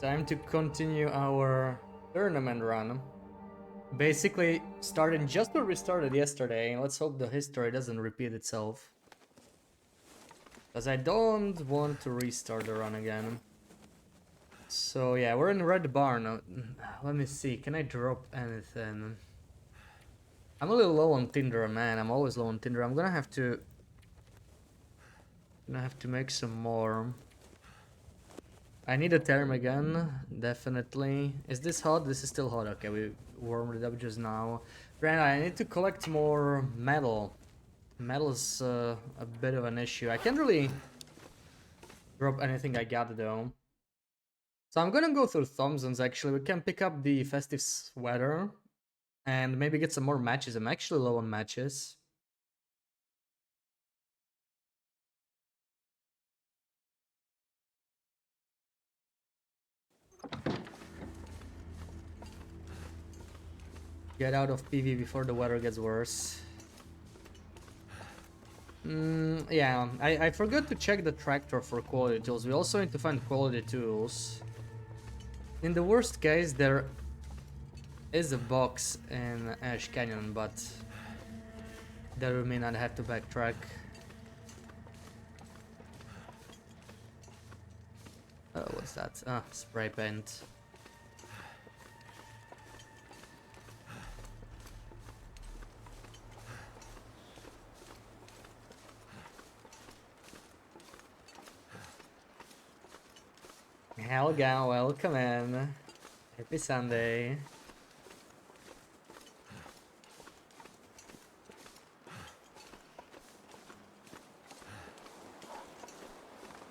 Time to continue our tournament run. Basically, starting just where we started yesterday. Let's hope the history doesn't repeat itself. Because I don't want to restart the run again. So yeah, we're in Red Barn. Let me see, can I drop anything? I'm a little low on Tinder, man. I'm always low on Tinder. I'm gonna have to make some more. I need a term again, definitely. Is this hot? This is still hot. Okay, we warmed it up just now. Brand, I need to collect more metal. Metal is a bit of an issue. I can't really drop anything I got though. So I'm gonna go through Thompson's actually. We can pick up the festive sweater and maybe get some more matches. I'm actually low on matches. Get out of PV before the weather gets worse. Yeah, I forgot to check the tractor for quality tools. We also need to find quality tools. In the worst case, there is a box in Ash Canyon, but that would mean I'd have to backtrack. Oh, what's that? Ah, spray paint. Helga, welcome in. Happy Sunday.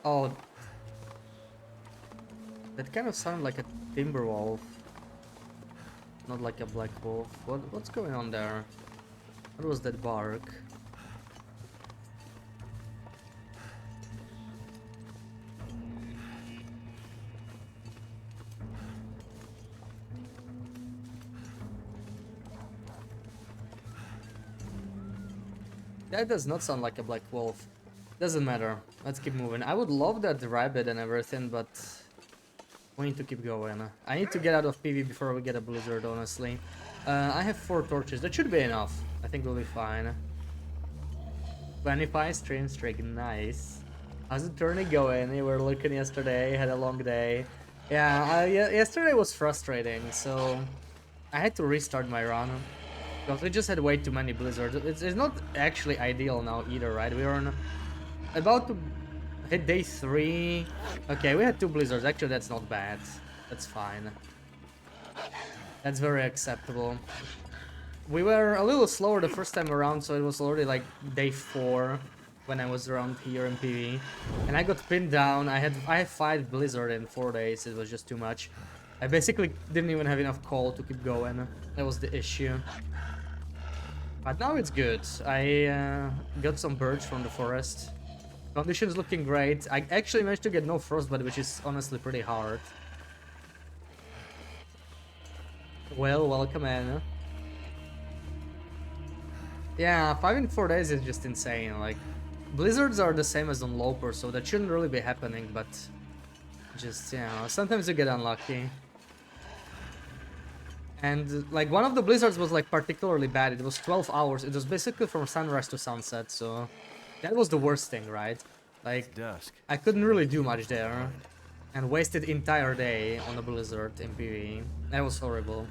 Oh, that kind of sounded like a timber wolf, not like a black wolf. What's going on there? What was that bark? That does not sound like a black wolf. Doesn't matter. Let's keep moving. I would love that rabbit and everything, but we need to keep going. I need to get out of PV before we get a blizzard, honestly. I have 4 torches. That should be enough. I think we'll be fine. 25 streak. Nice. How's the tourney going? You were looking yesterday, had a long day. Yeah, yesterday was frustrating, so I had to restart my run. Because we just had way too many blizzards. It's not actually ideal now either, right? We were about to hit day 3. Okay, we had 2 blizzards. Actually, that's not bad. That's fine. That's very acceptable. We were a little slower the first time around, so it was already like day 4 when I was around here in PV. And I got pinned down. I had 5 blizzard in 4 days. It was just too much. I basically didn't even have enough coal to keep going. That was the issue. But now it's good. I got some birds from the forest. Conditions looking great. I actually managed to get no frostbite, which is honestly pretty hard. Well, welcome in. Yeah, 5 in 4 days is just insane. Like, blizzards are the same as on Loper, so that shouldn't really be happening, but just, you know, sometimes you get unlucky. And like one of the blizzards was like particularly bad. It was 12 hours. It was basically from sunrise to sunset, so that was the worst thing, right? Like, dusk. I couldn't really do much there and wasted entire day on a blizzard in PvE. That was horrible.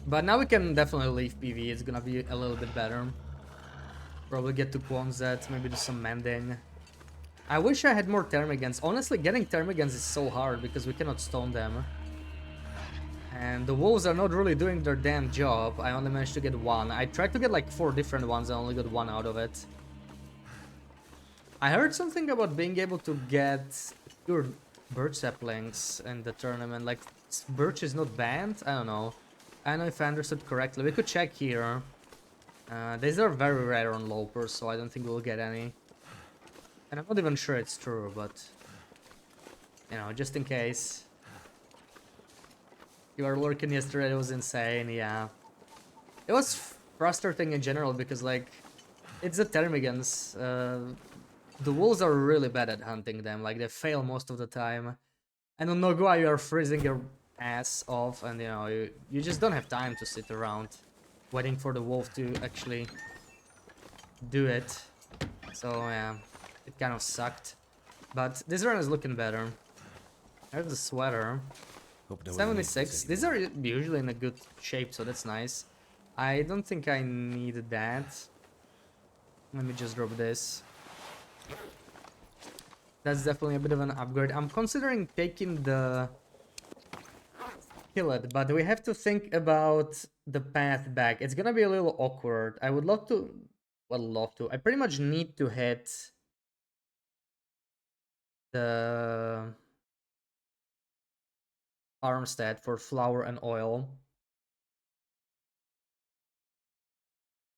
But now we can definitely leave PvE. It's gonna be a little bit better. Probably get to Quonset, maybe do some mending. I wish I had more Termagants. Honestly, getting Termagants is so hard because we cannot stone them. And the wolves are not really doing their damn job. I only managed to get 1. I tried to get like 4 different ones. I only got 1 out of it. I heard something about being able to get pure birch saplings in the tournament. Like, birch is not banned? I don't know. I don't know if I understood correctly. We could check here. These are very rare on Loper, so I don't think we'll get any. And I'm not even sure it's true, but you know, just in case. You were lurking yesterday, it was insane, yeah. It was frustrating in general because, like, it's the Termagants. the wolves are really bad at hunting them, like they fail most of the time. And on Nogoa you are freezing your ass off, and you know, you just don't have time to sit around waiting for the wolf to actually do it. So yeah, it kind of sucked. But this run is looking better. There's the sweater. 76. These are usually in a good shape, so that's nice. I don't think I need that. Let me just drop this. That's definitely a bit of an upgrade. I'm considering taking the skillet, but we have to think about the path back. It's gonna be a little awkward. I would love to... Well, love to. I pretty much need to hit the farmstead for flour and oil.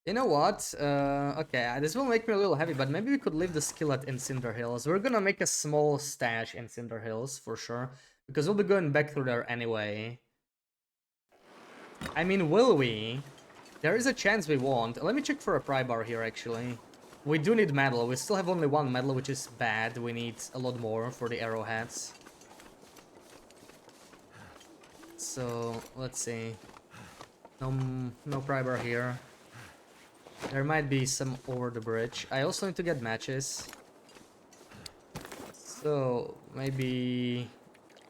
You know what? Okay, this will make me a little heavy, but maybe we could leave the skillet in Cinder Hills. We're gonna make a small stash in Cinder Hills, for sure. Because we'll be going back through there anyway. I mean, will we? There is a chance we won't. Let me check for a pry bar here, actually. We do need metal. We still have only one metal, which is bad. We need a lot more for the arrowheads. So, let's see. No pry bar here. There might be some over the bridge. I also need to get matches. So, maybe...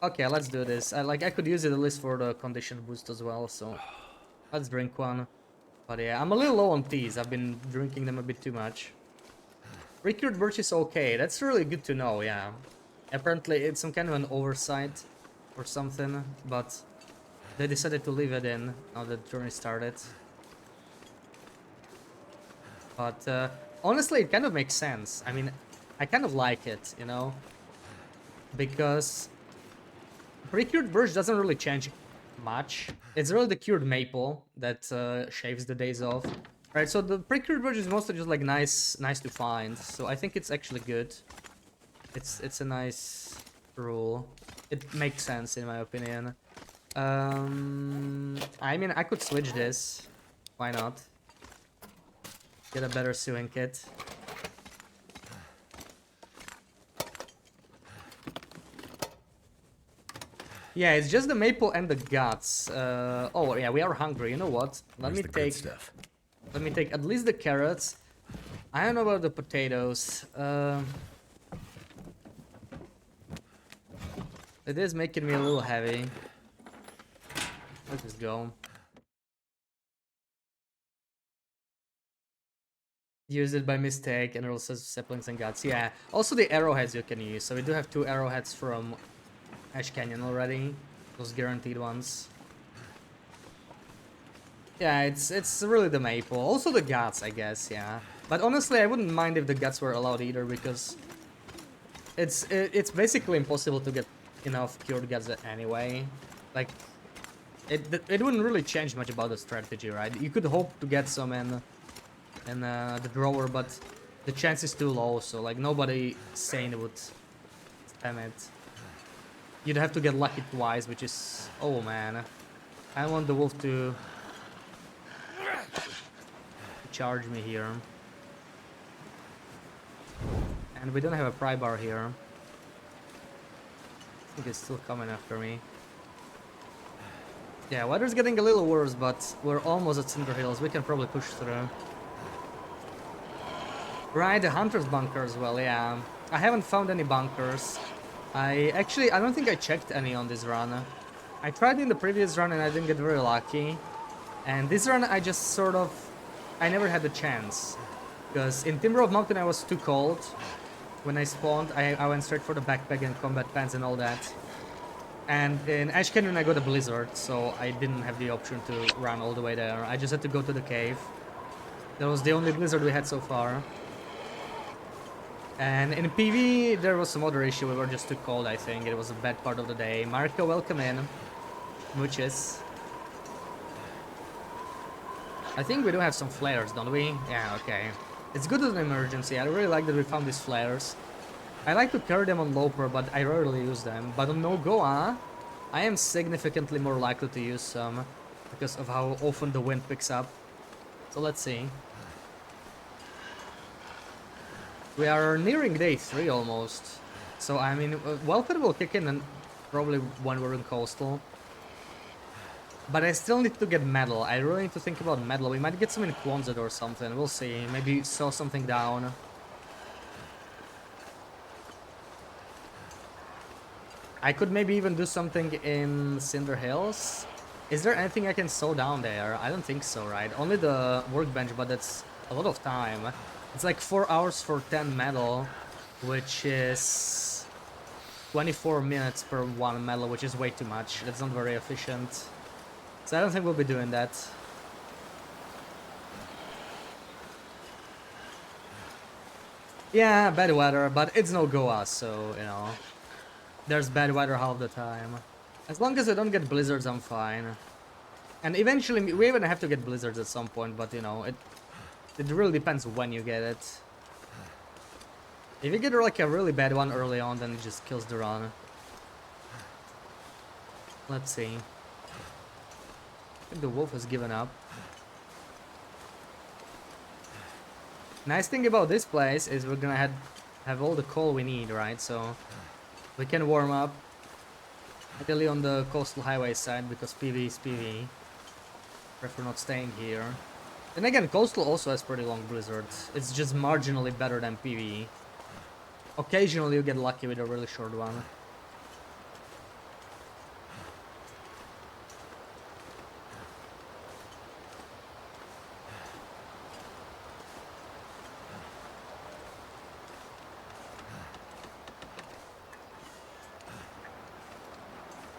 Okay, let's do this. I could use it at least for the condition boost as well, so... Let's drink one. But yeah, I'm a little low on teas. I've been drinking them a bit too much. Recured birch is okay. That's really good to know, yeah. Apparently it's some kind of an oversight or something, but... They decided to leave it in, now that the journey started. But honestly, it kind of makes sense. I mean, I kind of like it, you know? Because pre-cured birch doesn't really change much. It's really the cured maple that shaves the days off. Right, so the pre-cured birch is mostly just like nice to find. So I think it's actually good. It's a nice rule. It makes sense in my opinion. I mean, I could switch this. Why not? Get a better sewing kit. Yeah, it's just the maple and the guts. Oh yeah, we are hungry. You know what? Let me take at least the carrots. I don't know about the potatoes. It is making me a little heavy. Let's just go. Used it by mistake, and it also says saplings and guts. Yeah. Also the arrowheads you can use. So we do have 2 arrowheads from Ash Canyon already. Those guaranteed ones. Yeah, it's really the maple. Also the guts, I guess, yeah. But honestly, I wouldn't mind if the guts were allowed either, because it's basically impossible to get enough cured guts anyway. Like, it wouldn't really change much about the strategy, right? You could hope to get some in the drawer, but the chance is too low, so like nobody sane would spam it. You'd have to get lucky twice, which is... Oh man. I want the wolf to charge me here. And we don't have a pry bar here. I think it's still coming after me. Yeah, weather's getting a little worse, but we're almost at Cinder Hills. We can probably push through. Right, the hunter's bunker as well, yeah. I haven't found any bunkers. I don't think I checked any on this run. I tried in the previous run and I didn't get very lucky. And this run I just sort of... I never had the chance. Because in Timber of Mountain I was too cold. When I spawned, I went straight for the backpack and combat pants and all that. And in Ash Canyon I got a blizzard, so I didn't have the option to run all the way there. I just had to go to the cave. That was the only blizzard we had so far. And in PV, there was some other issue. We were just too cold, I think. It was a bad part of the day. Marco, welcome in. Muchas. I think we do have some flares, don't we? Yeah, okay. It's good as an emergency. I really like that we found these flares. I like to carry them on Loper, but I rarely use them. But on Nogoa, I am significantly more likely to use some because of how often the wind picks up. So let's see. We are nearing day 3 almost. So, I mean, Welcome will kick in and probably when we're in Coastal. But I still need to get metal. I really need to think about metal. We might get some in Quonset or something. We'll see. Maybe sell something down. I could maybe even do something in Cinder Hills. Is there anything I can sew down there? I don't think so, right? Only the workbench, but that's a lot of time. It's like 4 hours for 10 metal, which is 24 minutes per 1 metal, which is way too much. That's not very efficient. So I don't think we'll be doing that. Yeah, bad weather, but it's no Goa, so, you know. There's bad weather half the time. As long as I don't get blizzards, I'm fine. And eventually, we even have to get blizzards at some point, but, you know, it really depends when you get it. If you get, like, a really bad one early on, then it just kills the run. Let's see. I think the wolf has given up. Nice thing about this place is we're gonna have all the coal we need, right? So we can warm up. Ideally on the coastal highway side because PV is PV. Prefer not staying here. And again, coastal also has pretty long blizzards. It's just marginally better than PV. Occasionally you get lucky with a really short one.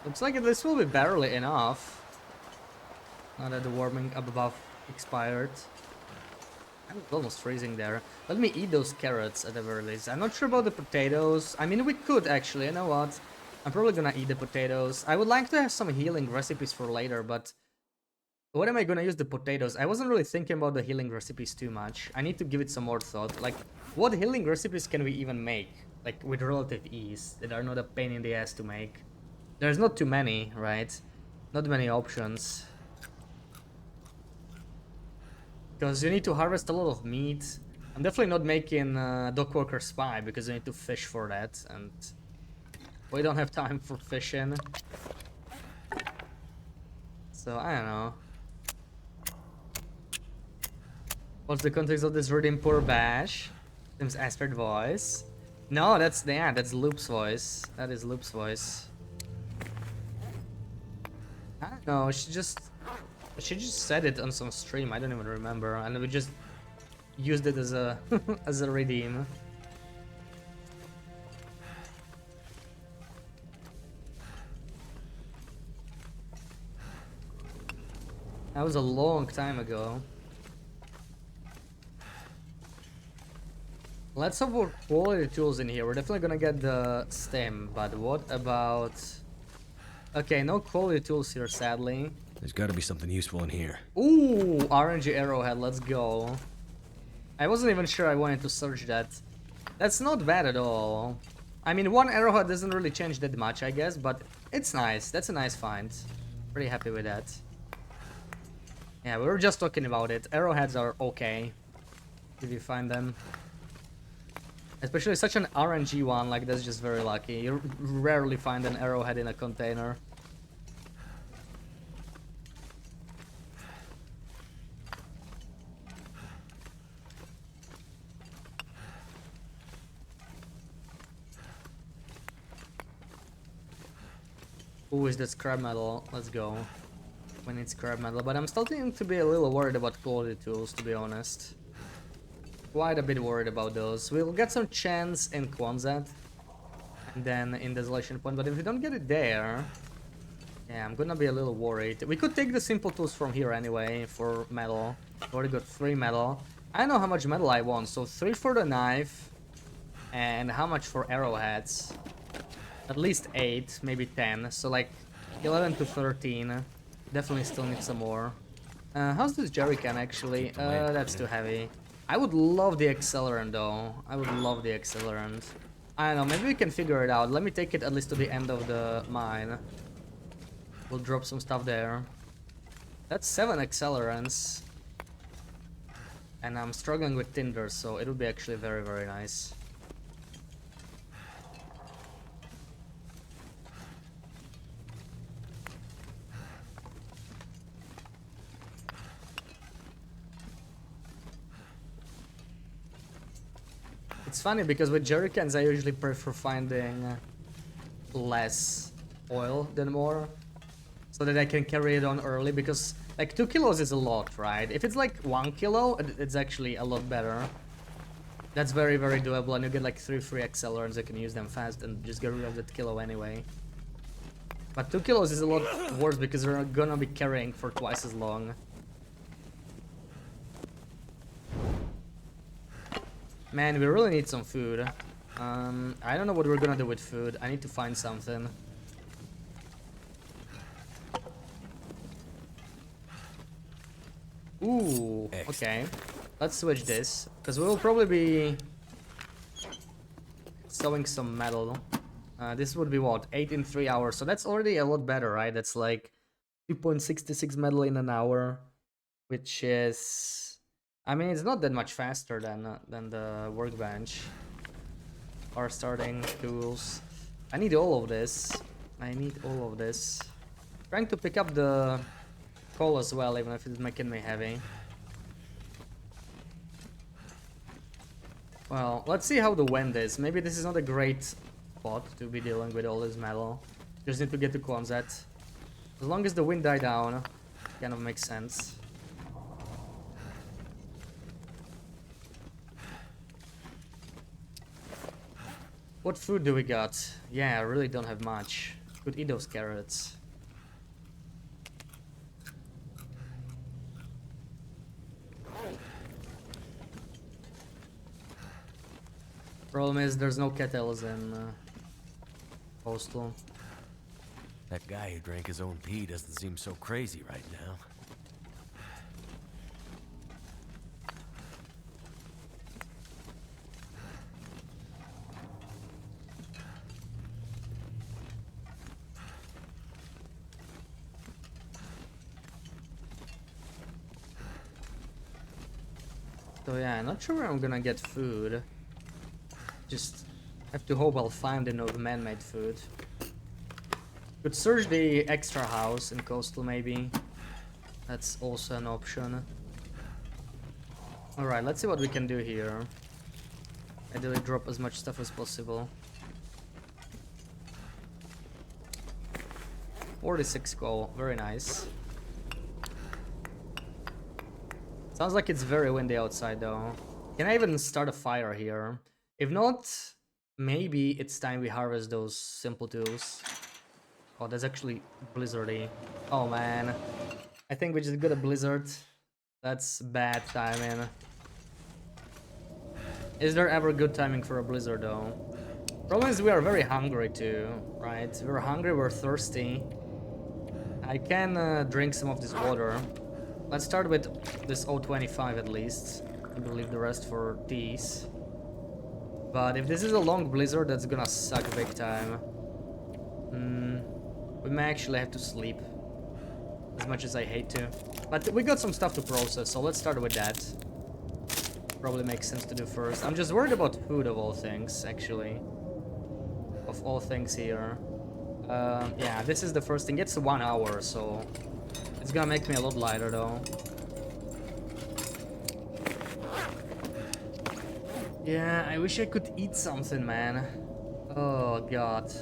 Looks like this will be barely enough. Now that the warming up above expired. I'm almost freezing there. Let me eat those carrots at the very least. I'm not sure about the potatoes. I mean, we could actually, you know what? I'm probably gonna eat the potatoes. I would like to have some healing recipes for later, but what am I gonna use the potatoes? I wasn't really thinking about the healing recipes too much. I need to give it some more thought. Like, what healing recipes can we even make? Like, with relative ease, that are not a pain in the ass to make. There's not too many, right? Not many options. Because you need to harvest a lot of meat. I'm definitely not making Dockworker Spy because you need to fish for that, and we don't have time for fishing. So, I don't know. What's the context of this redeem poor bash? Tim's aspect voice. No, that's Loop's voice. That is Loop's voice. I don't know, she just said it on some stream, I don't even remember, and we just used it as a as a redeem. That was a long time ago. Let's have more quality tools in here. We're definitely gonna get the stem, but what about... Okay, no quality tools here, sadly. There's gotta be something useful in here. Ooh, RNG arrowhead, let's go. I wasn't even sure I wanted to search that. That's not bad at all. I mean, one arrowhead doesn't really change that much, I guess, but it's nice. That's a nice find. Pretty happy with that. Yeah, we were just talking about it. Arrowheads are okay if you find them. Especially such an RNG one, like that's just very lucky. You rarely find an arrowhead in a container. Ooh, is that scrap metal? Let's go. We need scrap metal, but I'm starting to be a little worried about quality tools, to be honest. Quite a bit worried about those. We'll get some chance in Quonset, and then in Desolation Point, but if we don't get it there... Yeah, I'm gonna be a little worried. We could take the simple tools from here anyway, for metal. Already got 3 metal. I don't know how much metal I want, so 3 for the knife, and how much for arrowheads? At least 8, maybe 10, so like 11 to 13. Definitely still need some more. How's this jerrycan actually? That's too heavy. I would love the accelerant though. I would love the accelerant. I don't know, maybe we can figure it out. Let me take it at least to the end of the mine. We'll drop some stuff there. That's 7 accelerants. And I'm struggling with tinder, so it would be actually very, very nice. It's funny because with jerrycans I usually prefer finding less oil than more, so that I can carry it on early, because like 2 kilos is a lot, right? If it's like 1 kilo, it's actually a lot better. That's very, very doable, and you get like 3 free accelerants. You can use them fast and just get rid of that kilo anyway. But 2 kilos is a lot worse because we're gonna be carrying for twice as long. Man, we really need some food. I don't know what we're gonna do with food. I need to find something. Ooh, okay. Let's switch this, because we will probably be sewing some metal. This would be what, 8 in 3 hours, so that's already a lot better, right? That's like 2.66 metal in an hour, which is, I mean, it's not that much faster than the workbench. Our starting tools. I need all of this. I need all of this. Trying to pick up the coal as well, even if it's making me heavy. Well, let's see how the wind is. Maybe this is not a great spot to be dealing with all this metal. Just need to get to Quonset. As long as the wind died down, kind of makes sense. What food do we got? Yeah, I really don't have much. Could eat those carrots. Problem is, there's no kettles in Coastal. That guy who drank his own pee doesn't seem so crazy right now. So yeah, not sure where I'm gonna get food. Just have to hope I'll find enough man-made food. Could search the extra house in Coastal maybe. That's also an option. Alright, let's see what we can do here. Ideally drop as much stuff as possible. 46 coal, very nice. Sounds like it's very windy outside though. Can I even start a fire here? If not, maybe it's time we harvest those simple tools. Oh, that's actually blizzardy. Oh man. I think we just got a blizzard. That's bad timing. Is there ever good timing for a blizzard though? Problem is we are very hungry too, right? We're hungry, we're thirsty. I can drink some of this water. Let's start with this 0.25 at least. I believe the rest for teas. But if this is a long blizzard, that's gonna suck big time. We may actually have to sleep. As much as I hate to. But we got some stuff to process, so let's start with that. Probably makes sense to do first. I'm just worried about food of all things, actually. Of all things here. Yeah, this is the first thing. It's 1 hour, so it's gonna make me a lot lighter though. Yeah, I wish I could eat something, man. Oh god.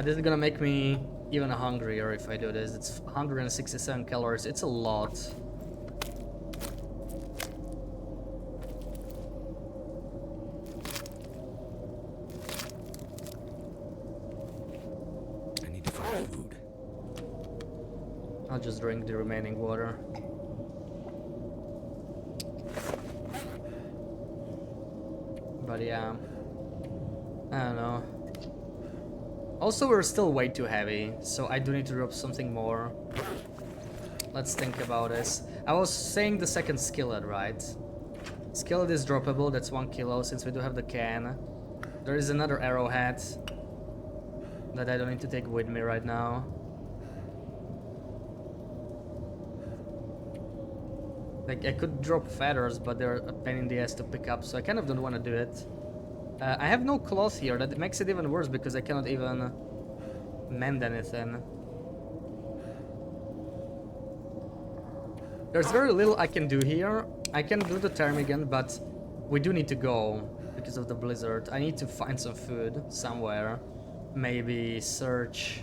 This is gonna make me even hungrier if I do this. It's 167 calories. It's a lot. I need to find food. I'll just drink the remaining water. But yeah, I don't know. Also, we're still way too heavy, so I do need to drop something more. Let's think about this. I was saying the second skillet, right? Skillet is droppable, that's 1 kilo since we do have the can. There is another arrowhead that I don't need to take with me right now. Like, I could drop feathers, but they're a pain in the ass to pick up, so I kind of don't want to do it. I have no cloth here. That makes it even worse because I cannot even mend anything. There's very little I can do here. I can do the ptarmigan, but we do need to go because of the blizzard. I need to find some food somewhere. Maybe search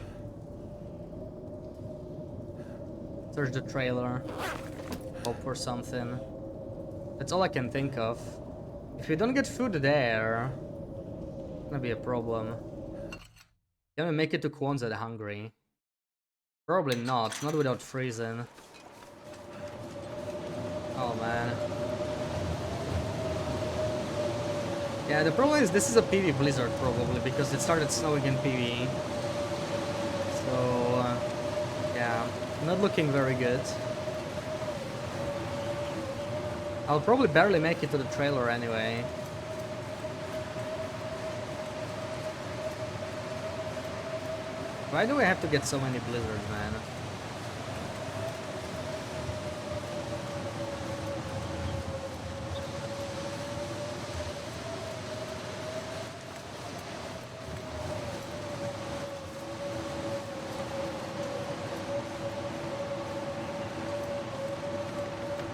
the trailer. Hope for something. That's all I can think of. If we don't get food there, it's gonna be a problem. Can we make it to Kwanzaa hungry? Probably not. Not without freezing. Oh man. Yeah, the problem is this is a PV blizzard probably because it started snowing in PV. So yeah, not looking very good. I'll probably barely make it to the trailer anyway. Why do I have to get so many blizzards, man?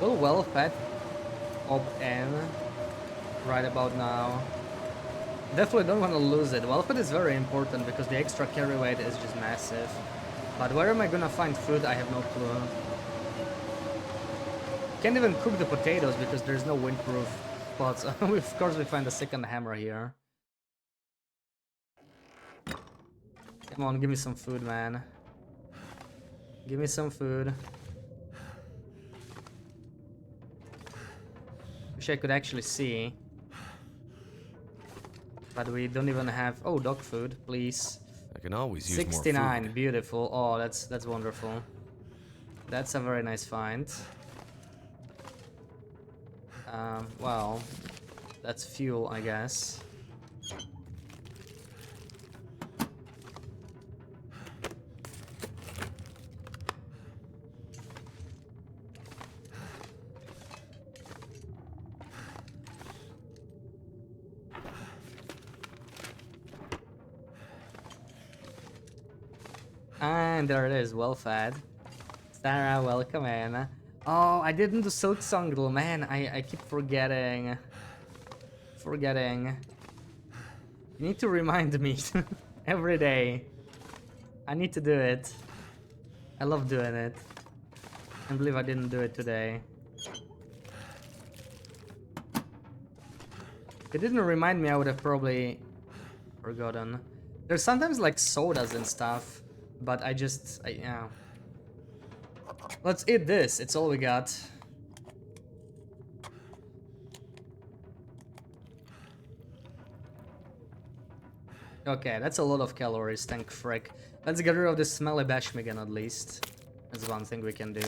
Will well-fed op in right about now. Definitely don't want to lose it. Well-fed is very important because the extra carry weight is just massive. But where am I gonna find food? I have no clue. Can't even cook the potatoes because there's no windproof spots. Of course we find a second hammer here. Come on, give me some food, man. Give me some food. Wish I could actually see. But we don't even have... Oh, dog food, please. I can always use more 69, food. beautiful. Oh, that's wonderful. That's a very nice find. Well, that's fuel, I guess. And there it is, well fed. Sarah, welcome in. Oh, I didn't do Silk Songdle, man. I keep forgetting. You need to remind me every day. I need to do it. I love doing it. I can't believe I didn't do it today. If it didn't remind me, I would have probably forgotten. There's sometimes like sodas and stuff, but yeah. Let's eat this. It's all we got. Okay, that's a lot of calories, thank frick. Let's get rid of this smelly bashmigan at least. That's one thing we can do.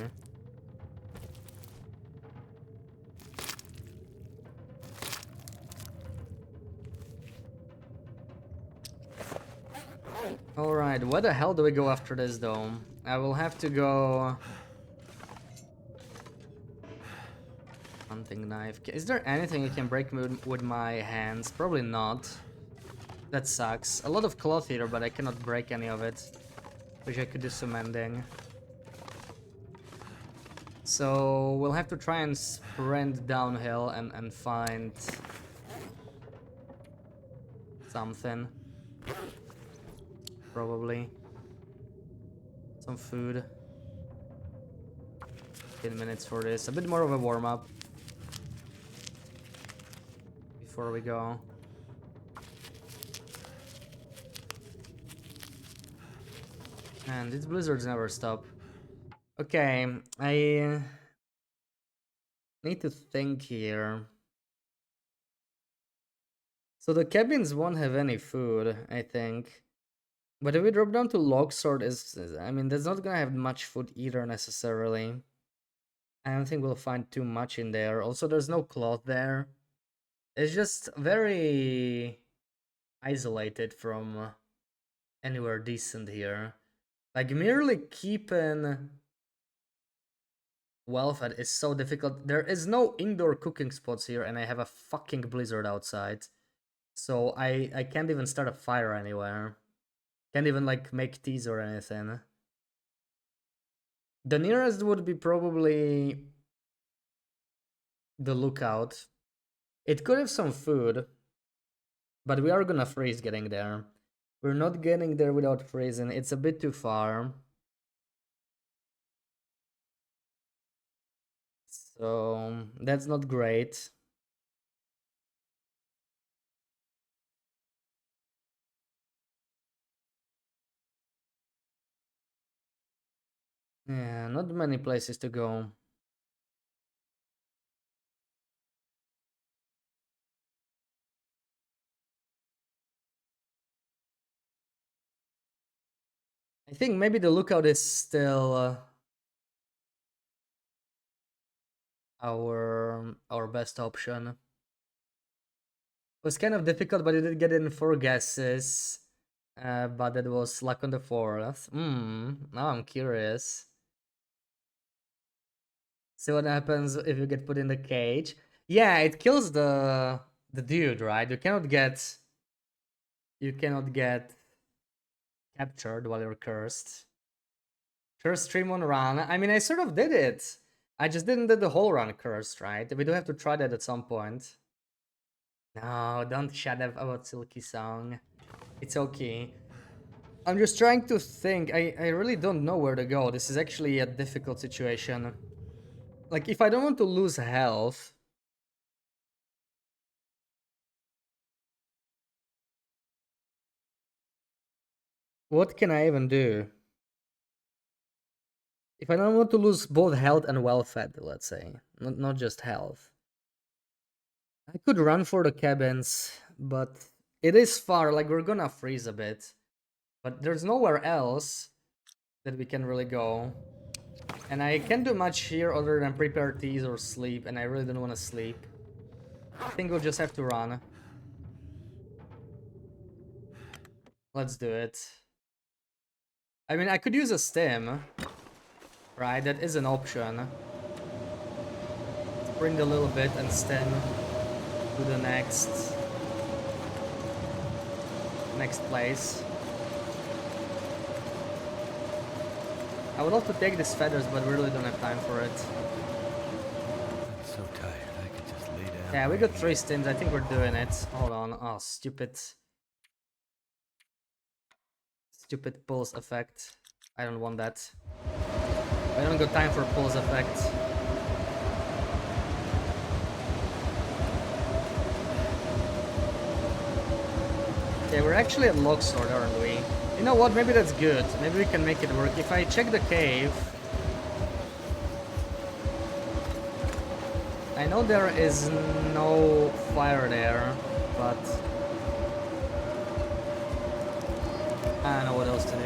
Alright, where the hell do we go after this though? I will have to go... Hunting knife. Is there anything you can break with my hands? Probably not. That sucks. A lot of cloth here, but I cannot break any of it. Wish I could do some mending. So we'll have to try and sprint downhill and find something. Probably. Some food. 10 minutes for this. A bit more of a warm-up. Before we go. Man, these blizzards never stop. Okay, I need to think here. So the cabins won't have any food, I think. But if we drop down to Logsword, I mean, that's not gonna have much food either necessarily. I don't think we'll find too much in there. Also, there's no cloth there. It's just very isolated from anywhere decent here. Like, merely keeping well fed is so difficult. There is no indoor cooking spots here, and I have a fucking blizzard outside. So I can't even start a fire anywhere. Can't even like make teas or anything. The nearest would be probably the lookout. It could have some food, but we are gonna freeze getting there. We're not getting there without freezing. It's a bit too far. So that's not great. Yeah, not many places to go. I think maybe the lookout is still our best option. It was kind of difficult, but you did get in 4 guesses. But that was luck on the 4th. Now I'm curious. See what happens if you get put in the cage. Yeah, it kills the dude, right? You cannot get captured while you're cursed. First stream on run. I mean, I sort of did it. I just didn't do the whole run cursed, right? We do have to try that at some point. No, don't shut up about Silky Song. It's okay. I'm just trying to think. I really don't know where to go. This is actually a difficult situation. Like, if I don't want to lose health... What can I even do? If I don't want to lose both health and well-fed, let's say. Not just health. I could run for the cabins, but it is far, like we're gonna freeze a bit. But there's nowhere else that we can really go. And I can't do much here other than prepare teas or sleep, and I really don't want to sleep. I think we'll just have to run. Let's do it. I mean, I could use a stim, right? That is an option. Sprint a little bit and stim to the next place. I would love to take these feathers, but we really don't have time for it. I'm so tired. I could just lay down. Yeah, we got 3 stims. I think we're doing it. Hold on. Oh, stupid pulse effect. I don't want that. I don't got time for pulse effect. Okay, we're actually at Logsword, aren't we? You know what? Maybe that's good. Maybe we can make it work. If I check the cave... I know there is no fire there, but... I don't know what else to do.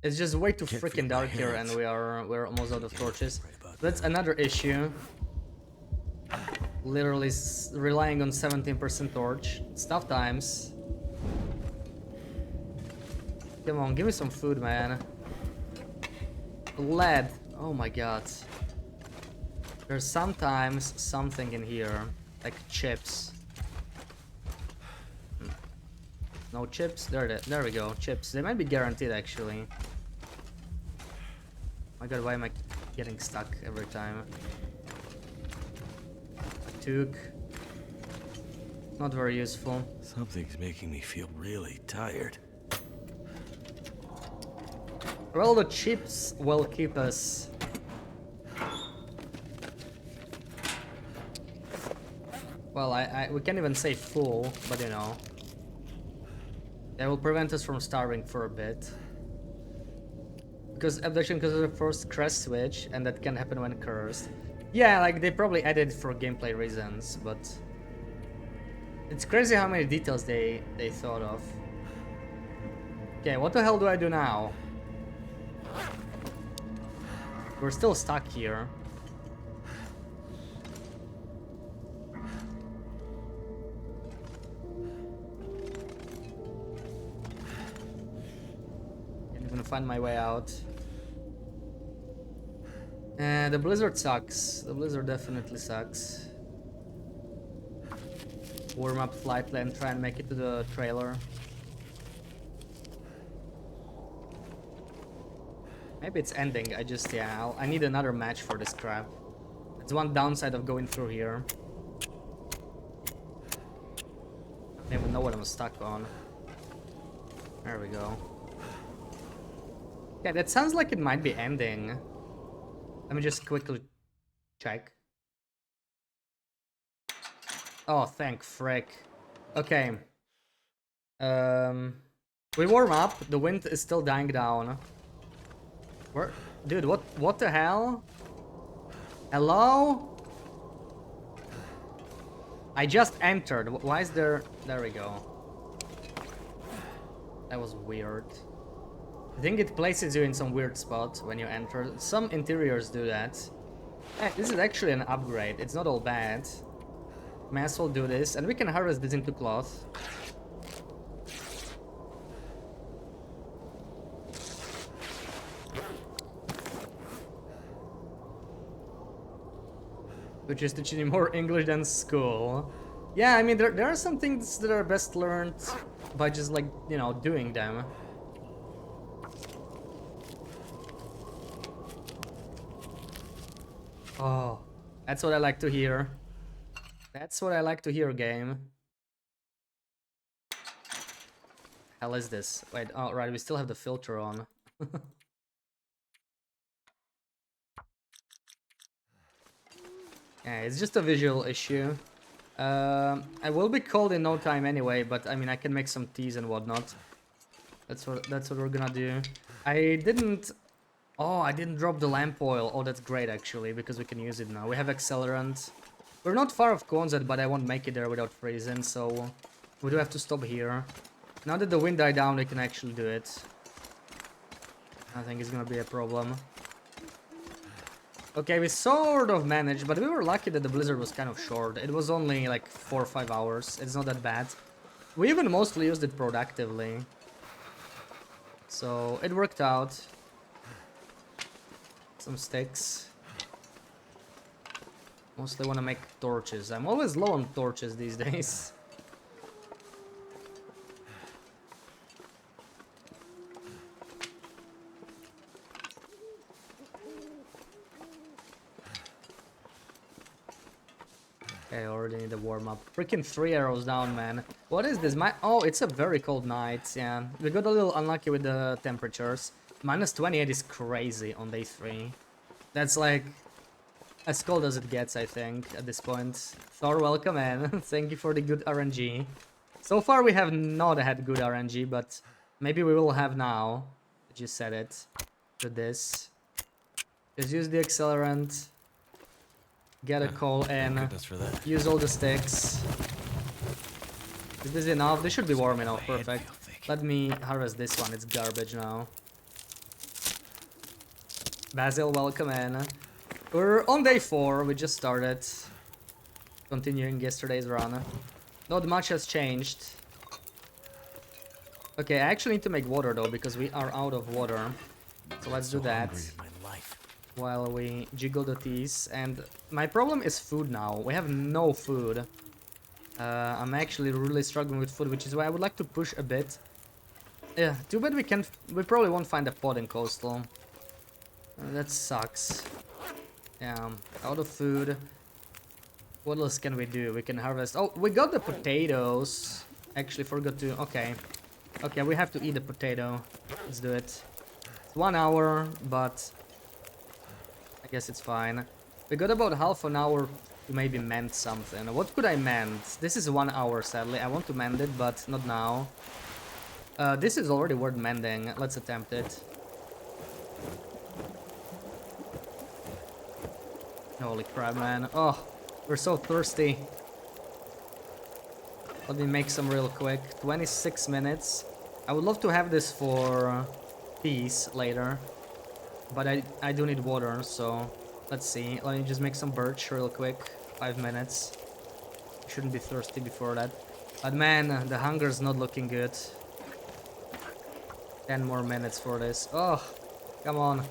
It's just way too freaking dark here, and we're almost out of torches. That's another issue. Literally relying on 17% torch. It's tough times. Come on, give me some food, man. Lead. Oh my god. There's sometimes something in here, like chips. No chips? There we go. Chips. They might be guaranteed, actually. My god, why am I getting stuck every time? A took. Not very useful. Something's making me feel really tired. Well, the chips will keep us. Well, we can't even say full, but you know. They will prevent us from starving for a bit. Because abduction because of the first crest switch, and that can happen when cursed. Yeah, like they probably added for gameplay reasons, but it's crazy how many details they thought of. Okay, what the hell do I do now? We're still stuck here. find my way out. The blizzard sucks. The blizzard definitely sucks. Warm up flight plan, try and make it to the trailer. Maybe it's ending. I need another match for this crap. It's one downside of going through here. I don't even know what I'm stuck on. There we go. Yeah, that sounds like it might be ending. Let me just quickly check. Oh, thank frick. Okay. We warm up. The wind is still dying down. Where? Dude, what the hell? Hello? I just entered. Why is there... There we go. That was weird. I think it places you in some weird spot when you enter. Some interiors do that. Hey, this is actually an upgrade. It's not all bad. May as well do this. And we can harvest this into cloth. Which is teaching you more English than school. Yeah, I mean, there are some things that are best learned by just, like, you know, doing them. Oh, that's what I like to hear. That's what I like to hear, game. Hell is this? Wait, oh, right, we still have the filter on. Yeah, it's just a visual issue. I will be cold in no time anyway, but I mean, I can make some teas and whatnot. That's what we're gonna do. I didn't drop the lamp oil. Oh, that's great actually, because we can use it now. We have accelerant. We're not far off Quonset, but I won't make it there without freezing, so we do have to stop here. Now that the wind died down, we can actually do it. I think it's gonna be a problem. Okay, we sort of managed, but we were lucky that the blizzard was kind of short. It was only like 4 or 5 hours. It's not that bad. We even mostly used it productively. So it worked out. Some sticks. Mostly want to make torches. I'm always low on torches these days. Okay, I already need a warm up. Freaking 3 arrows down, man. What is this? Oh, it's a very cold night. Yeah, we got a little unlucky with the temperatures. Minus 28 is crazy on day 3. That's like as cold as it gets, I think, at this point. Thor, welcome in. Thank you for the good RNG. So far, we have not had good RNG, but maybe we will have now. I just said it. With this. Just use the accelerant. Get a coal in. Use all the sticks. Is this enough? This should be warm enough. Perfect. Let me harvest this one. It's garbage now. Basil, welcome in. We're on day 4. We just started. Continuing yesterday's run. Not much has changed. Okay, I actually need to make water though, because we are out of water. So let's do that. While we jiggle the teas. And my problem is food now. We have no food. I'm actually really struggling with food, which is why I would like to push a bit. Yeah, too bad we probably won't find a pot in coastal. That sucks. Yeah, out of food. What else can we do? We can harvest. Oh, we got the potatoes. Actually forgot to. Okay. Okay, we have to eat the potato. Let's do it. It's 1 hour, but I guess it's fine. We got about half an hour to maybe mend something. What could I mend? This is 1 hour, sadly. I want to mend it, but not now. This is already worth mending. Let's attempt it. Holy crap, man. Oh, we're so thirsty. Let me make some real quick. 26 minutes. I would love to have this for peace later. But I do need water, so let's see. Let me just make some birch real quick. 5 minutes. Shouldn't be thirsty before that. But man, the hunger's not looking good. 10 more minutes for this. Oh, come on.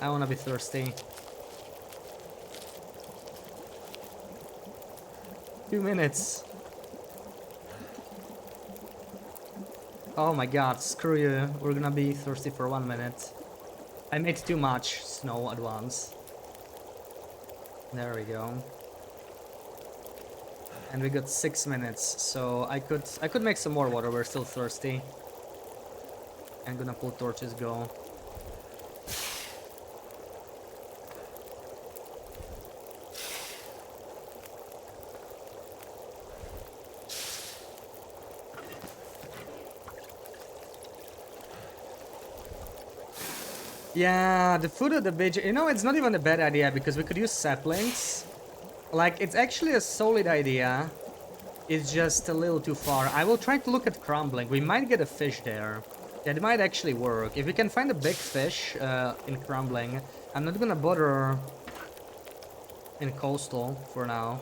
I wanna be thirsty. 2 minutes. Oh my god, screw you. We're gonna be thirsty for 1 minute. I made too much snow at once. There we go. And we got 6 minutes, so I could make some more water. We're still thirsty. I'm gonna pull torches, go. Yeah, the food at the beach, you know, it's not even a bad idea because we could use saplings. Like, it's actually a solid idea. It's just a little too far. I will try to look at crumbling. We might get a fish there. That might actually work. If we can find a big fish in crumbling, I'm not gonna bother in coastal for now.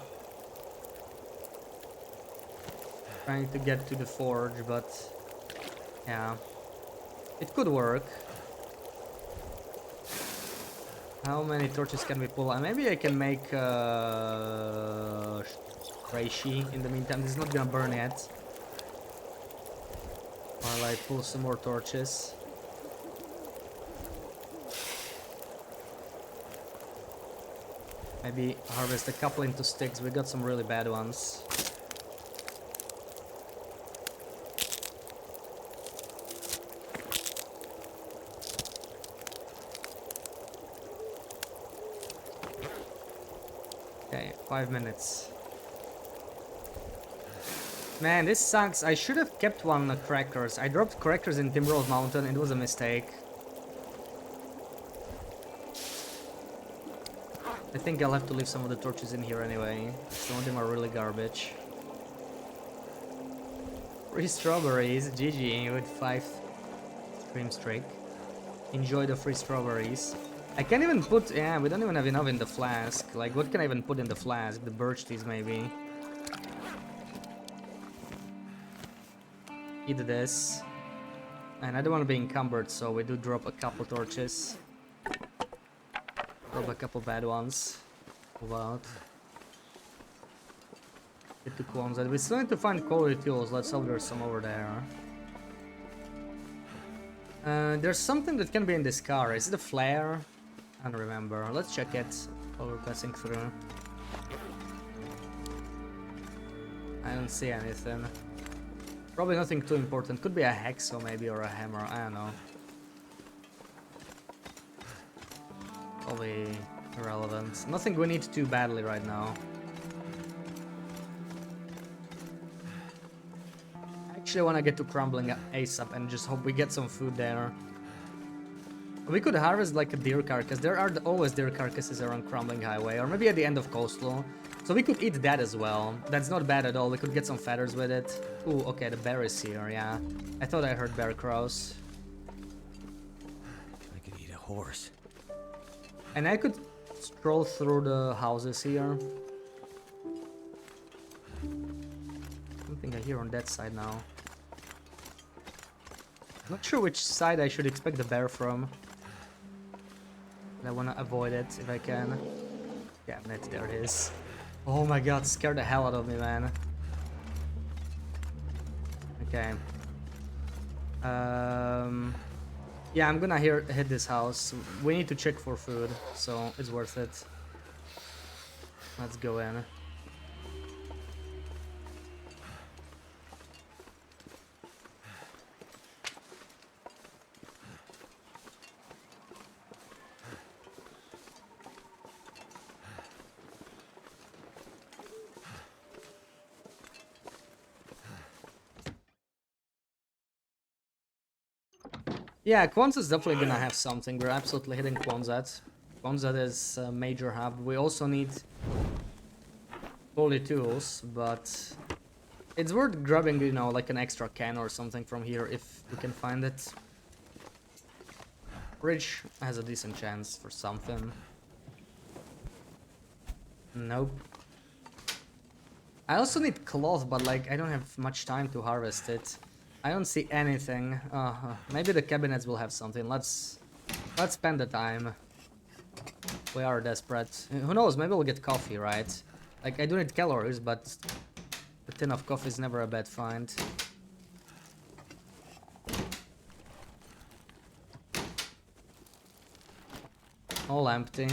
Trying to get to the forge, but yeah, it could work. How many torches can we pull? Maybe I can make reishi in the meantime. This is not gonna burn yet. While I pull some more torches. Maybe harvest a couple into sticks. We got some really bad ones. Okay, 5 minutes. Man, this sucks. I should have kept one crackers. I dropped crackers in Timberwolf Mountain. It was a mistake. I think I'll have to leave some of the torches in here anyway. Some of them are really garbage. Free strawberries. GG with 5 stream streak. Enjoy the free strawberries. I can't even put... Yeah, we don't even have enough in the flask. Like, what can I even put in the flask? The birch teas, maybe. Eat this. And I don't want to be encumbered, so we do drop a couple torches. Drop a couple bad ones. Move out. Get to Quonset. We still need to find quality tools. Let's hope there's some over there. There's something that can be in this car. Is it a flare? I don't remember. Let's check it while we're passing through. I don't see anything. Probably nothing too important. Could be a hacksaw maybe or a hammer. I don't know. Probably irrelevant. Nothing we need too badly right now. I actually want to get to crumbling ASAP and just hope we get some food there. We could harvest like a deer carcass. There are always deer carcasses around Crumbling Highway, or maybe at the end of Coastal. So we could eat that as well. That's not bad at all. We could get some feathers with it. Ooh, okay, the bear is here, yeah. I thought I heard bear crows. I could eat a horse. And I could stroll through the houses here. Something I hear on that side now. Not sure which side I should expect the bear from. I want to avoid it if I can. Damn it, there it is. Oh my god, scared the hell out of me, man. Okay. Yeah, I'm gonna hit this house. We need to check for food, so it's worth it. Let's go in. Yeah, Quonset's definitely gonna have something. We're absolutely hitting Quonset. Quonset is a major hub. We also need quality tools, but it's worth grabbing, you know, like an extra can or something from here if we can find it. Bridge has a decent chance for something. Nope. I also need cloth, but like I don't have much time to harvest it. I don't see anything. Maybe the cabinets will have something. Let's spend the time. We are desperate. Who knows? Maybe we'll get coffee, right? Like, I do need calories, but a tin of coffee is never a bad find. All empty.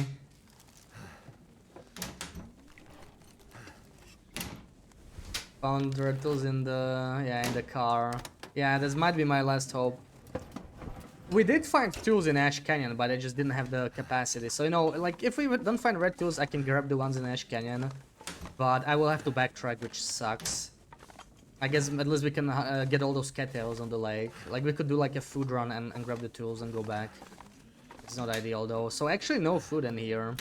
Found red tools in the car. Yeah, this might be my last hope. We did find tools in Ash Canyon, but I just didn't have the capacity. So, you know, like, if we don't find red tools, I can grab the ones in Ash Canyon. But I will have to backtrack, which sucks. I guess at least we can get all those cattails on the lake. Like, we could do, like, a food run and grab the tools and go back. It's not ideal, though. So, actually, no food in here.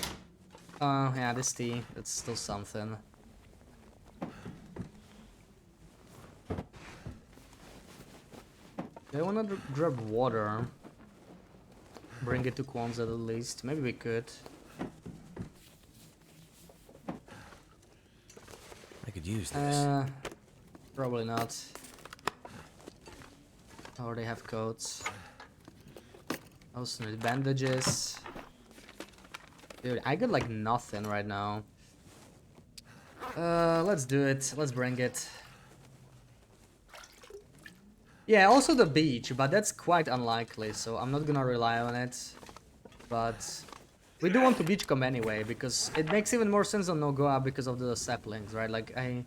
Yeah, this tea. That's still something. I wanna grab water. Bring it to Kwanzaa at least. Maybe we could. I could use this. Probably not. I already have coats. Also need bandages. Dude, I got like nothing right now. Let's do it. Let's bring it. Yeah, also the beach, but that's quite unlikely, so I'm not gonna rely on it. But we do want to beachcomb anyway, because it makes even more sense on Nogoa because of the saplings, right? Like, I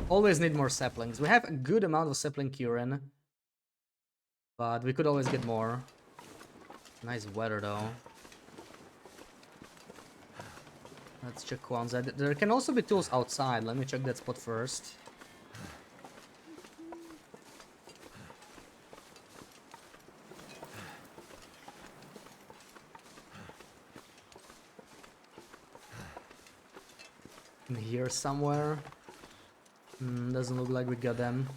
always need more saplings. We have a good amount of sapling curing, but we could always get more. Nice weather, though. Let's check Kwanzaa. There can also be tools outside. Let me check that spot first. In here somewhere. Doesn't look like we got them.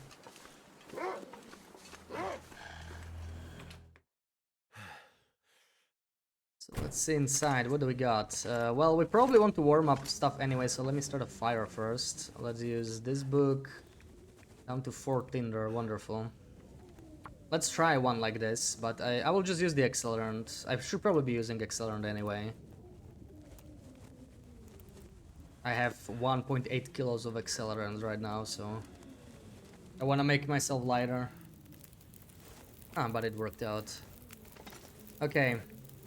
So let's see inside. What do we got? Well, we probably want to warm up stuff anyway, so let me start a fire first. Let's use this book. Down to 4 tinder. Wonderful. Let's try one like this, but I will just use the accelerant. I should probably be using accelerant anyway. I have 1.8 kilos of accelerant right now, so I want to make myself lighter. But it worked out. Okay.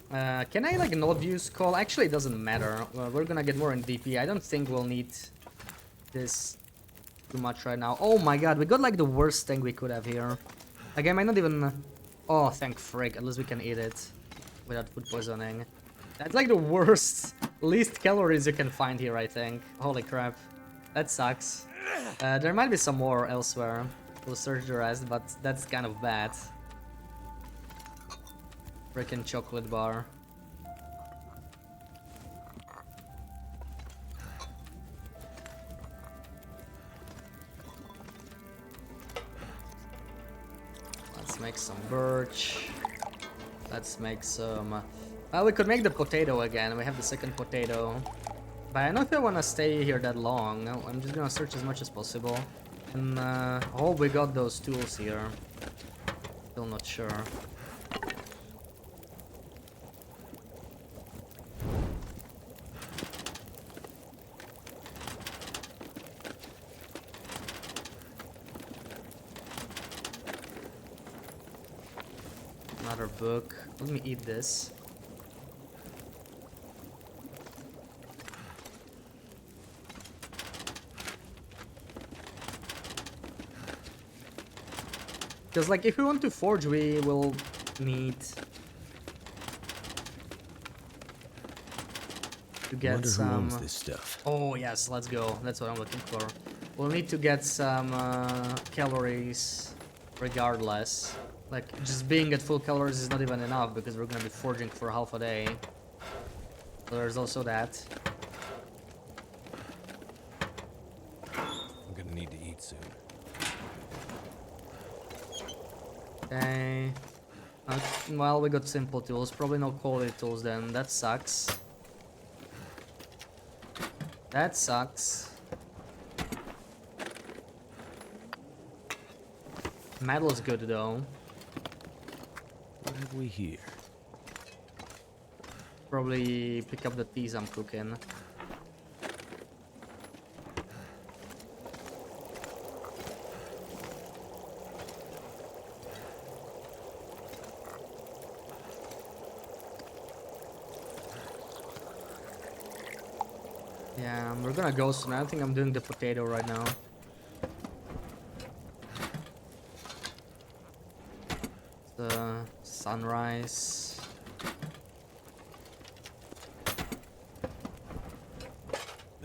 Can I like not use coal? Actually, it doesn't matter. We're gonna get more in DP. I don't think we'll need this too much right now. Oh my god, we got like the worst thing we could have here. Like, I might not even... Oh, thank frick. At least we can eat it without food poisoning. That's like the worst, least calories you can find here, I think. Holy crap. That sucks. There might be some more elsewhere. We'll search the rest, but that's kind of bad. Freaking chocolate bar. Let's make some birch. Let's make some... Well, we could make the potato again. We have the second potato. But I don't know if I want to stay here that long. No, I'm just gonna search as much as possible. And oh, we got those tools here. Still not sure. Another book. Let me eat this. Because, like, if we want to forge, we will need to get some... Who owns this stuff? Oh, yes, let's go. That's what I'm looking for. We'll need to get some calories regardless. Like, just being at full calories is not even enough because we're gonna be forging for half a day. So there's also that. I'm gonna need to eat soon. Okay. Well, we got simple tools. Probably no quality tools then. That sucks. That sucks. Metal's good though. What have we here? Probably pick up the teas I'm cooking. Yeah, we're gonna go soon. I think I'm doing the potato right now. The sunrise.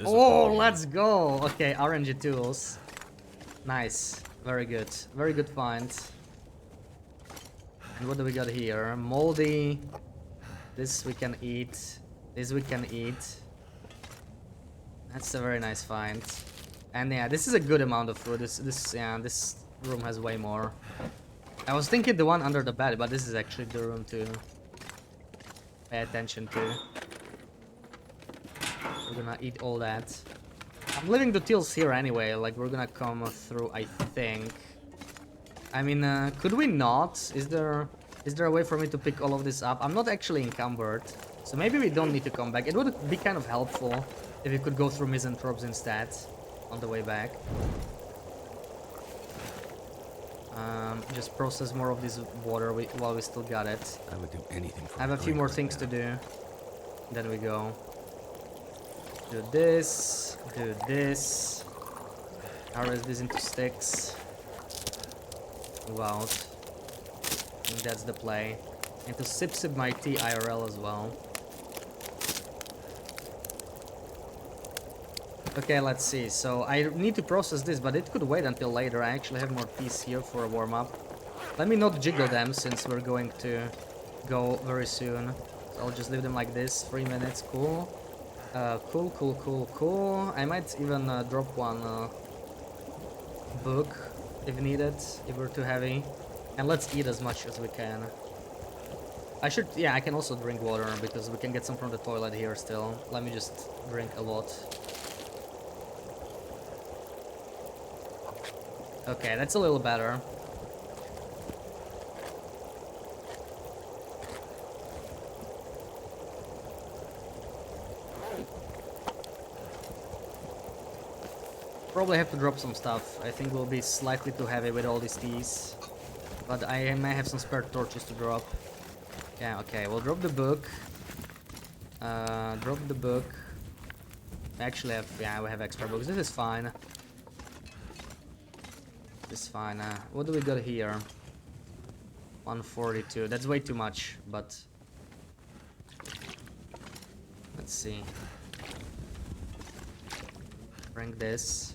Oh, let's go! Okay, RNG tools. Nice. Very good. Very good find. And what do we got here? Moldy. This we can eat. This we can eat. That's a very nice find. And yeah, this is a good amount of food. This room has way more. I was thinking the one under the bed, but this is actually the room to pay attention to. We're gonna eat all that. I'm leaving the tools here anyway, like we're gonna come through, I think. I mean, could we not? Is there a way for me to pick all of this up? I'm not actually encumbered, so maybe we don't need to come back. It would be kind of helpful if we could go through misanthropes instead on the way back. Just process more of this water while we still got it. I would do anything for I have a few more things to do. Then we go. Do this. Do this. Harvest this into sticks. Move out. I think that's the play. And to sip my tea IRL as well. Okay, let's see. So I need to process this, but it could wait until later. I actually have more teas here for a warm-up. Let me not jiggle them since we're going to go very soon. So I'll just leave them like this. 3 minutes. Cool. Cool. I might even drop one book if needed, if we're too heavy. And let's eat as much as we can. Yeah, I can also drink water because we can get some from the toilet here still. Let me just drink a lot. Okay, that's a little better. Probably have to drop some stuff. I think we'll be slightly too heavy with all these teas. But I may have some spare torches to drop. Yeah, okay, we'll drop the book. Drop the book. Actually, we have extra books. This is fine. This is fine. What do we got here? 142. That's way too much, but... Let's see. Bring this.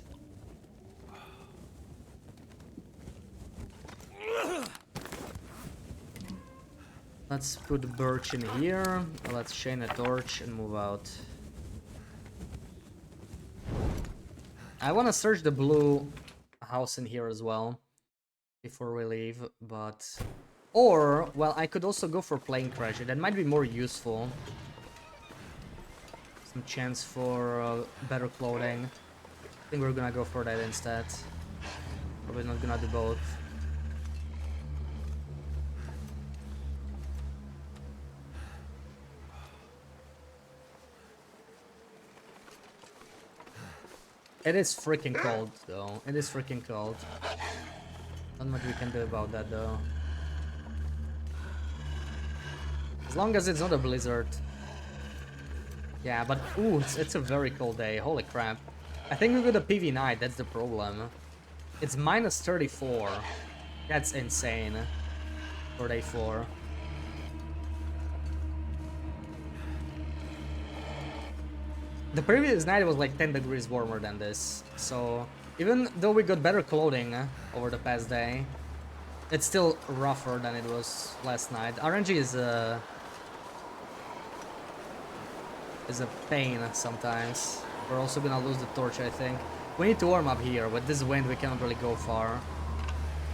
Let's put birch in here. Let's chain a torch and move out. I want to search the blue house in here as well before we leave, but... Or, well, I could also go for plane treasure. That might be more useful. Some chance for better clothing. I think we're gonna go for that instead. Probably not gonna do both. It is freaking cold, though. It is freaking cold. Not much we can do about that, though. As long as it's not a blizzard. Yeah, but ooh, it's a very cold day. Holy crap. I think we got a PV night, that's the problem. It's minus 34. That's insane. For day 4. The previous night was like 10 degrees warmer than this, so even though we got better clothing over the past day, it's still rougher than it was last night. RNG is a pain sometimes. We're also gonna lose the torch, I think. We need to warm up here. With this wind, we cannot really go far.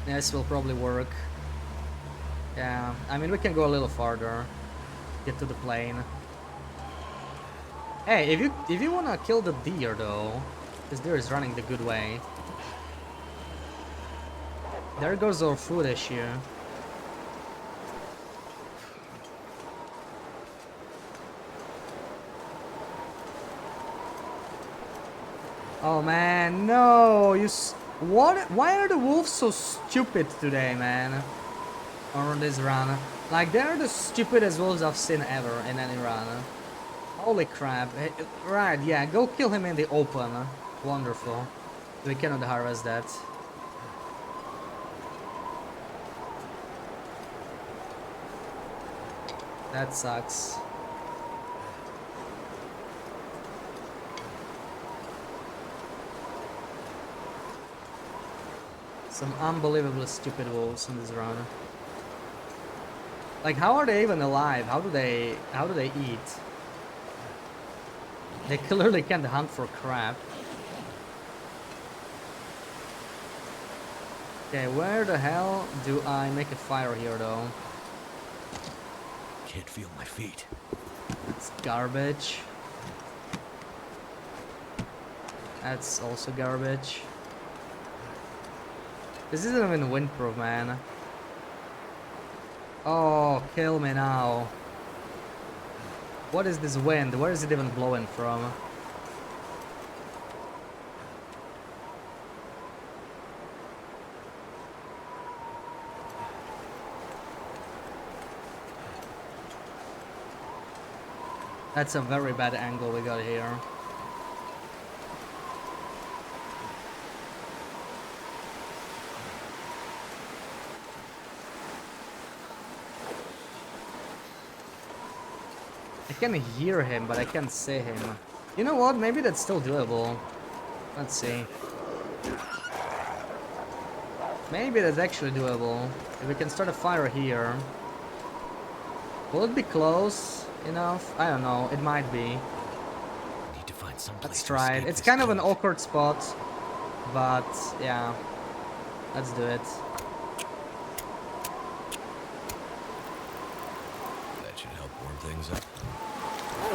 This will probably work. Yeah, I mean, we can go a little farther. Get to the plane. Hey, if you wanna kill the deer though, this deer is running the good way. There goes our food issue. Oh man, no! What? Why are the wolves so stupid today, man? On this run, like they're the stupidest wolves I've seen ever in any run. Holy crap! Right, yeah, go kill him in the open. Wonderful. We cannot harvest that. That sucks. Some unbelievably stupid wolves in this run. Like, how are they even alive? How do they eat? They clearly can't hunt for crap. Okay, where the hell do I make a fire here though? Can't feel my feet. It's garbage. That's also garbage. This isn't even windproof, man. Oh, kill me now. What is this wind? Where is it even blowing from? That's a very bad angle we got here. I can hear him, but I can't see him. You know what? Maybe that's still doable. Let's see. Maybe that's actually doable. If we can start a fire here. Will it be close enough? I don't know. It might be. Need to find some place. Let's try it. To It's escape kind this of an cave. awkward spot, but yeah. Let's do it. That should help warm things up.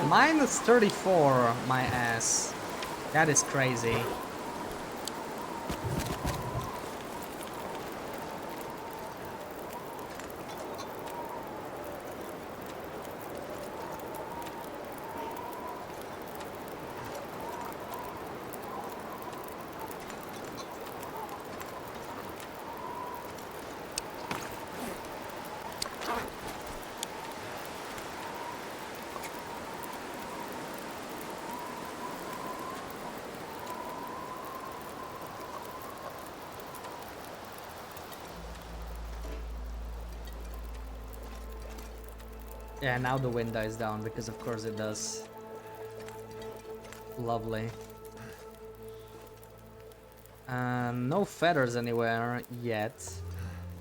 Minus 34, my ass. That is crazy. Yeah, now the wind dies down, because of course it does. Lovely. No feathers anywhere yet.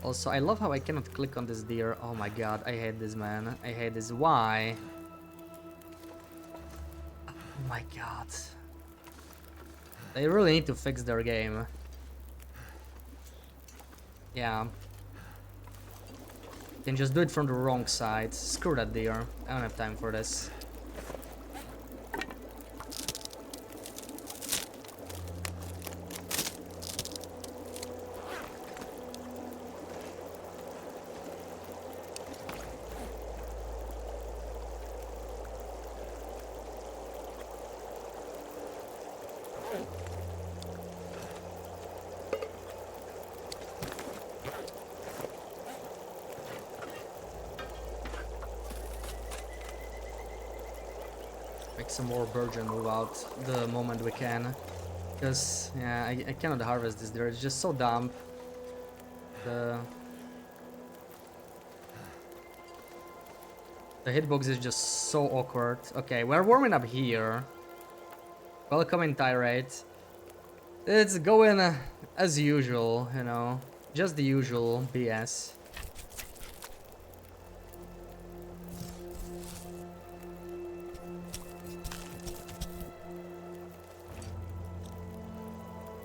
Also, I love how I cannot click on this deer. Oh my god, I hate this, man. I hate this. Why? Oh my god. They really need to fix their game. Yeah. Can just do it from the wrong side. Screw that deer. I don't have time for this. Make some more birds and move out the moment we can. Because, yeah, I cannot harvest this deer. It's just so dumb. The hitbox is just so awkward. Okay, we're warming up here. Welcome in Tirade. It's going as usual, you know. Just the usual BS.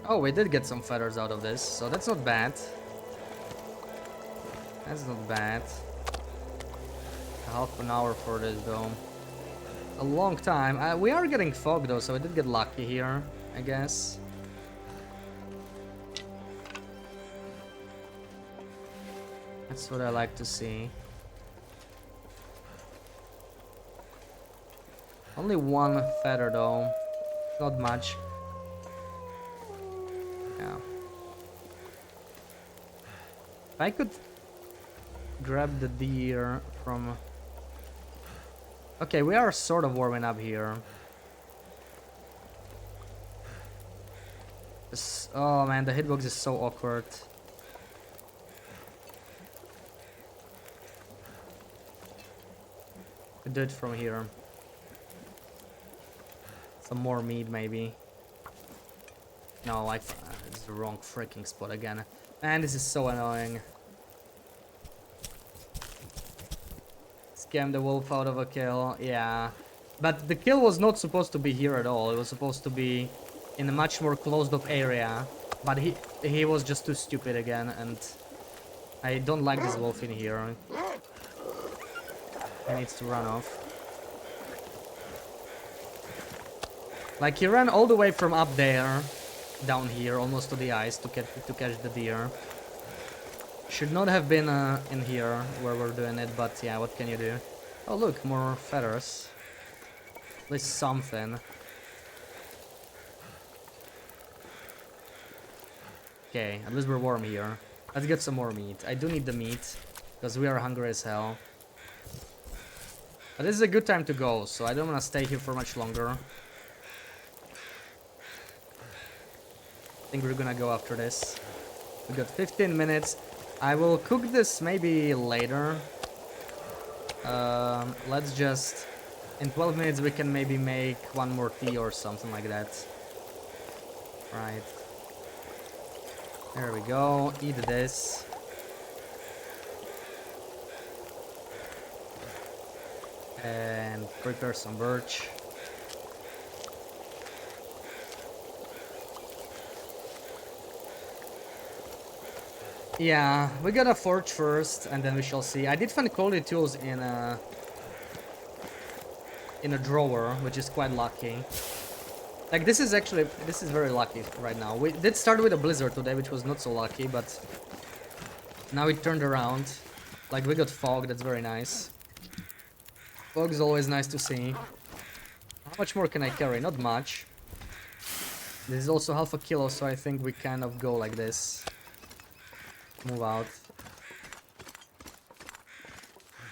Oh, we did get some feathers out of this, so that's not bad. That's not bad. Half an hour for this, though. A long time. We are getting fog, though, so we did get lucky here, I guess. That's what I like to see. Only one feather though. Not much. Yeah. If I could grab the deer from... Okay, we are sort of warming up here. Oh man, the hitbox is so awkward. I do it from here. Some more meat, maybe. No, like, it's the wrong freaking spot again. Man, this is so annoying. Scam the wolf out of a kill, yeah. But the kill was not supposed to be here at all. It was supposed to be in a much more closed-off area. But he was just too stupid again, and I don't like this wolf in here. He needs to run off. Like, he ran all the way from up there, down here, almost to the ice, to catch the deer. Should not have been in here where we're doing it, but yeah, what can you do? Oh look, more feathers. At least something. Okay, at least we're warm here. Let's get some more meat. I do need the meat, because we are hungry as hell. But this is a good time to go, so I don't want to stay here for much longer. I think we're gonna go after this. We got 15 minutes. I will cook this maybe later. Let's just... In 12 minutes we can maybe make one more tea or something like that. Right. There we go. Eat this. And prepare some birch. Yeah, we gotta forge first, and then we shall see. I did find quality tools in a drawer, which is quite lucky. Like, this is very lucky right now. We did start with a blizzard today, which was not so lucky, but now it turned around. Like, we got fog, that's very nice. Fog is always nice to see. How much more can I carry? Not much. This is also half a kilo, so I think we kind of go like this. Move out.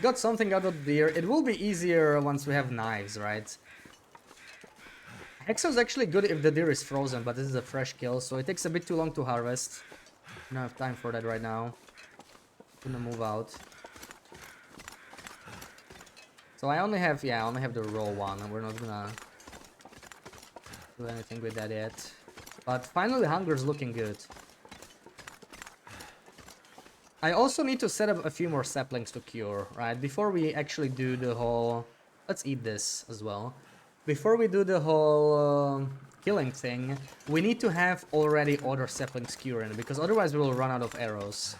Got something out of deer. It will be easier once we have knives, right? Hexo is actually good if the deer is frozen, but this is a fresh kill, so it takes a bit too long to harvest. I don't have time for that right now. I'm gonna move out. So I only have the raw one, and we're not gonna do anything with that yet. But finally, hunger's looking good. I also need to set up a few more saplings to cure, right? Before we actually do the whole... Let's eat this as well. Before we do the whole killing thing, we need to have already other saplings curing, because otherwise we will run out of arrows.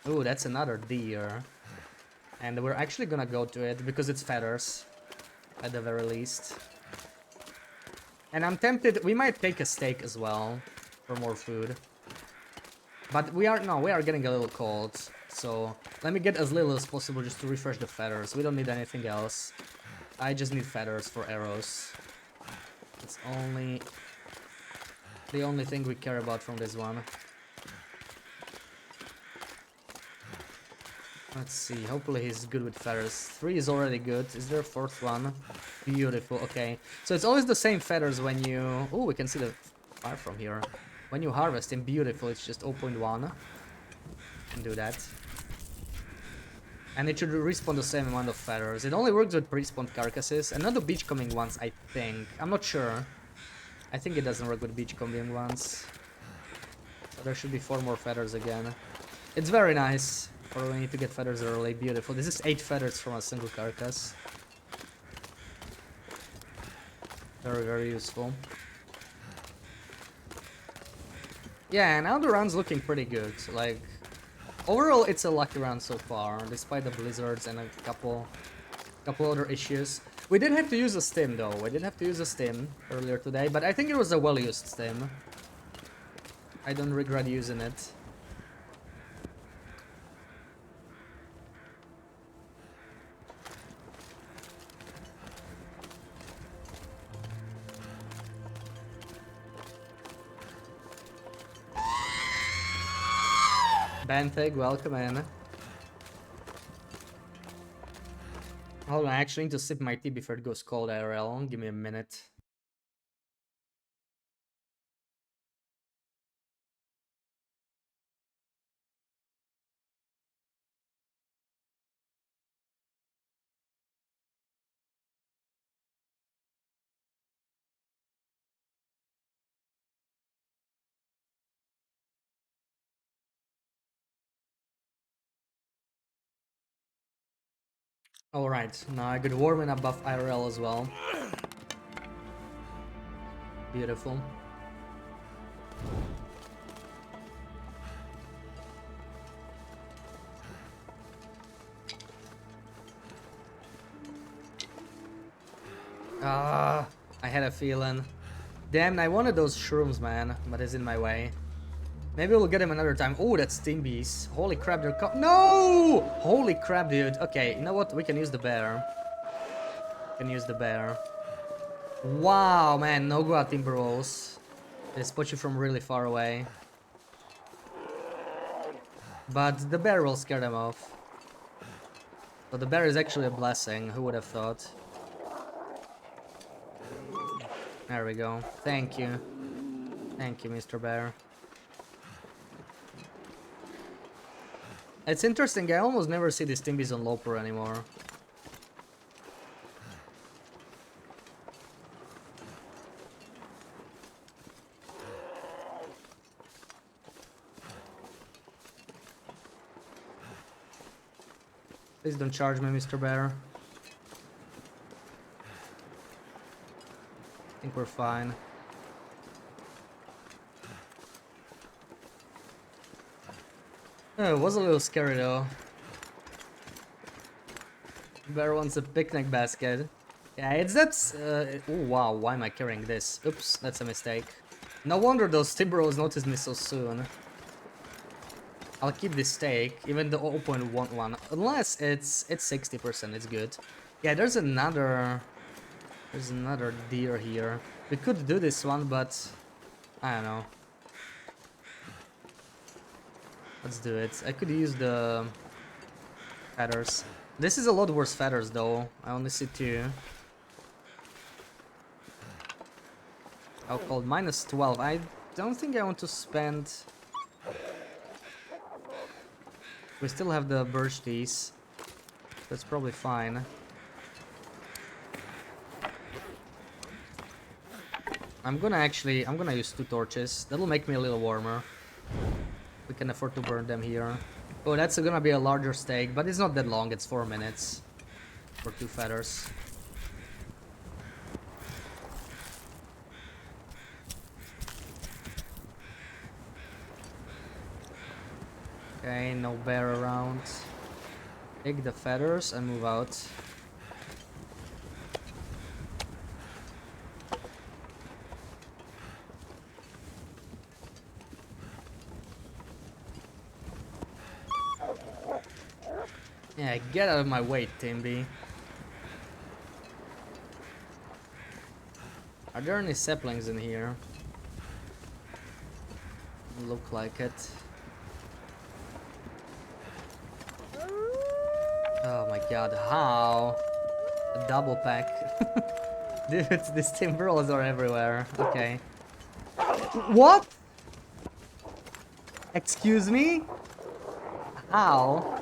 Ooh, that's another deer. And we're actually gonna go to it, because it's feathers, at the very least. And I'm tempted, we might take a steak as well, for more food. But we are getting a little cold, so let me get as little as possible just to refresh the feathers. We don't need anything else. I just need feathers for arrows. It's the only thing we care about from this one. Let's see, hopefully he's good with feathers. 3 is already good. Is there a 4th one? Beautiful, okay. So it's always the same feathers when you... Oh, we can see the fire from here. When you harvest him, beautiful, it's just 0.1. Can do that. And it should respawn the same amount of feathers. It only works with pre-spawned carcasses, and not the beachcombing ones, I think. I'm not sure. I think it doesn't work with beachcombing ones. So there should be 4 more feathers again. It's very nice. Or we need to get feathers early. Beautiful. This is 8 feathers from a single carcass. Very, very useful. Yeah, now the round's looking pretty good. Like, overall, it's a lucky round so far, despite the blizzards and a couple other issues. We did have to use a stim, though. We did have to use a stim earlier today, but I think it was a well-used stim. I don't regret using it. Benthic, welcome in. Hold on, I actually need to sip my tea before it goes cold, IRL. Give me a minute. Alright, now I got warming up buff IRL as well. Beautiful. Ah, I had a feeling. Damn, I wanted those shrooms, man, but it's in my way. Maybe we'll get him another time. Oh, that's Stimbies. Holy crap, they're no! Holy crap, dude. Okay, you know what? We can use the bear. Can use the bear. Wow, man, Nogoa Timberwolves. They spot you from really far away. But the bear will scare them off. So the bear is actually a blessing. Who would have thought? There we go. Thank you. Thank you, Mr. Bear. It's interesting, I almost never see these Timbies on Loper anymore. Please don't charge me, Mr. Bear. I think we're fine. Oh, it was a little scary though. Bear wants a picnic basket. Yeah, it's that. Oh wow, why am I carrying this? Oops, that's a mistake. No wonder those Timberwolves noticed me so soon. I'll keep this steak, even though opponent want one. Unless it's 60%, it's good. Yeah, there's another deer here. We could do this one, but I don't know. Let's do it. I could use the feathers. This is a lot worse feathers though. I only see 2. I'll call -12. I don't think I want to spend. We still have the birch teas. That's probably fine. I'm gonna use 2 torches. That'll make me a little warmer. We can afford to burn them here. Oh, that's gonna be a larger steak, but it's not that long. It's 4 minutes for 2 feathers. Okay, no bear around. Take the feathers and move out. Yeah, get out of my way, Timby. Are there any saplings in here? Look like it. Oh my god, how? A double pack. Dude, these timberwolves are everywhere. Okay. What? Excuse me? How?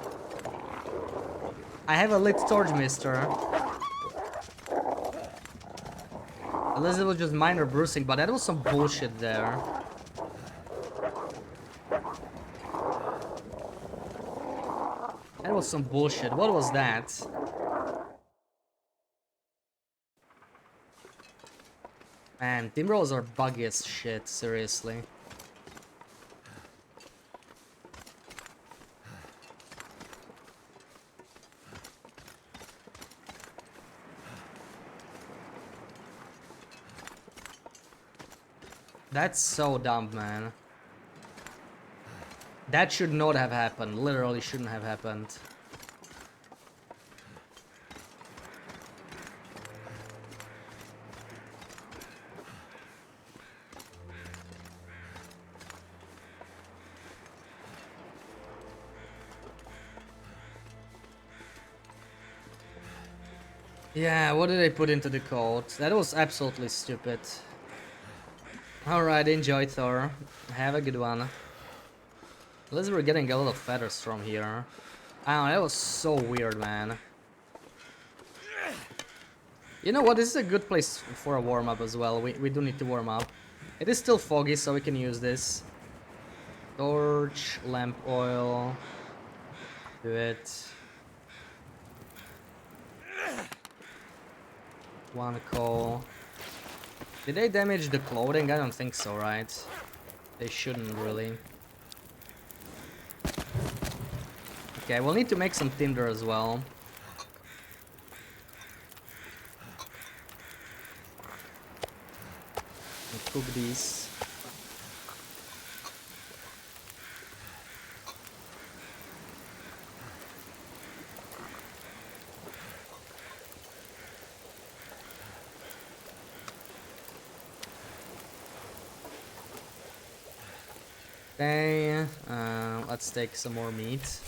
I have a lit torch, mister. Unless it was just minor bruising, but that was some bullshit there. That was some bullshit. What was that? Man, timberwolves are buggy as shit, seriously. That's so dumb, man. That should not have happened. Literally shouldn't have happened. Yeah, what did I put into the code? That was absolutely stupid. Alright, enjoy Thor. Have a good one. At least we're getting a lot of feathers from here. I don't know, that was so weird, man. You know what, this is a good place for a warm-up as well. We do need to warm up. It is still foggy, so we can use this. Torch, lamp oil. Do it. One coal. Did they damage the clothing? I don't think so, right? They shouldn't really. Okay, we'll need to make some tinder as well. And cook these. Okay, let's take some more meat.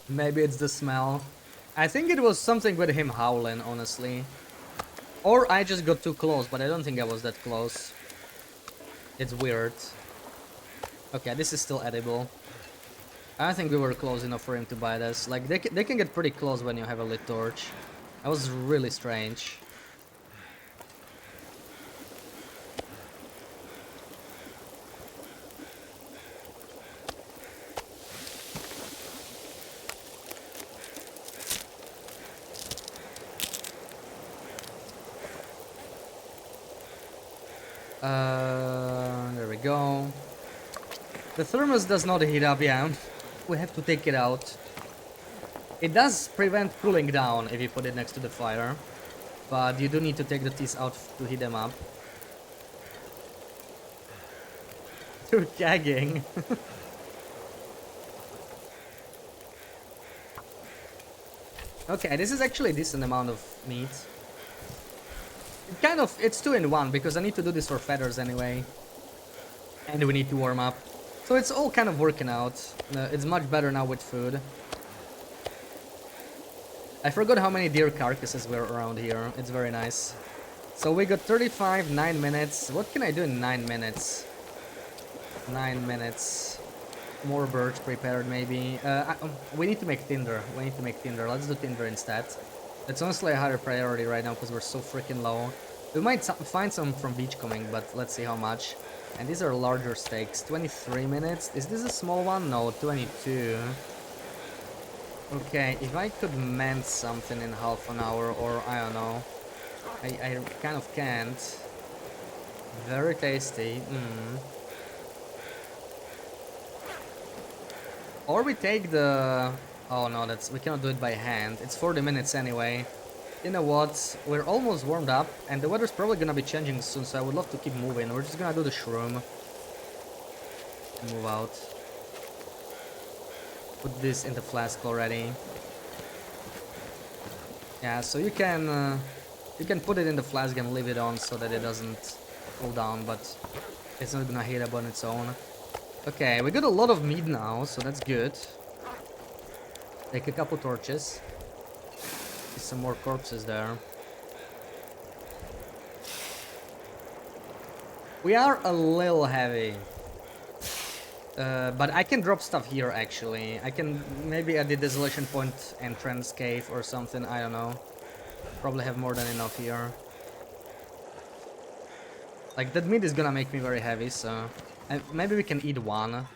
Maybe it's the smell. I think it was something with him howling, honestly. Or I just got too close, but I don't think I was that close. It's weird. Okay, this is still edible. I don't think we were close enough for him to bite us. Like, they can get pretty close when you have a lit torch. That was really strange. There we go. The thermos does not heat up, yeah. We have to take it out. It does prevent cooling down if you put it next to the fire. But you do need to take the teas out to heat them up. You're gagging. Okay, this is actually a decent amount of meat. It's 2 in 1 because I need to do this for feathers anyway. And we need to warm up. So it's all kind of working out. It's much better now with food. I forgot how many deer carcasses were around here. It's very nice. So we got 35, 9 minutes. What can I do in 9 minutes? 9 minutes. More birds prepared, maybe. We need to make tinder. We need to make tinder. Let's do tinder instead. It's honestly a higher priority right now because we're so freaking low. We might find some from beachcombing, but let's see how much. And these are larger steaks. 23 minutes. Is this a small one? No, 22. Okay, if I could mend something in half an hour, or I don't know. I kind of can't. Very tasty. Or we take the... Oh no, we cannot do it by hand. It's 40 minutes anyway. You know what? We're almost warmed up, and the weather's probably gonna be changing soon, so I would love to keep moving. We're just gonna do the shroom. Move out. Put this in the flask already. Yeah, so you can put it in the flask and leave it on so that it doesn't cool down, but it's not gonna heat up on its own. Okay, we got a lot of meat now, so that's good. Take a couple torches. See some more corpses there. We are a little heavy. But I can drop stuff here, actually. I can maybe at the Desolation Point entrance cave or something, I don't know. Probably have more than enough here. Like, that meat is gonna make me very heavy, so... maybe we can eat one.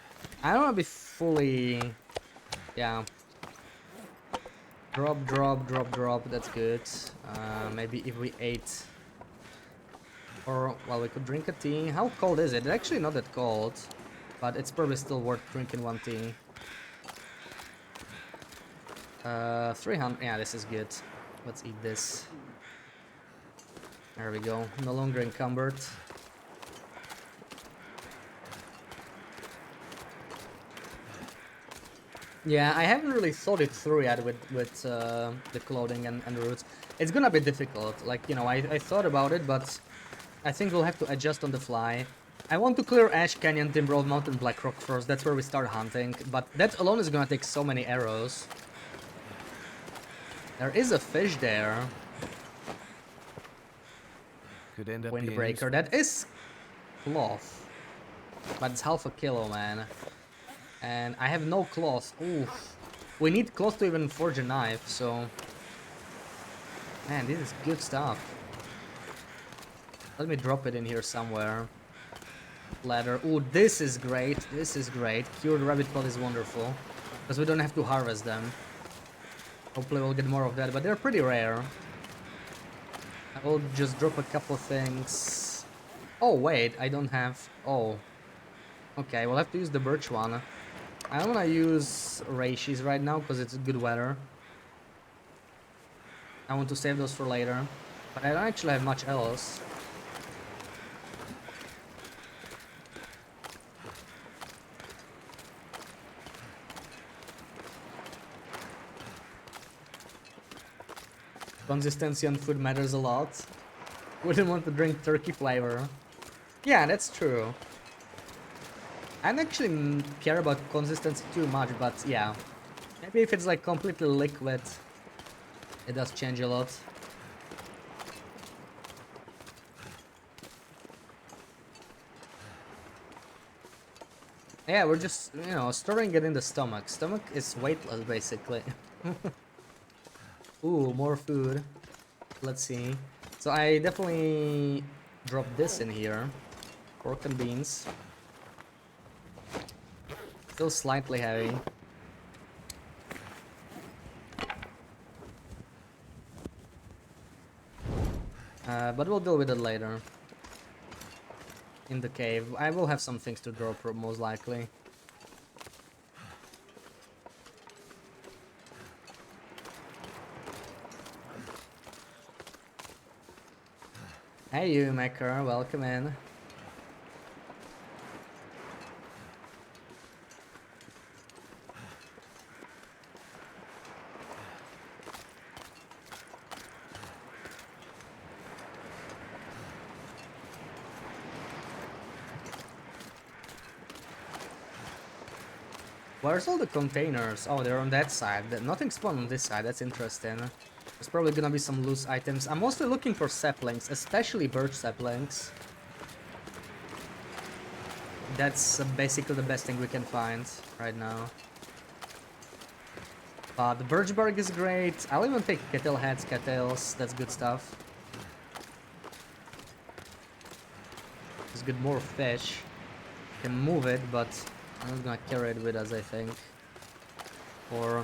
I don't wanna be fully... Yeah. Drop, drop, drop, drop, that's good. Maybe if we ate... Or, well, we could drink a tea. How cold is it? It's actually not that cold. But it's probably still worth drinking one tea. 300, yeah, this is good. Let's eat this. There we go, no longer encumbered. Yeah, I haven't really thought it through yet with the clothing and the roots. It's gonna be difficult, like, you know, I thought about it, but I think we'll have to adjust on the fly. I want to clear Ash Canyon, Timberwolf Mountain, Blackrock first. That's where we start hunting. But that alone is gonna take so many arrows. There is a fish there. Could end up being Windbreaker. useful. That is cloth. But it's half a kilo, man. And I have no cloth. Ooh. We need cloth to even forge a knife, so... Man, this is good stuff. Let me drop it in here somewhere. Ladder. Ooh, this is great. This is great. Cured rabbit blood is wonderful. Because we don't have to harvest them. Hopefully we'll get more of that, but they're pretty rare. I will just drop a couple things. Oh, wait, I don't have... Oh. Okay, we'll have to use the birch one. I don't want to use reishi right now because it's good weather. I want to save those for later. But I don't actually have much else. Consistency on food matters a lot. Wouldn't want to drink turkey flavor. Yeah, that's true. I don't actually care about consistency too much, but yeah. Maybe if it's like completely liquid, it does change a lot. Yeah, we're just, you know, storing it in the stomach. Stomach is weightless, basically. Ooh, more food. Let's see. So I definitely dropped this in here. Pork and beans. Still slightly heavy. But we'll deal with it later. In the cave. I will have some things to drop, most likely. Hey you, Mecker, welcome in. Where's all the containers? Oh, they're on that side. Nothing spawned on this side, that's interesting. There's probably gonna be some loose items. I'm mostly looking for saplings, especially birch saplings. That's basically the best thing we can find right now. But the birch bark is great. I'll even take kettle heads, cattails. That's good stuff. Just get more fish. Can move it, but I'm not gonna carry it with us, I think. Or,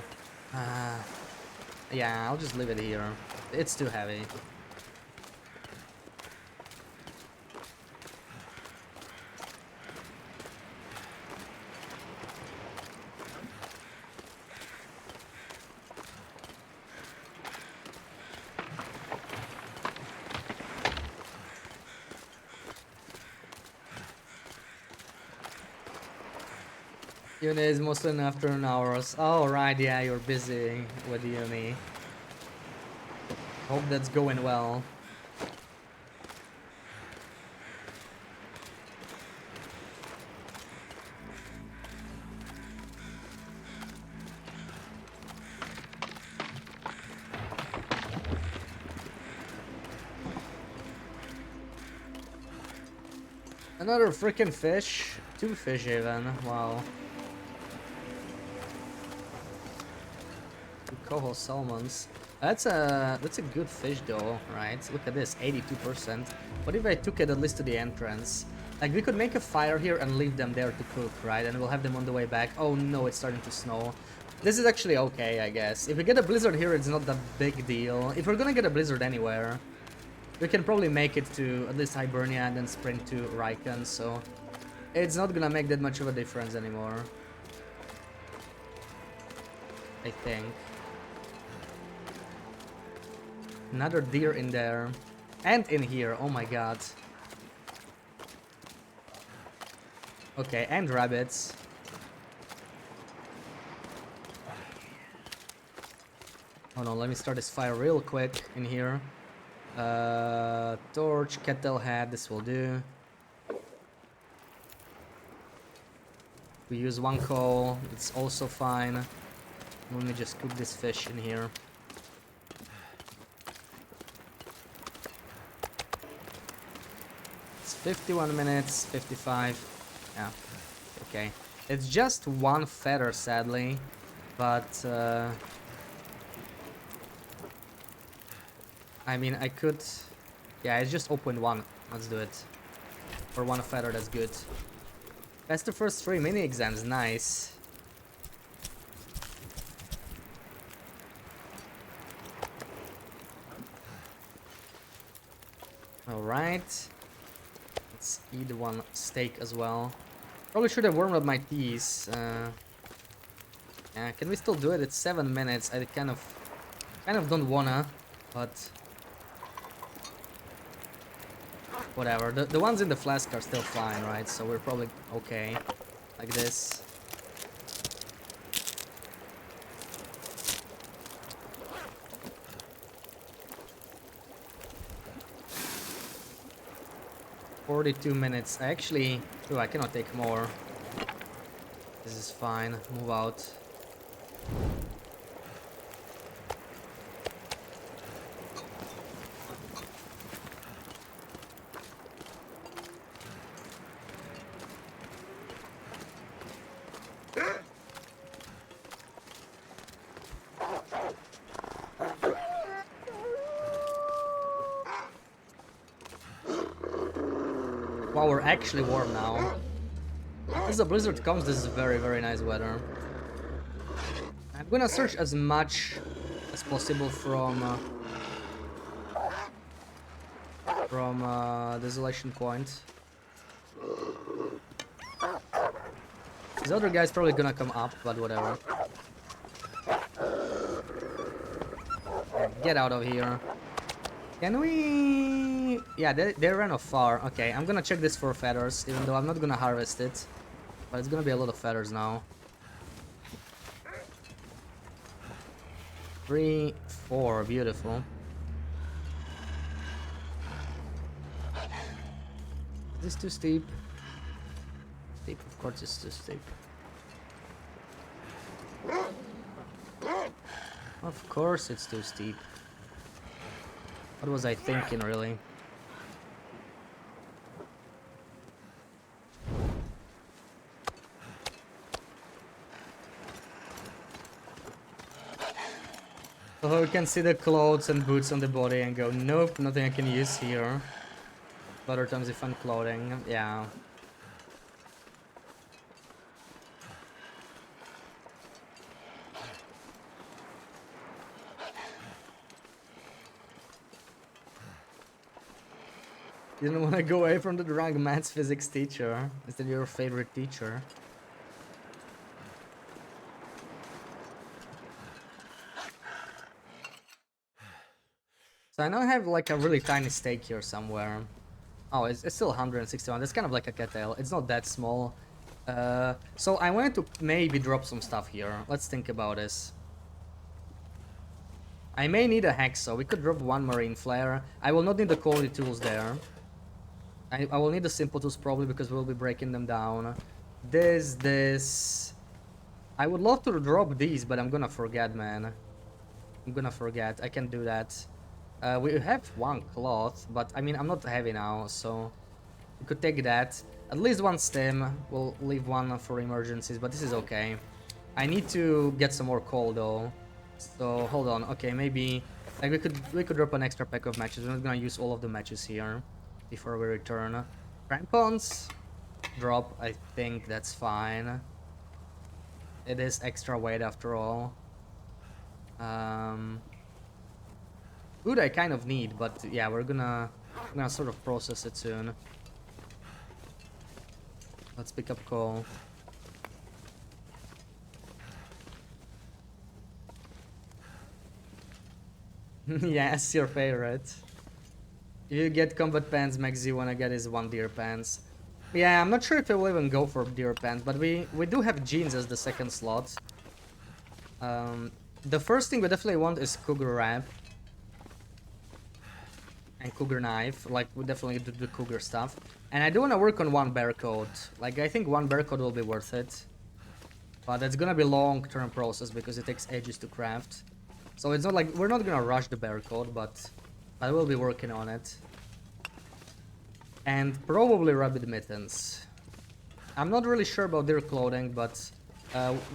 yeah, I'll just leave it here. It's too heavy. Uni is mostly in afternoon hours. Oh, right, yeah, you're busy with uni. Hope that's going well. Another freaking fish. 2 fish even. Wow. Coho salmons. That's a good fish though, right? Look at this, 82%. What if I took it at least to the entrance? Like we could make a fire here and leave them there to cook, right? And we'll have them on the way back. Oh no, it's starting to snow. This is actually okay, I guess. If we get a blizzard here, it's not that big deal. If we're gonna get a blizzard anywhere, we can probably make it to at least Hibernia and then sprint to Rikon, so it's not gonna make that much of a difference anymore. I think. Another deer in there. And in here, oh my god. Okay, and rabbits. Hold on, let me start this fire real quick in here. Torch, kettle head, this will do. We use one coal, it's also fine. Let me just cook this fish in here. It's 51 minutes, 55. Yeah, okay. It's just one feather, sadly, but I mean, I could... Yeah, I just opened one. Let's do it. For one feather, that's good. That's the first 3 mini exams, nice. Alright. Let's eat one steak as well. Probably should have warmed up my teas. Yeah, can we still do it? It's 7 minutes. I kind of don't wanna, but whatever. The ones in the flask are still fine, right? So we're probably okay like this. $42 minutes. Oh, I cannot take more. This is fine. Move out. Wow, we're actually warm now. As the blizzard comes, this is very, very nice weather. I'm gonna search as much as possible from Desolation Point. This other guy's probably gonna come up, but whatever. Get out of here. Can we... Yeah, they ran off far. Okay, I'm gonna check this for feathers, even though I'm not gonna harvest it. But it's gonna be a lot of feathers now. 3, 4, beautiful. Is this too steep? Steep, of course it's too steep. Of course it's too steep. What was I thinking, really? So we can see the clothes and boots on the body and go, nope, nothing I can use here. Other times if I'm clothing, yeah. You don't want to go away from the drunk maths physics teacher. Is that your favorite teacher? So I now have like a really tiny steak here somewhere. Oh, it's still 161. It's kind of like a cattail. It's not that small. So I wanted to maybe drop some stuff here. Let's think about this. I may need a hacksaw. We could drop one marine flare. I will not need the quality tools there. I will need the simple tools probably because we'll be breaking them down. This. I would love to drop these, but I'm gonna forget, man. I'm gonna forget. I can't do that. We have one cloth, but I mean, I'm not heavy now, so we could take that. At least one stem. We'll leave one for emergencies, but this is okay. I need to get some more coal though. So hold on. Okay, maybe like we could drop an extra pack of matches. We're not gonna use all of the matches here before we return. Crampons drop. I think that's fine. It is extra weight after all. Food I kind of need, but yeah, we're gonna sort of process it soon. Let's pick up coal. Yes, your favorite. You get combat pants, Max, you wanna get is one deer pants. Yeah, I'm not sure if I will even go for deer pants, but we do have jeans as the second slot. The first thing we definitely want is cougar wrap. And cougar knife, like we definitely do the cougar stuff. And I do want to work on one bear coat. Like I think one bear coat will be worth it. But it's gonna be a long-term process because it takes ages to craft. So it's not like we're not gonna rush the bear coat, but I will be working on it. And probably rabbit mittens. I'm not really sure about deer clothing, but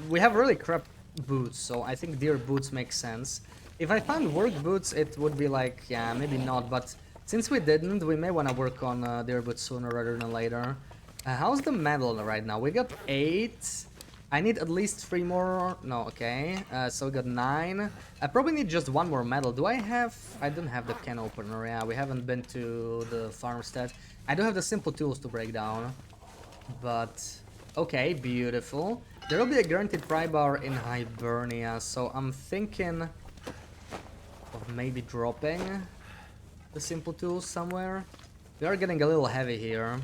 we have really crap boots, so I think deer boots make sense. If I found work boots, it would be like, yeah, maybe not, but since we didn't, we may want to work on deer boots sooner rather than later. How's the metal right now? We got 8. I need at least 3 more. No, okay. So we got 9. I probably need just 1 more metal. Do I have... I don't have the can opener. Yeah, we haven't been to the farmstead. I do have the simple tools to break down. But... okay, beautiful. There will be a guaranteed pry bar in Hibernia. So I'm thinking of maybe dropping the simple tools somewhere. We are getting a little heavy here.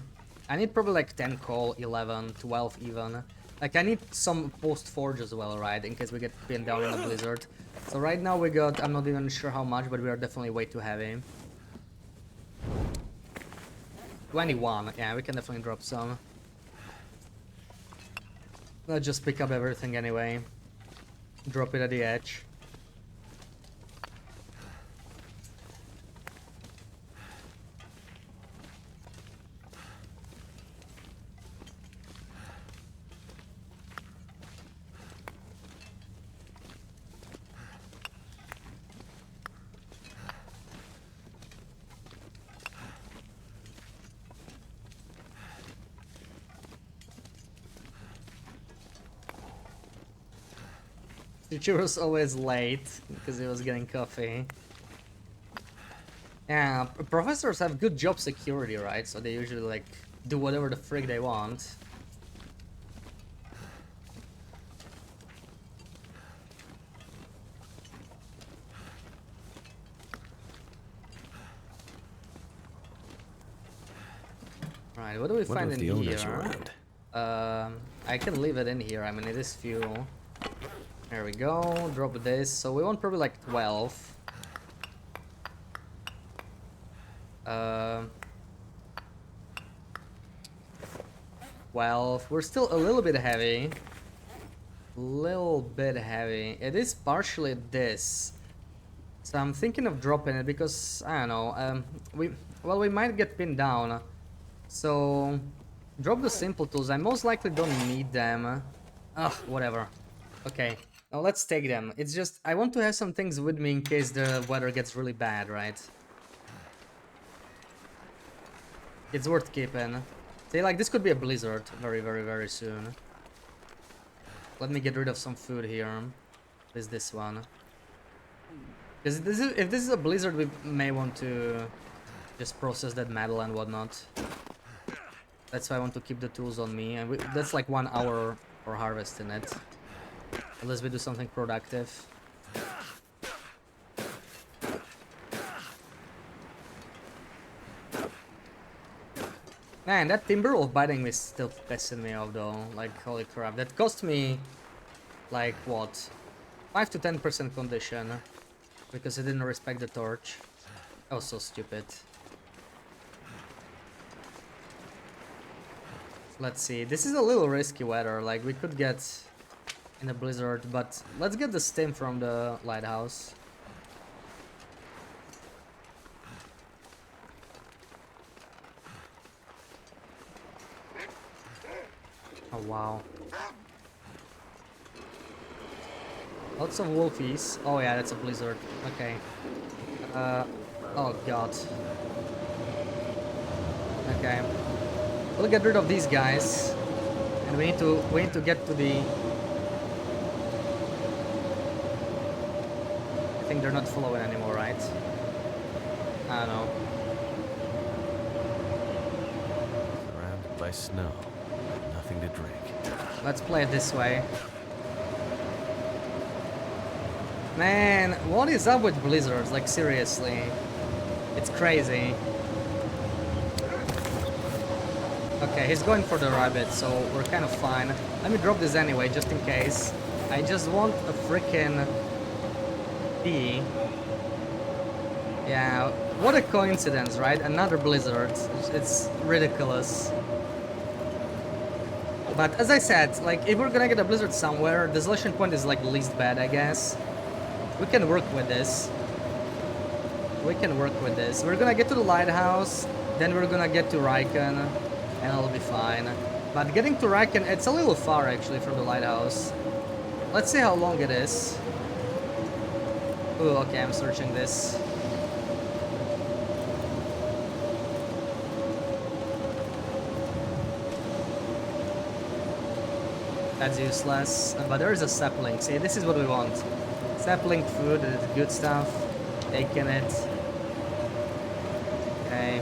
I need probably like 10 coal, 11, 12 even. Like I need some post forge as well, right? In case we get pinned down in a blizzard. So right now we got, I'm not even sure how much, but we are definitely way too heavy. 21, yeah, we can definitely drop some. Let's just pick up everything anyway. Drop it at the edge. Teacher was always late because he was getting coffee. Yeah, professors have good job security, right? So they usually like do whatever the frick they want. Right, what do we find in here? I can leave it in here. I mean, it is fuel. There we go. Drop this. So we want probably like 12. 12. We're still a little bit heavy. Little bit heavy. It is partially this. So I'm thinking of dropping it because I don't know. We might get pinned down. So drop the simple tools. I most likely don't need them. Ugh, whatever. Okay. Now let's take them. It's just I want to have some things with me in case the weather gets really bad, right? It's worth keeping. See, like this could be a blizzard very, very, very soon. Let me get rid of some food here. Is this one? Because if this is a blizzard, we may want to just process that metal and whatnot. That's why I want to keep the tools on me, and that's like 1 hour for harvesting it. Unless we do something productive. Man, that timber wolf biting me is still pissing me off though. Like, holy crap. That cost me, like, what? 5 to 10% condition. Because it didn't respect the torch. That was so stupid. Let's see. This is a little risky weather. Like, we could get in a blizzard, but let's get the stem from the lighthouse. Oh wow. Lots of wolfies. Oh yeah, that's a blizzard. Okay. Oh god. Okay. We'll get rid of these guys. And we need to get to the... I think they're not following anymore, right? I don't know. Surrounded by snow. Nothing to drink. Let's play it this way. Man, what is up with blizzards? Like, seriously. It's crazy. Okay, he's going for the rabbit, so we're kind of fine. Let me drop this anyway, just in case. I just want a freaking tea. Yeah, what a coincidence, right? Another blizzard. It's ridiculous. But as I said, like, if we're gonna get a blizzard somewhere, Desolation Point is like least bad, I guess. We can work with this. We can work with this. We're gonna get to the lighthouse, then we're gonna get to Riken, and it'll be fine. But getting to Riken, it's a little far actually from the lighthouse. Let's see how long it is. Ooh, okay, I'm searching this. That's useless. But there is a sapling. See, this is what we want. Sapling food, good stuff. Taking it. Okay.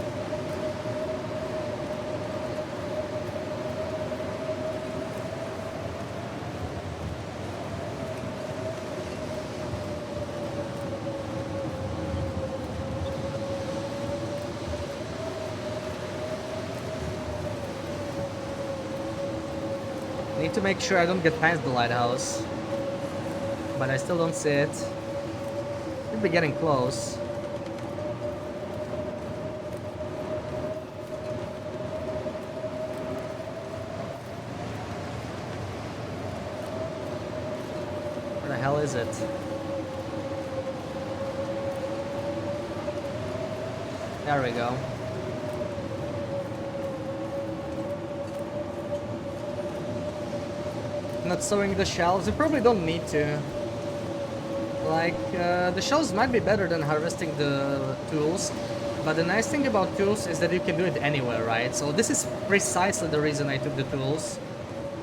Need to make sure I don't get past the lighthouse. But I still don't see it. Should be getting close. Where the hell is it? There we go. Not sewing the shelves. You probably don't need to. Like, the shelves might be better than harvesting the tools, but the nice thing about tools is that you can do it anywhere, right? So this is precisely the reason I took the tools.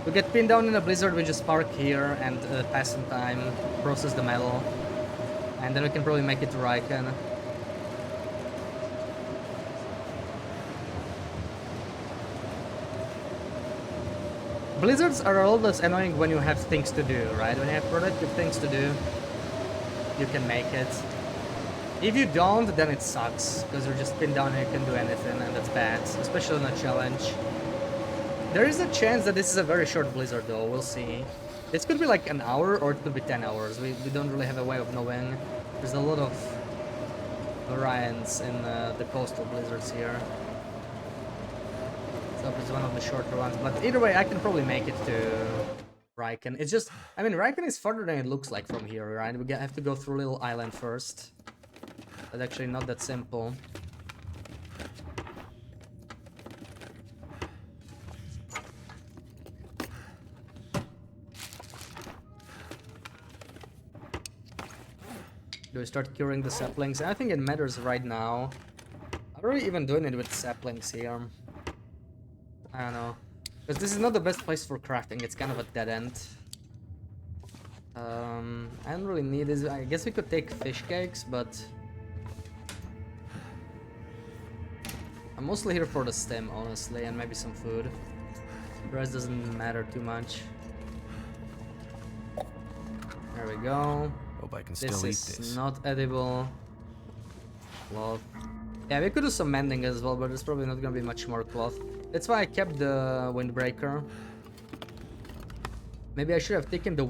We get pinned down in a blizzard, we just park here and pass some time, process the metal, and then we can probably make it to Riken. Blizzards are always annoying when you have things to do, right? When you have productive things to do, you can make it. If you don't, then it sucks, because you're just pinned down and you can do anything, and that's bad, especially on a challenge. There is a chance that this is a very short blizzard, though. We'll see. This could be like an hour, or it could be 10 hours. We don't really have a way of knowing. There's a lot of variance in the coastal blizzards here. So it's one of the shorter ones, but either way, I can probably make it to Riken. It's just, I mean, Riken is farther than it looks like from here, right? We have to go through a little island first. That's actually not that simple. Do we start curing the saplings? I think it matters right now. Are we even doing it with saplings here? I don't know. Because this is not the best place for crafting. It's kind of a dead end. I don't really need this. I guess we could take fish cakes, but I'm mostly here for the stem, honestly, and maybe some food. The rest doesn't matter too much. There we go. Hope I can still eat this. This is not edible. Cloth. Yeah, we could do some mending as well, but there's probably not gonna be much more cloth. That's why I kept the windbreaker. Maybe I should have taken the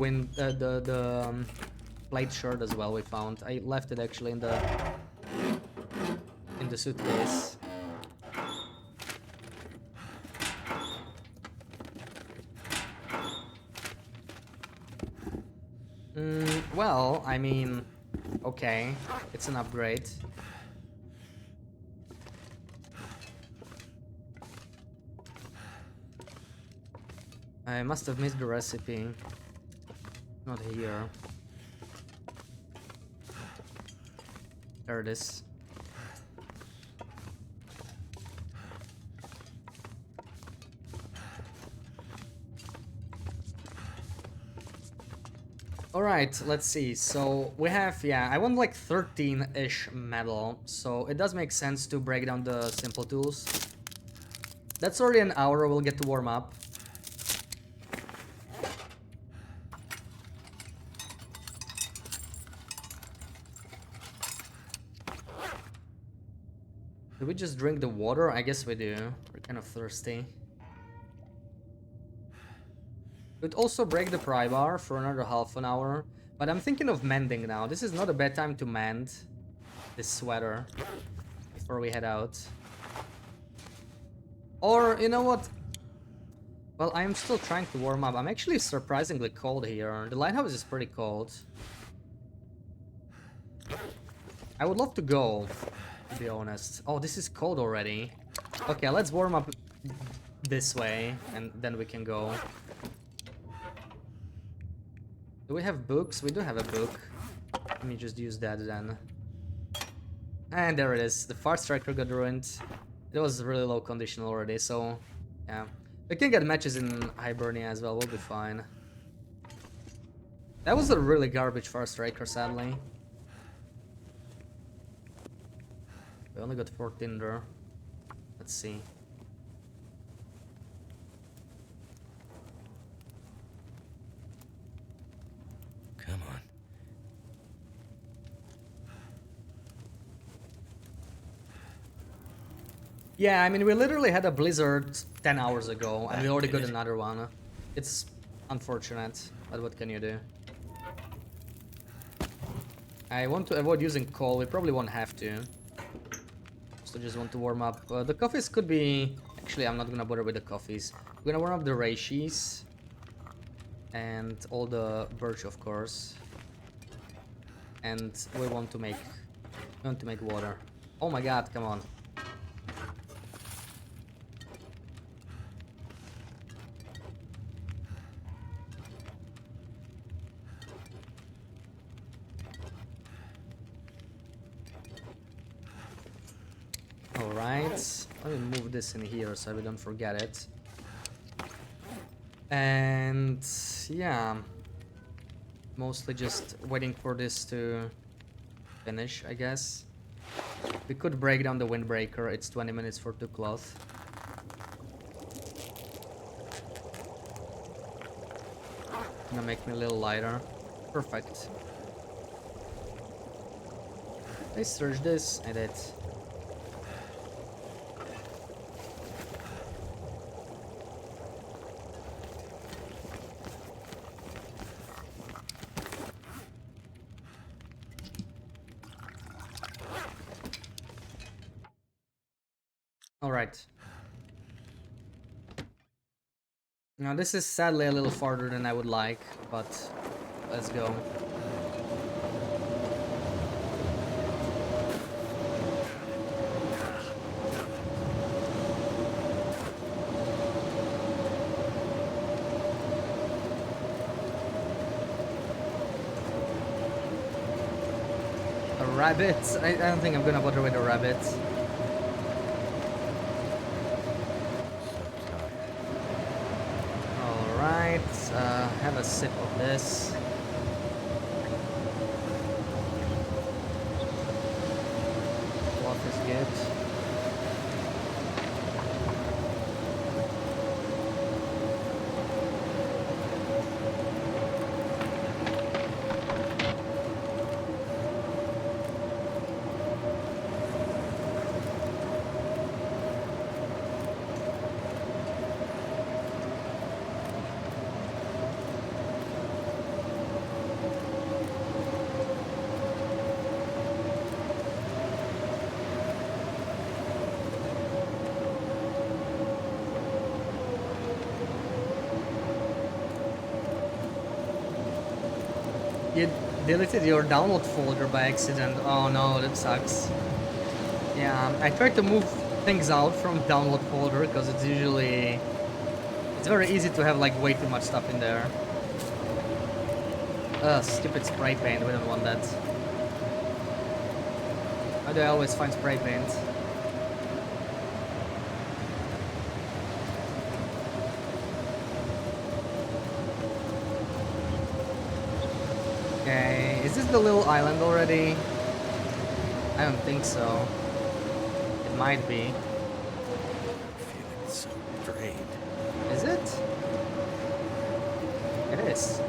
plate shirt as well. We found. I left it actually in the suitcase. Well, I mean, okay, it's an upgrade. I must have missed the recipe. Not here. There it is. Alright, let's see. So we have, yeah, I want like 13-ish metal. So it does make sense to break down the simple tools. That's already an hour, we'll get to warm up. Do we just drink the water? I guess we do. We're kind of thirsty. Could also break the pry bar for another half an hour. But I'm thinking of mending now. This is not a bad time to mend this sweater before we head out. Or, you know what? Well, I'm still trying to warm up. I'm actually surprisingly cold here. The lighthouse is pretty cold. I would love to go, to be honest. Oh, this is cold already. Okay, let's warm up this way, and then we can go. Do we have books? We do have a book. Let me just use that then. And there it is. The Far Striker got ruined. It was really low condition already, so yeah. We can get matches in Hibernia as well, we'll be fine. That was a really garbage Far Striker, sadly. We only got 14 there. Let's see. Come on. Yeah, I mean, we literally had a blizzard 10 hours ago, and we already got another one. It's unfortunate, but what can you do? I want to avoid using coal, we probably won't have to. So just want to warm up. The coffees could be... Actually, I'm not gonna bother with the coffees. We're gonna warm up the reishis. And all the birch, of course. And we want to make water. Oh my god, come on. Alright, let me move this in here so we don't forget it. And yeah, mostly just waiting for this to finish, I guess. We could break down the windbreaker, it's 20 minutes for 2 cloth. Gonna make me a little lighter. Perfect. I searched this, I did. Alright. Now this is sadly a little farther than I would like, but let's go. A rabbit? I don't think I'm gonna bother with a rabbit. Have a sip of this. Cloth is good. You deleted your download folder by accident. Oh no, that sucks. Yeah, I tried to move things out from download folder because it's very easy to have like way too much stuff in there. Stupid spray paint, we don't want that. How do I always find spray paint? Okay, is this the little island already? I don't think so. It might be. I'm feeling so drained. Is it? It is.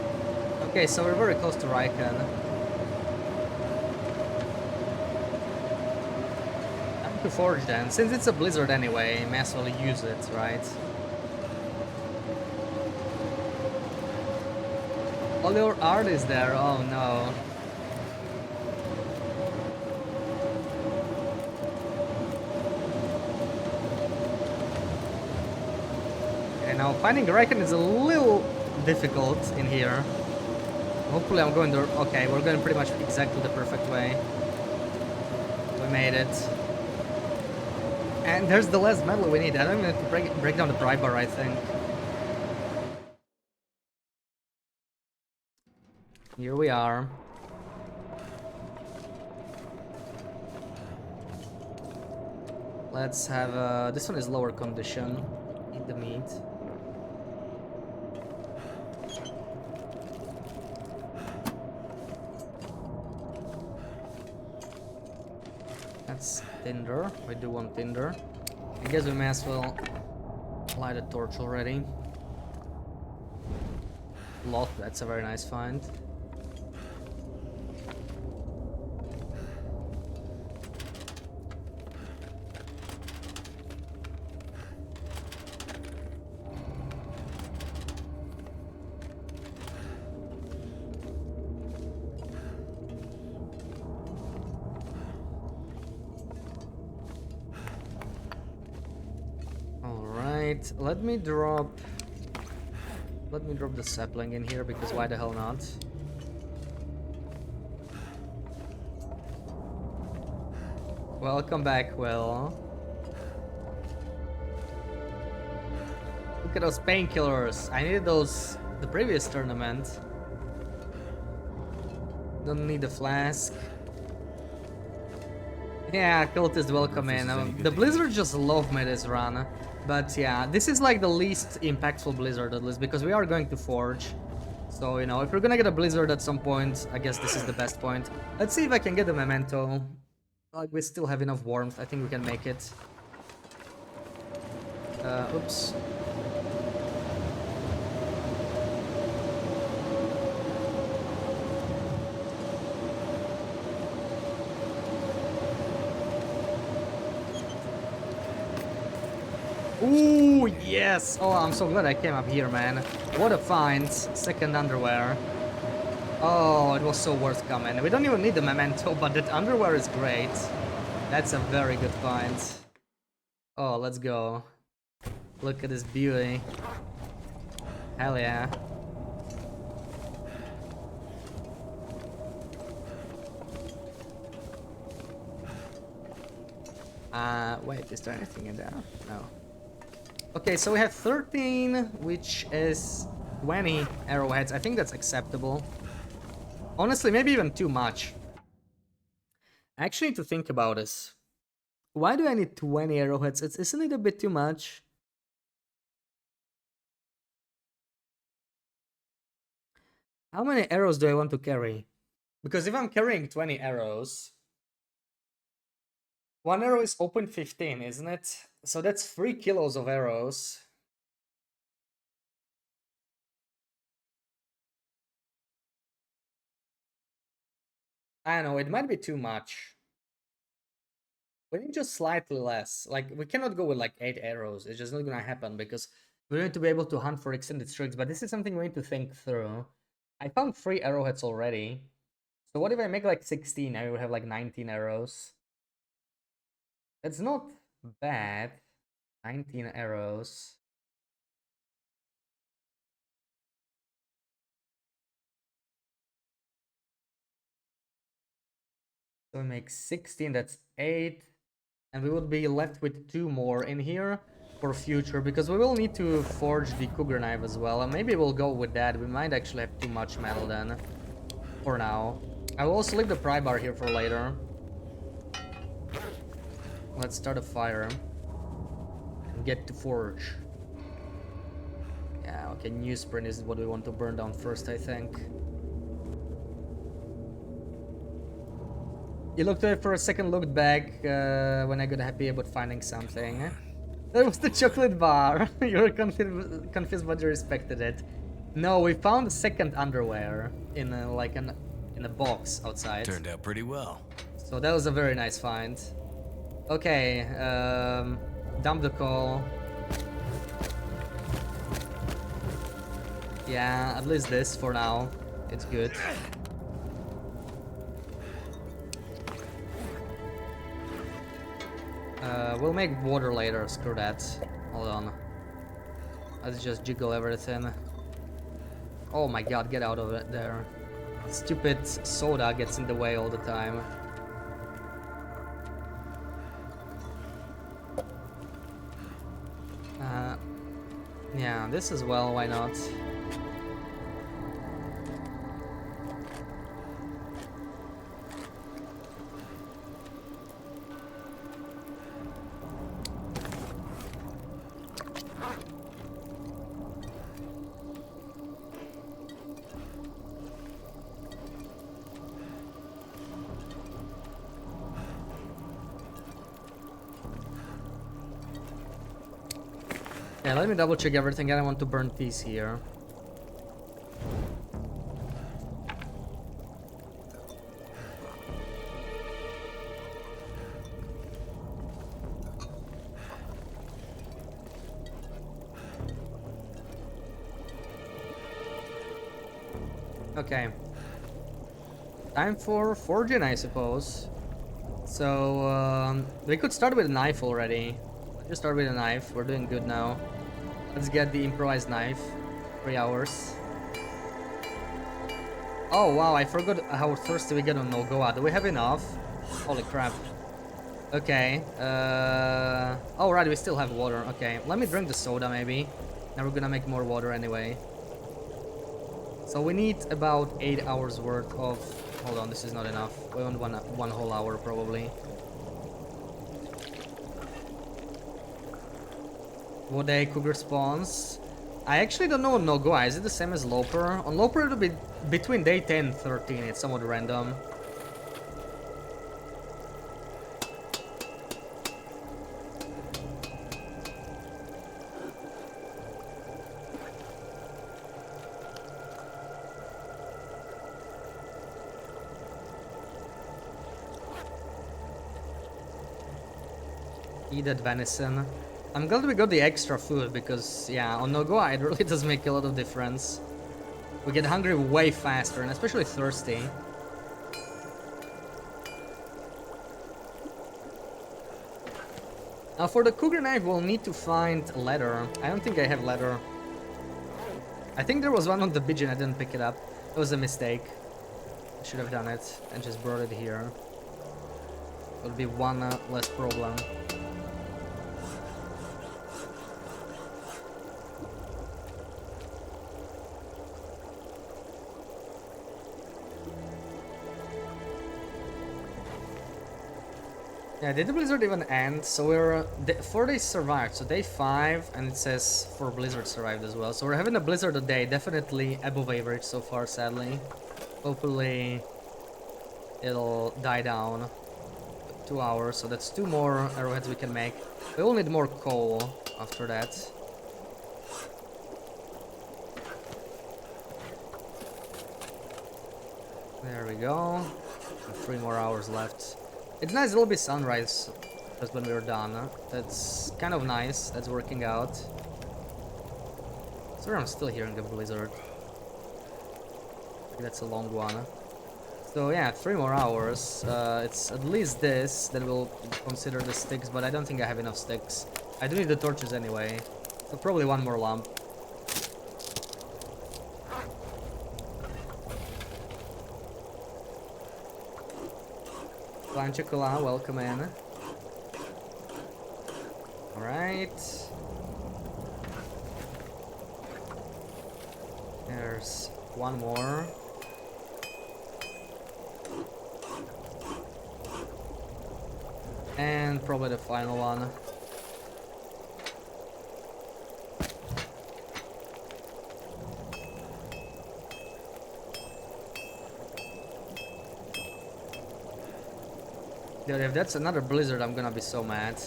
Okay, so we're very close to Raikan. Time to forge then. Since it's a blizzard anyway, may as well use it, right? All your art is there, oh no. Now, finding Kraken is a little difficult in here. Hopefully I'm going the... Okay, we're going pretty much exactly the perfect way. We made it. And there's the last medal we need. I don't even have to break down the pry bar, I think. Here we are. Let's have... this one is lower condition. Eat the meat. That's tinder. We do want tinder. I guess we may as well light a torch already. Lot, that's a very nice find. Let me drop the sapling in here, because why the hell not? Welcome back, Will. Look at those painkillers. I needed those the previous tournament. Don't need the flask. Yeah, cultists welcome in. The Blizzard just love me this run. But yeah, this is like the least impactful Blizzard at least, because we are going to Forge. So, you know, if we're gonna get a Blizzard at some point, I guess this is the best point. Let's see if I can get a Memento. Like, we still have enough warmth. I think we can make it. Oops. Ooh, yes! Oh, I'm so glad I came up here, man. What a find. Second underwear. Oh, it was so worth coming. We don't even need the memento, but that underwear is great. That's a very good find. Oh, let's go. Look at this beauty. Hell yeah. Wait, is there anything in there? No. Okay, so we have 13, which is 20 arrowheads. I think that's acceptable. Honestly, maybe even too much. I actually need to think about this. Why do I need 20 arrowheads? Isn't it a bit too much? How many arrows do I want to carry? Because if I'm carrying 20 arrows... One arrow is 0.15, isn't it? So that's 3 kilos of arrows. I don't know, it might be too much. We need just slightly less. Like, we cannot go with like 8 arrows. It's just not gonna happen because we're going to be able to hunt for extended streaks. But this is something we need to think through. I found 3 arrowheads already. So what if I make like 16? I will have like 19 arrows. That's not bad. 19 arrows. So we make 16, that's 8. And we would be left with 2 more in here for future, because we will need to forge the cougar knife as well. And maybe we'll go with that. We might actually have too much metal then. For now. I will also leave the pry bar here for later. Let's start a fire. And get to forge. Yeah, okay, newsprint is what we want to burn down first, I think. You looked at it for a second, looked back when I got happy about finding something. That was the chocolate bar. You were confused, but you respected it. No, we found the second underwear in a box outside. Turned out pretty well. So that was a very nice find. Okay, dump the coal. Yeah, at least this for now. It's good. We'll make water later, screw that. Hold on. Let's just jiggle everything. Oh my god, get out of it there. Stupid soda gets in the way all the time. Yeah, this as well, why not? Yeah, let me double check everything. I don't want to burn these here. Okay. Time for forging, I suppose. So, we could start with a knife already. Let's just start with a knife. We're doing good now. Let's get the improvised knife. 3 hours. Oh wow, I forgot how thirsty we get on Nogoa. Do we have enough? Holy crap. Okay. Oh right, we still have water. Okay, let me drink the soda maybe. Now we're gonna make more water anyway. So we need about 8 hours worth of... Hold on, this is not enough. We want one whole hour probably. What day cougar spawns? I actually don't know on Nogoa. Is it the same as Loper? On Loper it'll be between day 10 and 13. It's somewhat random. Eat that venison. I'm glad we got the extra food because, yeah, on Nogoa it really does make a lot of difference. We get hungry way faster and especially thirsty. Now for the cougar knife we'll need to find leather. I don't think I have leather. I think there was one on the pigeon, I didn't pick it up. It was a mistake. I should have done it and just brought it here. It'll be one less problem. Yeah, did the blizzard even end? So we're 4 days survived, so day 5, and it says 4 blizzards survived as well. So we're having a blizzard a day, definitely above average so far, sadly. Hopefully it'll die down. 2 hours, so that's 2 more arrowheads we can make. We will need more coal after that. There we go. 3 more hours left. It's nice it'll be sunrise just when we're done. That's kind of nice. That's working out. Sorry, I'm still hearing a blizzard. That's a long one. So yeah, 3 more hours. It's at least this that we'll consider the sticks, but I don't think I have enough sticks. I do need the torches anyway. So probably 1 more lump. Planchakula, welcome in. Alright. There's 1 more. And probably the final one. Dude, if that's another blizzard, I'm gonna be so mad.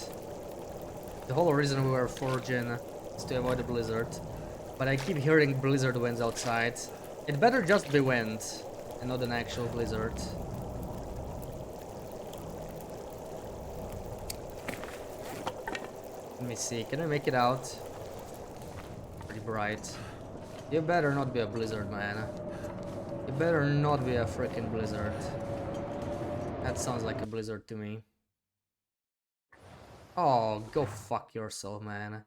The whole reason we were forging is to avoid the blizzard. But I keep hearing blizzard winds outside. It better just be wind and not an actual blizzard. Let me see, can I make it out? Pretty bright. You better not be a blizzard, man. You better not be a freaking blizzard. That sounds like a blizzard to me. Oh, go fuck yourself, man.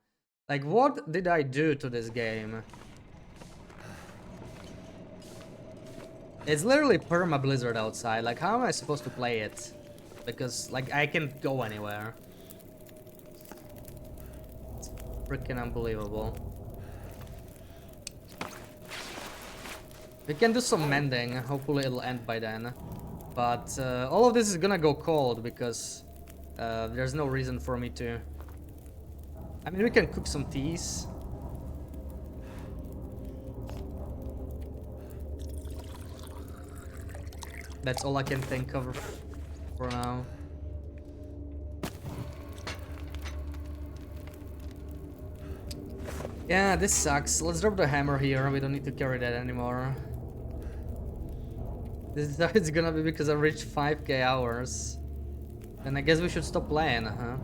Like, what did I do to this game? It's literally perma blizzard outside. Like, how am I supposed to play it? Because, like, I can't go anywhere. It's freaking unbelievable. We can do some mending. Hopefully it'll end by then. But all of this is gonna go cold because there's no reason for me to... I mean, we can cook some teas. That's all I can think of for now. Yeah, this sucks. Let's drop the hammer here. We don't need to carry that anymore. This is how it's gonna be because I reached 5k hours. And I guess we should stop playing, huh?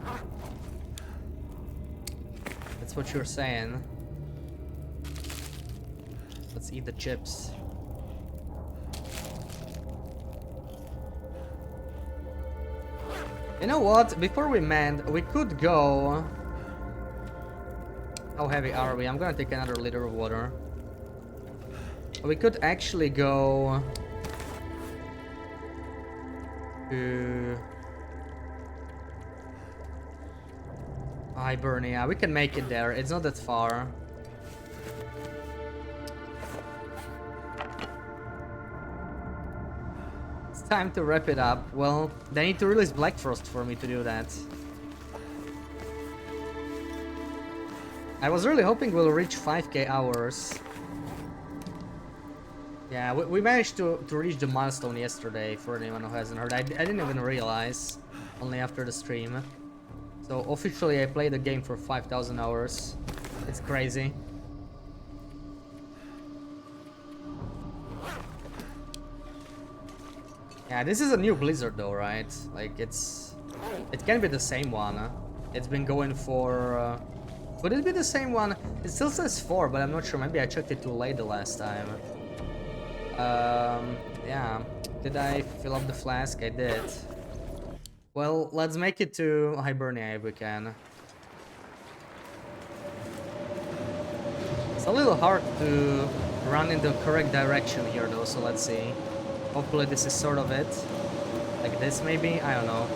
That's what you're saying. Let's eat the chips. You know what? Before we mend, we could go... How heavy are we? I'm gonna take another liter of water. We could actually go... to... Hibernia. We can make it there. It's not that far. It's time to wrap it up. Well, they need to release Black Frost for me to do that. I was really hoping we'll reach 5k hours. Yeah, we managed to reach the milestone yesterday, for anyone who hasn't heard. I didn't even realize, only after the stream. So officially I played the game for 5,000 hours. It's crazy. Yeah, this is a new Blizzard though, right? Like it can be the same one. Huh? It's been going for... Could it be the same one? It still says 4, but I'm not sure. Maybe I checked it too late the last time. Yeah. Did I fill up the flask? I did. Well, let's make it to Hibernia if we can. It's a little hard to run in the correct direction here though, so let's see. Hopefully this is sort of it. Like this maybe? I don't know.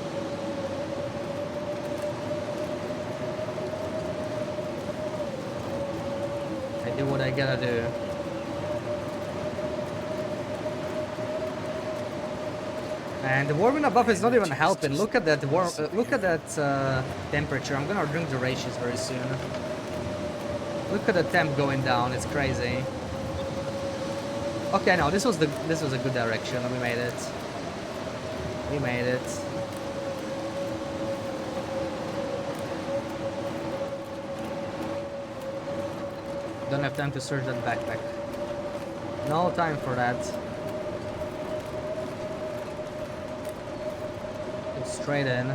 I do what I gotta do. And the warming above is not even helping. Look at that temperature. I'm gonna drink the ratios very soon. Look at the temp going down. It's crazy. Okay, no, this was a good direction. We made it. We made it. Don't have time to search that backpack. No time for that. Straight in.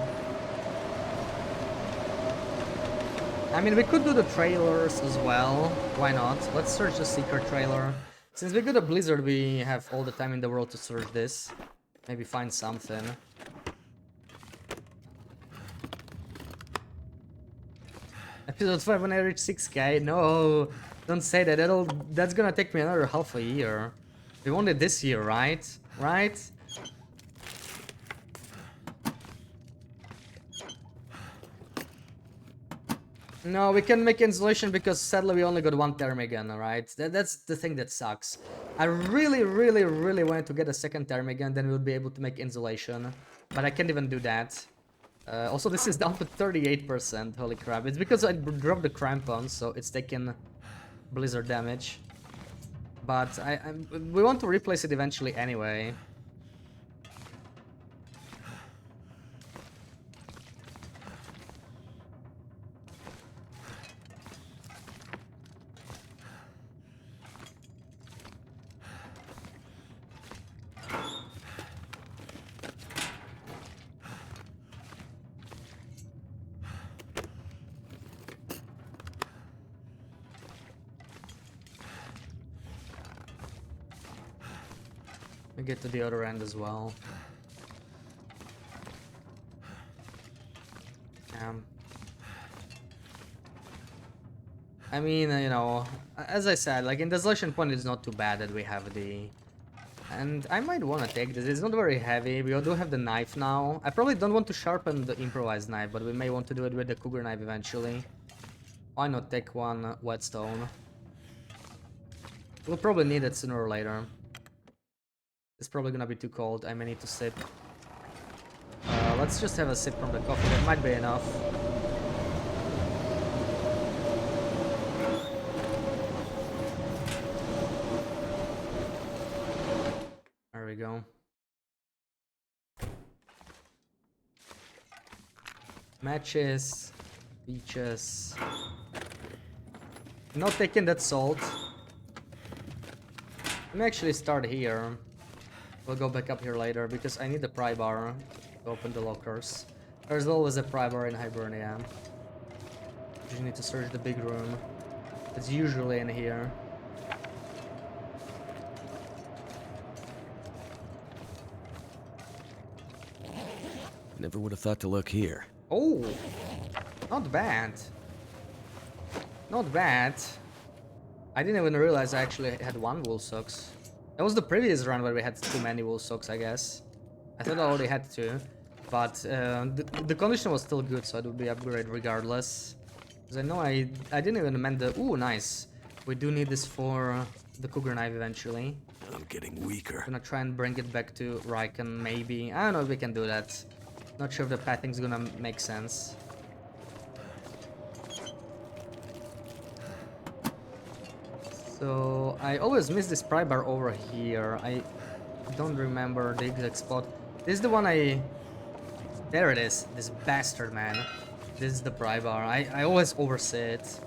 I mean, we could do the trailers as well. Why not? Let's search the secret trailer. Since we got a Blizzard, we have all the time in the world to search this. Maybe find something. Episode 5 when I reach 6k? No, don't say that. That's gonna take me another half a year. We want it this year, right? Right? No, we can make insulation because sadly we only got one Termigan, alright? That's the thing that sucks. I really wanted to get a second Termigan, then we'll be able to make insulation. But I can't even do that. Also, this is down to 38%, holy crap. It's because I dropped the crampons, so it's taking blizzard damage. But we want to replace it eventually anyway. We get to the other end as well. I mean, you know, as I said, like in Desolation Point, it's not too bad that we have the. And I might want to take this. It's not very heavy. We do have the knife now. I probably don't want to sharpen the improvised knife, but we may want to do it with the cougar knife eventually. Why not take one whetstone? We'll probably need it sooner or later. It's probably gonna be too cold. I may need to sip. Let's just have a sip from the coffee. That might be enough. There we go. Matches, beaches. Not taking that salt. Let me actually start here. We'll go back up here later because I need the pry bar to open the lockers. There's always a pry bar in Hibernia. You just need to search the big room. It's usually in here. Never would have thought to look here. Oh, not bad. Not bad. I didn't even realize I actually had one wool socks. That was the previous run where we had too many wool socks, I guess. I thought I already had two, but the condition was still good, so it would be upgrade regardless. Because I know I didn't even mend the. Ooh, nice. We do need this for the cougar knife eventually. I'm getting weaker. I'm gonna try and bring it back to Riken, maybe. I don't know if we can do that. Not sure if the pathing's gonna make sense. So I always miss this pry bar over here. I don't remember the exact spot. This is the one I... There it is. This bastard, man. This is the pry bar. I always oversee it.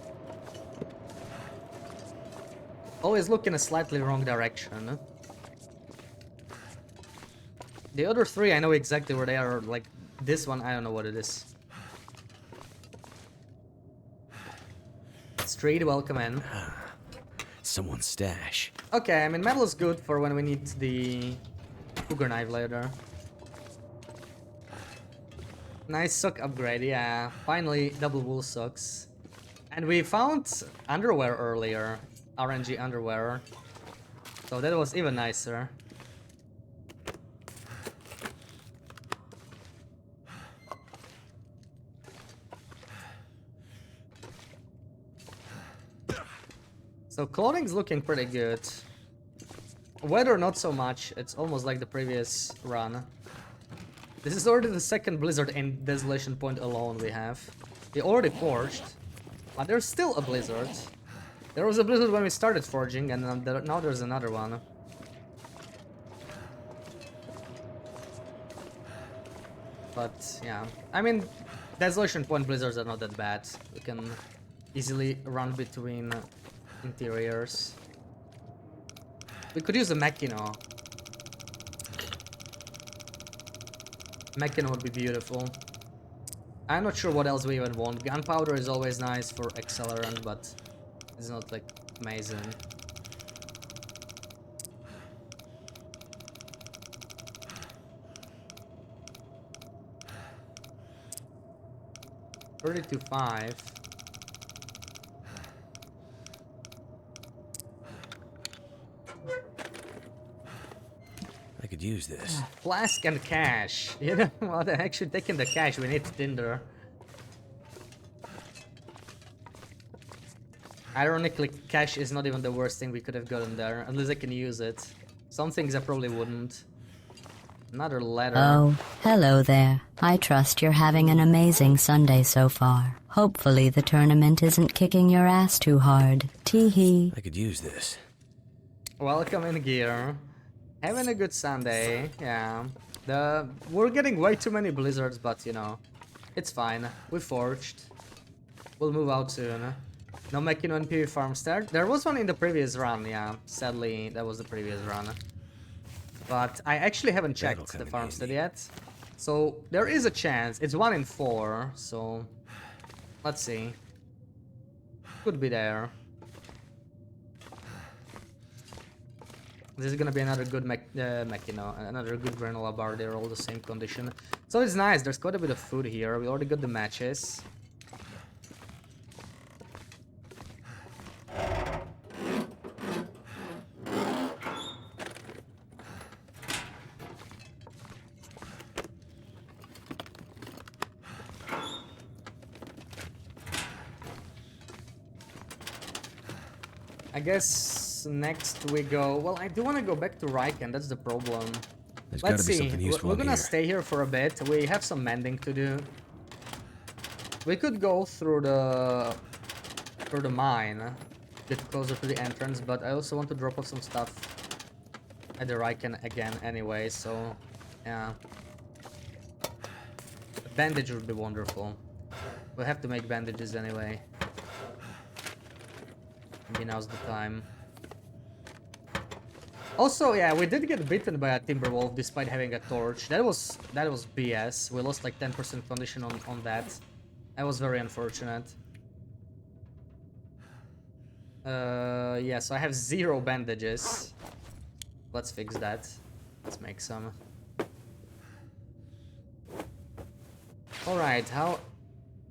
Always look in a slightly wrong direction. The other three, I know exactly where they are. Like, this one, I don't know what it is. Straight welcome in. Someone's stash. Okay, I mean, metal is good for when we need the cougar knife later. Nice sock upgrade, yeah. Finally, double wool socks. And we found underwear earlier. RNG underwear. So that was even nicer. So clothing's looking pretty good. Weather not so much. It's almost like the previous run. This is already the second blizzard in Desolation Point alone we have. We already forged, but there's still a blizzard. There was a blizzard when we started forging, and now there's another one. But yeah, I mean, Desolation Point blizzards are not that bad. You can easily run between interiors. We could use a Machino. Machino would be beautiful. I'm not sure what else we even want. Gunpowder is always nice for accelerant, but it's not like amazing. $32.5. I could use this. Flask and cash. You know what? Actually, taking the cash, we need Tinder. Ironically, cash is not even the worst thing we could have gotten there, unless I can use it. Some things I probably wouldn't. Another letter. Oh, hello there. I trust you're having an amazing Sunday so far. Hopefully the tournament isn't kicking your ass too hard. Tee-hee. I could use this. Welcome in gear. Having a good Sunday, yeah. We're getting way too many blizzards, but you know, it's fine. We forged. We'll move out soon. No Machino and PV Farmstead. There was one in the previous run, yeah. Sadly, that was the previous run. But I actually haven't checked the farmstead yet. So there is a chance. It's 1 in 4, so let's see. Could be there. This is gonna be another good Machino, another good granola bar. They're all the same condition. So it's nice. There's quite a bit of food here. We already got the matches. I guess next we go... Well, I do want to go back to Riken, that's the problem. There's Let's gotta be see, something useful we're in gonna here. stay here for a bit. We have some mending to do. We could go through the mine, get closer to the entrance, but I also want to drop off some stuff at the Riken again anyway, so yeah. A bandage would be wonderful. We'll have to make bandages anyway. Maybe now's the time. Also, yeah, we did get bitten by a Timberwolf despite having a torch. That was BS. We lost like 10% condition on that. That was very unfortunate. Yeah, so I have 0 bandages. Let's fix that. Let's make some. Alright, how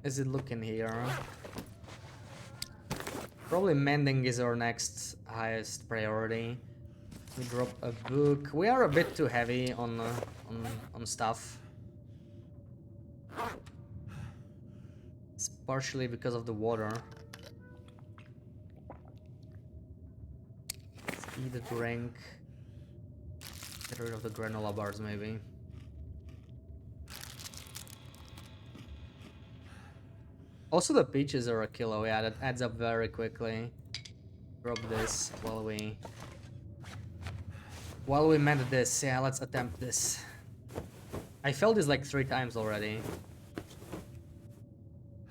is it looking here? Probably mending is our next highest priority. We drop a book. We are a bit too heavy on stuff. It's partially because of the water. Let's eat a drink. Get rid of the granola bars, maybe. Also, the peaches are a kilo. Yeah, that adds up very quickly. Drop this while we mend this. Yeah, let's attempt this. I failed this like 3 times already.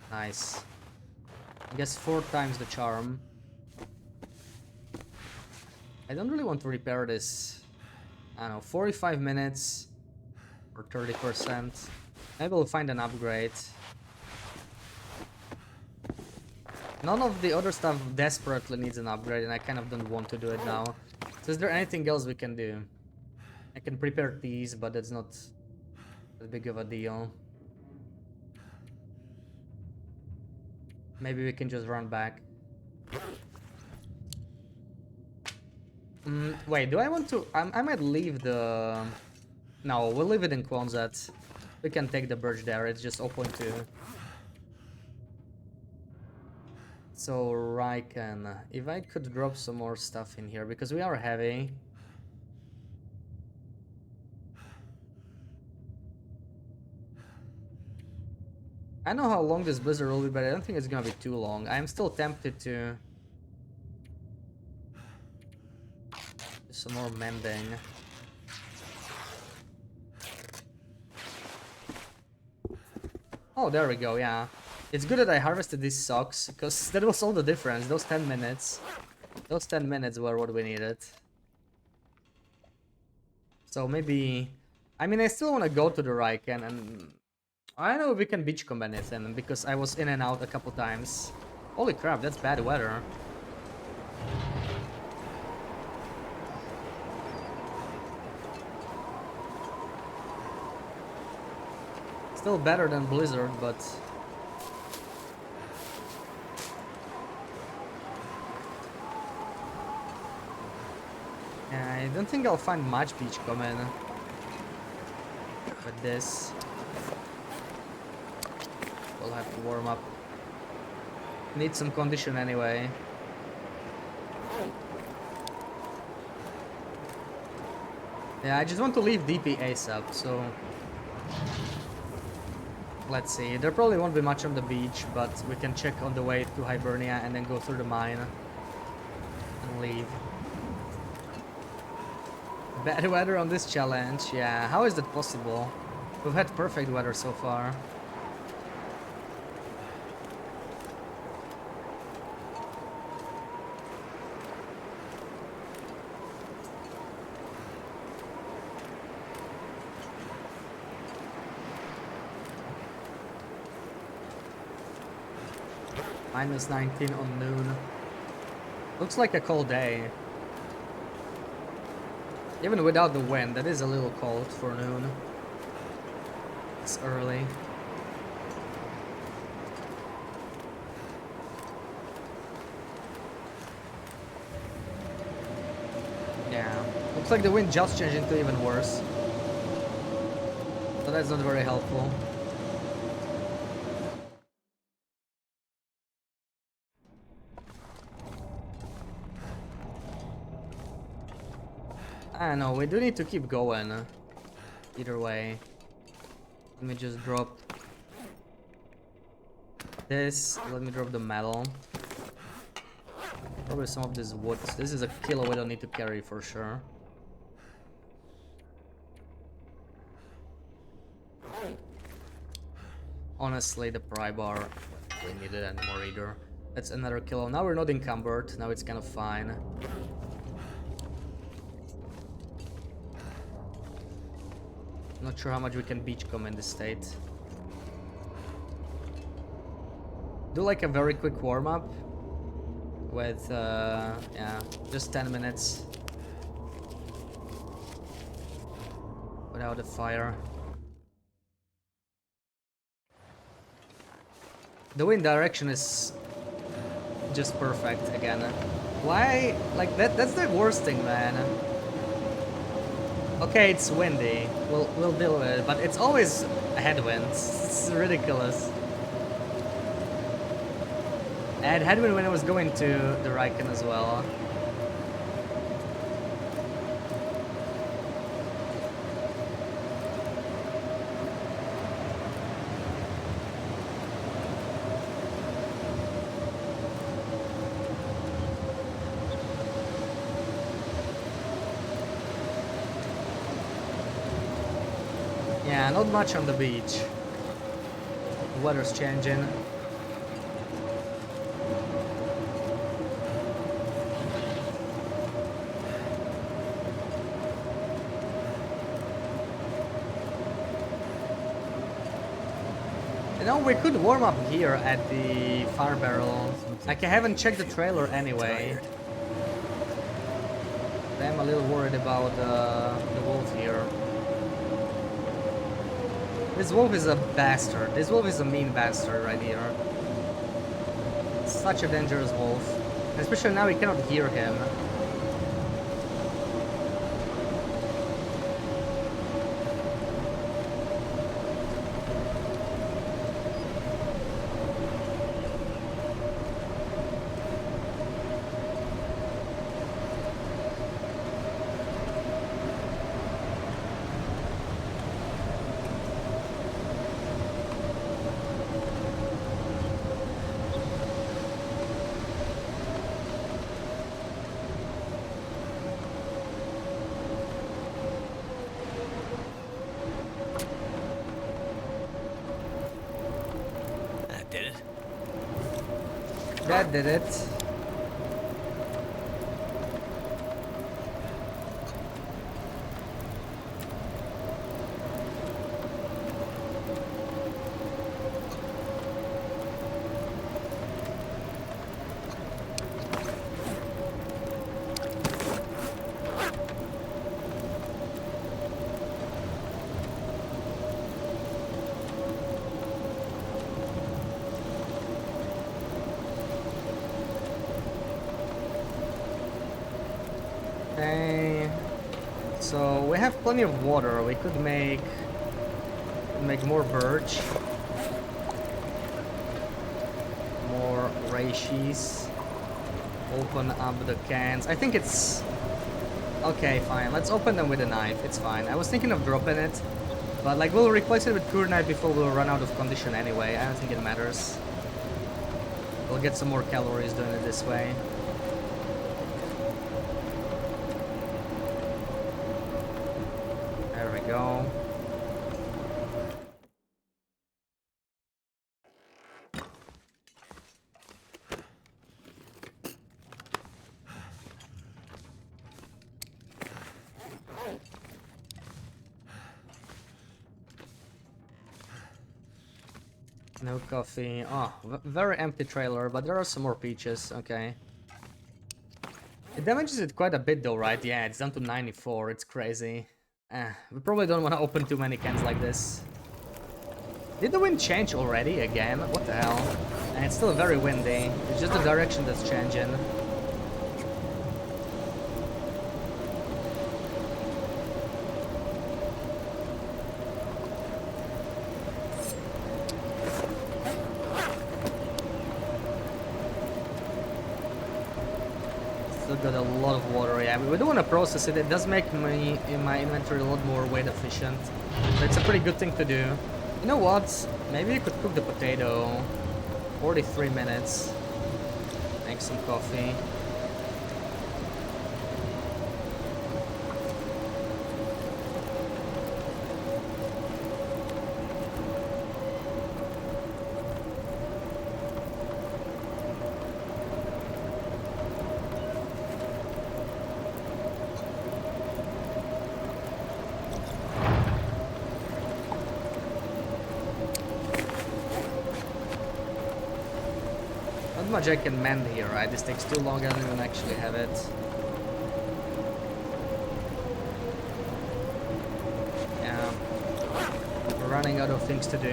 Nice. I guess 4 times the charm. I don't really want to repair this. I don't know, 45 minutes or 30%. Maybe we'll find an upgrade. None of the other stuff desperately needs an upgrade, and I kind of don't want to do it now. So is there anything else we can do? I can prepare these, but that's not that big of a deal. Maybe we can just run back. Wait, do I want to... I might leave the... No, we'll leave it in Quonset. We can take the birch there, it's just 0.2. So, Riken, if I could drop some more stuff in here, because we are heavy. I know how long this blizzard will be, but I don't think it's gonna be too long. I'm still tempted to do some more mending. Oh, there we go, yeah. It's good that I harvested these socks, because that was all the difference. Those 10 minutes. Those 10 minutes were what we needed. So maybe... I mean, I still want to go to the Riken, and... I don't know if we can beachcomb anything, because I was in and out a couple times. Holy crap, that's bad weather. Still better than blizzard, but... Yeah, I don't think I'll find much beachcombing with this. We'll have to warm up. Need some condition anyway. Yeah, I just want to leave DP ASAP, so... Let's see, there probably won't be much on the beach, but we can check on the way to Hibernia and then go through the mine and leave. Bad weather on this challenge, yeah, how is that possible? We've had perfect weather so far. Minus 19 on noon. Looks like a cold day. Even without the wind, that is a little cold for noon. It's early. Yeah. Looks like the wind just changed into even worse. So that's not very helpful. I know, we do need to keep going. Either way. Let me just drop this. Let me drop the metal. Probably some of this wood. This is a kilo we don't need to carry for sure. Honestly, the pry bar, we need it anymore either. That's another kilo. Now we're not encumbered. Now it's kind of fine. Not sure how much we can beachcomb in this state. Do like a very quick warm-up with, yeah, just 10 minutes without a fire. The wind direction is just perfect again. Why? Like, that's the worst thing, man. Okay, it's windy. We'll deal with it, but it's always a headwind. It's ridiculous. I had headwind when I was going to the Riken as well. Yeah, not much on the beach. The weather's changing. You know, we could warm up here at the fire barrel. Like, I haven't checked the trailer anyway. I'm a little worried about the wolf here. This wolf is a bastard. This wolf is a mean bastard right here. Such a dangerous wolf. Especially now we cannot hear him. That did it. Okay, so we have plenty of water. We could make more birch, more reishi. Open up the cans. I think it's okay. Fine, let's open them with a knife. It's fine. I was thinking of dropping it, but like we'll replace it with cure knife before we'll run out of condition anyway. I don't think it matters. We'll get some more calories doing it this way. Go. No coffee. Oh, very empty trailer, but there are some more peaches. Okay. It damages it quite a bit though, right? Yeah, it's down to 94. It's crazy. We probably don't want to open too many cans like this. Did the wind change already again? What the hell? And it's still very windy. It's just the direction that's changing. So got a lot of water. Yeah, we don't want to process it. It does make me in my inventory a lot more weight efficient. So it's a pretty good thing to do. You know what? Maybe you could cook the potato. 43 minutes. Make some coffee. Not much I can mend here, right? This takes too long, I don't even actually have it. Yeah. We're running out of things to do.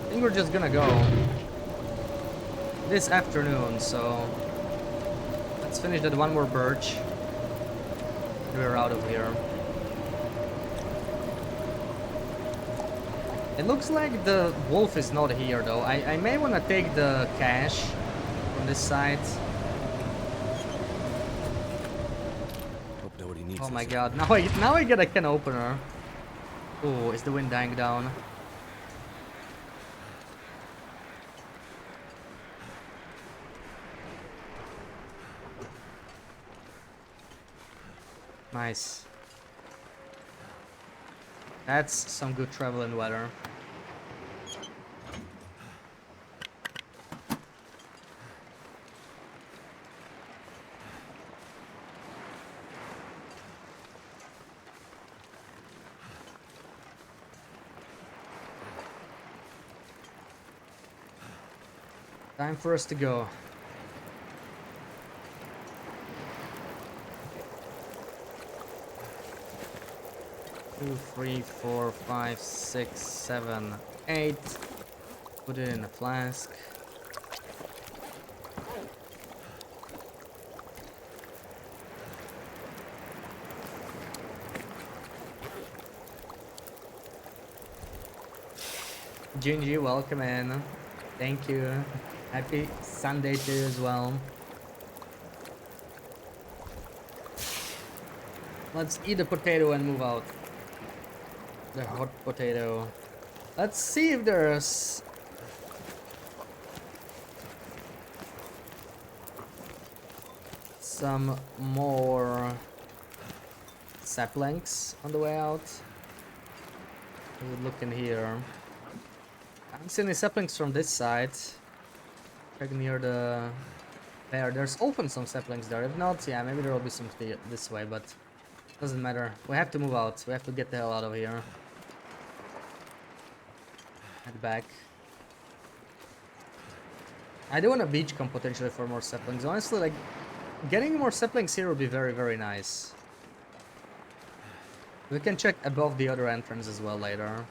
I think we're just gonna go this afternoon, so let's finish that one more birch. We're out of here. It looks like the wolf is not here though. I may want to take the cache from this side. Hope nobody needs Oh my this. god, now I get a can opener. Oh, is the wind dying down? Nice. That's some good traveling weather. Time for us to go. Two, 3, 4, 5, 6, 7, 8. Put it in a flask. Gingy, welcome in. Thank you. Happy Sunday to you as well. Let's eat a potato and move out. The hot potato. Let's see if there's some more saplings on the way out. Look in here. I haven't seen any saplings from this side. Check near the there. There's often some saplings there. If not, yeah, maybe there will be some this way, but doesn't matter. We have to move out. We have to get the hell out of here. Head back. I do want a beach camp potentially for more saplings. Honestly, like, getting more saplings here would be very, very nice. We can check above the other entrance as well later.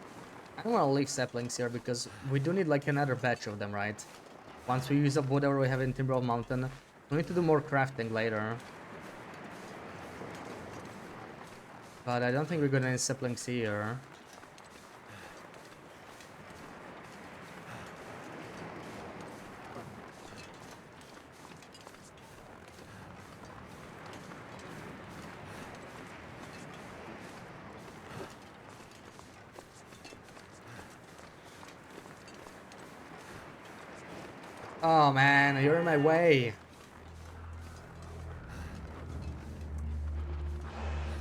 I don't want to leave saplings here because we do need like another batch of them, right? Once we use up whatever we have in Timberwolf Mountain, we need to do more crafting later. But I don't think we're gonna need saplings here. Oh man, you're in my way.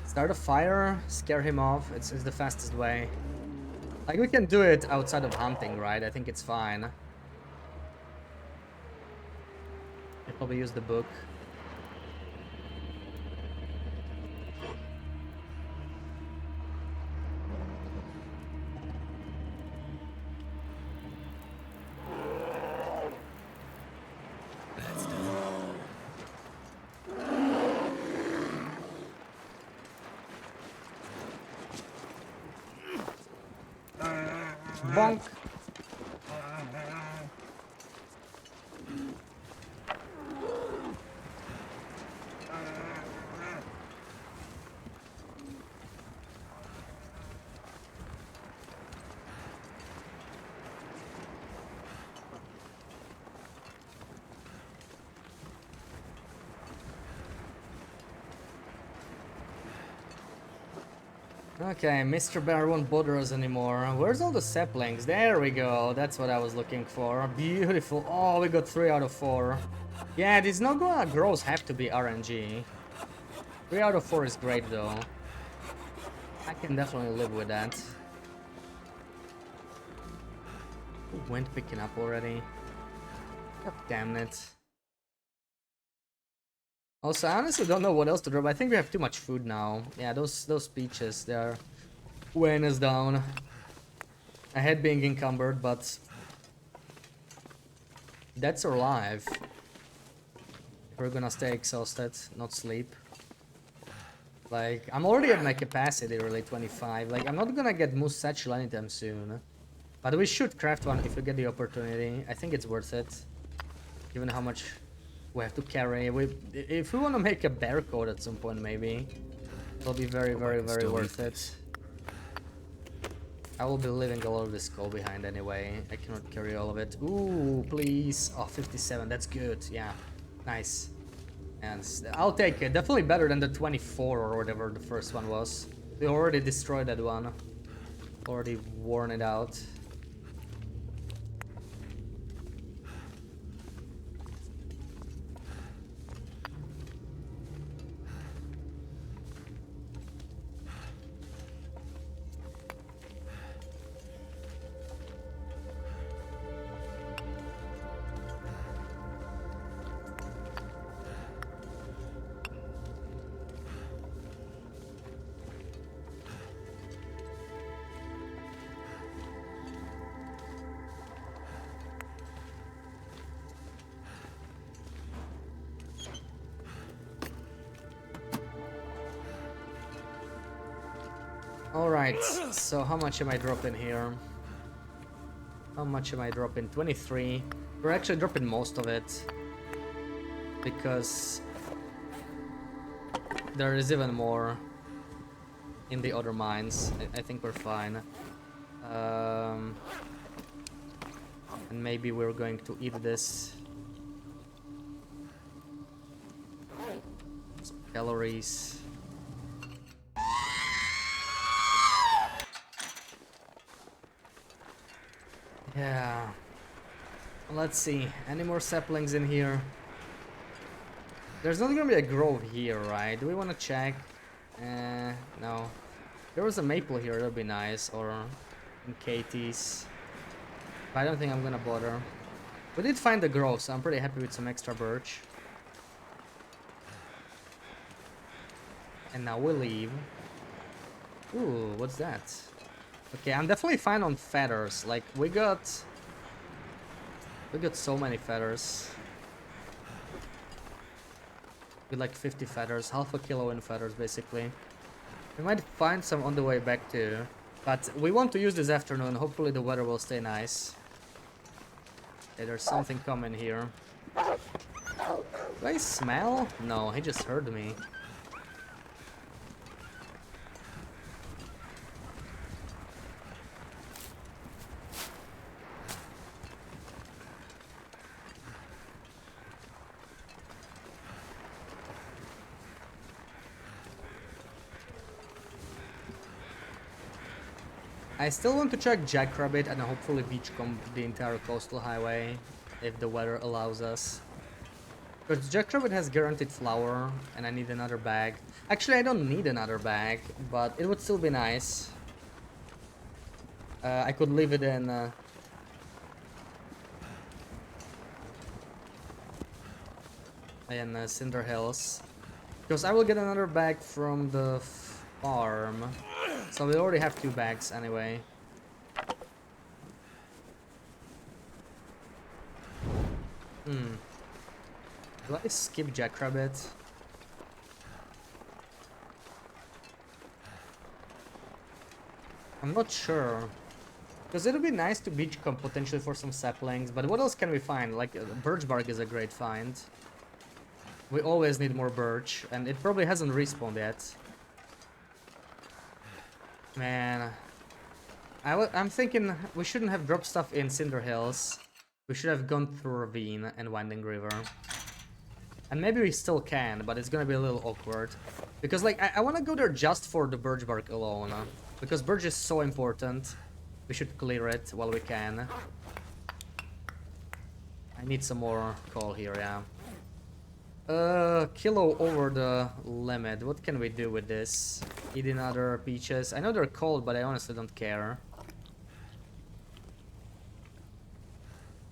Start a fire, scare him off. It's the fastest way. Like, we can do it outside of hunting, right? I think it's fine. I'll probably use the book. Bonk. Okay, Mr. Bear won't bother us anymore. Where's all the saplings? There we go. That's what I was looking for. Beautiful. Oh, we got 3 out of 4. Yeah, these Nogoa grows have to be RNG. 3 out of 4 is great though. I can definitely live with that. Ooh, wind picking up already. God damn it. Also, I honestly don't know what else to drop. I think we have too much food now. Yeah, those peaches, they're weighing us down. I hate being encumbered, but that's our life. We're gonna stay exhausted, not sleep. Like, I'm already at my capacity, really, 25. Like, I'm not gonna get Moose Satchel anytime soon. But we should craft one if we get the opportunity. I think it's worth it. Given how much we have to carry. If we want to make a bear coat at some point, maybe. It'll be very, very, very worth it. I will be leaving a lot of this coal behind anyway. I cannot carry all of it. Ooh, please. Oh, 57. That's good. Yeah. Nice. And I'll take it. Definitely better than the 24 or whatever the first one was. We already destroyed that one. Already worn it out. Alright, so how much am I dropping here? How much am I dropping? 23. We're actually dropping most of it. Because there is even more in the other mines. I think we're fine. And maybe we're going to eat this. Some calories. Yeah. Let's see. Any more saplings in here? There's not gonna be a grove here, right? Do we want to check? No. There was a maple here, that'd be nice. Or in Katie's. But I don't think I'm gonna bother. We did find the grove, so I'm pretty happy with some extra birch. And now we'll leave. Ooh, what's that? Okay, I'm definitely fine on feathers. Like, we got so many feathers. With like 50 feathers, half a kilo in feathers, basically. We might find some on the way back too. But we want to use this afternoon. Hopefully the weather will stay nice. Okay, there's something coming here. Do I smell? No, he just heard me. I still want to check Jackrabbit and hopefully beachcomb the entire coastal highway, if the weather allows us. Because Jackrabbit has guaranteed flour, and I need another bag. Actually, I don't need another bag, but it would still be nice. I could leave it in Cinder Hills. Because I will get another bag from the farm. So we already have 2 bags anyway. Do I skip Jackrabbit? I'm not sure. Because it would be nice to beachcomb potentially for some saplings, but what else can we find? Like, birch bark is a great find. We always need more birch, and it probably hasn't respawned yet. Man, I'm thinking we shouldn't have dropped stuff in Cinder Hills. We should have gone through Ravine and Winding River. And maybe we still can, but it's gonna be a little awkward. Because, like, I wanna go there just for the birch bark alone. Because birch is so important. We should clear it while we can. I need some more coal here, yeah. Kilo over the limit. What can we do with this? Eating other peaches. I know they're cold, but I honestly don't care.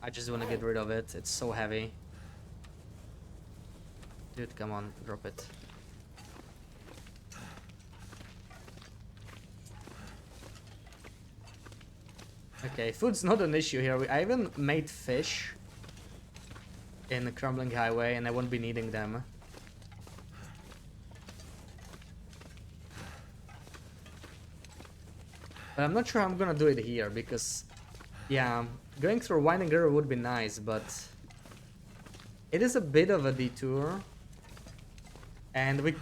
I just want to get rid of it. It's so heavy. Dude, come on, drop it. Okay, food's not an issue here. I even made fish in the Crumbling Highway, and I won't be needing them. But I'm not sure I'm gonna do it here, because, yeah, going through Winding River would be nice, but it is a bit of a detour. And we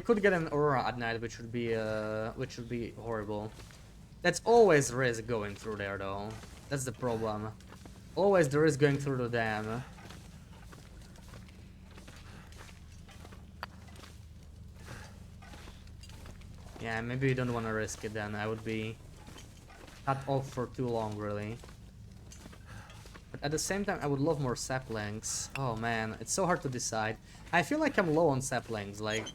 could get an aurora at night, which would be horrible. That's always risk going through there, though. That's the problem. Always the risk going through the dam. Yeah, maybe we don't want to risk it then. I would be cut off for too long, really. But at the same time, I would love more saplings. Oh man, it's so hard to decide. I feel like I'm low on saplings, like...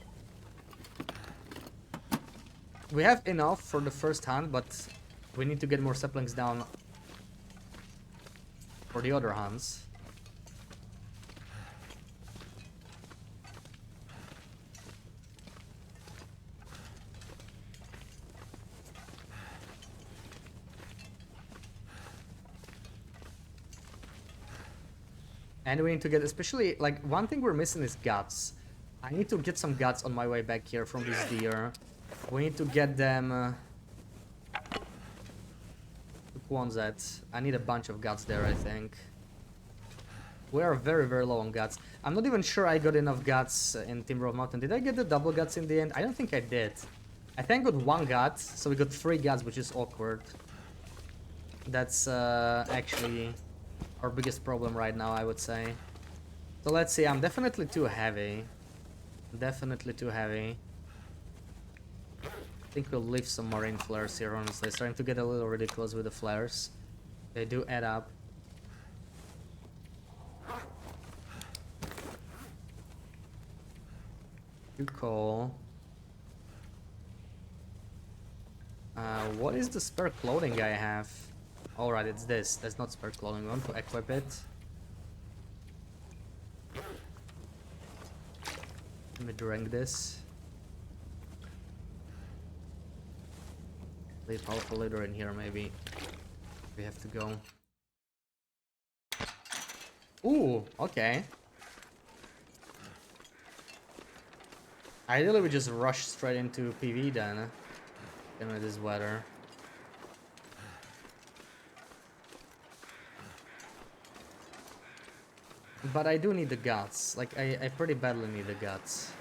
We have enough for the first hunt, but we need to get more saplings down for the other hunts. And we need to get, especially, like, one thing we're missing is guts. I need to get some guts on my way back here from this deer. We need to get them... Who wants that? I need a bunch of guts there, I think. We are very, very low on guts. I'm not even sure I got enough guts in Timber of Mountain. Did I get the double guts in the end? I don't think I did. I think I got one gut, so we got 3 guts, which is awkward. That's actually our biggest problem right now, I would say. So let's see, I'm definitely too heavy. Definitely too heavy. I think we'll leave some marine flares here, honestly. It's starting to get a little ridiculous with the flares. They do add up. Good call. What is the spare clothing I have? Alright, it's this. That's not spare clothing. We want to equip it. Let me drink this. Leave half a liter in here, maybe. We have to go. Ooh, okay. Ideally, we just rush straight into PV then. Given this weather. But I do need the guts. Like, I pretty badly need the guts.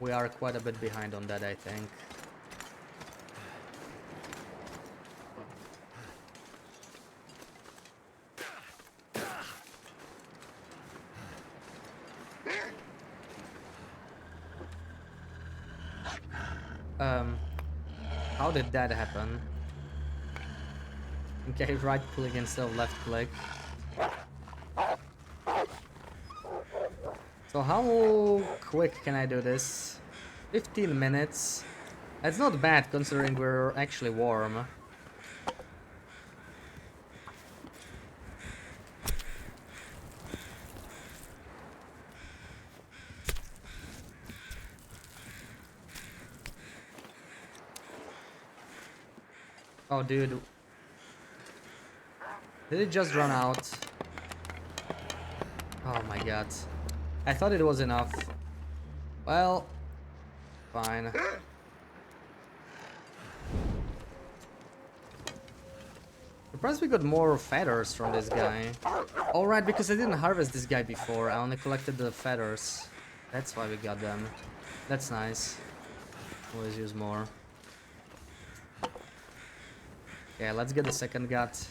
We are quite a bit behind on that, I think. How did that happen? Okay, right click instead of left click. So how quick can I do this? 15 minutes. That's not bad considering we're actually warm. Oh, dude. Did it just run out? Oh my god. I thought it was enough. Well, fine. Surprised we got more feathers from this guy. Alright, because I didn't harvest this guy before. I only collected the feathers. That's why we got them. That's nice. Always use more. Okay, let's get the second gut.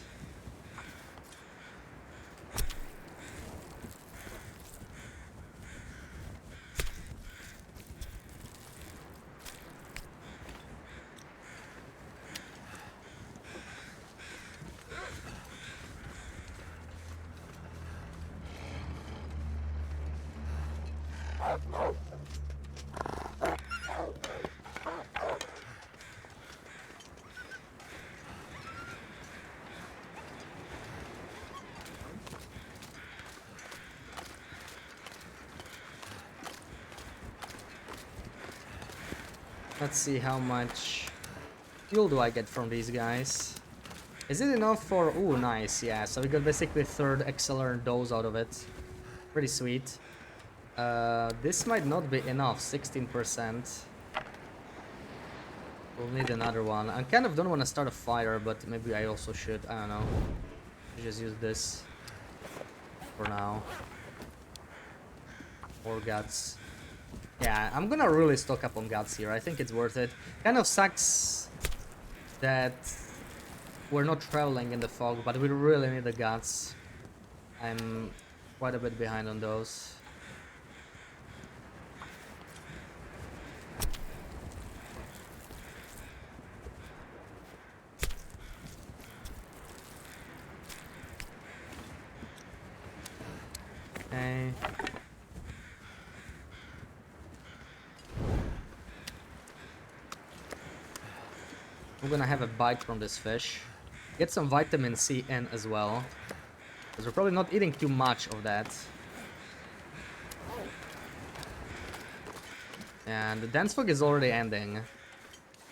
Let's see how much fuel do I get from these guys. Is it enough for... Ooh, nice, yeah. So we got basically third accelerant dose out of it. Pretty sweet. This might not be enough, 16%. We'll need another one. I kind of don't want to start a fire, but maybe I also should. I don't know. Just use this for now. More guts. Yeah, I'm gonna really stock up on guts here. I think it's worth it. Kind of sucks that we're not traveling in the fog, but we really need the guts. I'm quite a bit behind on those. Okay. I'm gonna have a bite from this fish. Get some vitamin C in as well. Because we're probably not eating too much of that. And the dense fog is already ending.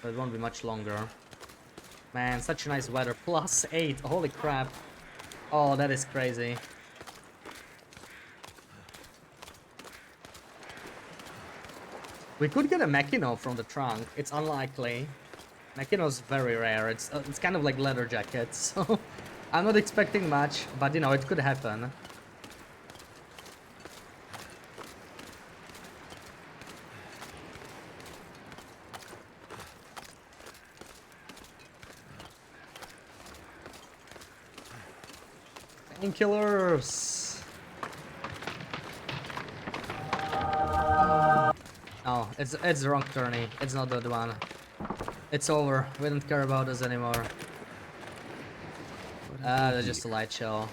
So it won't be much longer. Man, such nice weather. +8. Holy crap. Oh, that is crazy. We could get a Machino from the trunk. It's unlikely. Machino's very rare. It's kind of like leather jackets, so I'm not expecting much, but you know, it could happen. Painkillers. Oh, it's the wrong tourney. It's not the one. It's over. We don't care about us anymore. That's just a light show.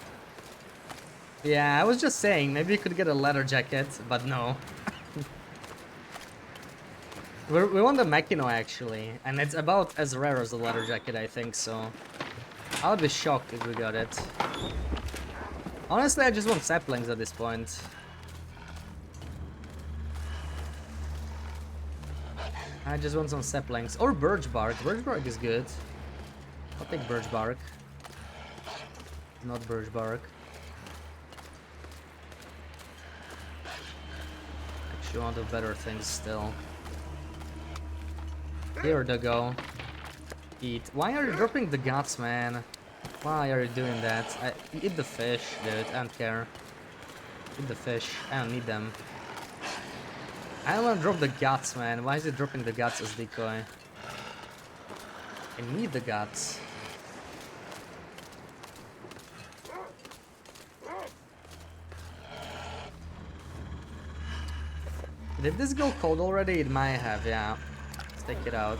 Yeah, I was just saying, maybe you could get a leather jacket, but no. We want the Machino actually, and it's about as rare as the leather jacket, I think, so I would be shocked if we got it. Honestly, I just want saplings at this point. I just want some saplings. Or birch bark. Birch bark is good. I'll take birch bark. Not birch bark. Actually, one of the better things still. Here they go. Eat. Why are you dropping the guts, man? Why are you doing that? Eat the fish, dude. I don't care. Eat the fish. I don't need them. I don't want to drop the guts, man. Why is it dropping the guts as decoy? I need the guts. Did this go cold already? It might have, yeah. Let's take it out.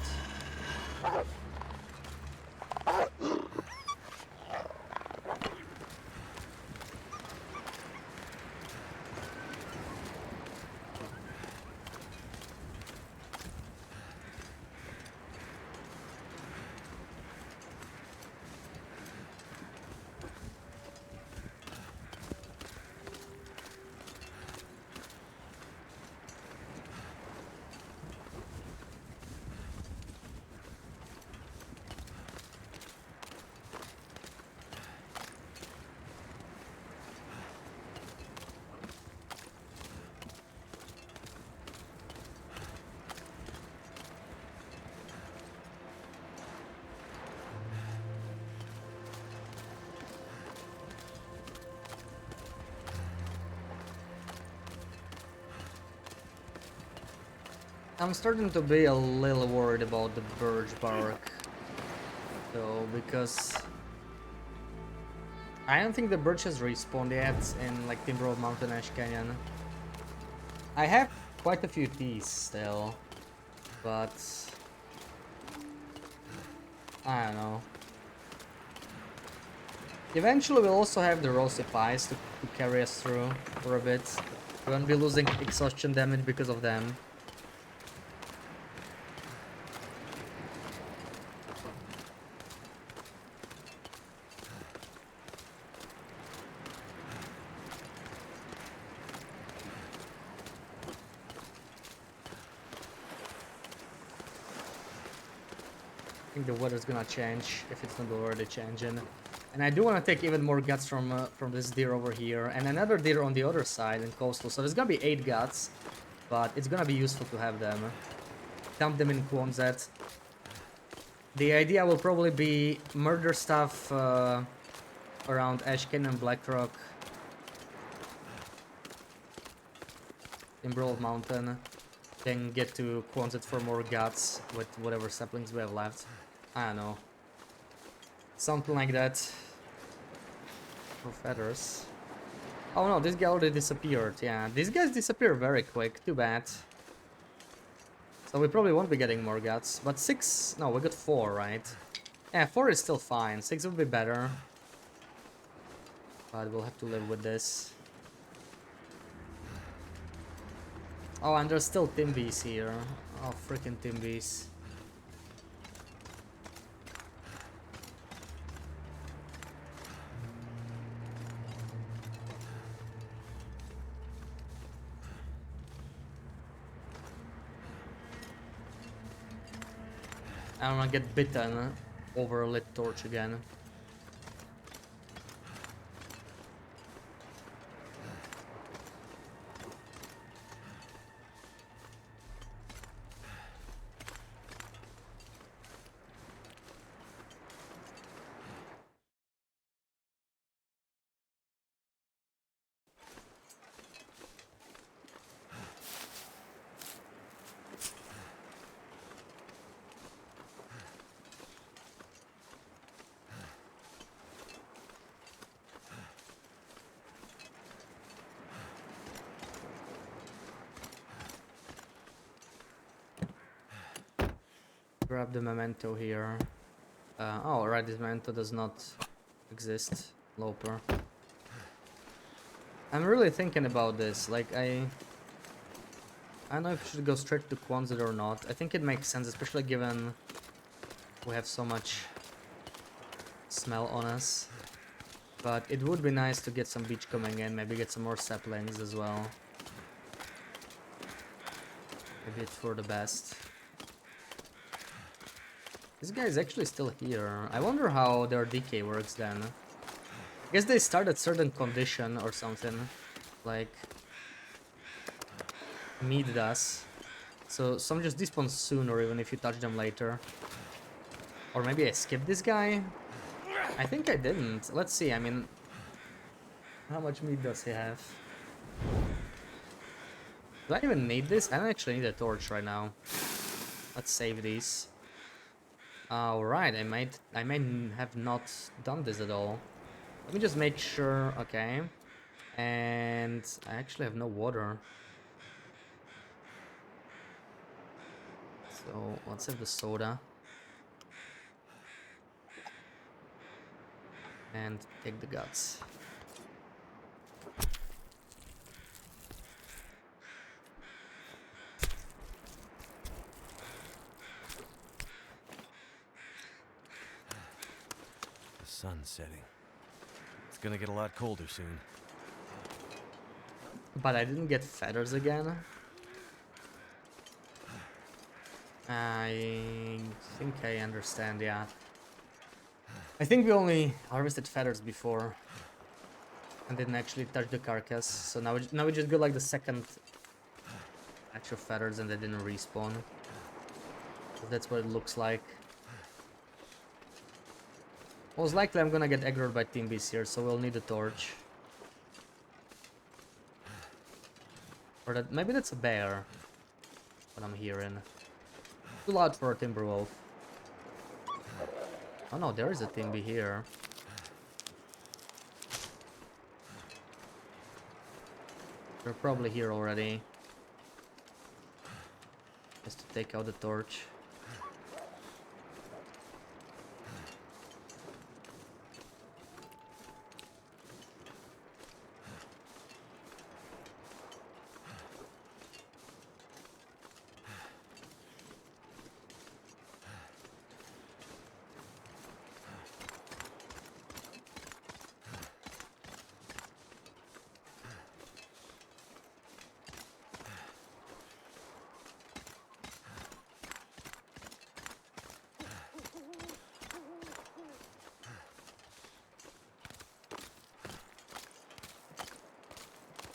I'm starting to be a little worried about the birch bark, though, because I don't think the birch has respawned yet in like Timber of Mountain Ash Canyon. I have quite a few teas still, but I don't know. Eventually we'll also have the rosy pies to carry us through for a bit. We won't be losing exhaustion damage because of them. I think the weather's gonna change if it's not already changing. And I do want to take even more guts from this deer over here, and another deer on the other side in coastal. So there's gonna be 8 guts, but it's gonna be useful to have them. Dump them in Quonset. The idea will probably be murder stuff around Ashken and Blackrock, Emerald Mountain, then get to Quonset for more guts with whatever saplings we have left. I don't know. Something like that. For feathers. Oh no, this guy already disappeared. Yeah, these guys disappear very quick. Too bad. So we probably won't be getting more guts. But 6... No, we got 4, right? Yeah, 4 is still fine. 6 would be better. But we'll have to live with this. Oh, and there's still Timbies here. Oh, freaking Timbies. I don't wanna get bitten over a lit torch again. Grab the memento here. Oh, right, this memento does not exist. Loper. I'm really thinking about this. Like, I don't know if we should go straight to Quonset or not. I think it makes sense, especially given we have so much smell on us. But it would be nice to get some beach coming in, maybe get some more saplings as well. Maybe it's for the best. This guy is actually still here. I wonder how their decay works then. I guess they start at certain condition or something. Like meat does. So some just despawn sooner even if you touch them later. Or maybe I skipped this guy? I think I didn't. Let's see, I mean... How much meat does he have? Do I even need this? I don't actually need a torch right now. Let's save these. Alright, I might have not done this at all. Let me just make sure, okay. And I actually have no water. So let's have the soda. And take the guts. The sun's setting. It's gonna get a lot colder soon. But I didn't get feathers again. I think I understand, yeah. I think we only harvested feathers before and didn't actually touch the carcass. So now we just got like the second batch of feathers and they didn't respawn. So that's what it looks like. Most likely I'm gonna get aggroed by Timbies here, so we'll need a torch. Or that, maybe that's a bear. What I'm hearing. Too loud for a Timberwolf. Oh no, there is a Timby here. They're probably here already. Just to take out the torch.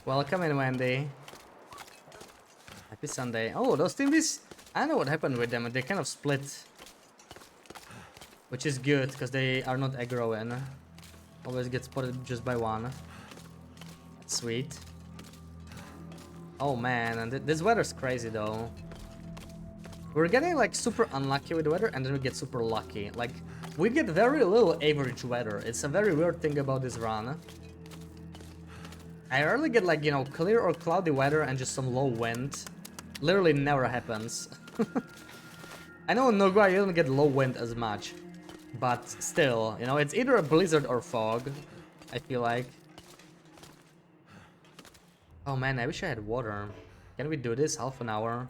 Welcome in, Wendy. Happy Sunday. Oh, those teams, I don't know what happened with them. They kind of split. Which is good, because they are not aggroing. Always get spotted just by one. That's sweet. Oh man, and this weather's crazy though. We're getting like super unlucky with the weather, and then we get super lucky. Like, we get very little average weather. It's a very weird thing about this run. I rarely get like, you know, clear or cloudy weather and just some low wind. Literally never happens. I know in Nogoa you don't get low wind as much. But still, you know, it's either a blizzard or fog, I feel like. Oh man, I wish I had water. Can we do this? Half an hour?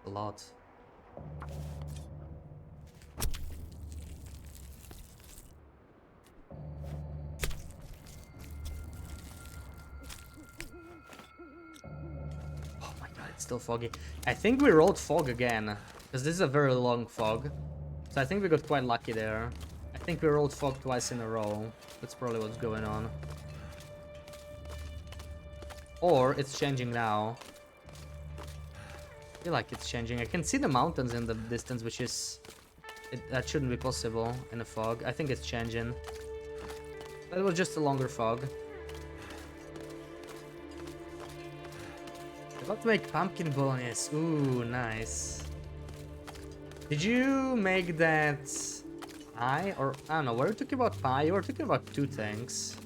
A lot. Oh my god, it's still foggy. I think we rolled fog again, because this is a very long fog. So I think we got quite lucky there. I think we rolled fog twice in a row. That's probably what's going on. Or it's changing now. I feel like it's changing. I can see the mountains in the distance, which is... that shouldn't be possible in a fog. I think it's changing. That was just a longer fog. About to make pumpkin bolognese. Ooh, nice. Did you make that pie? Or, I don't know, were you talking about pie? You were talking about two things.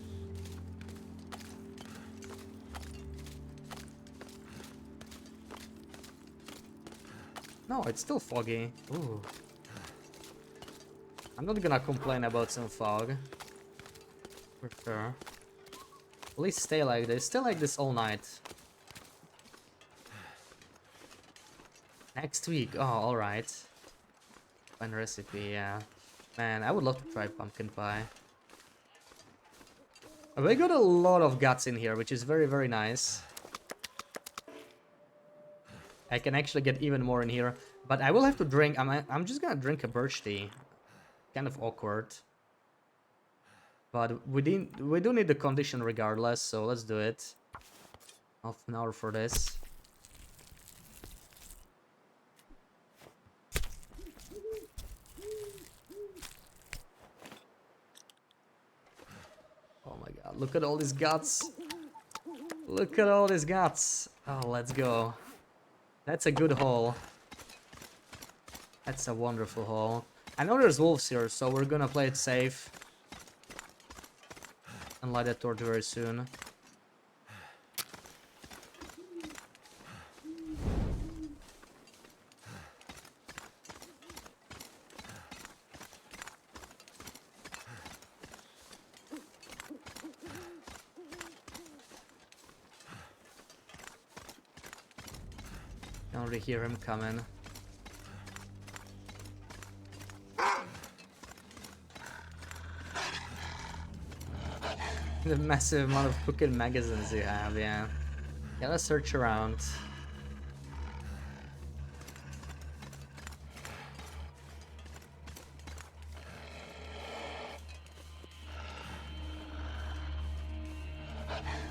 No, it's still foggy. Ooh. I'm not gonna complain about some fog. For sure. At least stay like this. Stay like this all night. Next week. Oh, alright. Fun recipe, yeah. Man, I would love to try pumpkin pie. We got a lot of guts in here, which is very, very nice. I can actually get even more in here, but I will have to drink. I'm just gonna drink a birch tea. Kind of awkward, but we do need the condition regardless, so let's do it. Half an hour for this. Oh my god! Look at all these guts. Look at all these guts. Oh, let's go. That's a good haul. That's a wonderful haul. I know there's wolves here, so we're gonna play it safe. And light that torch very soon. I already hear him coming. The massive amount of cooking magazines you have, yeah. Gotta search around.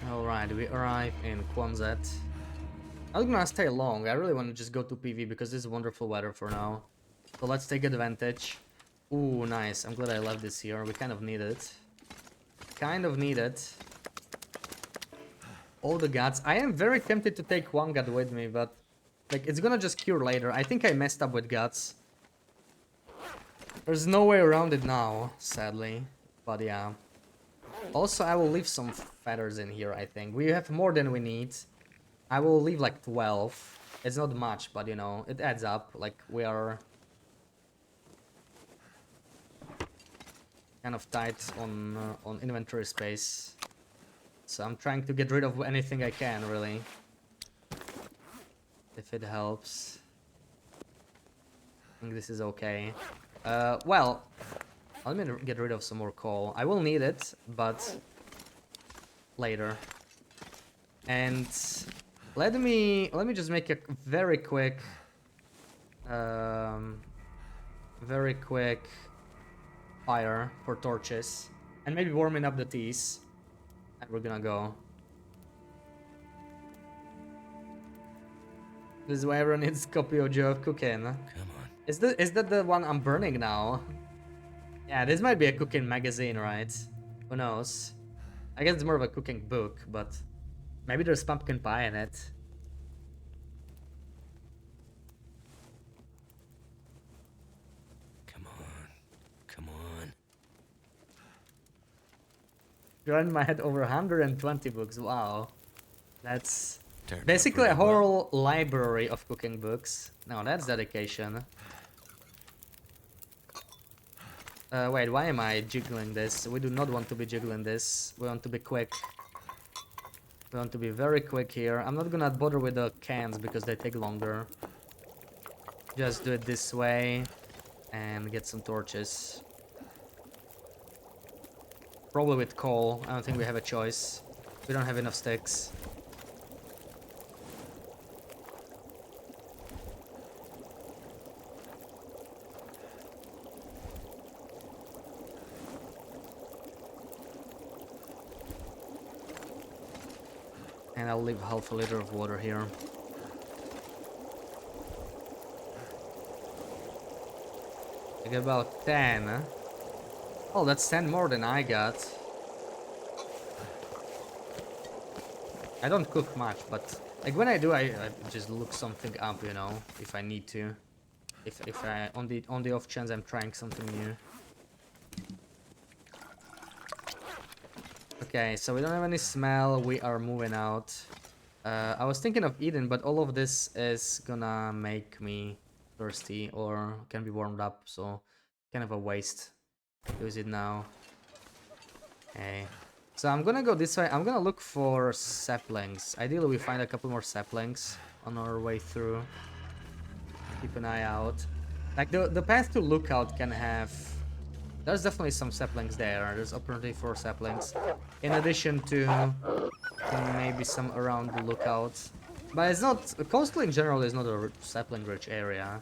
Alright, we arrive in Quonset. I'm not gonna stay long. I really want to just go to PV because this is wonderful weather for now. So let's take advantage. Ooh, nice. I'm glad I left this here. We kind of need it. Kind of need it. All the guts. I am very tempted to take one gut with me, but like it's gonna just cure later. I think I messed up with guts. There's no way around it now, sadly. But yeah. Also, I will leave some feathers in here, I think. We have more than we need. I will leave like 12. It's not much, but you know, it adds up. Like we are kind of tight on inventory space. So I'm trying to get rid of anything I can, really. If it helps. I think this is okay. Well, let me get rid of some more coal. I will need it, but later. And let me just make a very quick fire for torches and maybe warming up the teas, and we're gonna go. This is why everyone needs a copy of Joe of Cooking. Come on. Is that the one I'm burning now? Yeah, this might be a cooking magazine, right? Who knows? I guess it's more of a cooking book, but maybe there's pumpkin pie in it. Come on. Come on. Grandma had over 120 books. Wow. That's Turned out basically a pretty well. whole library of cooking books. No, that's dedication. Wait, why am I jiggling this? We do not want to be jiggling this. We want to be quick. We want to be very quick here. I'm not gonna bother with the cans because they take longer. Just do it this way and get some torches. Probably with coal. I don't think we have a choice. We don't have enough sticks. And I'll leave half a liter of water here. I get about 10. Huh? Oh, that's 10 more than I got. I don't cook much, but like when I do, I just look something up, you know, if I need to. If I on the off chance I'm trying something new. Okay, so we don't have any smell. We are moving out. I was thinking of eating, but all of this is gonna make me thirsty or can be warmed up, so kind of a waste. Use it now. Okay. So I'm gonna go this way. I'm gonna look for saplings. Ideally, we find a couple more saplings on our way through. Keep an eye out. Like the path to Lookout can have. There's definitely some saplings there. There's opportunity for saplings, in addition to maybe some around the Lookout. But it's not. Coastal in general is not a sapling-rich area.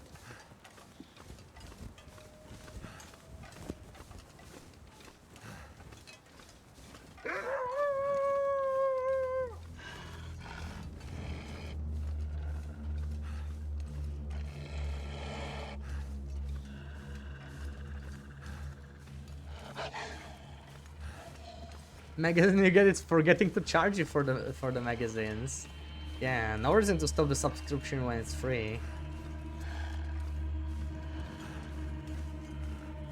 Magazine you get it's forgetting to charge you for the magazines. Yeah, no reason to stop the subscription when it's free.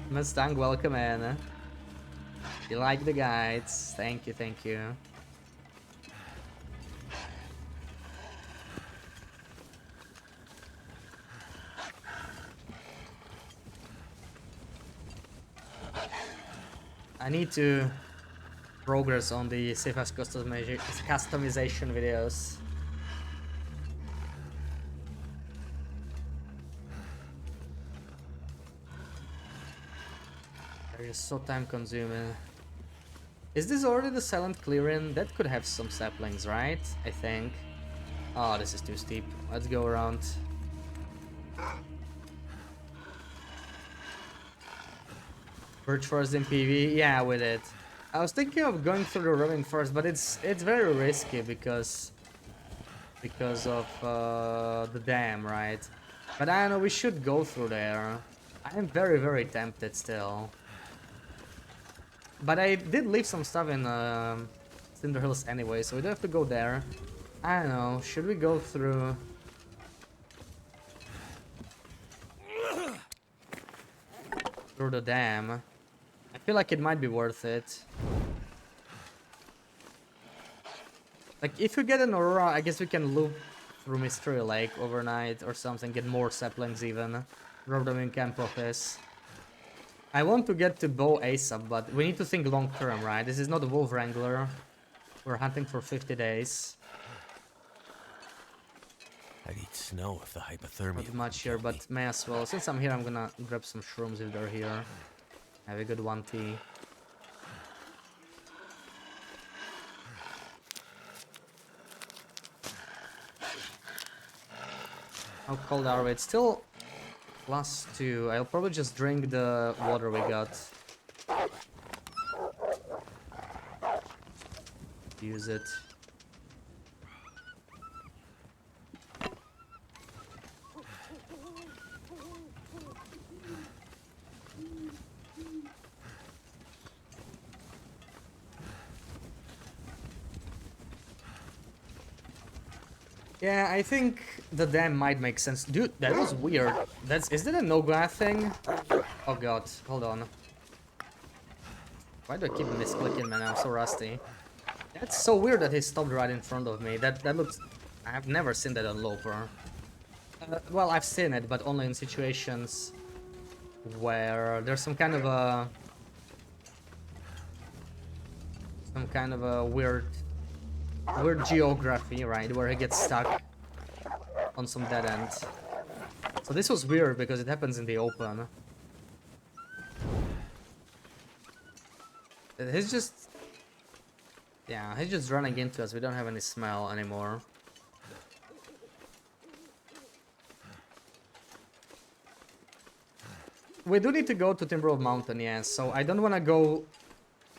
Mustang, welcome in. You like the guides? Thank you, thank you. I need to progress on the safest customization videos. They're just so time consuming. Is this already the silent clearing? That could have some saplings, right? I think. Oh, this is too steep. Let's go around. Birch forest in PV? Yeah, with it. I was thinking of going through the ravine first, but it's very risky because of the dam, right? But I don't know, we should go through there. I am very tempted still. But I did leave some stuff in Cinder Hills anyway, so we don't have to go there. I don't know, should we go through? Through the dam? I feel like it might be worth it. Like, if we get an Aurora, I guess we can loop through Mystery Lake overnight or something, get more saplings even. Drop them in camp office. I want to get to bow ASAP, but we need to think long term, right? This is not a Wolf Wrangler. We're hunting for 50 days. I'd eat snow if the hypothermia Not much here, but may as well. Since I'm here, I'm gonna grab some shrooms if they're here. Have a good 1T. How cold are we? It's still +2. I'll probably just drink the water we got. Use it. Yeah, I think the dam might make sense. Dude, that was weird. Is that a Nogoa thing? Oh god, hold on. Why do I keep misclicking, man? I'm so rusty. That's so weird that he stopped right in front of me. That looks... I've never seen that on Loper. Well, I've seen it, but only in situations where there's some kind of a... weird geography, right? Where he gets stuck on some dead end. So this was weird because it happens in the open. He's just... Yeah, he's just running into us. We don't have any smell anymore. We do need to go to Timberwolf Mountain, yes. So I don't want to go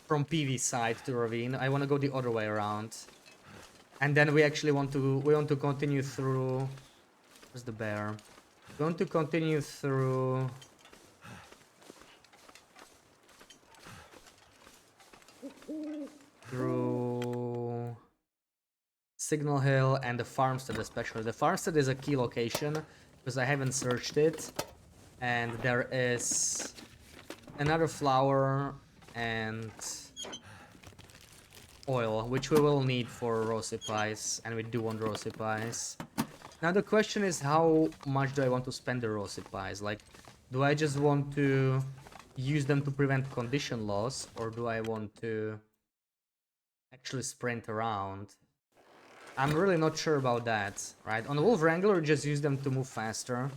from PV side to Ravine. I want to go the other way around. And then we actually want to continue through... Where's the bear? We want to continue through... Signal Hill and the Farmstead especially. The Farmstead is a key location because I haven't searched it. And there is another flower and oil, which we will need for rosy pies, and we do want rosy pies. Now the question is, how much do I want to spend the rosy pies? Like, do I just want to use them to prevent condition loss, or do I want to actually sprint around? I'm really not sure about that, right? On the Wolf Wrangler, just use them to move faster.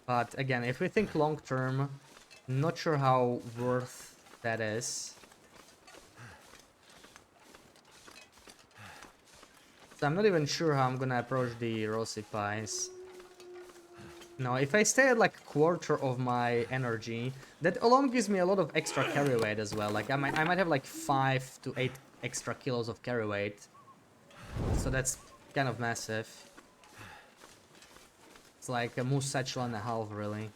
But again, if we think long term, not sure how worth that is. So I'm not even sure how I'm gonna approach the rosy pies. No, if I stay at like a quarter of my energy, that alone gives me a lot of extra carry weight as well. Like I might have like 5 to 8 extra kilos of carry weight. So that's kind of massive. It's like a moose satchel and a half, really.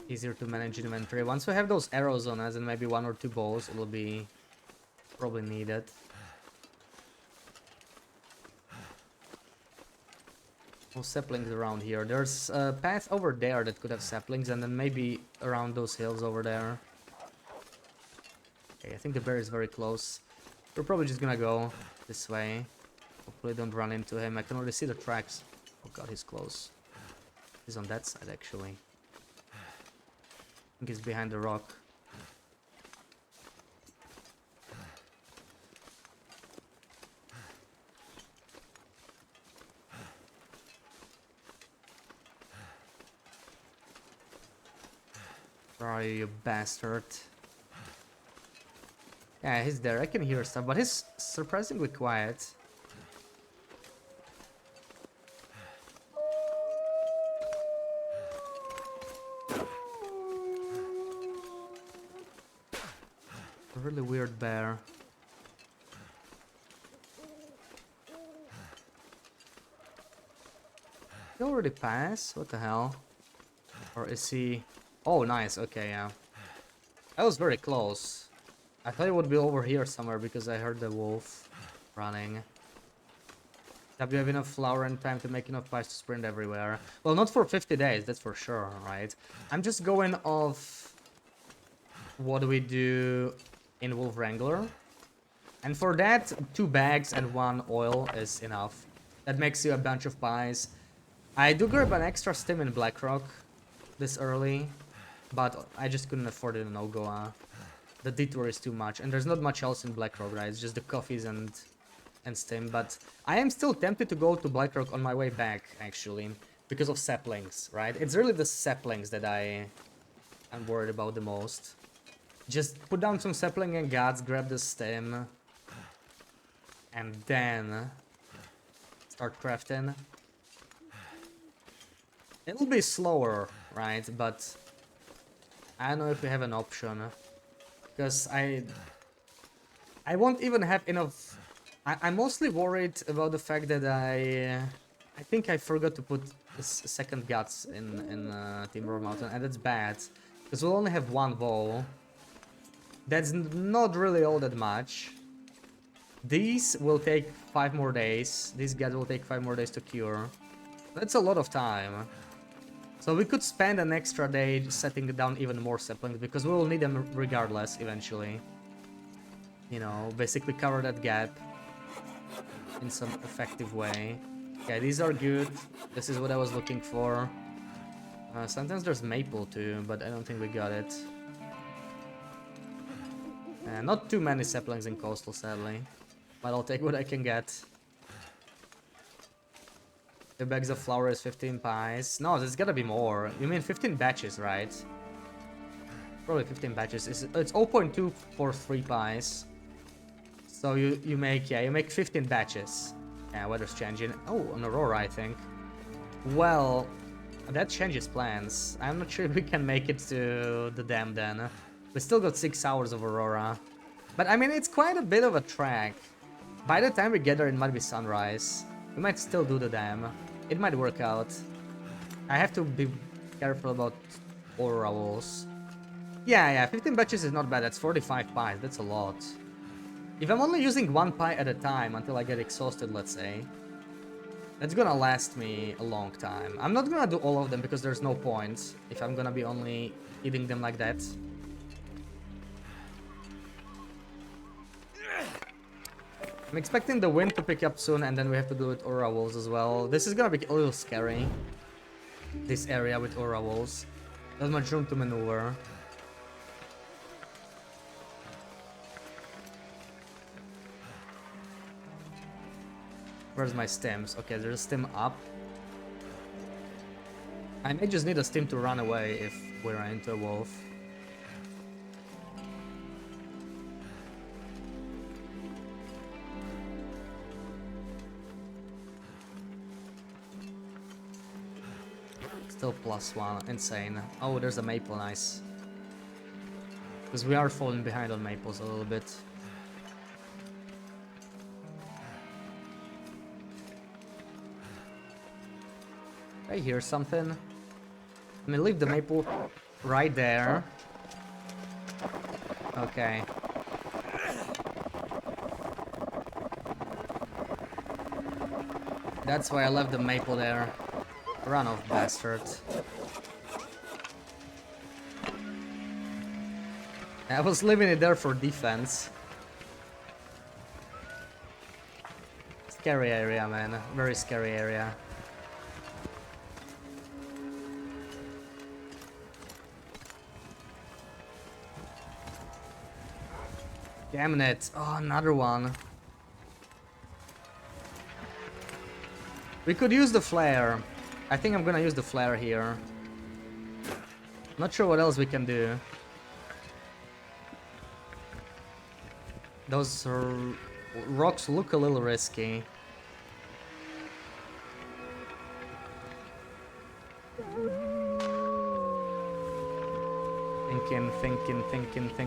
Easier to manage inventory. Once we have those arrows on us and maybe 1 or 2 bows, it'll be probably needed. No saplings around here. There's a path over there that could have saplings, and then maybe around those hills over there. Okay, I think the bear is very close. We're probably just gonna go this way. Hopefully don't run into him. I can already see the tracks. Oh god, he's close. He's on that side, actually. I think he's behind the rock. Where are you, you bastard? Yeah, he's there. I can hear stuff, but he's surprisingly quiet. A really weird bear. He already passed? What the hell? Or is he... Oh, nice. Okay, yeah. That was very close. I thought it would be over here somewhere because I heard the wolf running. Do you have enough flour and time to make enough pies to sprint everywhere? Well, not for 50 days, that's for sure, right? I'm just going off what we do in Wolf Wrangler. And for that, 2 bags and 1 oil is enough. That makes you a bunch of pies. I do grab an extra stim in Blackrock this early, but I just couldn't afford it in Nogoa. The detour is too much, and there's not much else in Blackrock, right? It's just the coffees and stim, but I am still tempted to go to Blackrock on my way back, actually, because of saplings, right? It's really the saplings that I'm worried about the most. Just put down some sapling and guts, grab the stem, and then start crafting. It'll be slower, right? But I don't know if we have an option. Because I won't even have enough... I'm mostly worried about the fact that I think I forgot to put the second guts in Timber Mountain, and that's bad. Because we'll only have 1 bow. That's not really all that much. These will take 5 more days. These guys will take 5 more days to cure. That's a lot of time. So we could spend an extra day setting down even more saplings because we will need them regardless eventually. You know, basically cover that gap in some effective way. Okay, these are good. This is what I was looking for. Sometimes there's maple too, but I don't think we got it. Not too many saplings in coastal, sadly. But I'll take what I can get. The bags of flour is 15 pies. No, there's gotta be more. You mean 15 batches, right? Probably 15 batches. It's 0.243 pies. So you make 15 batches. Yeah, weather's changing. Oh, an aurora, I think. Well, that changes plans. I'm not sure if we can make it to the dam then. We still got 6 hours of aurora. But I mean, it's quite a bit of a trek. By the time we get there, it might be sunrise. We might still do the dam. It might work out. I have to be careful about aurora walls. Yeah, 15 batches is not bad. That's 45 pies. That's a lot. If I'm only using 1 pie at a time until I get exhausted, let's say, that's gonna last me a long time. I'm not gonna do all of them because there's no point if I'm gonna be only eating them like that. I'm expecting the wind to pick up soon, and then we have to do with aura walls as well. This is gonna be a little scary. This area with aura walls. Not much room to maneuver. Where's my stems? Okay, there's a stem up. I may just need a stem to run away if we run into a wolf. Still +1, insane. Oh, there's a maple, nice. Because we are falling behind on maples a little bit. I hear something. I'm gonna leave the maple right there. Okay. That's why I left the maple there. Run off, bastard. I was leaving it there for defense. Scary area, man. Very scary area. Damn it. Oh, another one. We could use the flare. I think I'm gonna use the flare here. Not sure what else we can do. Those rocks look a little risky.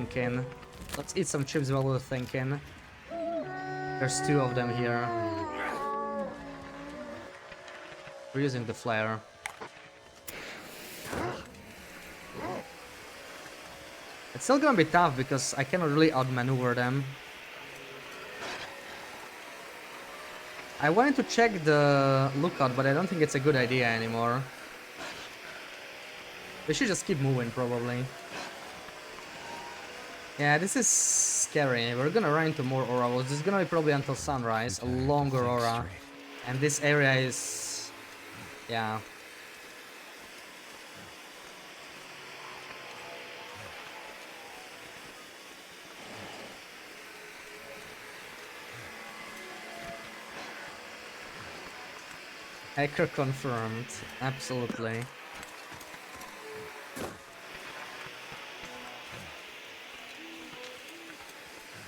Thinking. Let's eat some chips while we're thinking. There's 2 of them here. We're using the flare. It's still gonna be tough because I cannot really outmaneuver them. I wanted to check the lookout, but I don't think it's a good idea anymore. We should just keep moving, probably. Yeah, this is scary. We're gonna run into more aura walls. This is gonna be probably until sunrise, a long aurora. And this area is... yeah. Hacker confirmed. Absolutely.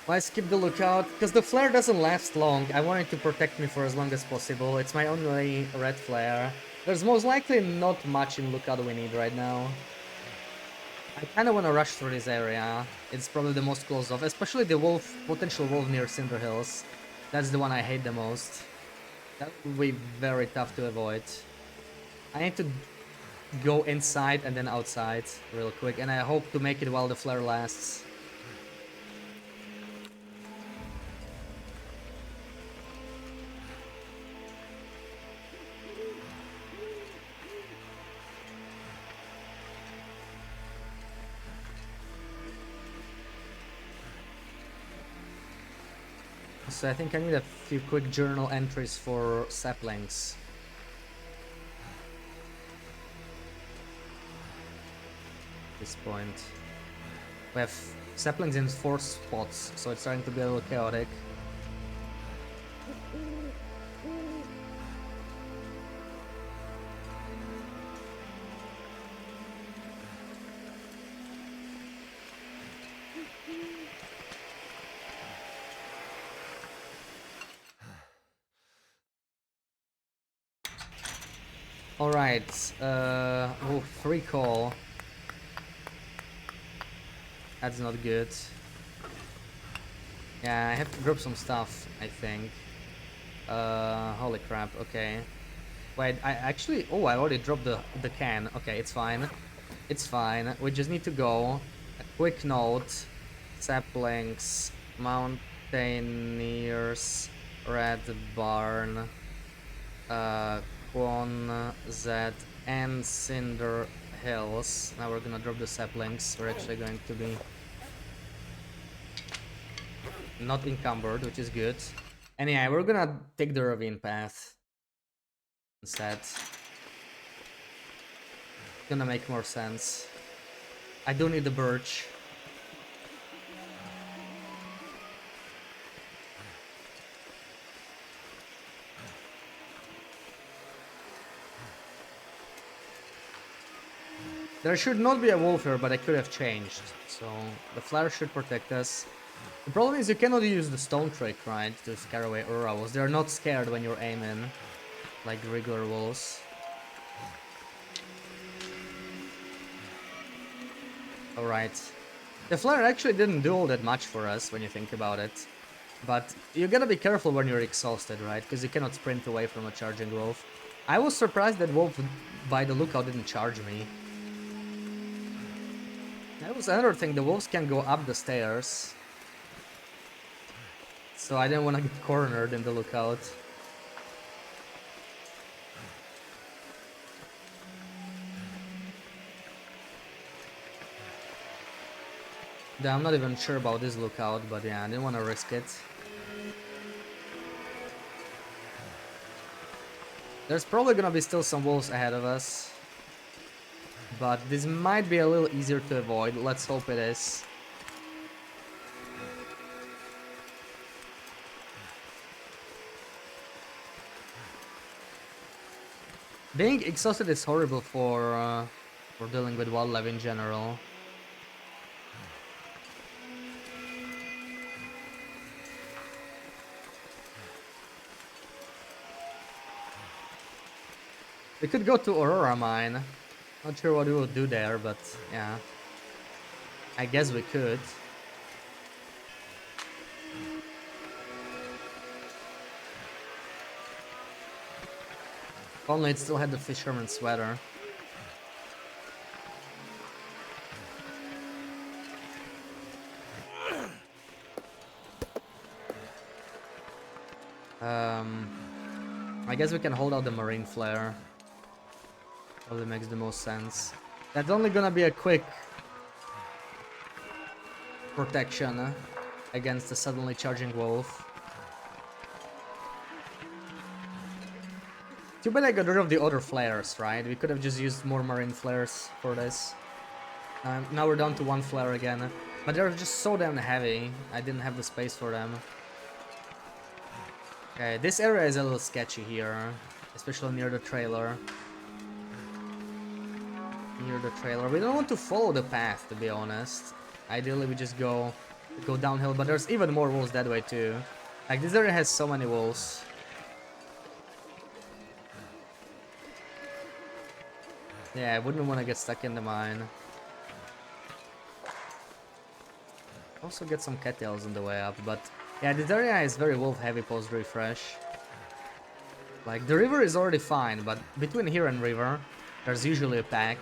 Why skip the lookout? Because the flare doesn't last long. I want it to protect me for as long as possible. It's my only red flare. There's most likely not much in lookout we need right now. I kind of want to rush through this area. It's probably the most closed off, especially the wolf, potential wolf near Cinder Hills. That's the one I hate the most. That would be very tough to avoid. I need to go inside and then outside real quick, and I hope to make it while the flare lasts. So I think I need a few quick journal entries for saplings. At this point. We have saplings in 4 spots, so it's starting to be a little chaotic. Alright, oh, 3 coal. That's not good. Yeah, I have to drop some stuff, I think. Holy crap, okay. Wait, I actually... Oh, I already dropped the can. Okay, it's fine. It's fine. We just need to go. A quick note. Saplings. Mountaineers. Red Barn. Quan Z and Cinder Hills. Now we're gonna drop the saplings. We're actually going to be not encumbered, which is good. And yeah, we're gonna take the ravine path instead. Gonna make more sense. I do need the birch. There should not be a wolf here, but I could have changed. So the flare should protect us. The problem is you cannot use the stone trick, right, to scare away Aurora wolves. They're not scared when you're aiming, like regular wolves. Alright. The flare actually didn't do all that much for us when you think about it. But you gotta be careful when you're exhausted, right? Because you cannot sprint away from a charging wolf. I was surprised that wolf, by the lookout, didn't charge me. That was another thing, the wolves can go up the stairs. So I didn't want to get cornered in the lookout. Yeah, I'm not even sure about this lookout, but yeah, I didn't want to risk it. There's probably gonna be still some wolves ahead of us. But this might be a little easier to avoid, let's hope it is. Being exhausted is horrible for dealing with wildlife in general. We could go to Aurora Mine. Not sure what we would do there, but yeah. I guess we could. If only it still had the fisherman's sweater. I guess we can hold out the marine flare. Probably makes the most sense. That's only gonna be a quick protection against the suddenly charging wolf. Too bad I got rid of the other flares, right? We could have just used more marine flares for this. Now we're down to 1 flare again. But they're just so damn heavy. I didn't have the space for them. Okay, this area is a little sketchy here. Especially near the trailer. We don't want to follow the path, to be honest. Ideally, we just go downhill, but there's even more wolves that way too. Like, this area has so many wolves. Yeah, I wouldn't want to get stuck in the mine. Also get some cattails on the way up, but yeah, this area is very wolf heavy post refresh. Like, the river is already fine, but between here and river, there's usually a pack.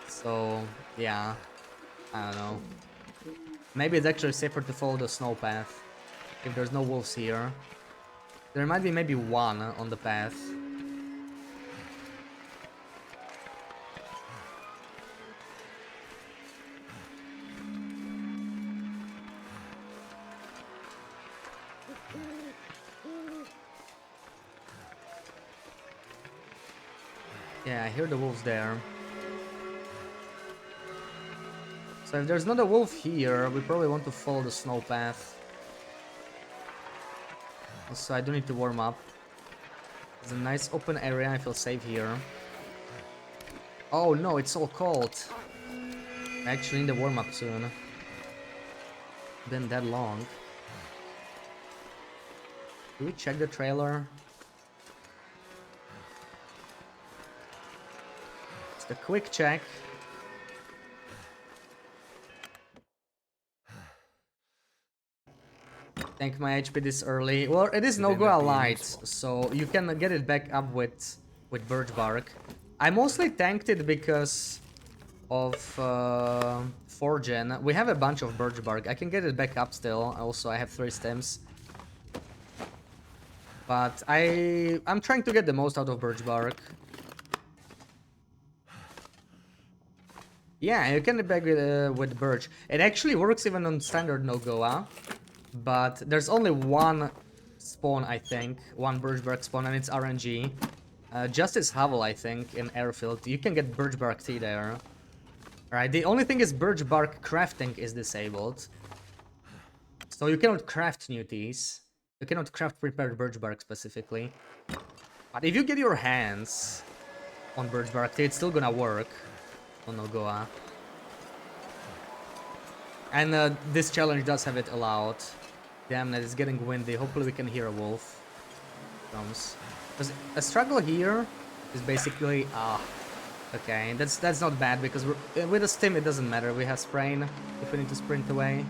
So, yeah, I don't know. Maybe it's actually safer to follow the snow path if there's no wolves here. There might be maybe 1 on the path. Yeah, I hear the wolves there. So if there's not a wolf here, we probably want to follow the snow path. Also, I do need to warm up. It's a nice open area, I feel safe here. Oh no, it's so cold. I actually need a warm up soon. Been that long. Do we check the trailer? Just a quick check. Tank my HP this early. Well, it is NogoaLite, so you can get it back up with birch bark. I mostly tanked it because of 4gen. We have a bunch of birch bark. I can get it back up still. Also, I have 3 stems. But I'm trying to get the most out of birch bark. Yeah, you can get back with birch. It actually works even on standard Nogoa. But there's only one spawn, I think. One birch bark spawn, and it's RNG. Justice Hovel, I think, in Airfield. You can get birch bark tea there. Right, the only thing is birch bark crafting is disabled. So you cannot craft new teas. You cannot craft prepared birch bark specifically. But if you get your hands on birch bark tea, it's still gonna work on Nogoa. And this challenge does have it allowed. Damn, that is getting windy. Hopefully we can hear a wolf. Comes. Because a struggle here is basically okay, that's not bad because with a stim it doesn't matter. We have sprain if we need to sprint away.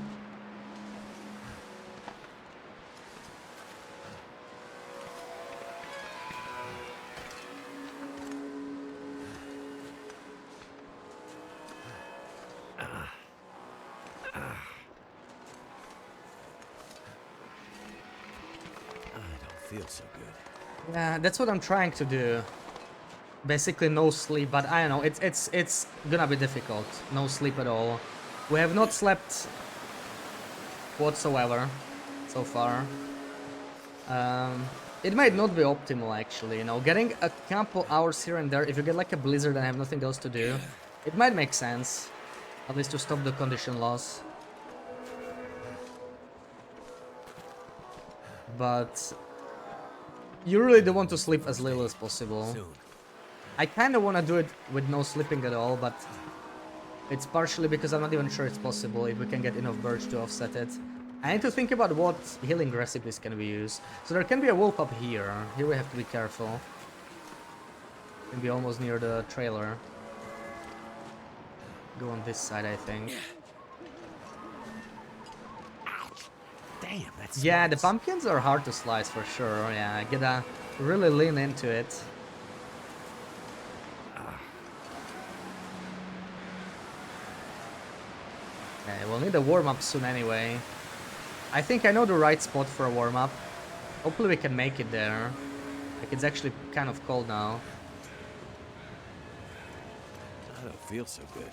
Feels so good. Yeah, that's what I'm trying to do. Basically no sleep, but I don't know, it's gonna be difficult. No sleep at all. We have not slept whatsoever so far. It might not be optimal actually, you know, getting a couple hours here and there, if you get like a blizzard and have nothing else to do, it might make sense. At least to stop the condition loss. But you really do want to sleep as little as possible. Soon. I kind of want to do it with no sleeping at all, but it's partially because I'm not even sure it's possible if we can get enough birch to offset it. I need to think about what healing recipes can we use. So there can be a wolf up here. Here we have to be careful. Can be almost near the trailer. Go on this side, I think. Damn, that's Yeah, the pumpkins are hard to slice for sure. Yeah, I gotta really lean into it. Okay, we'll need a warm-up soon anyway. I think I know the right spot for a warm-up. Hopefully we can make it there. Like, it's actually kind of cold now. I don't feel so good.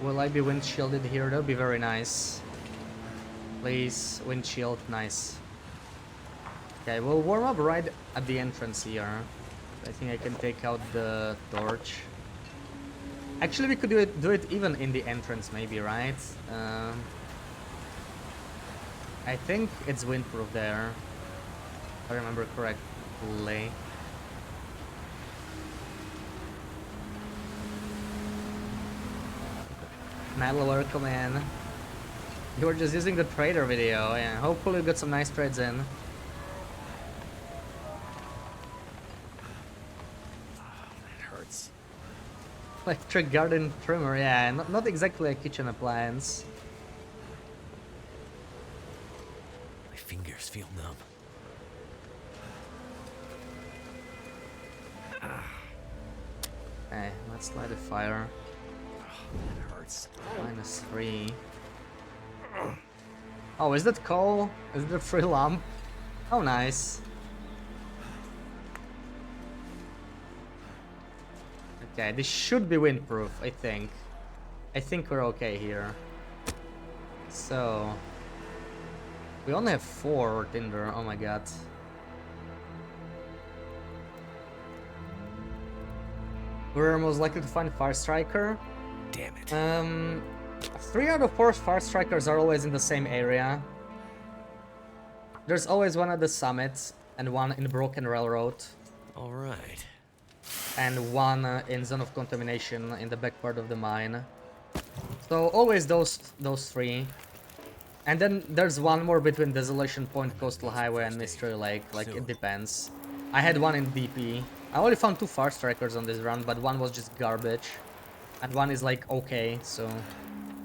Will I be windshielded here? That would be very nice. Please, windshield, nice. Okay, we'll warm up right at the entrance here. I think I can take out the torch. Actually, we could do it even in the entrance, maybe, right? I think it's windproof there, if I remember correctly. Metal, welcome in. You were just using the trader video, and hopefully we got some nice trades in. That hurts. Electric garden trimmer, yeah, not exactly a kitchen appliance. My fingers feel numb. Okay, let's light a fire. That hurts. -3. Oh, is that coal? Is it a free lamp? Oh, nice. Okay, this should be windproof, I think. I think we're okay here. So... We only have 4 Tinder, oh my god. We're most likely to find Fire Striker. Damn it. 3 out of 4 Fire Strikers are always in the same area. There's always one at the summit, and one in Broken Railroad, All right. and one in Zone of Contamination in the back part of the mine. So always those 3. And then there's one more between Desolation Point, Coastal Highway, and Mystery Lake. Like, it depends. I had one in DP. I only found 2 Fire Strikers on this run, but one was just garbage. And one is like okay, so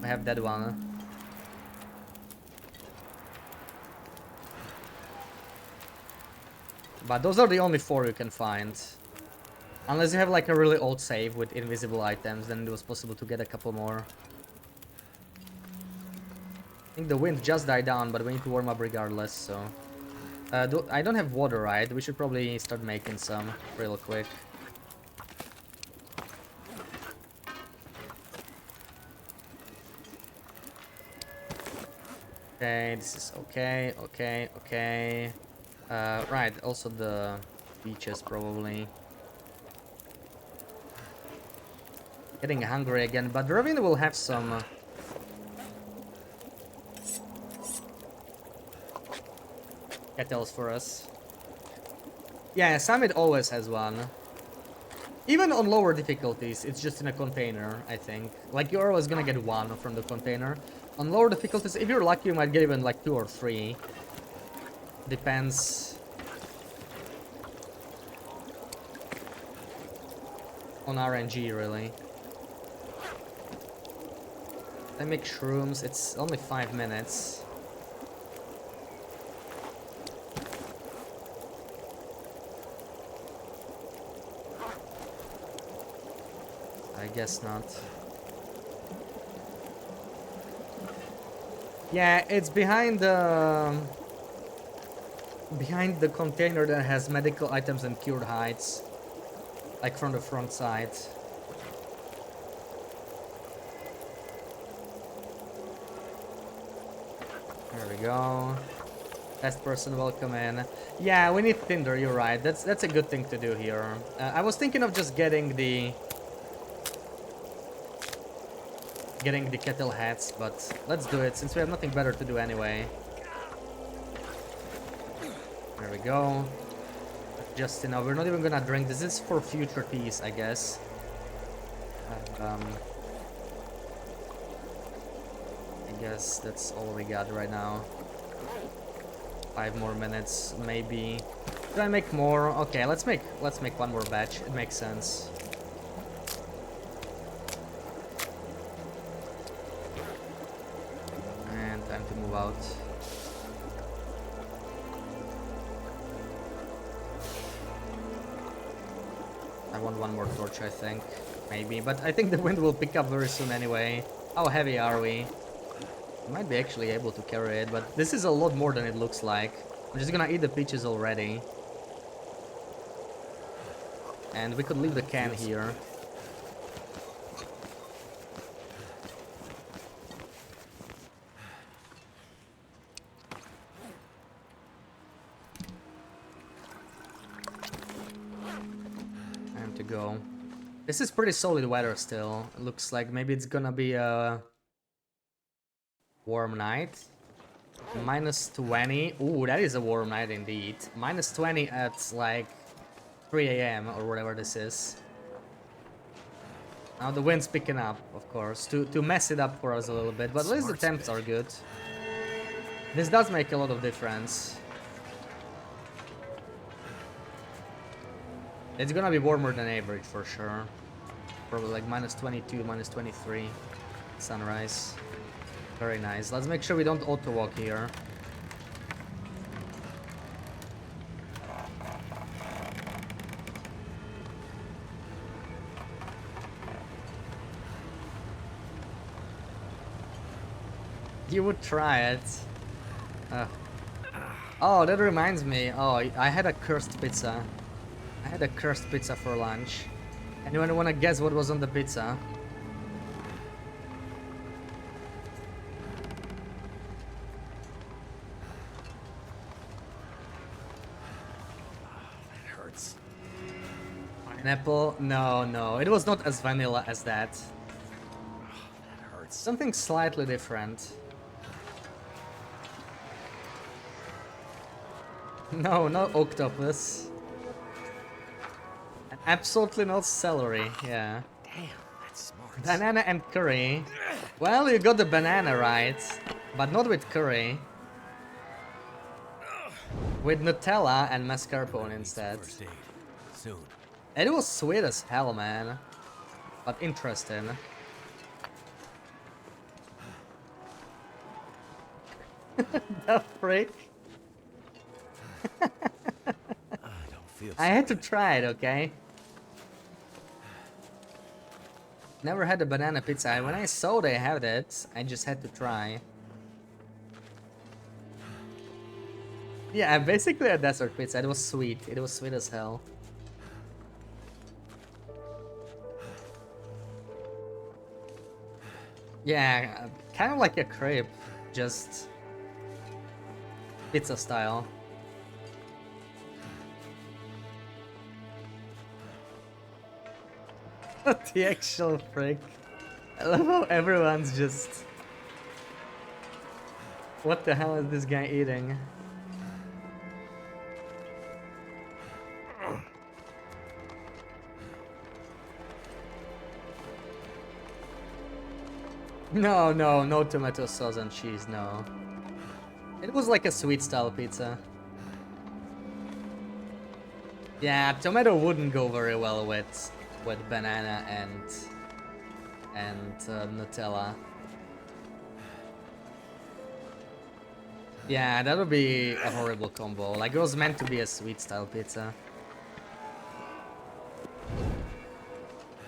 I have that one. But those are the only 4 you can find. Unless you have like a really old save with invisible items, then it was possible to get a couple more. I think the wind just died down, but we need to warm up regardless, so... I don't have water, right? We should probably start making some real quick. Okay, this is okay, okay. Right, also the beaches probably. Getting hungry again, but Ravine will have some... kettles for us. Yeah, Summit always has one. Even on lower difficulties, it's just in a container, I think. Like, you're always gonna get one from the container. On lower difficulties, if you're lucky, you might get even like 2 or 3. Depends on RNG, really. I make shrooms, it's only 5 minutes. I guess not. Yeah, it's behind the container that has medical items and cured hides, like from the front side. There we go. Test person, welcome in. Yeah, we need Tinder. You're right. That's a good thing to do here. I was thinking of just getting the kettle hats, but let's do it since we have nothing better to do anyway. There we go. Just enough. We're not even gonna drink. This is for future teas, I guess. I guess that's all we got right now. 5 more minutes, maybe. Should I make more? Okay, let's make 1 more batch. It makes sense. And time to move out. I want 1 more torch, I think. Maybe, but I think the wind will pick up very soon anyway. How heavy are we? Might be actually able to carry it, but this is a lot more than it looks like. I'm just gonna eat the peaches already. And we could leave the can here. Time to go. This is pretty solid weather still. It looks like maybe it's gonna be a warm night. -20. Ooh, that is a warm night indeed. -20 at like 3 AM or whatever this is. Now the wind's picking up, of course, to mess it up for us a little bit, but at least the temps are good. This does make a lot of difference. It's gonna be warmer than average for sure. Probably like -22, -23 sunrise. Very nice. Let's make sure we don't auto-walk here. You would try it. Oh, that reminds me. Oh, I had a cursed pizza. I had a cursed pizza for lunch. Anyone wanna guess what was on the pizza? Apple? No, no. It was not as vanilla as that. That hurts. Something slightly different. No, no octopus. Absolutely not celery, yeah. Damn, that's smart. Banana and curry. Well, you got the banana right, but not with curry. With Nutella and mascarpone Need some instead. First aid. Soon. It was sweet as hell, man. But interesting. The frick? I don't feel so I had to good. try it, okay? Never had a banana pizza. When I saw they had it, I just had to try. Yeah, basically a desert pizza. It was sweet. It was sweet as hell. Yeah, kind of like a crepe, just pizza style. What the actual frick? I love how everyone's just... What the hell is this guy eating? No, no, no tomato sauce and cheese, no. It was like a sweet style pizza. Yeah, tomato wouldn't go very well with banana and Nutella. Yeah, that would be a horrible combo. Like, it was meant to be a sweet style pizza.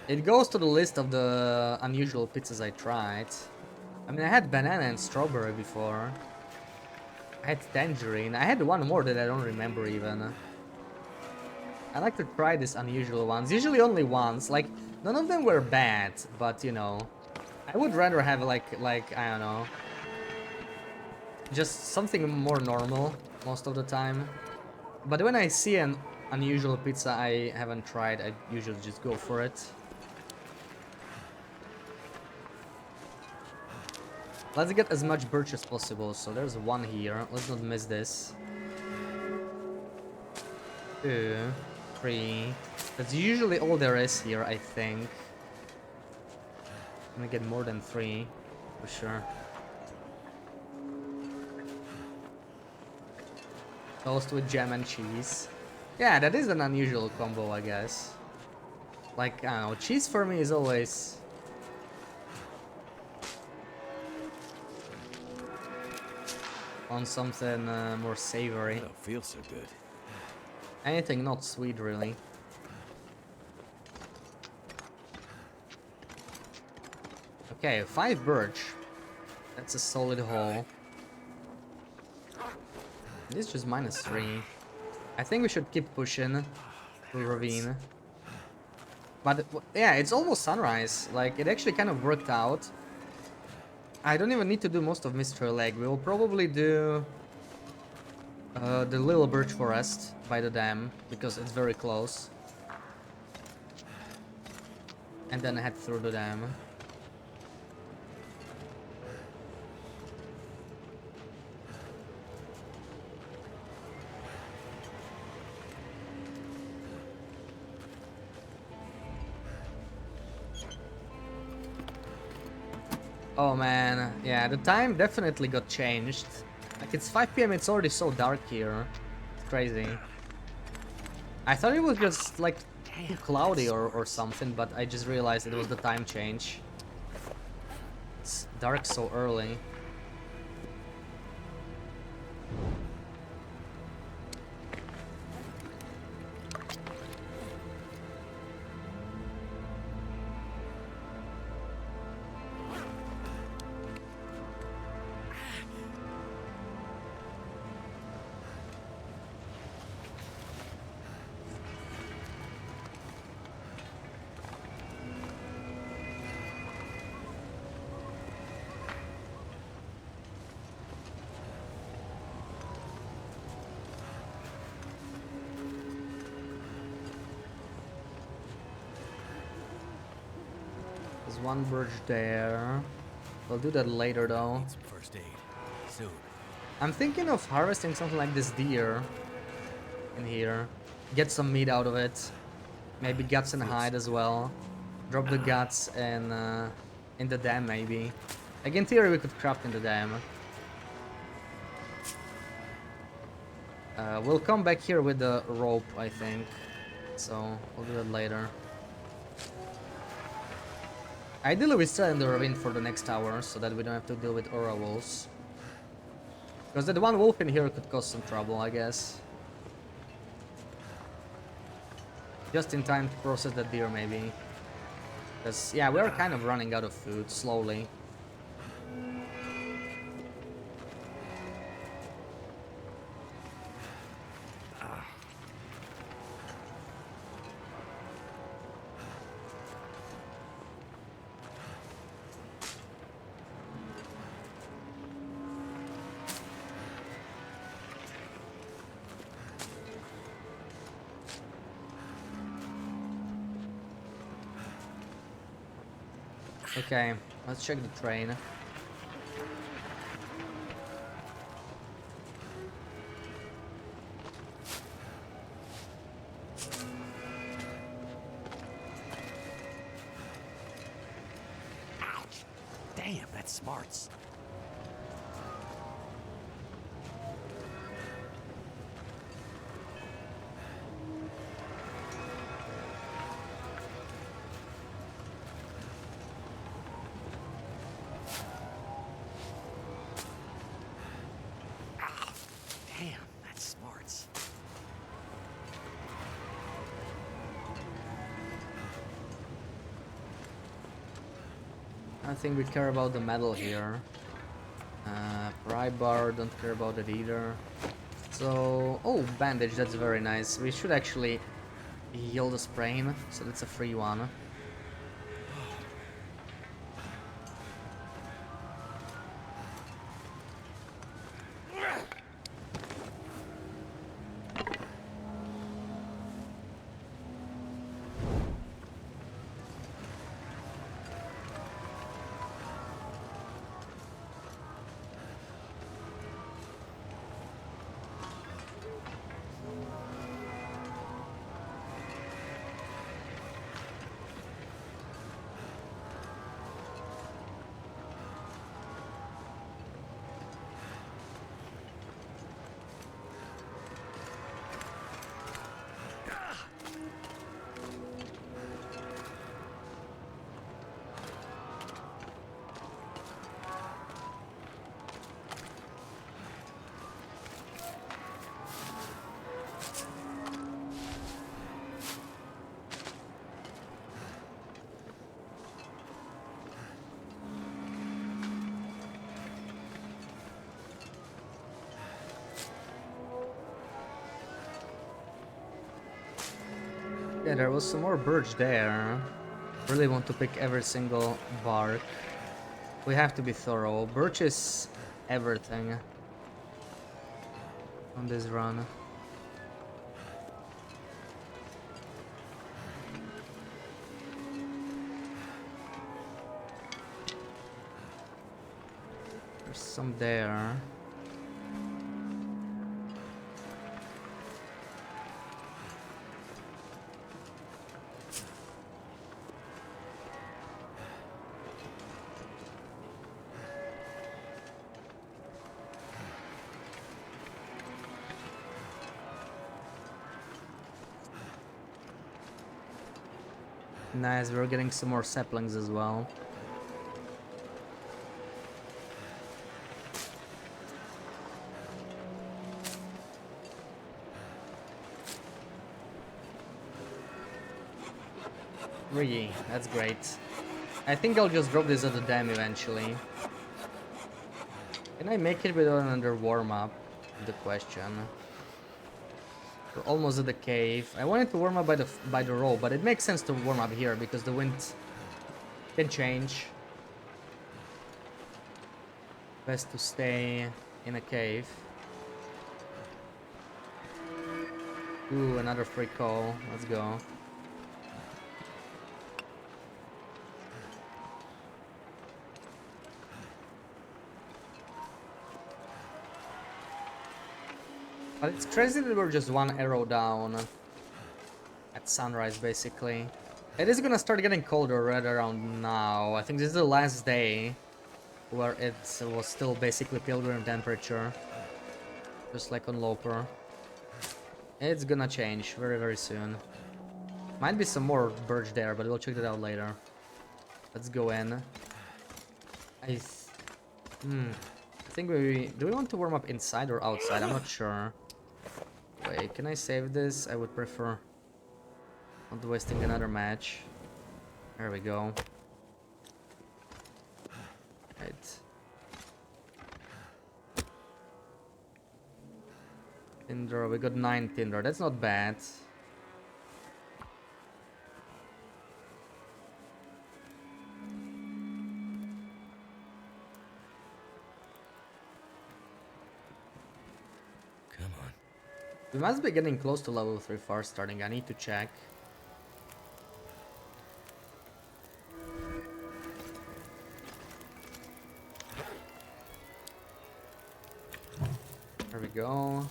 It goes to the list of the unusual pizzas I tried. I mean, I had banana and strawberry before. I had tangerine. I had one more that I don't remember even. I like to try these unusual ones. Usually only once. Like, none of them were bad, but you know, I would rather have like I don't know, just something more normal most of the time. But when I see an unusual pizza I haven't tried, I usually just go for it. Let's get as much birch as possible. So there's one here. Let's not miss this. 2, 3. That's usually all there is here, I think. I'm gonna get more than 3, for sure. Toast with jam and cheese. Yeah, that is an unusual combo, I guess. Like, I don't know, cheese for me is always... on something more I savory. don't feel so good. Anything not sweet, really. Okay, 5 birch. That's a solid haul. This is just -3. I think we should keep pushing through ravine. But yeah, it's almost sunrise. Like, it actually kind of worked out. I don't even need to do most of Mystery Lake. We will probably do the little birch forest by the dam, because it's very close. And then head through the dam. Oh man, yeah, the time definitely got changed. Like, it's 5 PM, it's already so dark here. It's crazy. I thought it was just like too cloudy or something, but I just realized it was the time change. It's dark so early. There's one birch there. We'll do that later though. Need some first aid. Soon. I'm thinking of harvesting something like this deer in here. Get some meat out of it. Maybe guts and hide as well. Drop the guts in the dam maybe. Like in theory we could craft in the dam. We'll come back here with the rope, I think. So we'll do that later. Ideally we stay in the ravine for the next hour so that we don't have to deal with aura wolves. Because that one wolf in here could cause some trouble, I guess. Just in time to process that deer, maybe. Because, yeah, we're kind of running out of food, slowly. Okay, let's check the train. Ouch! Damn, that's smarts. Damn, that's smarts. I think we care about the metal here. Pry bar, don't care about it either. So, oh, bandage, that's very nice. We should actually heal the sprain, so that's a free one. Yeah, there was some more birch there. Really want to pick every single bark. We have to be thorough. Birch is everything on this run. There's some there. Nice, we're getting some more saplings as well. Really, that's great. I think I'll just drop this at the dam eventually. Can I make it without another warm-up? The question. We're almost at the cave. I wanted to warm up by the rope, but it makes sense to warm up here because the wind can change. Best to stay in a cave. Ooh, another free call. Let's go. But it's crazy that we're just one arrow down at sunrise, basically. It is gonna start getting colder right around now. I think this is the last day where it was still basically pilgrim temperature. Just like on Loper. It's gonna change very, very soon. Might be some more birch there, but we'll check that out later. Let's go in. I think do we want to warm up inside or outside? I'm not sure. Wait, can I save this? I would prefer not wasting another match. There we go. Right. Tinder, we got 9 Tinder. That's not bad. Come on. We must be getting close to level 3 far starting. I need to check. There we go.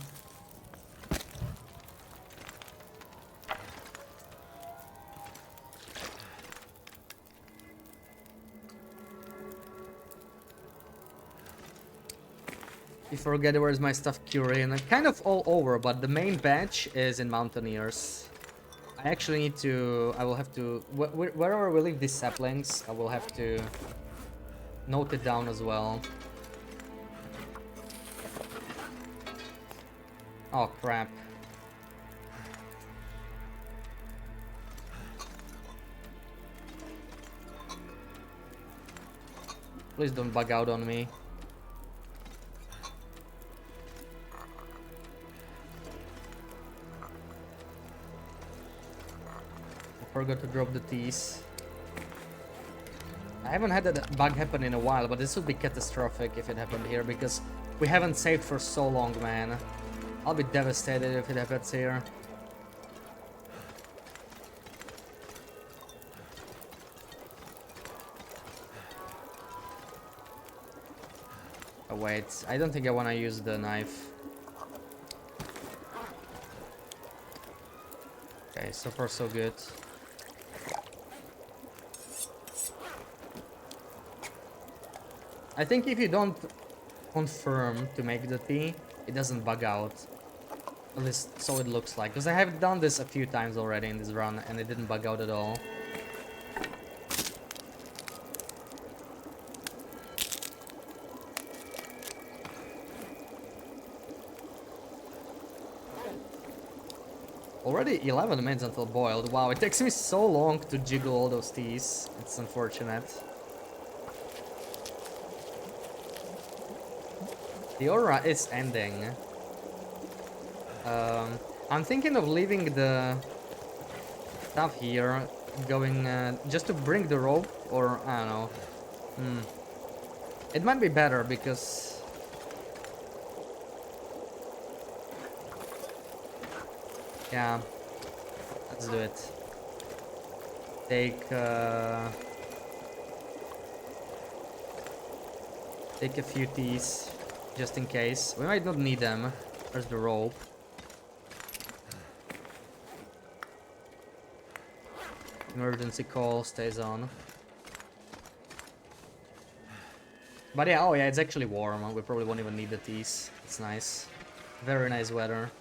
I forget where's my stuff curing. Kind of all over, but the main batch is in Mountaineers. I actually need to... I will have to... Wherever we leave these saplings, I will have to note it down as well. Oh, crap. Please don't bug out on me. I forgot to drop the teas. I haven't had that bug happen in a while, but this would be catastrophic if it happened here, because we haven't saved for so long, man. I'll be devastated if it happens here. Oh, wait, I don't think I want to use the knife. Okay, so far so good. I think if you don't confirm to make the tea, it doesn't bug out. At least so it looks like. Because I have done this a few times already in this run and it didn't bug out at all. Already 11 minutes until boiled. Wow, it takes me so long to jiggle all those teas. It's unfortunate. The aura is ending. I'm thinking of leaving the stuff here, going just to bring the rope, or I don't know. It might be better because yeah, let's do it. Take a few teas. Just in case. We might not need them. Where's the rope? Emergency call stays on. But yeah, oh yeah, it's actually warm. We probably won't even need the teas. It's nice. Very nice weather.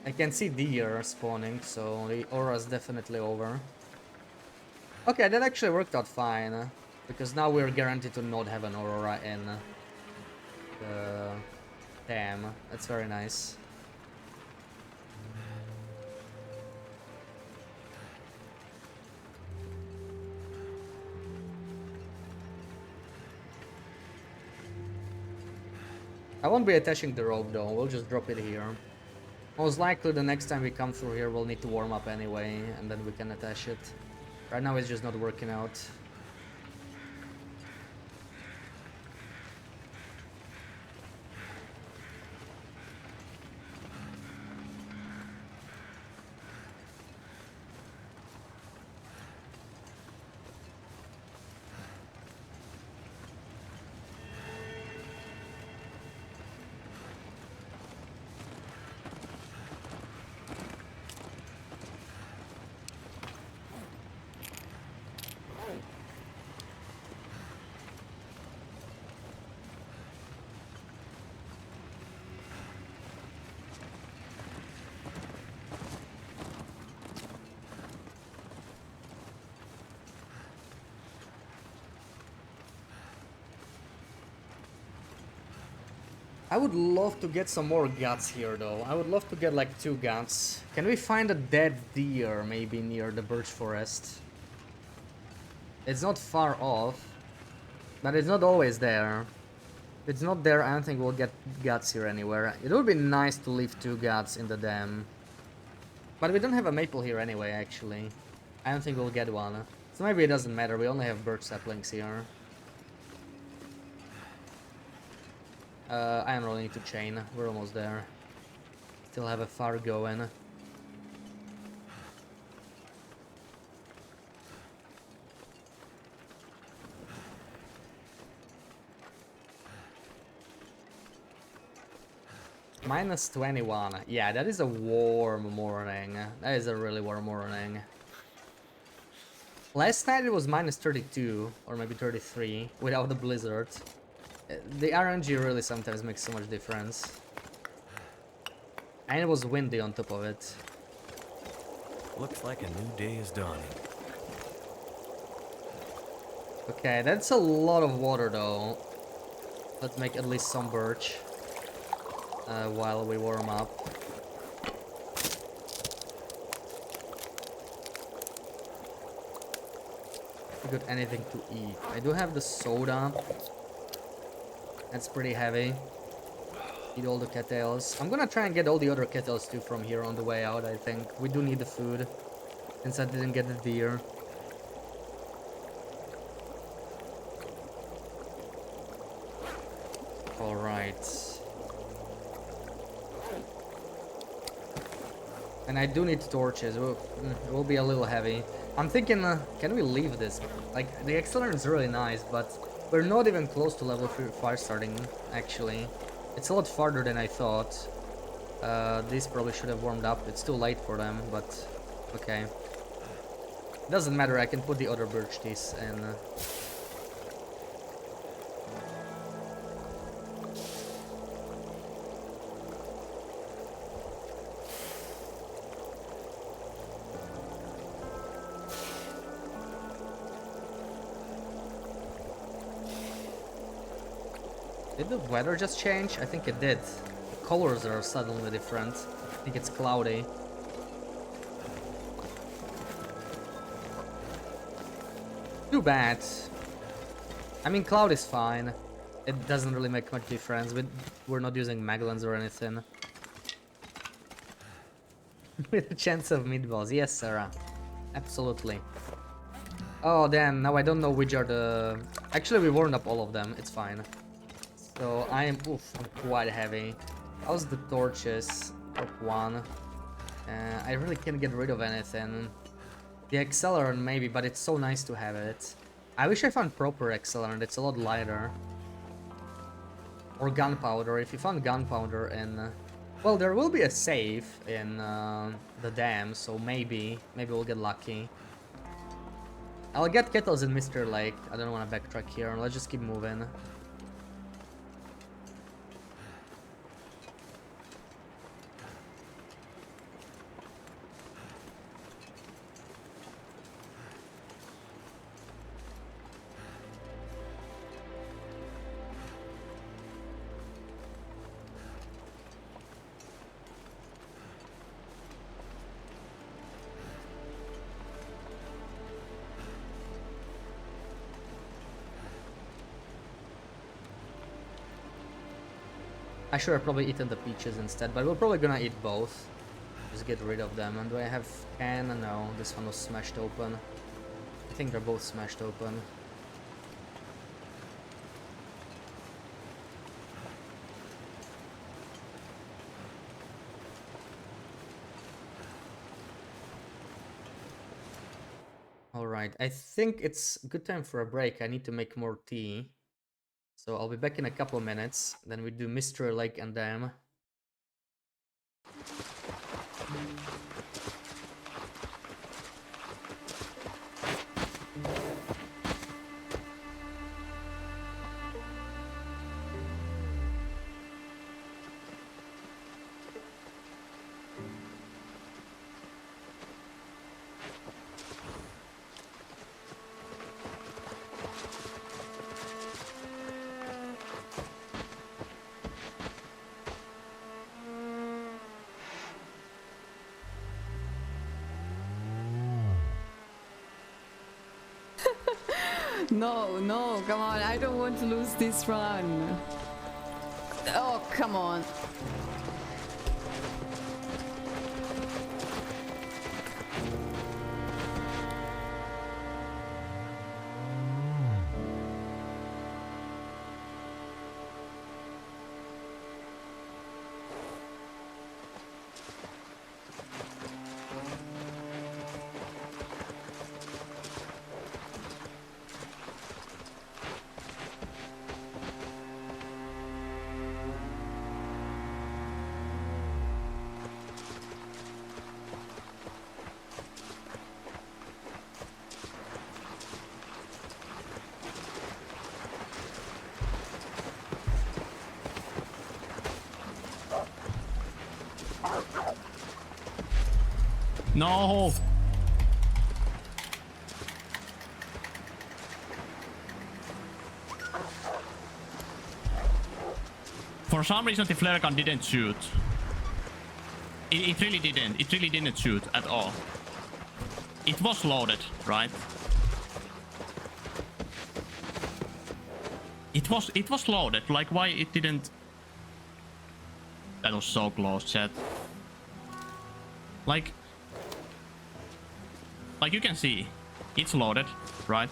I can see deer spawning, so the aura's definitely over. Okay, that actually worked out fine. Because now we're guaranteed to not have an aurora in the dam. That's very nice. I won't be attaching the rope though, we'll just drop it here. Most likely the next time we come through here we'll need to warm up anyway, and then we can attach it. Right now it's just not working out. I would love to get some more guts here, though. I would love to get like 2 guts. Can we find a dead deer maybe near the birch forest? It's not far off, but it's not always there. If it's not there, I don't think we'll get guts here anywhere. It would be nice to leave 2 guts in the dam. But we don't have a maple here anyway, actually. I don't think we'll get one. So maybe it doesn't matter, we only have birch saplings here. I don't really need to chain, we're almost there. Still have a far going. Minus 21. Yeah, that is a warm morning. That is a really warm morning. Last night it was minus 32, or maybe 33, without the blizzard. The RNG really sometimes makes so much difference. And it was windy on top of it. Looks like a new day is dawning. Okay, that's a lot of water though. Let's make at least some birch while we warm up. We got anything to eat. I do have the soda. That's pretty heavy. Eat all the cattails. I'm gonna try and get all the other cattails too from here on the way out, I think. We do need the food, since I didn't get the deer. Alright. And I do need torches. It will be a little heavy. I'm thinking, can we leave this? Like, the accelerant is really nice, but we're not even close to level 5 starting, actually. It's a lot farther than I thought. These probably should have warmed up. It's too late for them, but okay. Doesn't matter, I can put the other birch teeth in. Did the weather just change? I think it did. The colors are suddenly different. I think it's cloudy. Too bad. I mean, cloud is fine. It doesn't really make much difference. We're not using Maglans or anything. With a chance of meatballs. Yes, Sarah. Absolutely. Oh, damn. Now I don't know which are the... Actually, we warmed up all of them. It's fine. So I am... Oof, I'm quite heavy. How's the torches? Top 1. I really can't get rid of anything. The accelerant maybe, but it's so nice to have it. I wish I found proper accelerant. It's a lot lighter. Or gunpowder. If you found gunpowder in... well, there will be a save in the dam, so maybe we'll get lucky. I'll get kettles in Mr. Lake. I don't want to backtrack here. Let's just keep moving. I should have probably eaten the peaches instead, but we're probably gonna eat both. Just get rid of them. And do I have can? No, this one was smashed open. I think they're both smashed open. Alright, I think it's a good time for a break. I need to make more tea. So I'll be back in a couple minutes. Then we do Mr. Lake and Dam. No, no, come on. I don't want to lose this run. Oh, come on. No! For some reason the flare gun didn't shoot. It really didn't. It really didn't shoot at all. It was loaded, right? It was loaded. Like, why it didn't... That was so close, chat. Like you can see, it's loaded, right?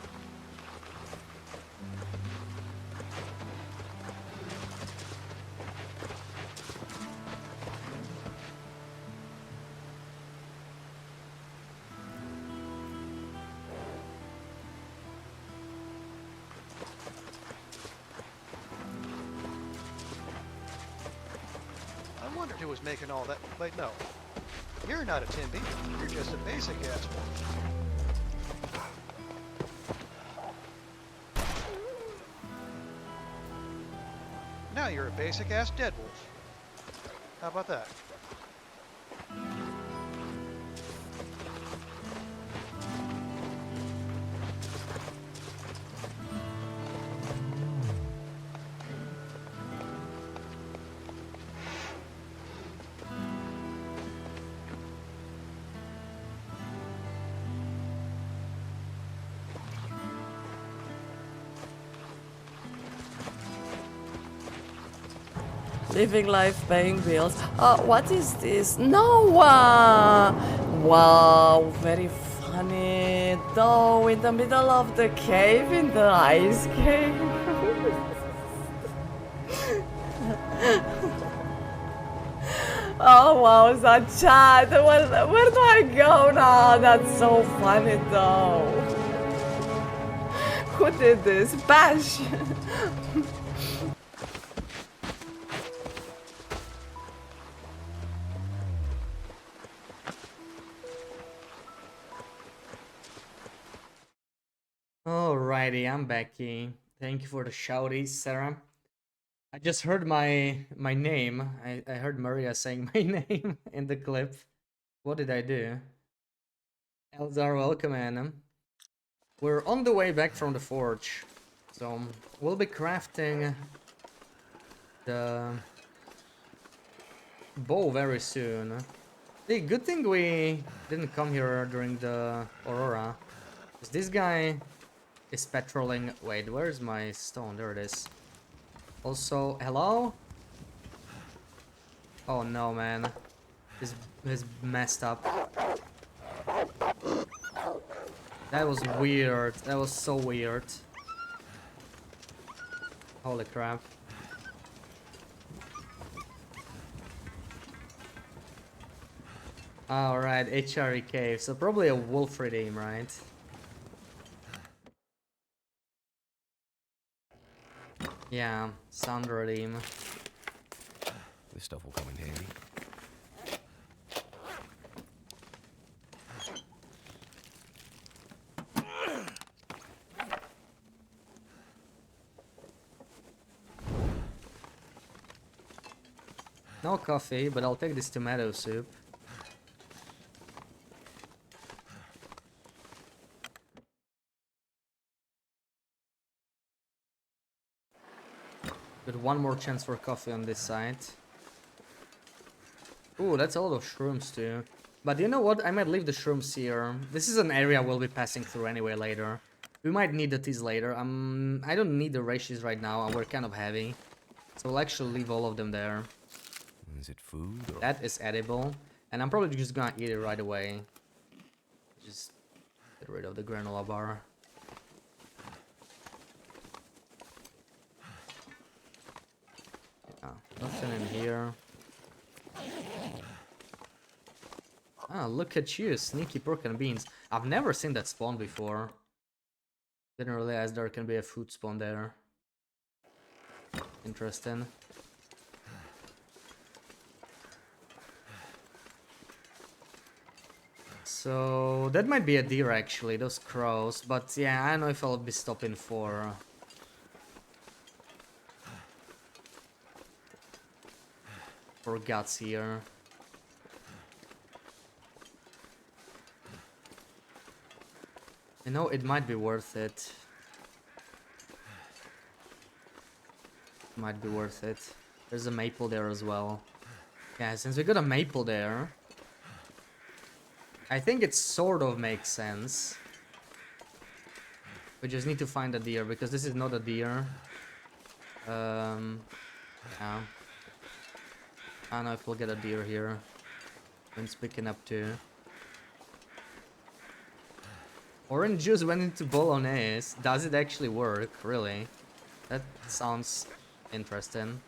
I wondered who was making all that. Wait, no. You're not a Timby. You're just a basic ass wolf. Now you're a basic ass dead wolf. How about that? Living life, paying bills. What is this? Noah! Wow, very funny. Though, in the middle of the cave, in the ice cave. Oh wow, that chat. Where do I go now? That's so funny though. Who did this? Bash! Alrighty, I'm backy. Thank you for the shouties, Sarah. I just heard my name. I heard Maria saying my name in the clip. What did I do? Eldar, welcome, Anna. We're on the way back from the forge. So, we'll be crafting the bow very soon. Hey, good thing we didn't come here during the Aurora. Because this guy is patrolling. Wait, where's my stone? There it is. Also, hello? Oh no, man. This is messed up. That was weird. That was so weird. Holy crap. Alright, HRE cave. So probably a wolf redeem, right? Yeah, sound redeem. This stuff will come in handy. No coffee, but I'll take this tomato soup. Got one more chance for coffee on this side. Ooh, that's a lot of shrooms too. But you know what? I might leave the shrooms here. This is an area we'll be passing through anyway later. We might need the teas later. I don't need the ratios right now, and we're kind of heavy. So we'll actually leave all of them there. Is it food or... That is edible. And I'm probably just gonna eat it right away. Just get rid of the granola bar. Yeah, nothing in here. Ah, look at you, sneaky pork and beans. I've never seen that spawn before. Didn't realize there can be a food spawn there. Interesting. So that might be a deer actually, those crows, but yeah, I don't know if I'll be stopping for guts here. You know, it might be worth it. Might be worth it. There's a maple there as well. Yeah, since we got a maple there, I think it sort of makes sense. We just need to find a deer, because this is not a deer. Yeah. I don't know if we'll get a deer here. Wind's picking up too. Orange juice went into bolognese. Does it actually work? Really? That sounds interesting.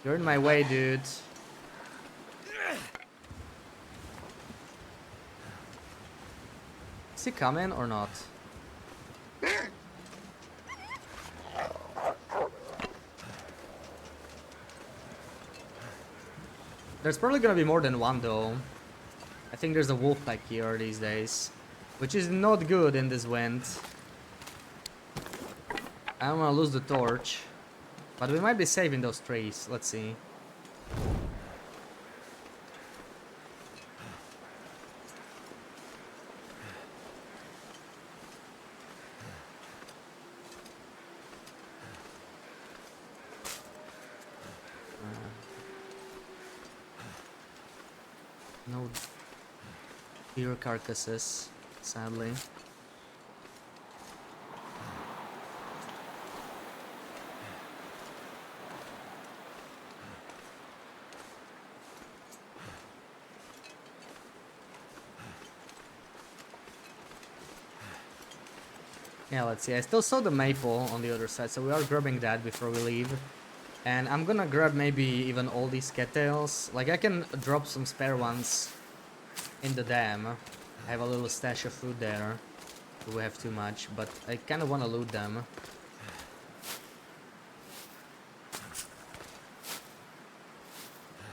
You're in my way, dude. Is he coming or not? There's probably gonna be more than one though. I think there's a wolf pack here these days, which is not good in this wind. I don't wanna lose the torch, but we might be saving those trees. Let's see. No deer carcasses, sadly. Yeah, let's see. I still saw the maple on the other side, so we are grabbing that before we leave. And I'm gonna grab maybe even all these cattails. Like, I can drop some spare ones in the dam. I have a little stash of food there. We have too much, but I kind of want to loot them.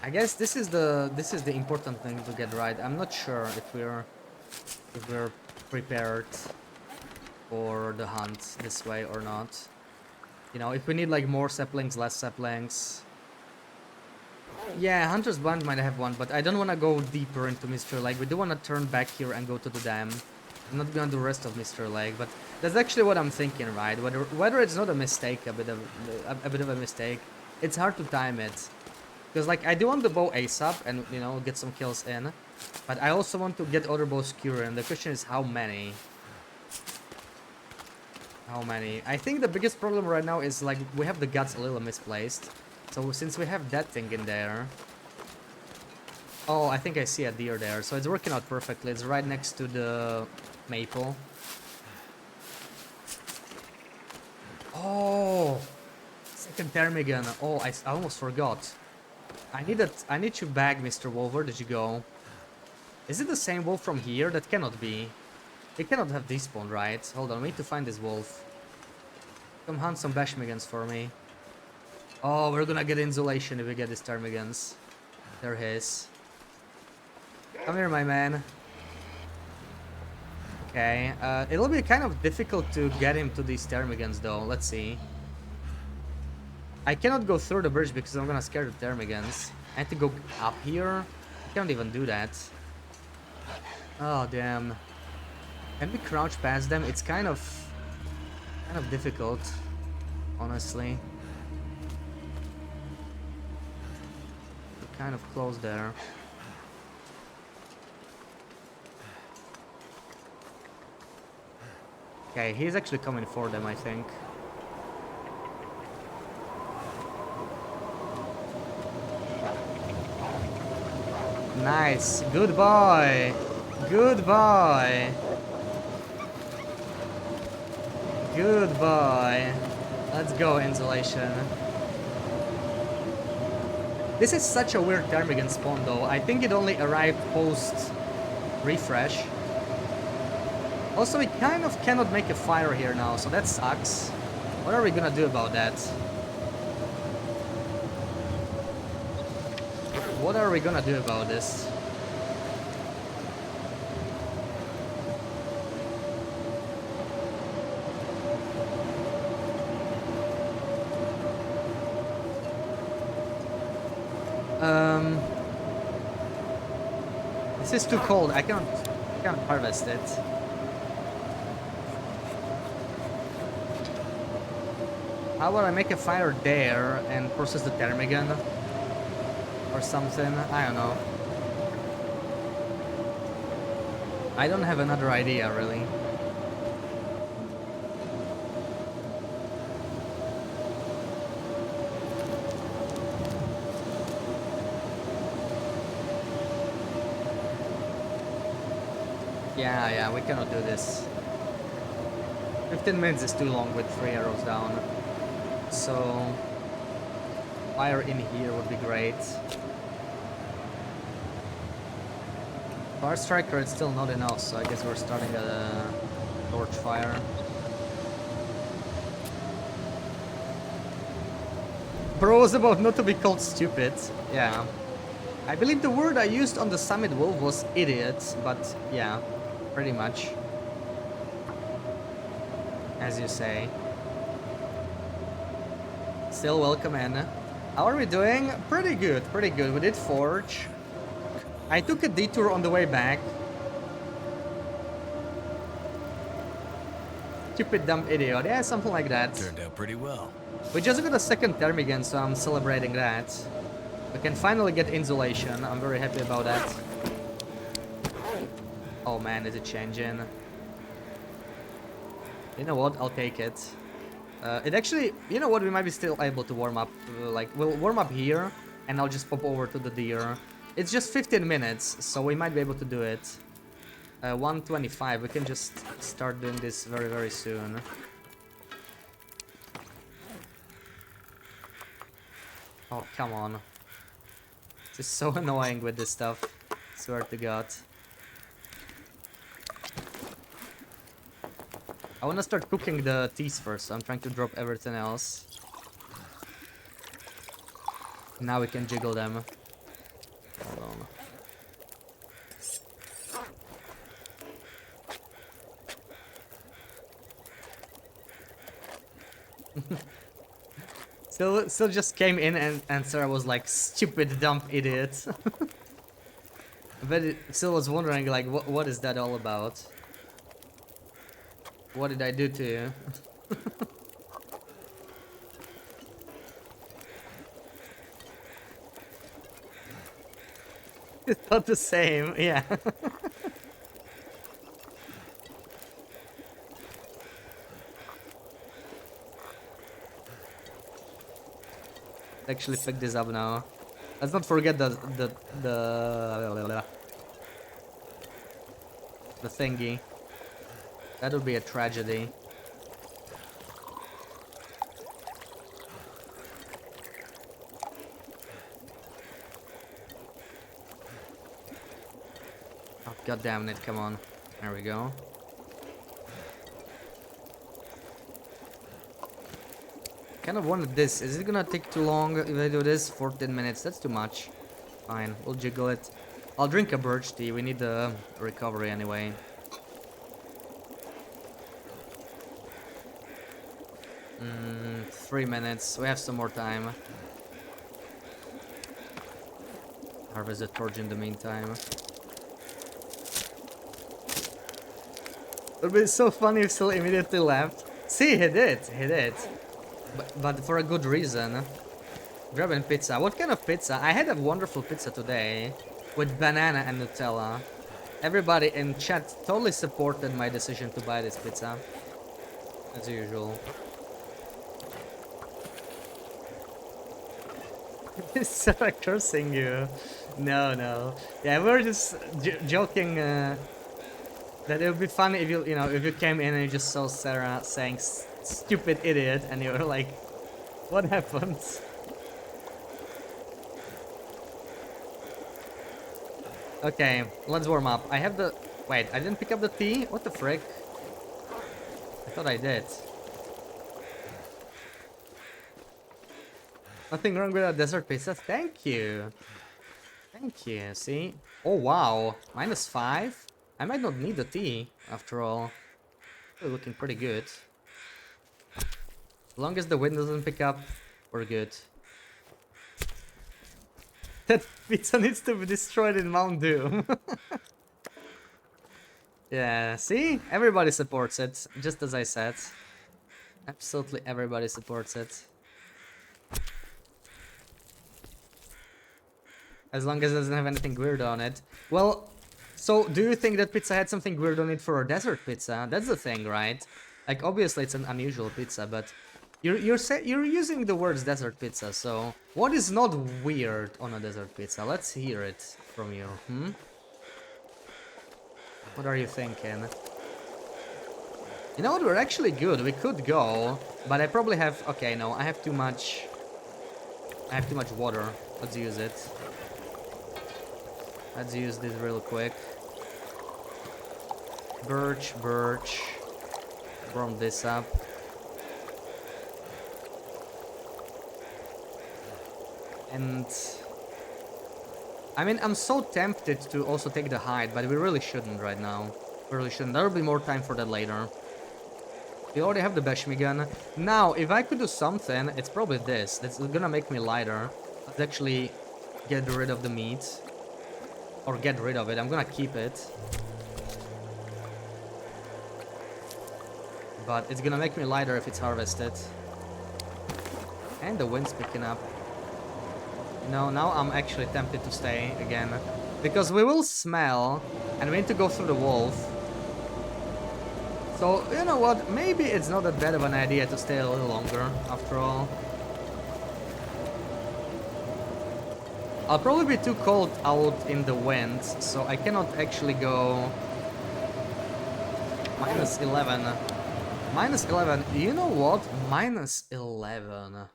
I guess this is the important thing to get right. I'm not sure if we're prepared for the hunt this way or not. You know, if we need like more saplings, less saplings. Yeah, Hunter's Blind might have one, but I don't want to go deeper into Mystery Lake. We do want to turn back here and go to the dam. I'm not gonna do the rest of Mystery Lake, but that's actually what I'm thinking, right? Whether it's not a mistake, a bit of a mistake, it's hard to time it. Because like I do want the bow ASAP and you know get some kills in, but I also want to get other bows cured. And the question is how many. How many? I think the biggest problem right now is like we have the guts a little misplaced. So since we have that thing in there... Oh, I think I see a deer there. So it's working out perfectly. It's right next to the maple. Oh! Second ptarmigan. Oh, I almost forgot. I need you back, Mr. Wolf. Where did you go? Is it the same wolf from here? That cannot be. They cannot have despawned, right? Hold on, we need to find this wolf. Come hunt some bashmigans for me. Oh, we're gonna get insulation if we get these ptarmigans. They're his. Come here, my man. Okay, it'll be kind of difficult to get him to these ptarmigans, though. Let's see. I cannot go through the bridge because I'm gonna scare the ptarmigans. I have to go up here. I can't even do that. Oh, damn. Can we crouch past them? It's kind of difficult, honestly. kind of close there. Okay, he's actually coming for them, I think. Nice. Good boy. Good boy. Good boy. Let's go, insulation. This is such a weird Termigan spawn though. I think it only arrived post refresh. Also, we kind of cannot make a fire here now, so that sucks. What are we gonna do about that? What are we gonna do about this? This is too cold. I can't harvest it. How about I make a fire there and process the Termigan? Or something? I don't know. I don't have another idea, really. Yeah, we cannot do this. 15 minutes is too long with 3 arrows down. So, fire in here would be great. Fire striker is still not enough, so I guess we're starting a torch fire. Bro was about not to be called stupid. Yeah. I believe the word I used on the Summit Wolf was idiot, but yeah, pretty much. As you say. Still welcome in. How are we doing? Pretty good, pretty good. We did forge. I took a detour on the way back. Stupid dumb idiot. Yeah, something like that. Turned out pretty well. We just got a second Termigan, so I'm celebrating that. We can finally get insulation. I'm very happy about that. Oh man, is it changing? You know what? I'll take it. It actually, you know what? We might be still able to warm up. Like, we'll warm up here, and I'll just pop over to the deer. It's just 15 minutes, so we might be able to do it. 125. We can just start doing this very, very soon. Oh, come on. This is so annoying with this stuff. Swear to God. I wanna start cooking the teas first, so I'm trying to drop everything else. Now we can jiggle them. Hold on. Still just came in and Sarah was like, stupid dumb idiot. But still was wondering like, what is that all about? What did I do to you? It's not the same, yeah. Actually pick this up now. Let's not forget the thingy. That would be a tragedy. Oh, God damn it, come on. There we go. Kind of wanted this. Is it gonna take too long if I do this? 14 minutes. That's too much. Fine, we'll jiggle it. I'll drink a birch tea. We need the recovery anyway. 3 minutes. We have some more time. Harvest the torch in the meantime. It would be so funny if Still immediately left. See, he did. He did. But for a good reason. Grabbing pizza. What kind of pizza? I had a wonderful pizza today with banana and Nutella. Everybody in chat totally supported my decision to buy this pizza. As usual. Is Sarah cursing you? No, no. Yeah, we're just joking that it would be funny if you know, if you came in and you just saw Sarah saying stupid idiot and you were like, what happened? Okay, let's warm up. I have the... Wait, I didn't pick up the tea? What the frick? I thought I did. Nothing wrong with a desert pizza? Thank you! Thank you, see? Oh wow, -5? I might not need the tea, after all. Still looking pretty good. As long as the wind doesn't pick up, we're good. That pizza needs to be destroyed in Mount Doom. Yeah, see? Everybody supports it, just as I said. Absolutely everybody supports it. As long as it doesn't have anything weird on it. Well, so do you think that pizza had something weird on it for a desert pizza? That's the thing, right? Like, obviously it's an unusual pizza, but you're using the words desert pizza, so what is not weird on a desert pizza? Let's hear it from you, hmm? What are you thinking? You know what, we're actually good. We could go, but I probably have... Okay, no, I have too much... I have too much water. Let's use it. Let's use this real quick. Birch, birch. Warm this up. And... I mean, I'm so tempted to also take the hide, but we really shouldn't right now. We really shouldn't. There will be more time for that later. We already have the Bashmi gun. Now, if I could do something, it's probably this. That's gonna make me lighter. Let's actually get rid of the meat. Or get rid of it. I'm gonna keep it. But it's gonna make me lighter if it's harvested. And the wind's picking up. No, now I'm actually tempted to stay again. Because we will smell, and we need to go through the wolf. So, you know what, maybe it's not that bad of an idea to stay a little longer, after all. I'll probably be too cold out in the wind, so I cannot actually go... -11. -11, you know what? -11.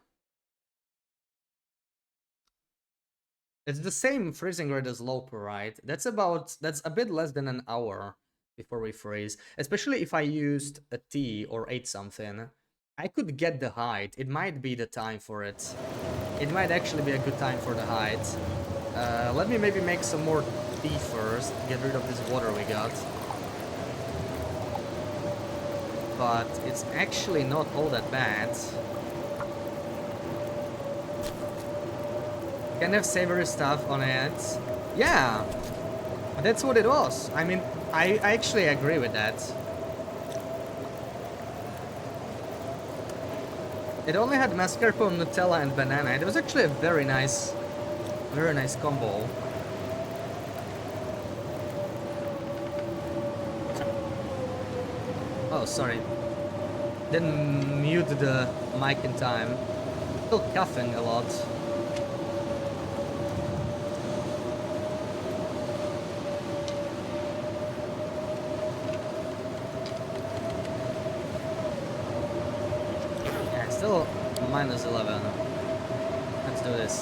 It's the same freezing rate as Loper, right? That's a bit less than an hour before we freeze. Especially if I used a tea or ate something. I could get the hide. It might be the time for it. It might actually be a good time for the hide. Let me maybe make some more tea first. Get rid of this water we got. But it's actually not all that bad. Can have savory stuff on it. Yeah, that's what it was. I mean, I actually agree with that. It only had mascarpone, Nutella, and banana. It was actually a very nice combo. Oh, sorry. Didn't mute the mic in time. Still coughing a lot. Still -11. Let's do this.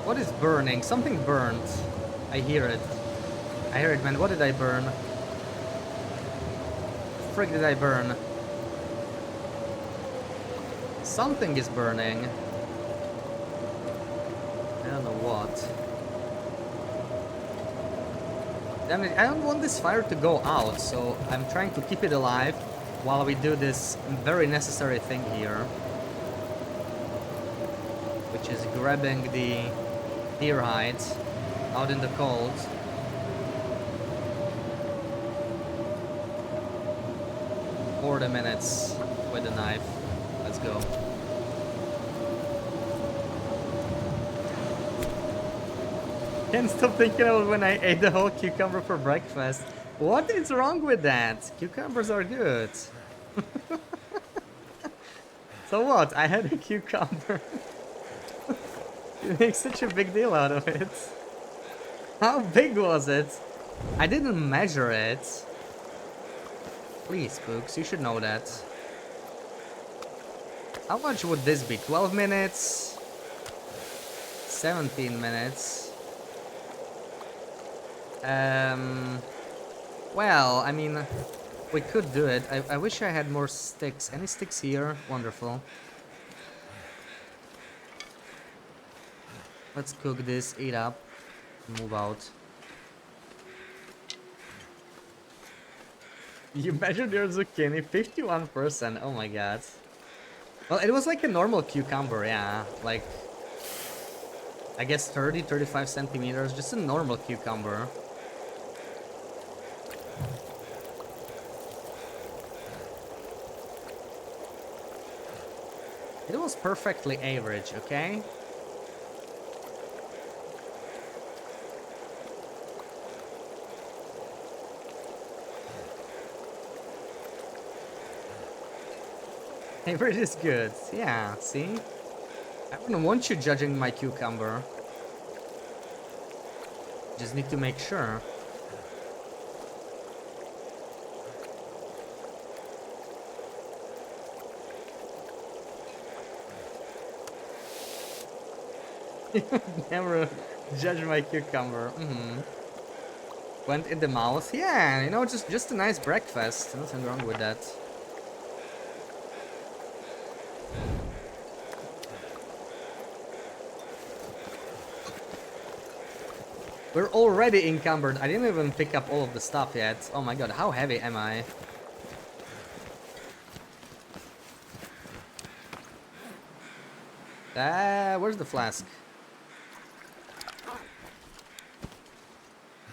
What is burning? Something burned. I hear it. I hear it, man. What did I burn? The frick did I burn? Something is burning. I don't know what. Damn it, I don't want this fire to go out, so I'm trying to keep it alive while we do this very necessary thing here. Which is grabbing the deer hides out in the cold. 40 minutes with the knife. Let's go. Can't stop thinking about when I ate the whole cucumber for breakfast. What is wrong with that? Cucumbers are good. So what? I had a cucumber. You make such a big deal out of it. How big was it? I didn't measure it. Please, Spooks, you should know that. How much would this be? 12 minutes? 17 minutes? Well, I mean, we could do it. I wish I had more sticks. Any sticks here? Wonderful. Let's cook this, eat up, move out. You measured your zucchini 51%. Oh my god. Well, it was like a normal cucumber, yeah. Like, I guess 35 centimeters. Just a normal cucumber. It was perfectly average, okay? Average is good. Yeah, see? I wouldn't want you judging my cucumber. Just need to make sure. Never judge my cucumber. Went in the mouth. Yeah, you know, just a nice breakfast. Nothing wrong with that. We're already encumbered. I didn't even pick up all of the stuff yet. Oh my god, how heavy am I? Where's the flask?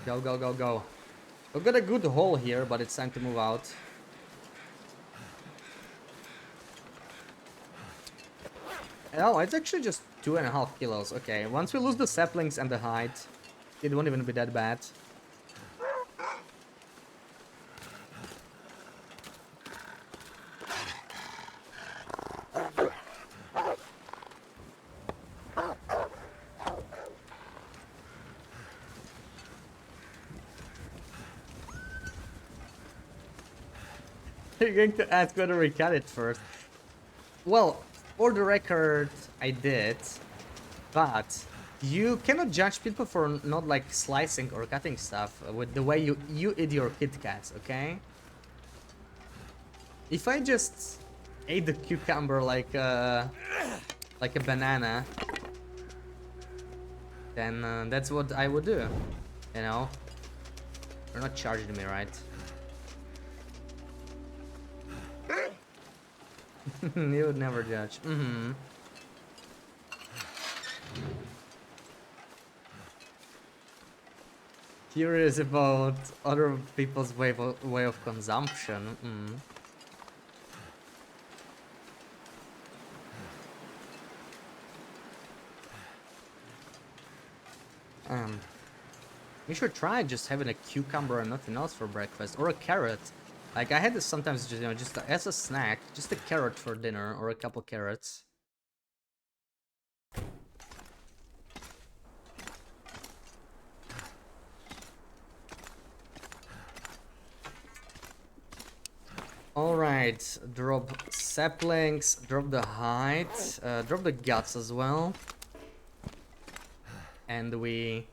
Go, go, go, go. We've got a good hole here, but it's time to move out. Oh, it's actually just 2.5 kilos. Okay, once we lose the saplings and the hide, it won't even be that bad. You're going to ask whether we cut it first. Well, for the record, I did, but you cannot judge people for not like slicing or cutting stuff with the way you eat your Kit Kats, okay? If I just ate the cucumber like a banana, then that's what I would do, you know? You're not charging me, right? You would never judge. Curious about other people's way of consumption. You should try just having a cucumber and nothing else for breakfast, or a carrot. Like, I had this sometimes, just, you know, just as a snack, just a carrot for dinner, or a couple carrots. Alright, drop saplings, drop the hide, drop the guts as well. And we...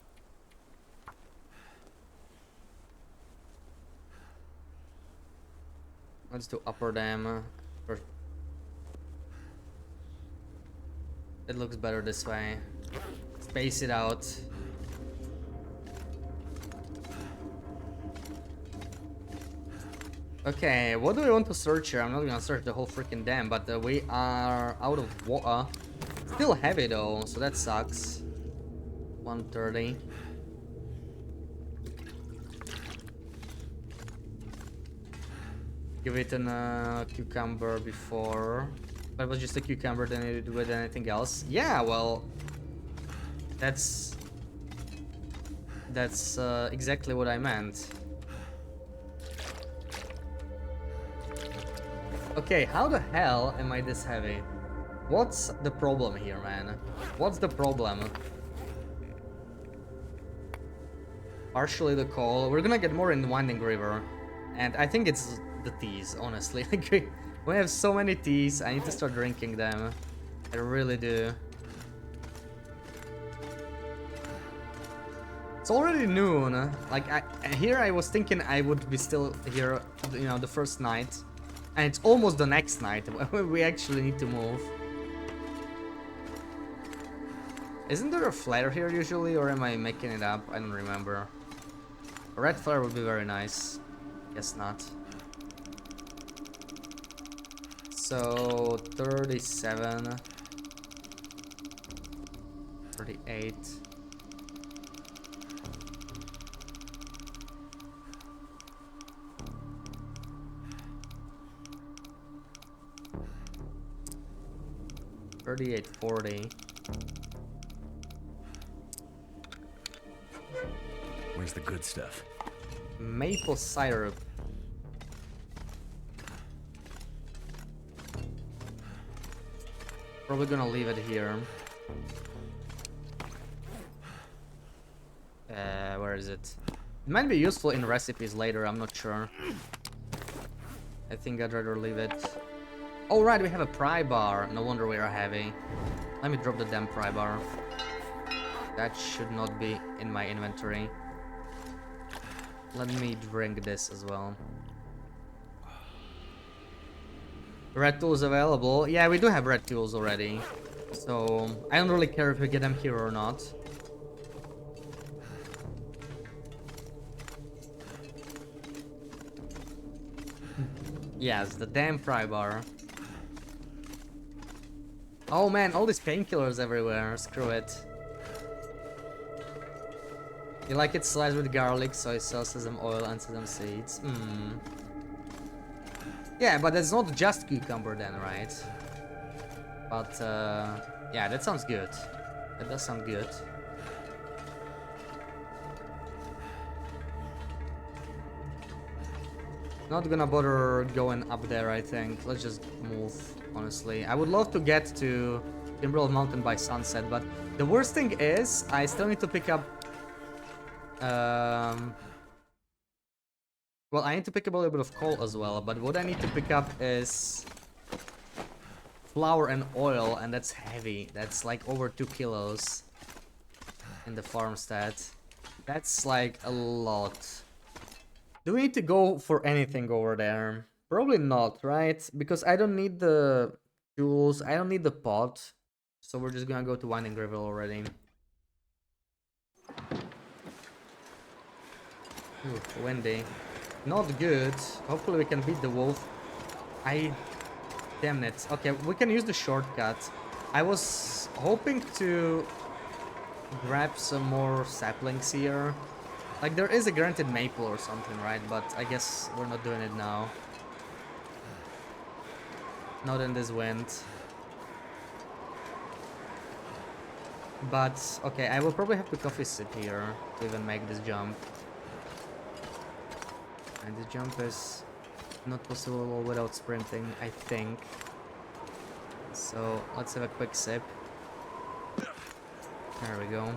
Let's do upper dam. It looks better this way. Space it out. Okay, what do we want to search here? I'm not gonna search the whole freaking dam, but we are out of water. Still heavy though, so that sucks. 130. give it a cucumber before. But it was just a cucumber, then it with anything else. Yeah, well, that's exactly what I meant. Okay, how the hell am I this heavy? What's the problem here, man? What's the problem? Partially the coal. We're gonna get more in Winding River. And I think it's the teas, honestly. Like, we have so many teas, I need to start drinking them. I really do. It's already noon. Like, here I was thinking I would be still here, you know, the first night. And it's almost the next night. We actually need to move. Isn't there a flare here usually, or am I making it up? I don't remember. A red flare would be very nice. Guess not. So 37, 38. $38, $40. Where's the good stuff? Maple syrup. Probably gonna leave it here. Where is it? It might be useful in recipes later, I'm not sure. I think I'd rather leave it. Oh right, we have a pry bar. No wonder we are heavy. Let me drop the damn pry bar. That should not be in my inventory. Let me drink this as well. Red tools available. Yeah, we do have red tools already. So, I don't really care if we get them here or not. Yes, the damn pry bar. Oh man, all these painkillers everywhere. Screw it. You like it sliced with garlic, soy sauce, sesame oil, and sesame seeds. Yeah, but that's not just cucumber then, right? But, yeah, that sounds good. That does sound good. Not gonna bother going up there, I think. Let's just move, honestly. I would love to get to Emerald Mountain by sunset, but the worst thing is, I still need to pick up... well, I need to pick up a little bit of coal as well, but what I need to pick up is... flour and oil, and that's heavy. That's like over 2 kilos in the farmstead. That's like a lot. Do we need to go for anything over there? Probably not, right? Because I don't need the tools, I don't need the pot. So we're just gonna go to Winding River already. Ooh, windy. Not good. Hopefully we can beat the wolf. Damn it. Okay, we can use the shortcut. I was hoping to grab some more saplings here. Like, there is a granted maple or something, right? But I guess we're not doing it now. Not in this wind. But, okay, I will probably have to coffee sip here to even make this jump. And this jump is not possible without sprinting, I think. So, let's have a quick sip. There we go.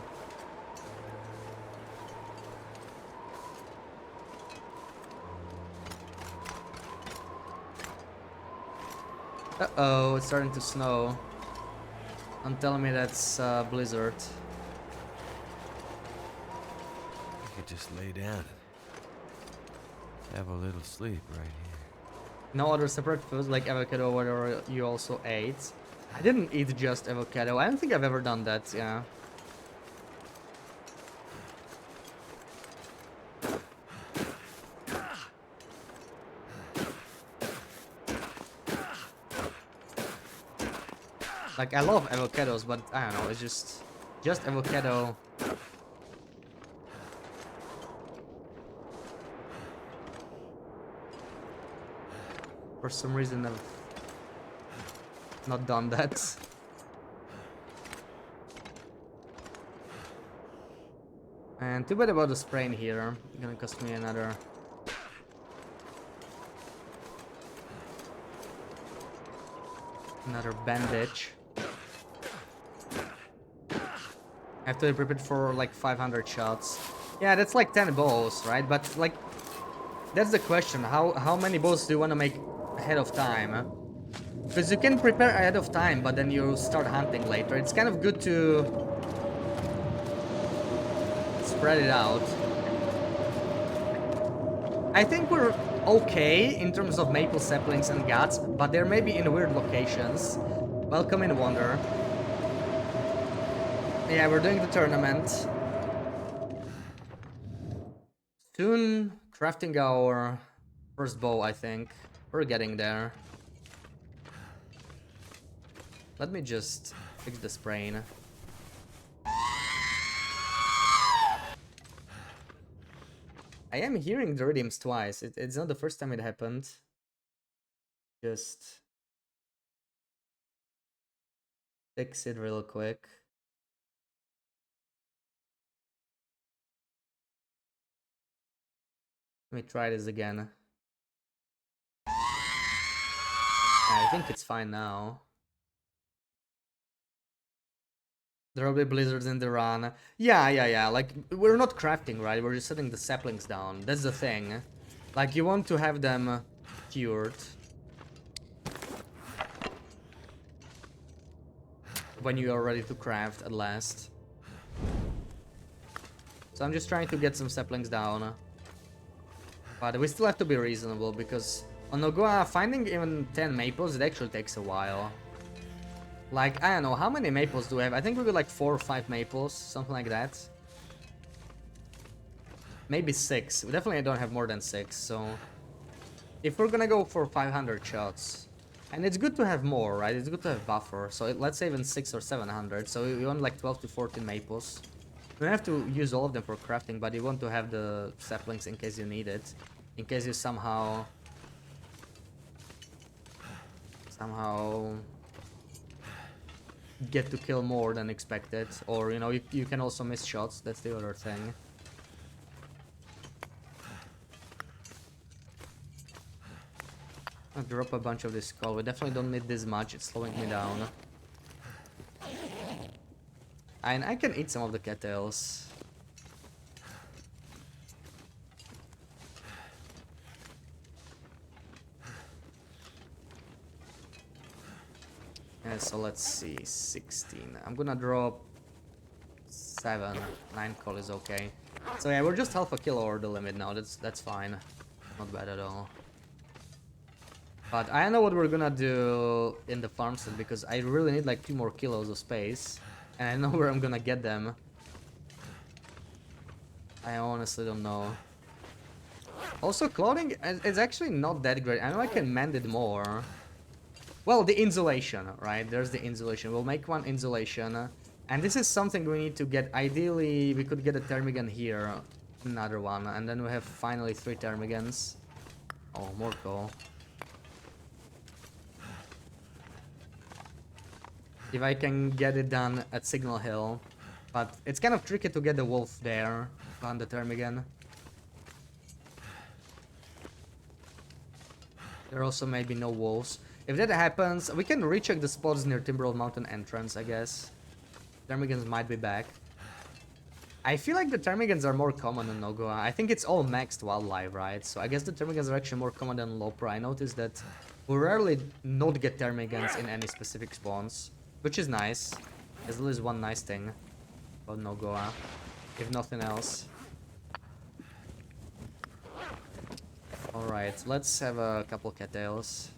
Uh-oh, it's starting to snow. Don't tell me that's blizzard. You could just lay down and have a little sleep right here. No other separate foods like avocado, whatever you also ate. I didn't eat just avocado. I don't think I've ever done that, yeah. Like, I love avocados, but I don't know, it's just avocado. For some reason I've not done that. And too bad about the sprain here. Gonna cost me another bandage. I have to be prepared for like 500 shots. Yeah, that's like 10 balls, right? But like, that's the question. How many balls do you want to make ahead of time? Because you can prepare ahead of time, but then you start hunting later. It's kind of good to spread it out. I think we're okay in terms of maple saplings and guts, but they're maybe in weird locations. Welcome in Wonder. Yeah, we're doing the tournament. Soon crafting our first bow, I think. We're getting there. Let me just fix the sprain. I am hearing the rhythms twice. It's not the first time it happened. Just fix it real quick. Let me try this again. I think it's fine now. There will be blizzards in the run. Yeah. Like, we're not crafting, right? We're just setting the saplings down. That's the thing. Like, you want to have them cured when you are ready to craft at last. So I'm just trying to get some saplings down. But we still have to be reasonable, because on Nogoa, finding even 10 maples, it actually takes a while. Like, I don't know, how many maples do we have? I think we got like 4 or 5 maples, something like that. Maybe 6. We definitely don't have more than 6, so... If we're gonna go for 500 shots... And it's good to have more, right? It's good to have buffer. So let's say even 600 or 700. So we want like 12 to 14 maples. You don't have to use all of them for crafting, but you want to have the saplings in case you need it. In case you somehow get to kill more than expected. Or, you know, you can also miss shots. That's the other thing. I'll drop a bunch of this skull. We definitely don't need this much. It's slowing me down. And I can eat some of the cattails. Yeah, so let's see, 16. I'm gonna drop 7. 9 coal is okay. So yeah, we're just half a kill over the limit now. That's fine. Not bad at all. But I know what we're gonna do in the farmstead, because I really need like 2 more kilos of space. And I know where I'm gonna get them. I honestly don't know. Also, clothing is actually not that great. I know I can mend it more. Well, the insulation, right? There's the insulation. We'll make 1 insulation. And this is something we need to get. Ideally, we could get a ptarmigan here. Another one. And then we have finally 3 ptarmigans. Oh, more coal. If I can get it done at Signal Hill. But it's kind of tricky to get the wolf there on the ptarmigan. There also may be no wolves. If that happens, we can recheck the spots near Timberwolf Mountain entrance, I guess. Ptarmigans might be back. I feel like the ptarmigans are more common in Nogoa. I think it's all maxed wildlife, right? So I guess the ptarmigans are actually more common than Lopra. I noticed that we rarely not get ptarmigans in any specific spawns, which is nice. There's at least one nice thing about Nogoa, if nothing else. Alright, let's have a couple cattails.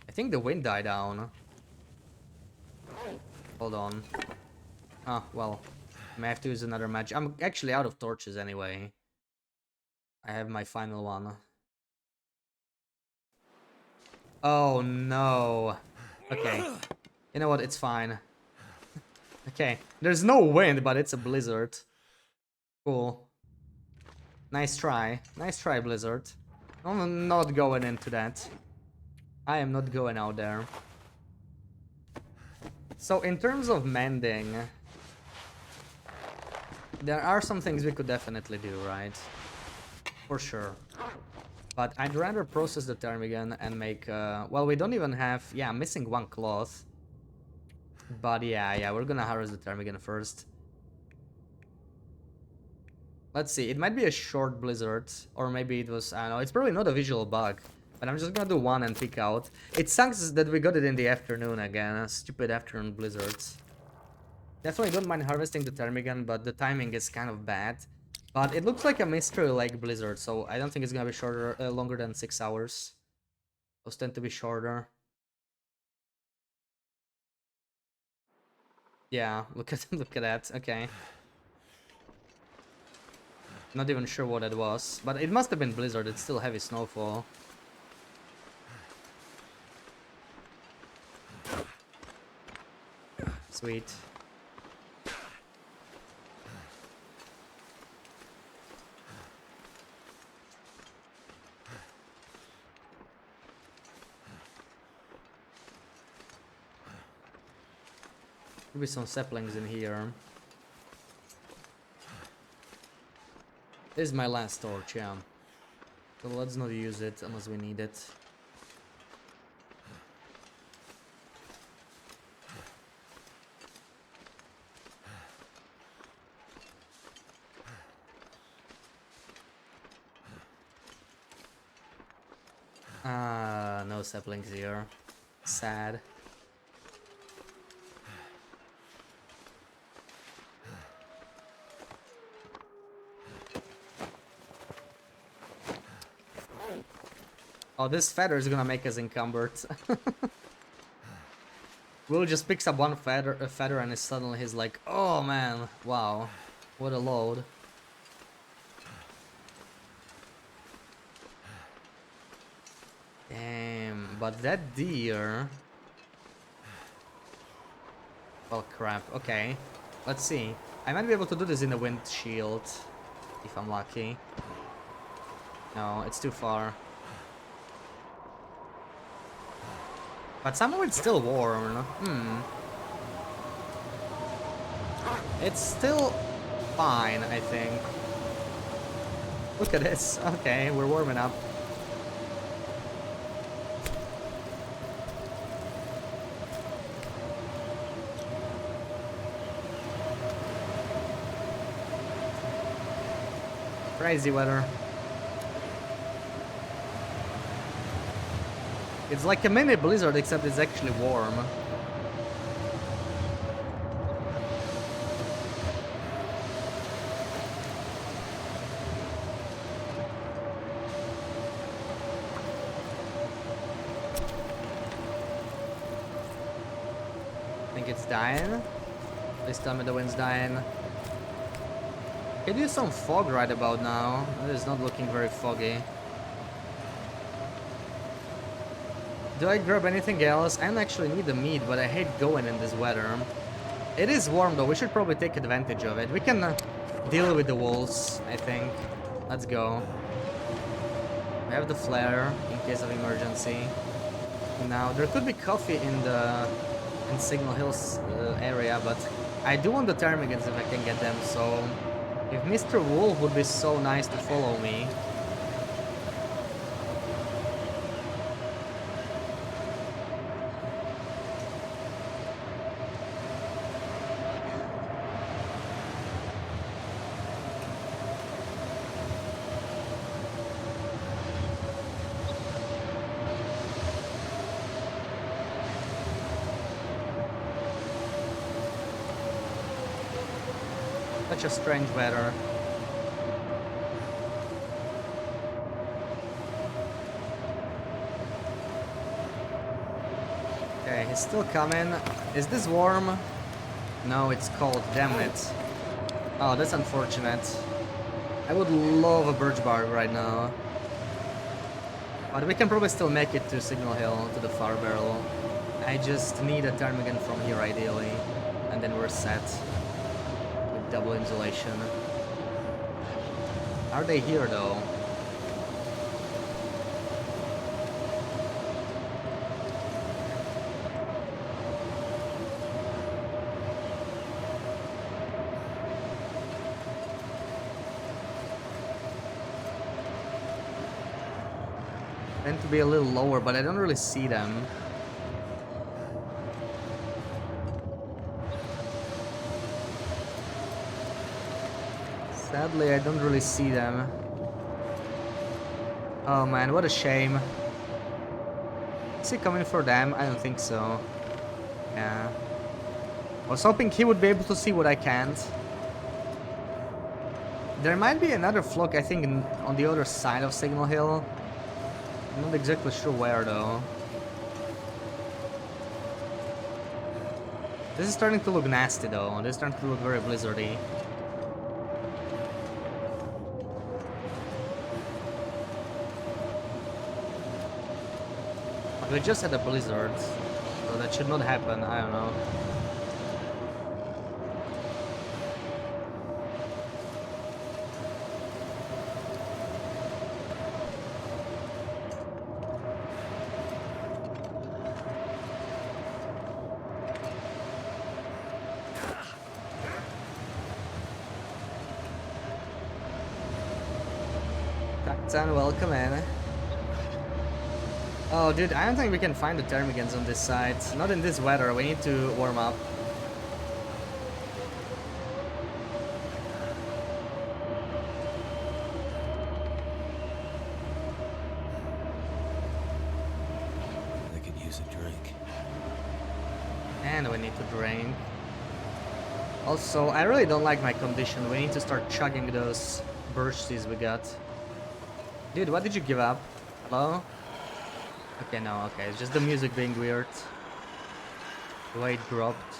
I think the wind died down. Hold on. Ah, well. I may have to use another match. I'm actually out of torches anyway. I have my final one. Oh no. Okay. You You know what? It's fine. Okay. There's no wind, but it's a blizzard. Cool. Nice try. Nice try, Blizzard. I'm not going into that. I am not going out there. So, in terms of mending, there are some things we could definitely do, right? For sure. But I'd rather process the ptarmigan and make, well, we don't even have, yeah, I'm missing one cloth. But yeah, we're gonna harvest the ptarmigan first. Let's see, it might be a short blizzard, or maybe it was, I don't know, it's probably not a visual bug. But I'm just gonna do one and pick out. It sucks that we got it in the afternoon again, stupid afternoon blizzards. Definitely don't mind harvesting the ptarmigan, but the timing is kind of bad. But it looks like a mystery lake blizzard, so I don't think it's gonna be shorter, longer than 6 hours. Those tend to be shorter. Yeah, look at that. Okay. Not even sure what it was, but it must have been blizzard. It's still heavy snowfall. Sweet. Maybe some saplings in here. This is my last torch, yeah. So let's not use it unless we need it. No saplings here. Sad. Oh, this feather is gonna make us encumbered. Will just picks up one feather and suddenly he's like, oh man, wow, what a load. Damn, but that deer... Well, crap, okay. Let's see. I might be able to do this in the windshield, if I'm lucky. No, it's too far. But somehow it's still warm. It's still fine, I think. Look at this. Okay, we're warming up. Crazy weather. It's like a mini blizzard, except it's actually warm. I think it's dying. Please tell me the wind's dying. Can you use some fog right about now? It is not looking very foggy. Do I grab anything else? I don't actually need the meat, but I hate going in this weather. It is warm though, we should probably take advantage of it. We can deal with the wolves, I think. Let's go. We have the flare in case of emergency. Now, there could be coffee in Signal Hills area, but I do want the ptarmigans if I can get them, so... If Mr. Wolf would be so nice to follow me... Such a strange weather. Okay, he's still coming. Is this warm? No, it's cold, damn it. Oh, that's unfortunate. I would love a birch bark right now. But we can probably still make it to Signal Hill, to the far barrel. I just need a ptarmigan from here ideally, and then we're set with double insulation. Are they here though? Tend to be a little lower, but I don't really see them. Sadly, I don't really see them. Oh man, what a shame. Is he coming for them? I don't think so. Yeah. I was hoping he would be able to see what I can't. There might be another flock, I think, on the other side of Signal Hill. I'm not exactly sure where though. This is starting to look nasty though. This is starting to look very blizzardy. But we just had a blizzard, so that should not happen. I don't know. Captain, welcome in. Oh, dude, I don't think we can find the ptarmigans on this side. Not in this weather. We need to warm up. I could use a drink. And we need to drink. Also, I really don't like my condition. We need to start chugging those birch teas we got. Dude, what did you give up? Hello? Okay, no, okay. It's just the music being weird. The way it dropped.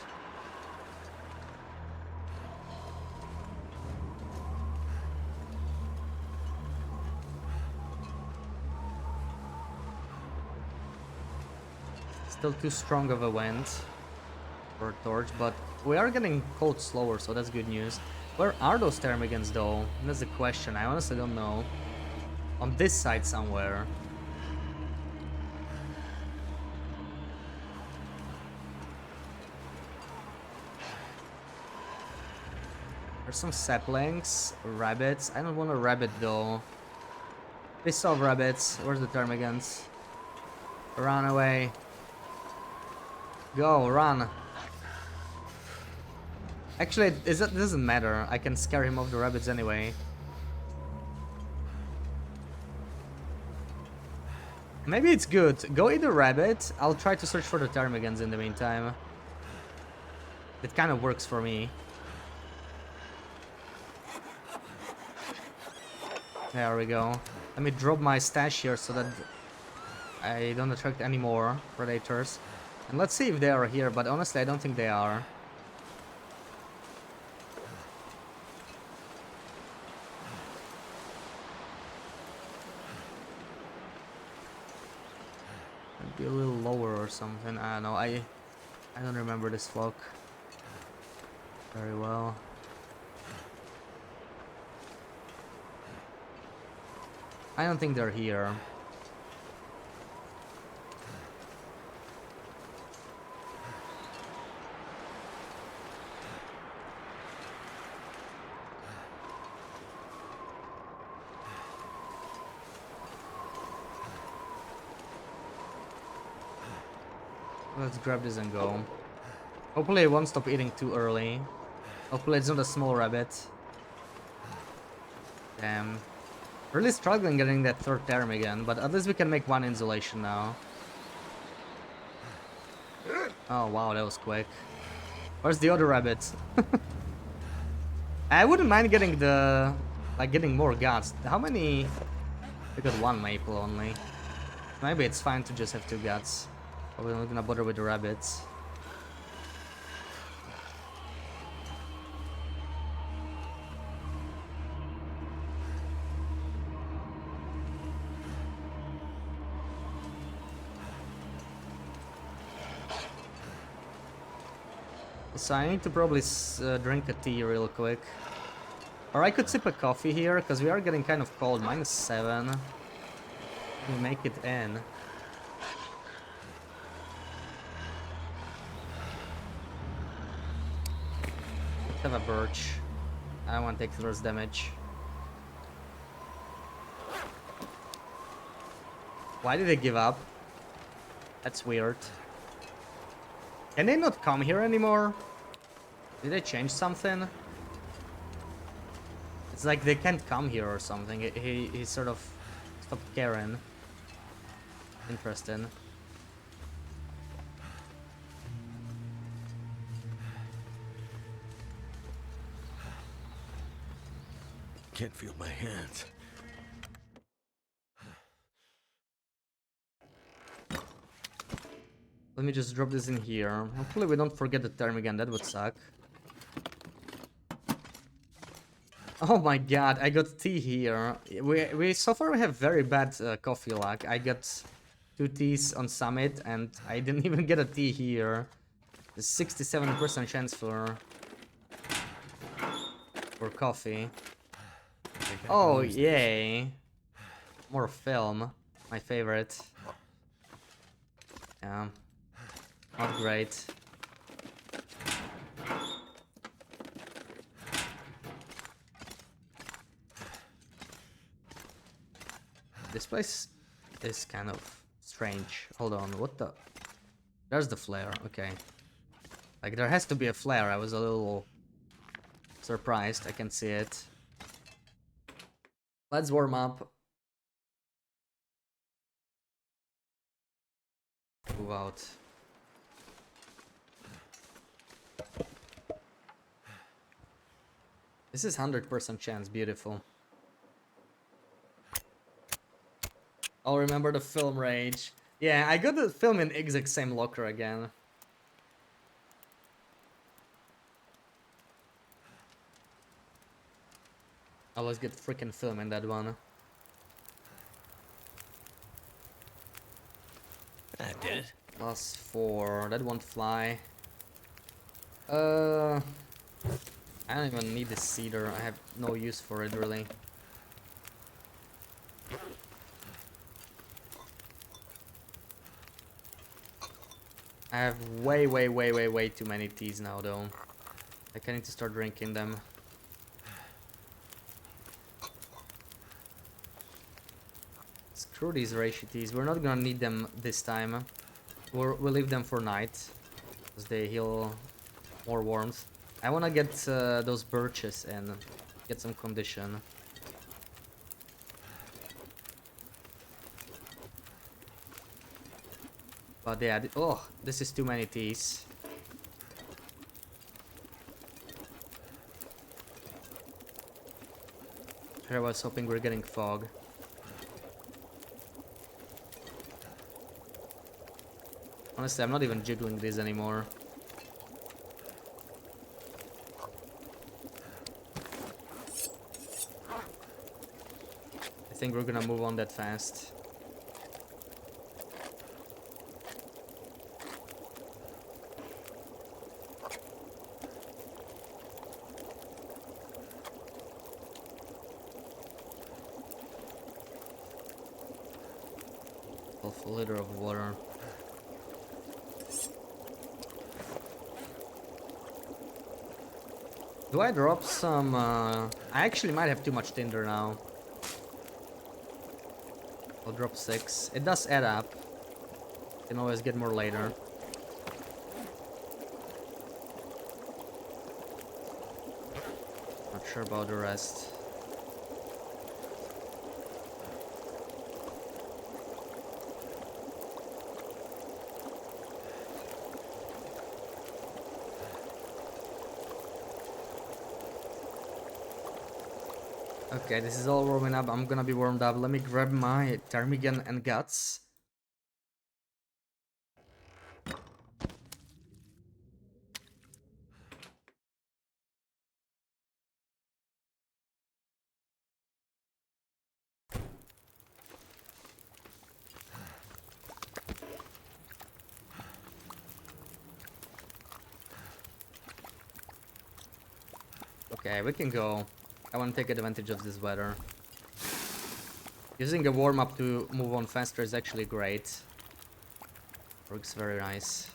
Still too strong of a wind for a torch, but we are getting cold slower, so that's good news. Where are those ptarmigans though? That's the question. I honestly don't know. On this side somewhere. There's some saplings, rabbits. I don't want a rabbit though. Piss off, rabbits. Where's the ptarmigans? Run away. Go, run. Actually, it doesn't matter. I can scare him off the rabbits anyway. Maybe it's good. Go eat the rabbit. I'll try to search for the ptarmigans in the meantime. It kind of works for me. There we go. Let me drop my stash here so that I don't attract any more predators. And let's see if they are here, but honestly I don't think they are. Be a little lower or something. I don't know. I don't remember this flock very well. I don't think they're here. Let's grab this and go. Hopefully it won't stop eating too early. Hopefully it's not a small rabbit. Damn. Really struggling getting that third ptarmigan, but at least we can make one insulation now. Oh wow, that was quick. Where's the other rabbit? I wouldn't mind getting the... getting more guts. How many... We got one maple only. Maybe it's fine to just have 2 guts. But we're not gonna bother with the rabbits. So I need to probably drink a tea real quick. Or I could sip a coffee here, because we are getting kind of cold. -7. We make it in. Let's have a birch. I don't want to take first damage. Why did they give up? That's weird. Can they not come here anymore? Did they change something? It's like they can't come here or something. He sort of stopped caring. Interesting. Can't feel my hands. Let me just drop this in here. Hopefully we don't forget the term again. That would suck. Oh my god, I got tea here. We so far we have very bad coffee luck. I got 2 teas on Summit and I didn't even get a tea here. There's 67% chance for coffee. Oh yay. More film. My favorite. Yeah. Not great. This place is kind of strange. Hold on, what the... There's the flare, okay. Like, there has to be a flare. I was a little surprised. I can see it. Let's warm up. Move out. This is 100% chance. Beautiful. I'll remember the film rage. Yeah, I got the film in exact same locker again. I'll always get freaking film in that one. I did it. +4. That won't fly. I don't even need this cedar. I have no use for it really. I have way too many teas now though. Like I need to start drinking them. Screw these reishi teas. We're not gonna need them this time. We'll leave them for night. Because they heal more warmth. I wanna get those birches and get some condition. But yeah, oh, this is too many teas. Here I was hoping we're getting fog. Honestly, I'm not even jiggling these anymore. I think we're gonna move on that fast. Half a liter of water. Do I drop some, I actually might have too much tinder now. I'll drop 6. It does add up. Can always get more later. Not sure about the rest. Okay, this is all warming up. I'm gonna be warmed up. Let me grab my ptarmigan and guts. Okay, we can go. I want to take advantage of this weather. Using a warm-up to move on faster is actually great. Works very nice.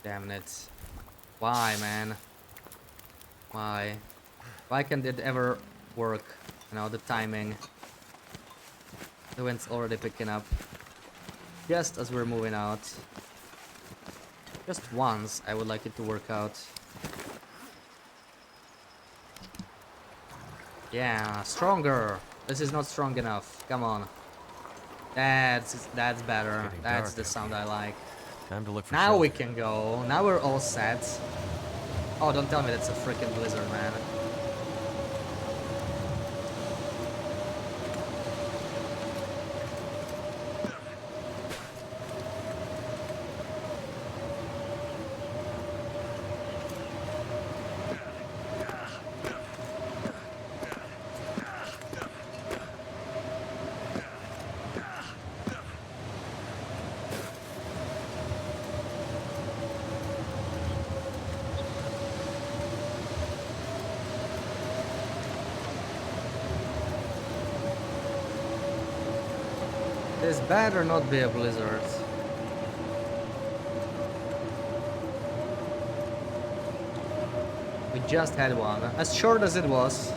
Damn it. Why, man? Why? Why can't it ever work? You know, the timing. The wind's already picking up. Just as we're moving out. Just once, I would like it to work out. Yeah, stronger. This is not strong enough. Come on. That's better. Getting That's dark. the sound I like. Time to look for Now shelter. we can go. Now we're all set. Oh, don't tell me that's a freaking blizzard, man. This better not be a blizzard. We just had one. As short as it was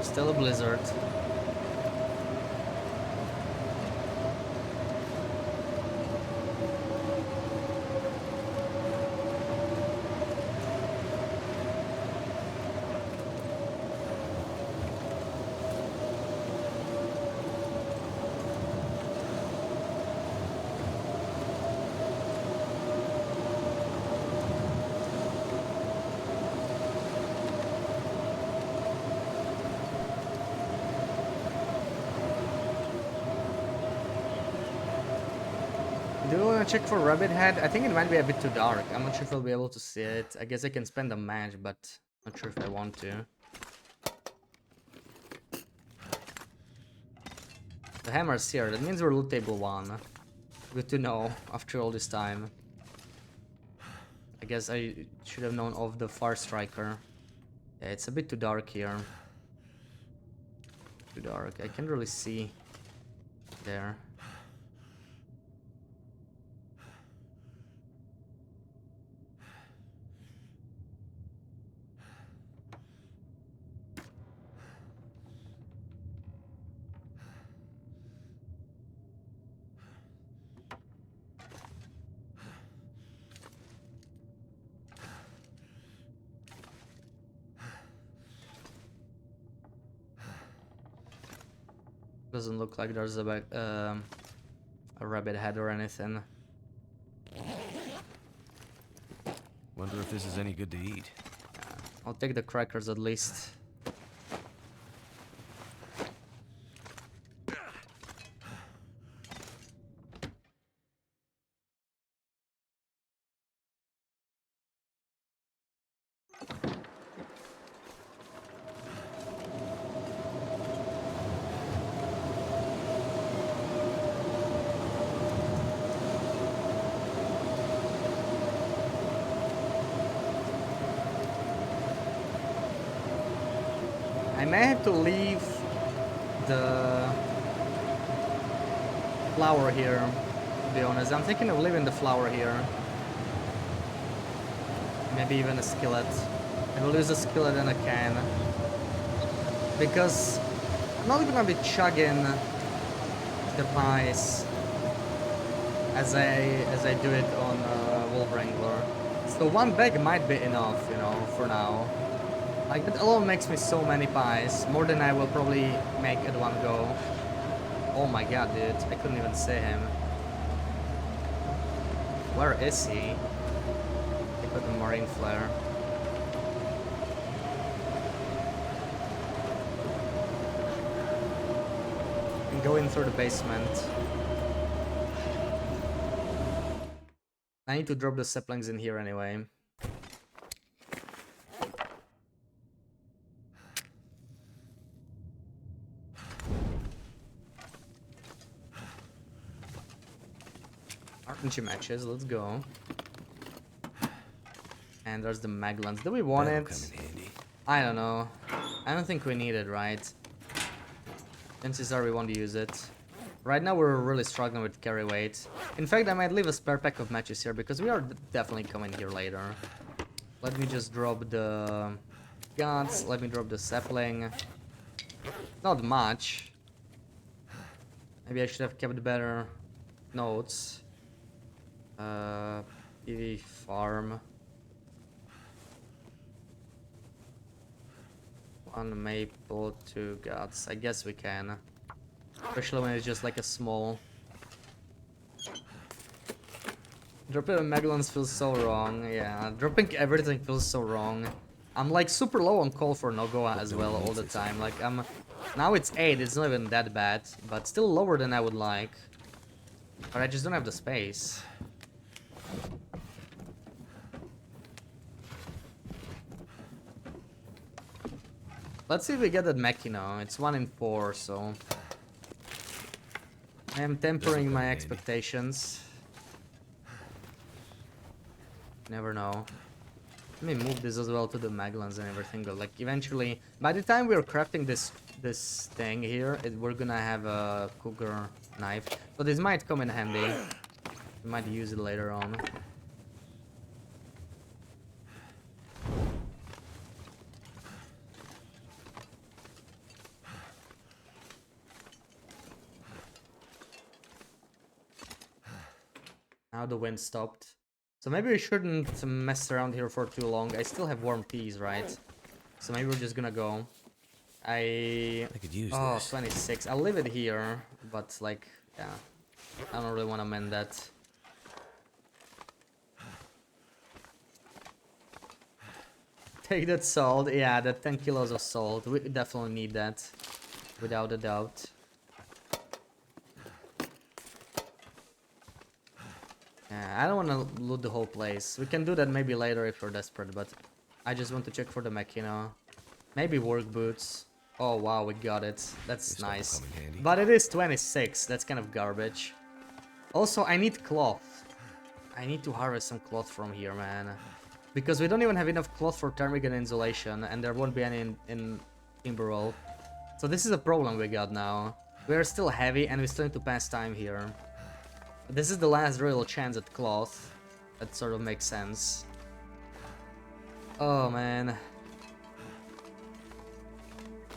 still a blizzard. Do you want to check for Rabbit Head? I think it might be a bit too dark. I'm not sure if I'll be able to see it. I guess I can spend a match, but not sure if I want to. The hammer's here. That means we're loot table 1. Good to know after all this time. I guess I should have known of the Far Striker. Yeah, it's a bit too dark here. Too dark. I can't really see there. Doesn't look like there's a rabbit head or anything. Wonder if this is any good to eat. I'll take the crackers at least. I may have to leave the flour here, to be honest. I'm thinking of leaving the flour here. Maybe even a skillet. I will use a skillet and a can. Because I'm not gonna be chugging the pies as I do it on Wolf Wrangler. So one bag might be enough, you know, for now. Like, that alone makes me so many pies, more than I will probably make at one go. Oh my god, dude, I couldn't even see him. Where is he? I got the marine flare. I'm going through the basement. I need to drop the saplings in here anyway. RPG matches, let's go. And there's the Maglans. Do we want That'll it? come in handy. I don't know. I don't think we need it, right? Chances are we won't use it. Right now we're really struggling with carry weight. In fact, I might leave a spare pack of matches here because we are definitely coming here later. Let me just drop the guns. Let me drop the sapling. Not much. Maybe I should have kept better notes. PV farm. 1 maple, 2 guts. I guess we can. Especially when it's just like a small. Dropping Megalons feels so wrong. Yeah, dropping everything feels so wrong. I'm like super low on coal for Nogoa as well all the time. Like now it's 8, it's not even that bad, but still lower than I would like. But I just don't have the space. Let's see if we get that Mechino. It's 1 in 4, so I am tempering my expectations. Never know. Let me move this as well to the Maglans and everything, but like eventually, by the time we're crafting this thing here, we're gonna have a cougar knife. So this might come in handy. We might use it later on. Now the wind stopped. So maybe we shouldn't mess around here for too long. I still have warm peas, right? So maybe we're just gonna go. I could use oh, this. 26. I'll leave it here, but like, yeah. I don't really want to mend that. Take that salt. Yeah, that 10 kilos of salt. We definitely need that. Without a doubt. Yeah, I don't want to loot the whole place. We can do that maybe later if we're desperate, but I just want to check for the Mechino. Maybe work boots. Oh wow, we got it. That's nice. But it is 26. That's kind of garbage. Also, I need cloth. I need to harvest some cloth from here, man. Because we don't even have enough cloth for thermic and insulation, and there won't be any in Timberwolf. So this is a problem we got now. We are still heavy, and we still need to pass time here. This is the last real chance at cloth. That sort of makes sense. Oh man.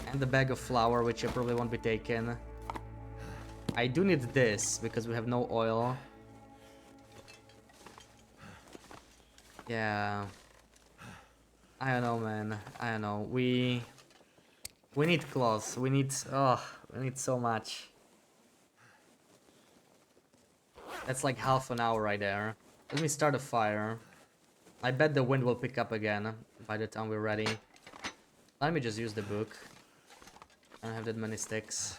And the bag of flour, which I probably won't be taking. I do need this, because we have no oil. Yeah. I don't know, man. I don't know. We need cloth. We need so much. That's like half an hour right there. Let me start a fire. I bet the wind will pick up again by the time we're ready. Let me just use the book. I don't have that many sticks.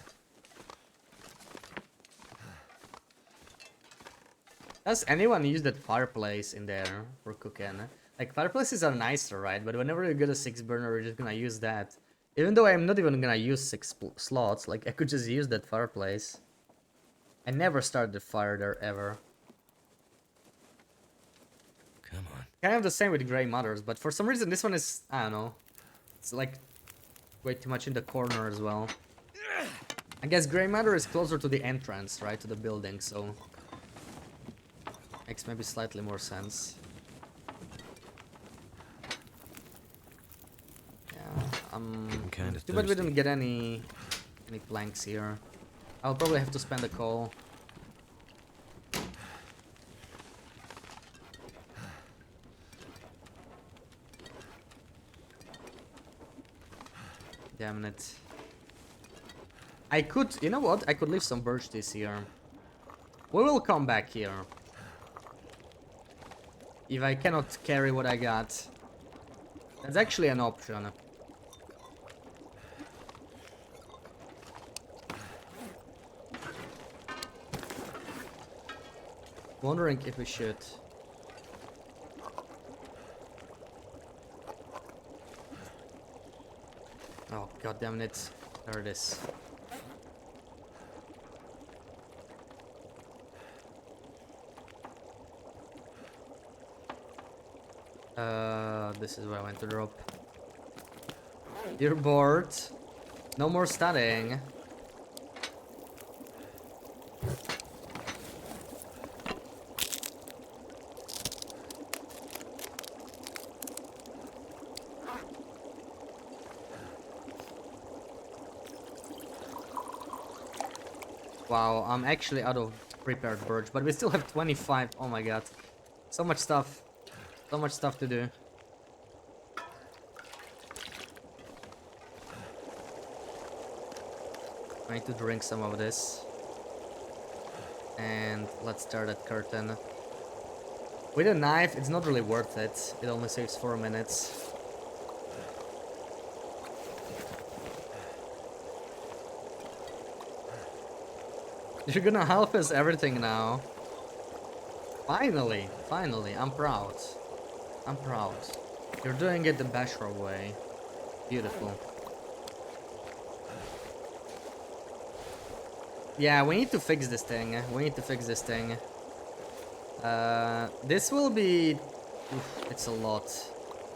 Does anyone use that fireplace in there for cooking? Like, fireplaces are nicer, right? But whenever you get a 6 burner, we're just gonna use that. Even though I'm not even gonna use 6 slots, like, I could just use that fireplace. I never started the fire there ever. Come on. Kind of the same with Grey Mothers, but for some reason this one is, I don't know. It's like way too much in the corner as well. I guess Grey Mother is closer to the entrance, right, to the building, so makes maybe slightly more sense. Yeah, kinda too bad we thirsty. didn't get any planks here. I'll probably have to spend a coal. Damn it. I could, you know what? I could leave some birch this here. We will come back here. If I cannot carry what I got. That's actually an option. Wondering if we should. Oh, god damn it. There it is. This is where I went to drop. You're bored. No more studying. Wow, I'm actually out of prepared birch, but we still have 25. Oh my god. So much stuff. So much stuff to do. I need to drink some of this. And let's start that curtain. With a knife, it's not really worth it. It only saves 4 minutes. You're gonna help us everything now. Finally, finally, I'm proud. I'm proud. You're doing it the Bashar way. Beautiful. Yeah, we need to fix this thing. We need to fix this thing. This will be... Oof, it's a lot.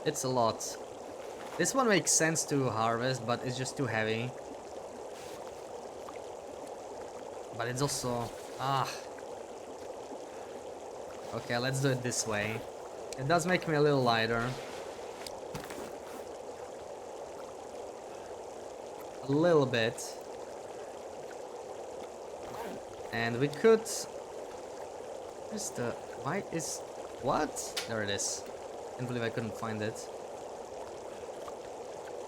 It's a lot. This one makes sense to harvest, but it's just too heavy. But it's also... Okay, let's do it this way. It does make me a little lighter. A little bit. And we could... Where's the... Why is... What? There it is. Can't believe I couldn't find it.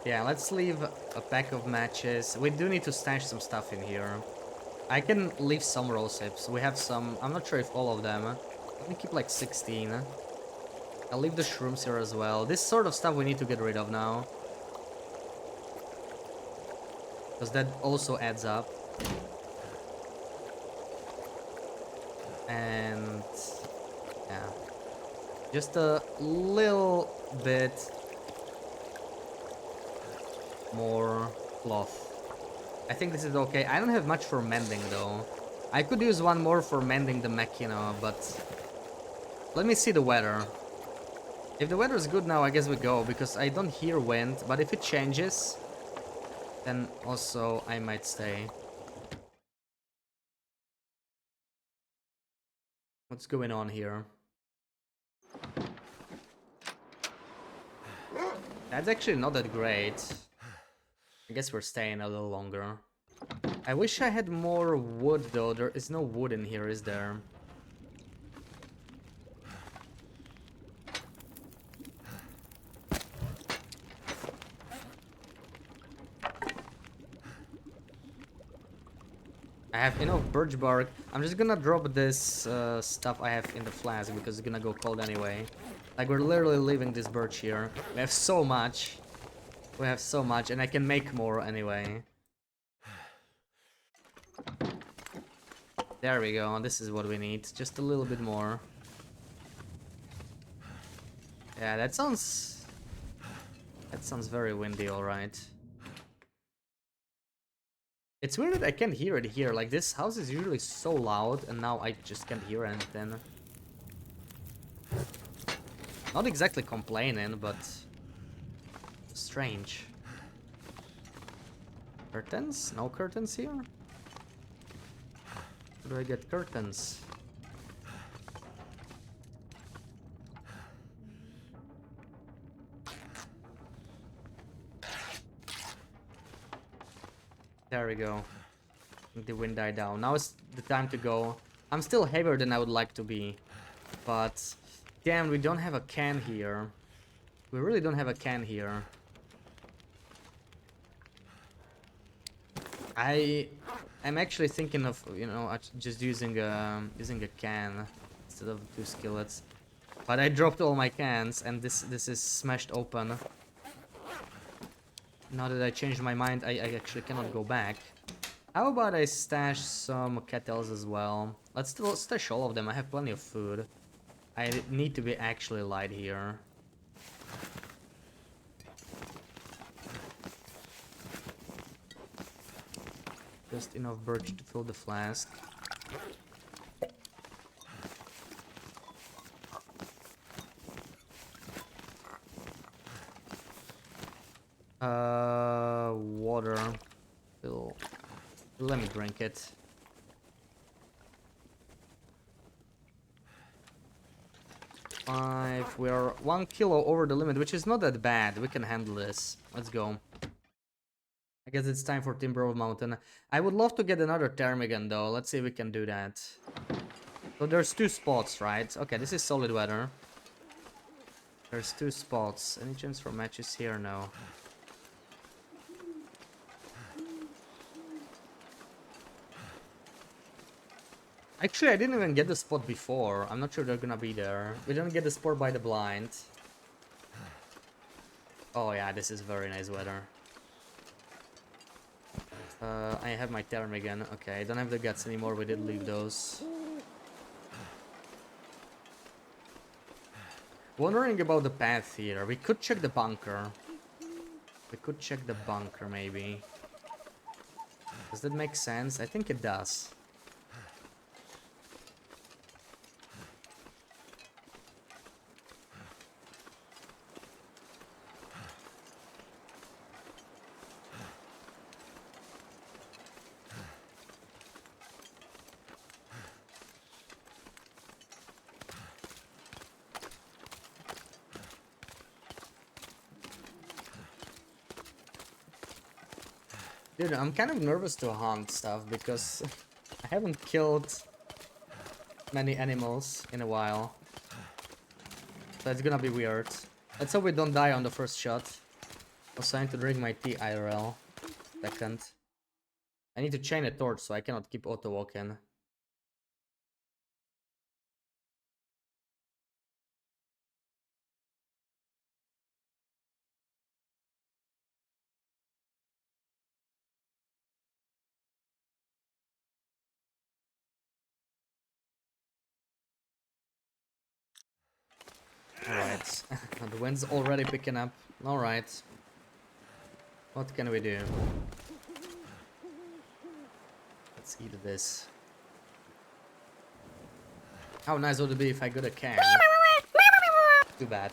Yeah, let's leave a pack of matches. We do need to stash some stuff in here. I can leave some rose hips. We have some... I'm not sure if all of them. Let me keep like 16. I'll leave the shrooms here as well. This sort of stuff we need to get rid of now. Because that also adds up. And... yeah. Just a little bit more cloth. I think this is okay. I don't have much for mending though. I could use one more for mending the machina, but... Let me see the weather. If the weather is good now, I guess we go, because I don't hear wind, but if it changes, then also I might stay. What's going on here? That's actually not that great. I guess we're staying a little longer. I wish I had more wood though. There is no wood in here, is there? I have enough birch bark. I'm just gonna drop this stuff I have in the flask because it's gonna go cold anyway. Like, we're literally leaving this birch here. We have so much. We have so much, and I can make more anyway. There we go. This is what we need. Just a little bit more. Yeah, that sounds... That sounds very windy, alright. It's weird that I can't hear it here. Like, this house is usually so loud, and now I just can't hear anything. Not exactly complaining, but... strange. Curtains? No curtains here? Where do I get curtains? There we go. The wind died down. Now is the time to go. I'm still heavier than I would like to be. But... damn, we don't have a can here. We really don't have a can here. I'm actually thinking of, you know, just using a can instead of 2 skillets. But I dropped all my cans and this is smashed open. Now that I changed my mind, I actually cannot go back. How about I stash some kettles as well? Let's still stash all of them. I have plenty of food. I need to be actually light here. Just enough birch to fill the flask. Water. Let me drink it. Five. We are 1 kilo over the limit, which is not that bad. We can handle this. Let's go. I guess it's time for Timber of Mountain. I would love to get another Ptarmigan though. Let's see if we can do that. So there's 2 spots, right? Okay, this is solid weather. There's 2 spots. Any chance for matches here? No. Actually, I didn't even get the spot before. I'm not sure they're gonna be there. We didn't get the spot by the blind. Oh yeah, this is very nice weather. I have my Ptarmigan. Okay, I don't have the guts anymore. We did leave those. Wondering about the path here. We could check the bunker. We could check the bunker, maybe. Does that make sense? I think it does. Dude, I'm kind of nervous to hunt stuff because I haven't killed many animals in a while. So it's gonna be weird. Let's hope we don't die on the first shot. I was trying to drink my tea IRL. Second. I need to chain a torch so I cannot keep auto walking. Alright. The wind's already picking up. Alright. What can we do? Let's eat this. How nice would it be if I got a can? Too bad.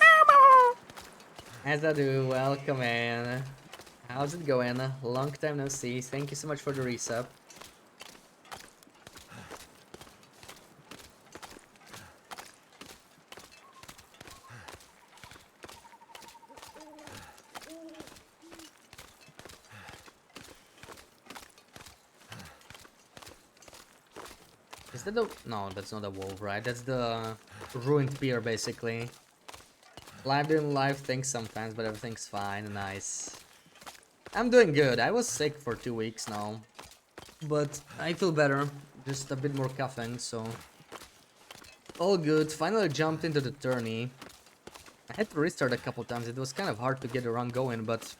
As I do, welcome in. How's it going? Long time no see. Thank you so much for the resub. Is that the... No, that's not a wolf, right? That's the ruined pier, basically. Live doing live things sometimes, but everything's fine. Nice. I'm doing good. I was sick for 2 weeks now. But I feel better. Just a bit more coughing, so... All good. Finally jumped into the tourney. I had to restart a couple times. It was kind of hard to get the run going, but...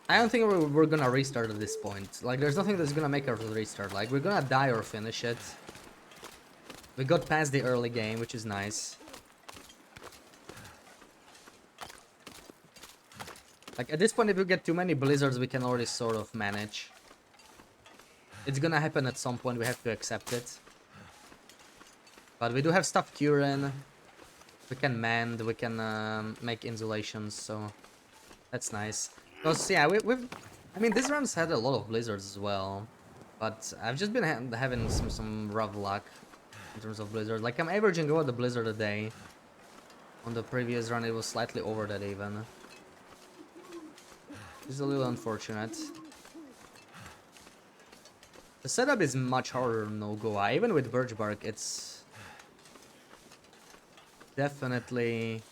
I don't think we're gonna restart at this point. Like, there's nothing that's gonna make us restart. Like, we're gonna die or finish it. We got past the early game, which is nice. Like, at this point, if we get too many blizzards, we can already sort of manage. It's gonna happen at some point, we have to accept it. But we do have stuff curing. We can mend, we can make insulations, so... That's nice. Because, yeah, I mean, this round's had a lot of blizzards as well. But I've just been having some rough luck in terms of blizzard. Like, I'm averaging about the blizzard a day. On the previous run, it was slightly over that even. It's a little unfortunate. The setup is much harder than Nogoa. Even with birch bark, it's definitely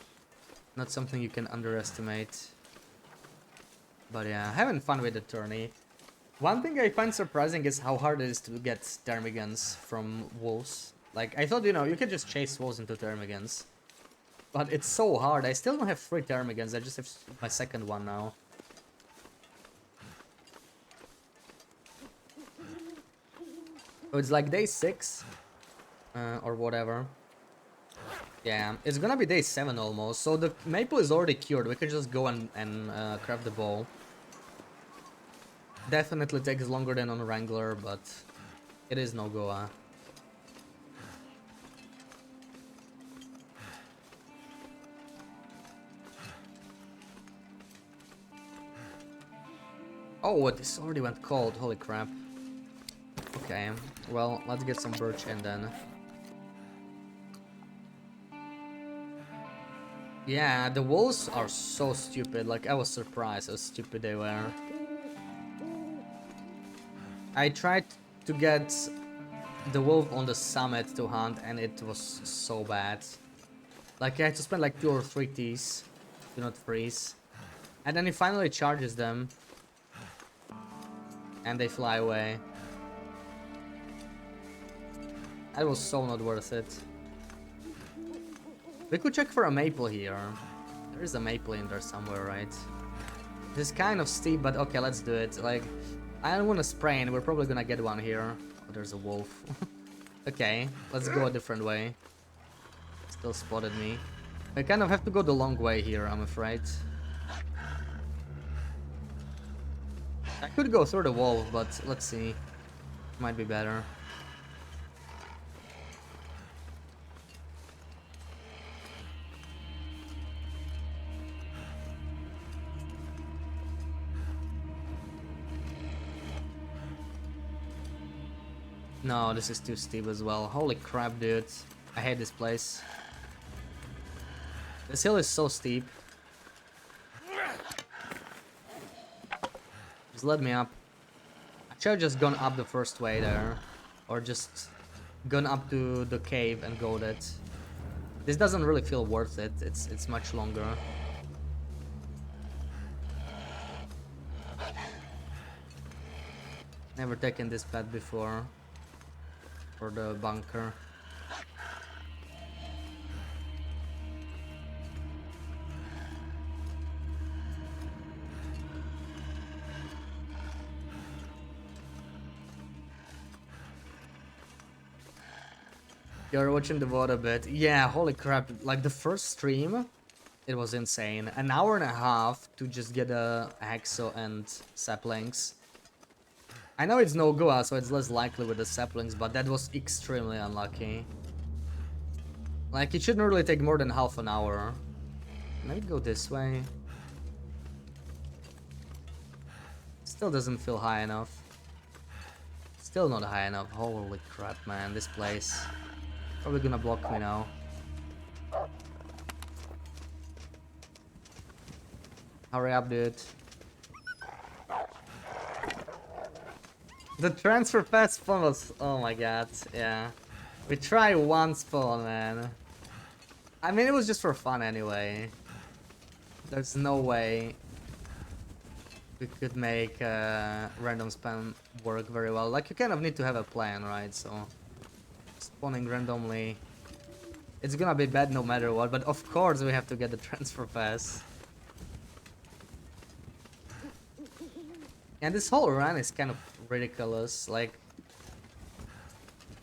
not something you can underestimate. But yeah, having fun with the tourney. One thing I find surprising is how hard it is to get Ptarmigans from wolves. Like, I thought, you know, you could just chase wolves into Ptarmigans. But it's so hard. I still don't have 3 Ptarmigans, I just have my second one now. So it's like day 6. Or whatever. Yeah, it's gonna be day 7 almost. So the maple is already cured. We can just go and craft the bowl. Definitely takes longer than on Wrangler, but it is Nogoa. Oh, this already went cold. Holy crap. Okay, well, let's get some birch in then. Yeah, the wolves are so stupid. Like, I was surprised how stupid they were. I tried to get the wolf on the summit to hunt, and it was so bad. Like, I had to spend like 2 or 3 Ts to not freeze. And then he finally charges them. And they fly away. That was so not worth it. We could check for a maple here. There is a maple in there somewhere, right? This is kind of steep, but okay, let's do it. Like, I don't want to sprain. We're probably gonna get one here. Oh, there's a wolf. Okay, let's go a different way. Still spotted me. I kind of have to go the long way here, I'm afraid. I could go through the wall, but let's see. Might be better. No, this is too steep as well. Holy crap, dude. I hate this place. This hill is so steep. Just let me up. I should have just gone up the first way there. Or just gone up to the cave and go that. This doesn't really feel worth it. It's much longer. Never taken this path before. For the bunker. You're watching the VOD a bit. Yeah, holy crap. Like the first stream, it was insane. An hour and a half to just get a hacksaw and saplings. I know it's Nogoa, so it's less likely with the saplings, but that was extremely unlucky. Like, it shouldn't really take more than half an hour. Maybe go this way. Still doesn't feel high enough. Still not high enough. Holy crap, man, this place. Probably gonna block me now. Hurry up, dude. The transfer fast spawn was... Oh my god, yeah. We tried one spawn, man. I mean, it was just for fun anyway. There's no way we could make random spam work very well. Like, you kind of need to have a plan, right? So, spawning randomly, it's gonna be bad no matter what. But of course, we have to get the transfer pass. And this whole run is kind of ridiculous. Like,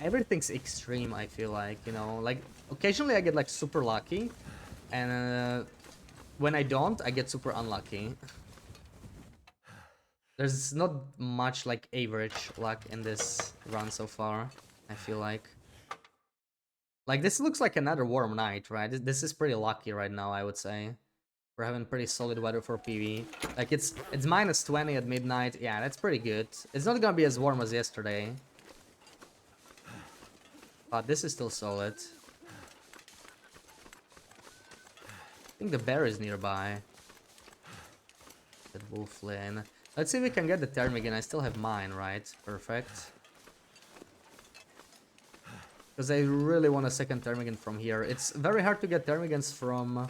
everything's extreme, I feel like, you know. Like, occasionally I get like super lucky, and when I don't, I get super unlucky. There's not much like average luck in this run so far, I feel like. Like, this looks like another warm night, right? This is pretty lucky right now, I would say. We're having pretty solid weather for PV. Like, it's minus 20 at midnight. Yeah, that's pretty good. It's not gonna be as warm as yesterday, but this is still solid. I think the bear is nearby. That wolf lane. Let's see if we can get the ptarmigan. I still have mine, right? Perfect. Because I really want a second ptarmigan from here. It's very hard to get ptarmigans from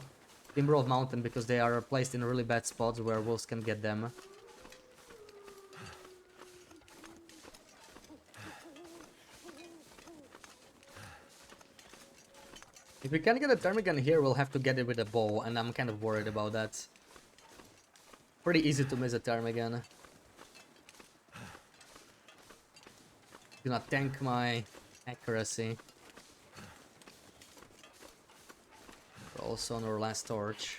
Timberwolf Mountain because they are placed in really bad spots where wolves can get them. If we can get a ptarmigan here, we'll have to get it with a bow, and I'm kind of worried about that. Pretty easy to miss a ptarmigan. Gonna tank my accuracy. We're also on our last torch.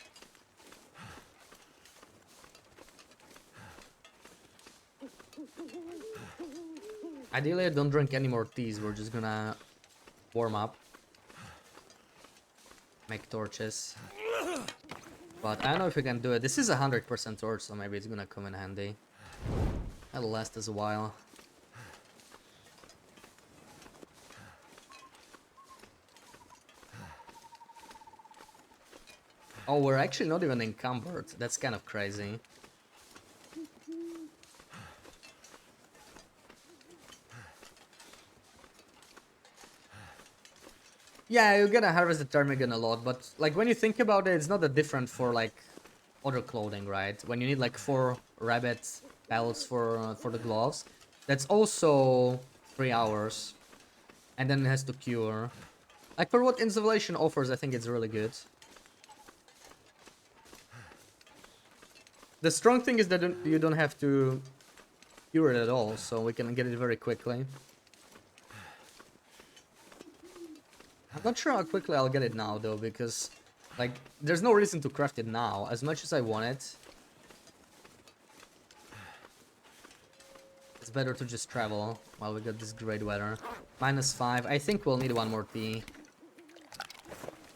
Ideally, I don't drink any more teas. We're just gonna warm up. Make torches. But I don't know if we can do it. This is 100% torch, so maybe it's gonna come in handy. That'll last us a while. Oh, we're actually not even encumbered. That's kind of crazy. Yeah, you're gonna harvest the ptarmigan a lot, but like when you think about it, it's not that different for like other clothing, right? When you need like 4 rabbit pelts for the gloves, that's also 3 hours, and then it has to cure. Like for what insulation offers, I think it's really good. The strong thing is that you don't have to cure it at all, so we can get it very quickly. I'm not sure how quickly I'll get it now though, because like there's no reason to craft it now as much as I want it. It's better to just travel while we got this great weather. -5. I think we'll need one more tea.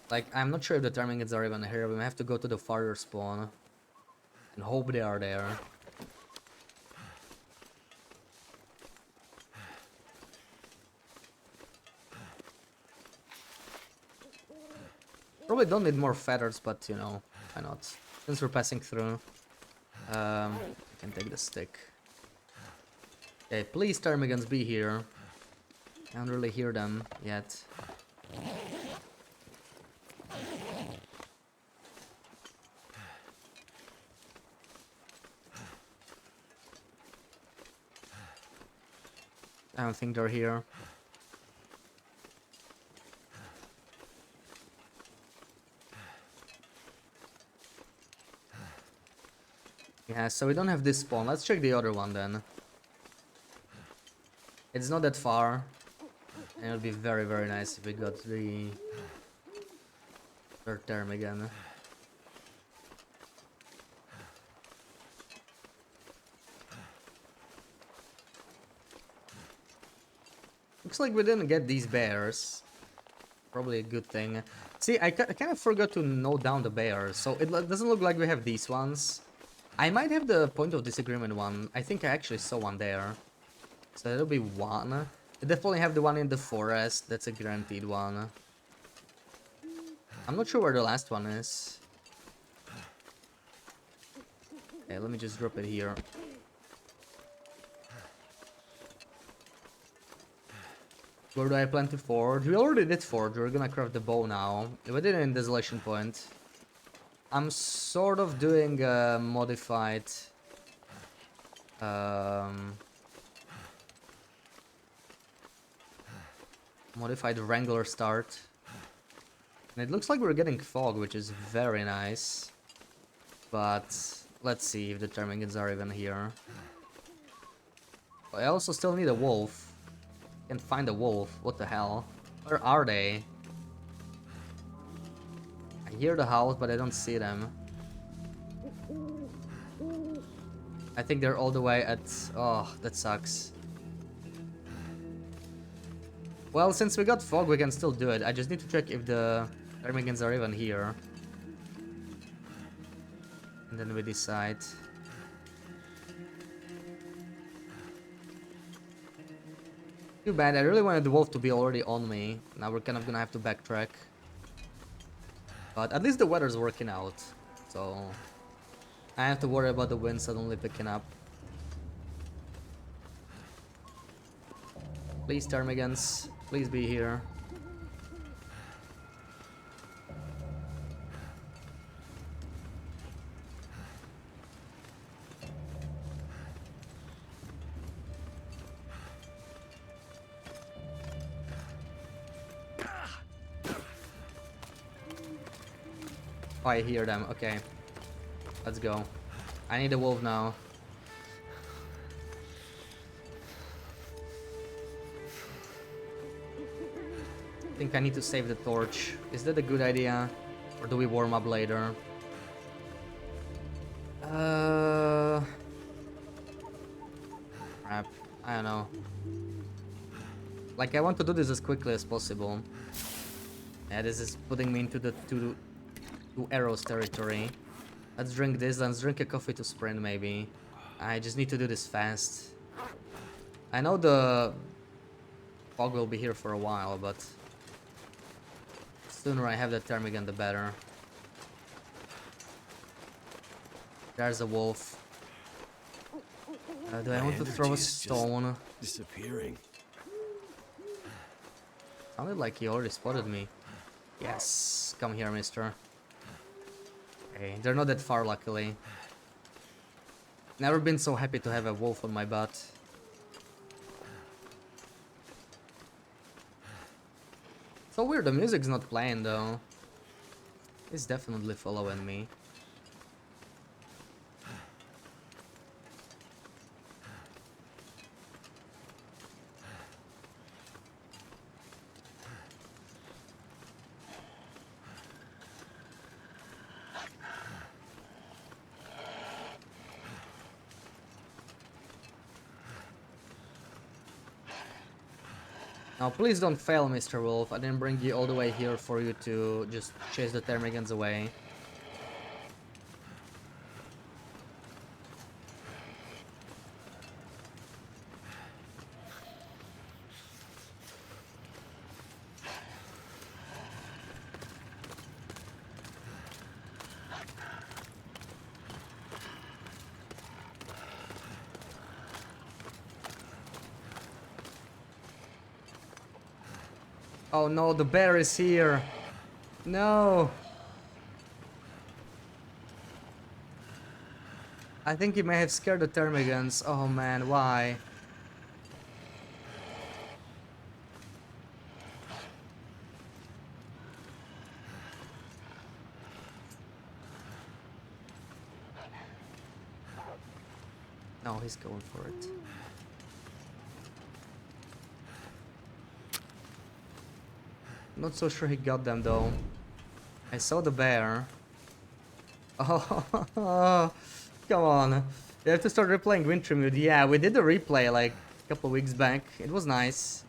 Like, I'm not sure if the ptarmigans are even here. We may have to go to the farther spawn and hope they are there. Probably don't need more feathers, but you know, why not? Since we're passing through, I can take the stick. Okay, please ptarmigans be here. I don't really hear them yet. I don't think they're here. Yeah, so we don't have this spawn. Let's check the other one then. It's not that far. And it would be very, very nice if we got the third ptarmigan. Looks like we didn't get these bears. Probably a good thing. See, I kind of forgot to note down the bears, so it doesn't look like we have these ones. I might have the point of disagreement one. I think I actually saw one there. So that'll be one. I definitely have the one in the forest. That's a guaranteed one. I'm not sure where the last one is. Okay, let me just drop it here. Where do I plan to forge? We already did forge. We're gonna craft the bow now. We did it in Desolation Point. I'm sort of doing a modified... modified Wrangler start. And it looks like we're getting fog, which is very nice. But let's see if the ptarmigans are even here. I also still need a wolf. Can't find a wolf. What the hell? Where are they? I hear the howls, but I don't see them. I think they're all the way at... Oh, that sucks. Well, since we got fog, we can still do it. I just need to check if the ptarmigans are even here. And then we decide. Too bad, I really wanted the wolf to be already on me. Now we're kind of gonna have to backtrack. But at least the weather's working out. So I have to worry about the wind suddenly picking up. Please, ptarmigans, please be here. Oh, I hear them. Okay. Let's go. I need a wolf now. I think I need to save the torch. Is that a good idea? Or do we warm up later? Crap. I don't know. Like, I want to do this as quickly as possible. Yeah, this is putting me into the two arrows territory. Let's drink this, let's drink a coffee to sprint maybe. I just need to do this fast. I know the fog will be here for a while, but the sooner I have the Termigan, the better. There's a wolf. Do I My want to throw a energy is just stone? disappearing. Sounded like he already spotted me. Yes, come here, mister. Okay, they're not that far, luckily. Never been so happy to have a wolf on my butt. So weird, the music's not playing though. It's definitely following me. Now please don't fail, Mr. Wolf. I didn't bring you all the way here for you to just chase the Termagants away. Oh no, the bear is here. No. I think he may have scared the Termagants. Oh man, why? No, he's going for it. Not so sure he got them though. I saw the bear. Oh, come on. You have to start replaying Wintermute. Yeah, we did the replay like a couple weeks back. It was nice.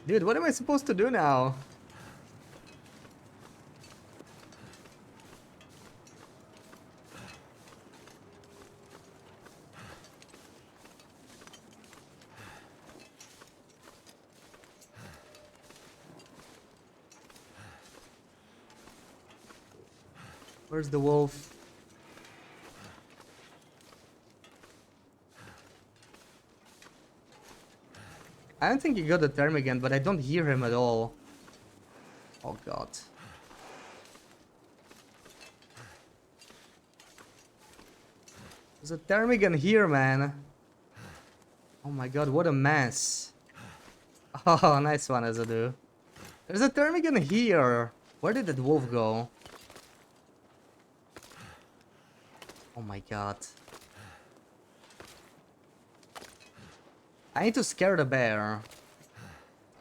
Dude, what am I supposed to do now? Where's the wolf? I don't think he got the Termigan, but I don't hear him at all. Oh god. There's a Termigan here, man. Oh my god, what a mess. Oh, nice one, Azadu. There's a Termigan here. Where did that wolf go? Oh my god. I need to scare the bear.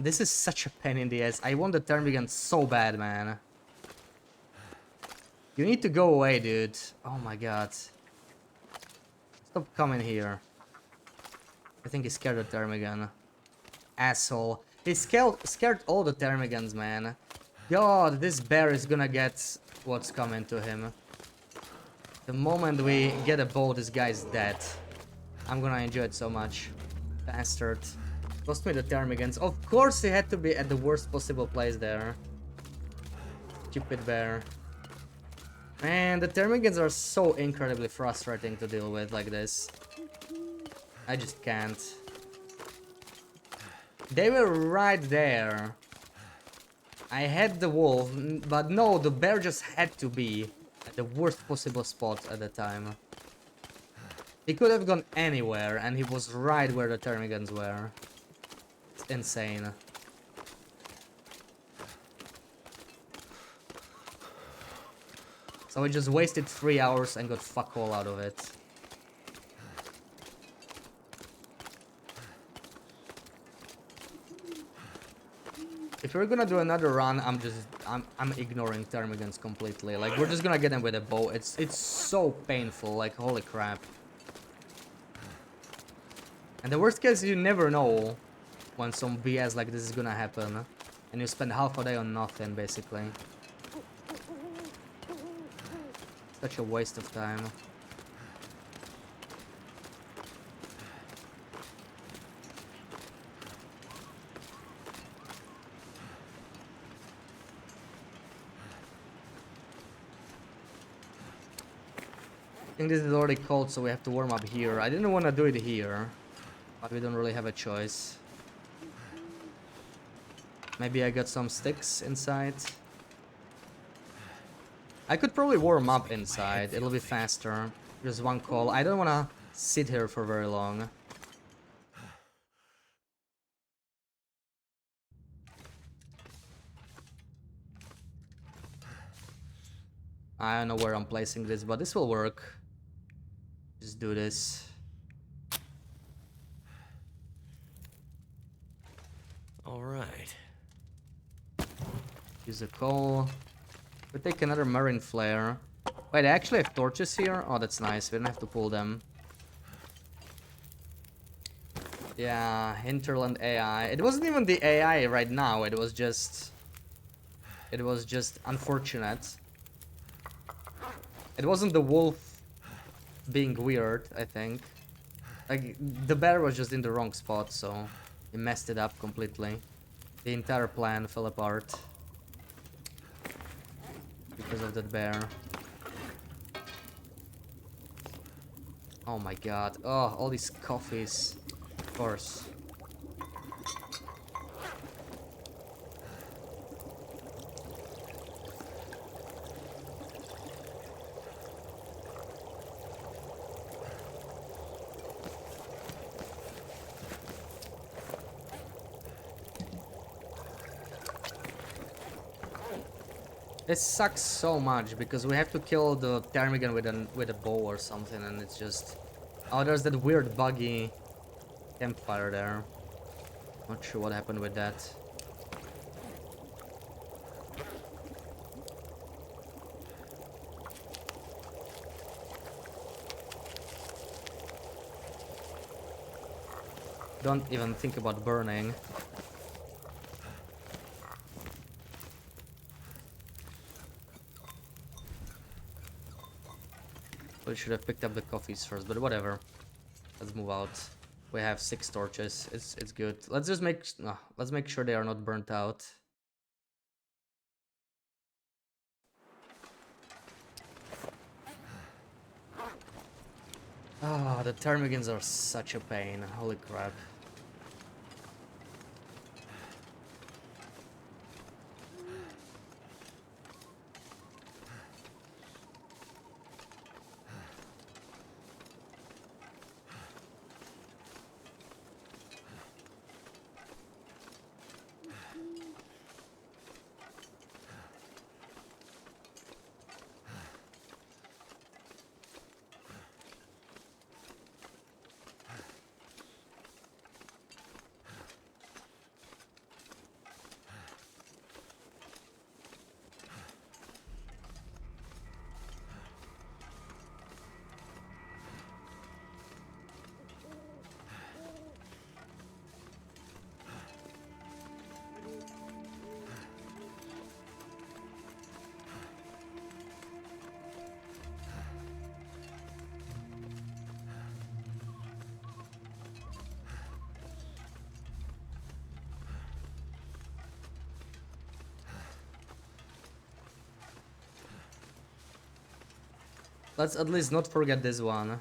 This is such a pain in the ass. I want the Termigan so bad, man. You need to go away, dude. Oh my god. Stop coming here. I think he scared the Termigan. Asshole. He scared all the Termigans, man. God, this bear is gonna get what's coming to him. The moment we get a bow, this guy's dead. I'm gonna enjoy it so much. Bastard. Cost me the Termigans. Of course he had to be at the worst possible place there. Stupid bear. Man, the Termigans are so incredibly frustrating to deal with like this. I just can't. They were right there. I had the wolf, but no, the bear just had to be at the worst possible spot at the time. He could have gone anywhere, and he was right where the Termigans were. It's insane. So we just wasted 3 hours and got fuck all out of it. If we're gonna do another run, I'm ignoring Termigans completely. Like, we're just gonna get them with a bow. It's so painful, like, holy crap. And the worst case, you never know when some BS like this is gonna happen. And you spend half a day on nothing, basically. Such a waste of time. think this is already cold, so we have to warm up here. I didn't want to do it here, but we don't really have a choice. Maybe I got some sticks inside. I could probably warm up inside. It'll be faster. Just one call. I don't want to sit here for very long. I don't know where I'm placing this, but this will work. Just do this. All right. Use a coal. We take another marine flare. Wait, I actually have torches here? Oh, that's nice. We don't have to pull them. Yeah, hinterland AI. It wasn't even the AI right now. It was just unfortunate. It wasn't the wolf being weird, I think. Like, the bear was just in the wrong spot, so he messed it up completely. The entire plan fell apart because of that bear. Oh my god. Oh, all these coffees. Of course. This sucks so much because we have to kill the ptarmigan with a bow or something, and it's just... Oh, there's that weird buggy campfire there. Not sure what happened with that. Don't even think about burning. We should have picked up the coffees first, but whatever. Let's move out. We have 6 torches. It's good. Let's just let's make sure they are not burnt out. Ah, the ptarmigans are such a pain. Holy crap. Let's at least not forget this one.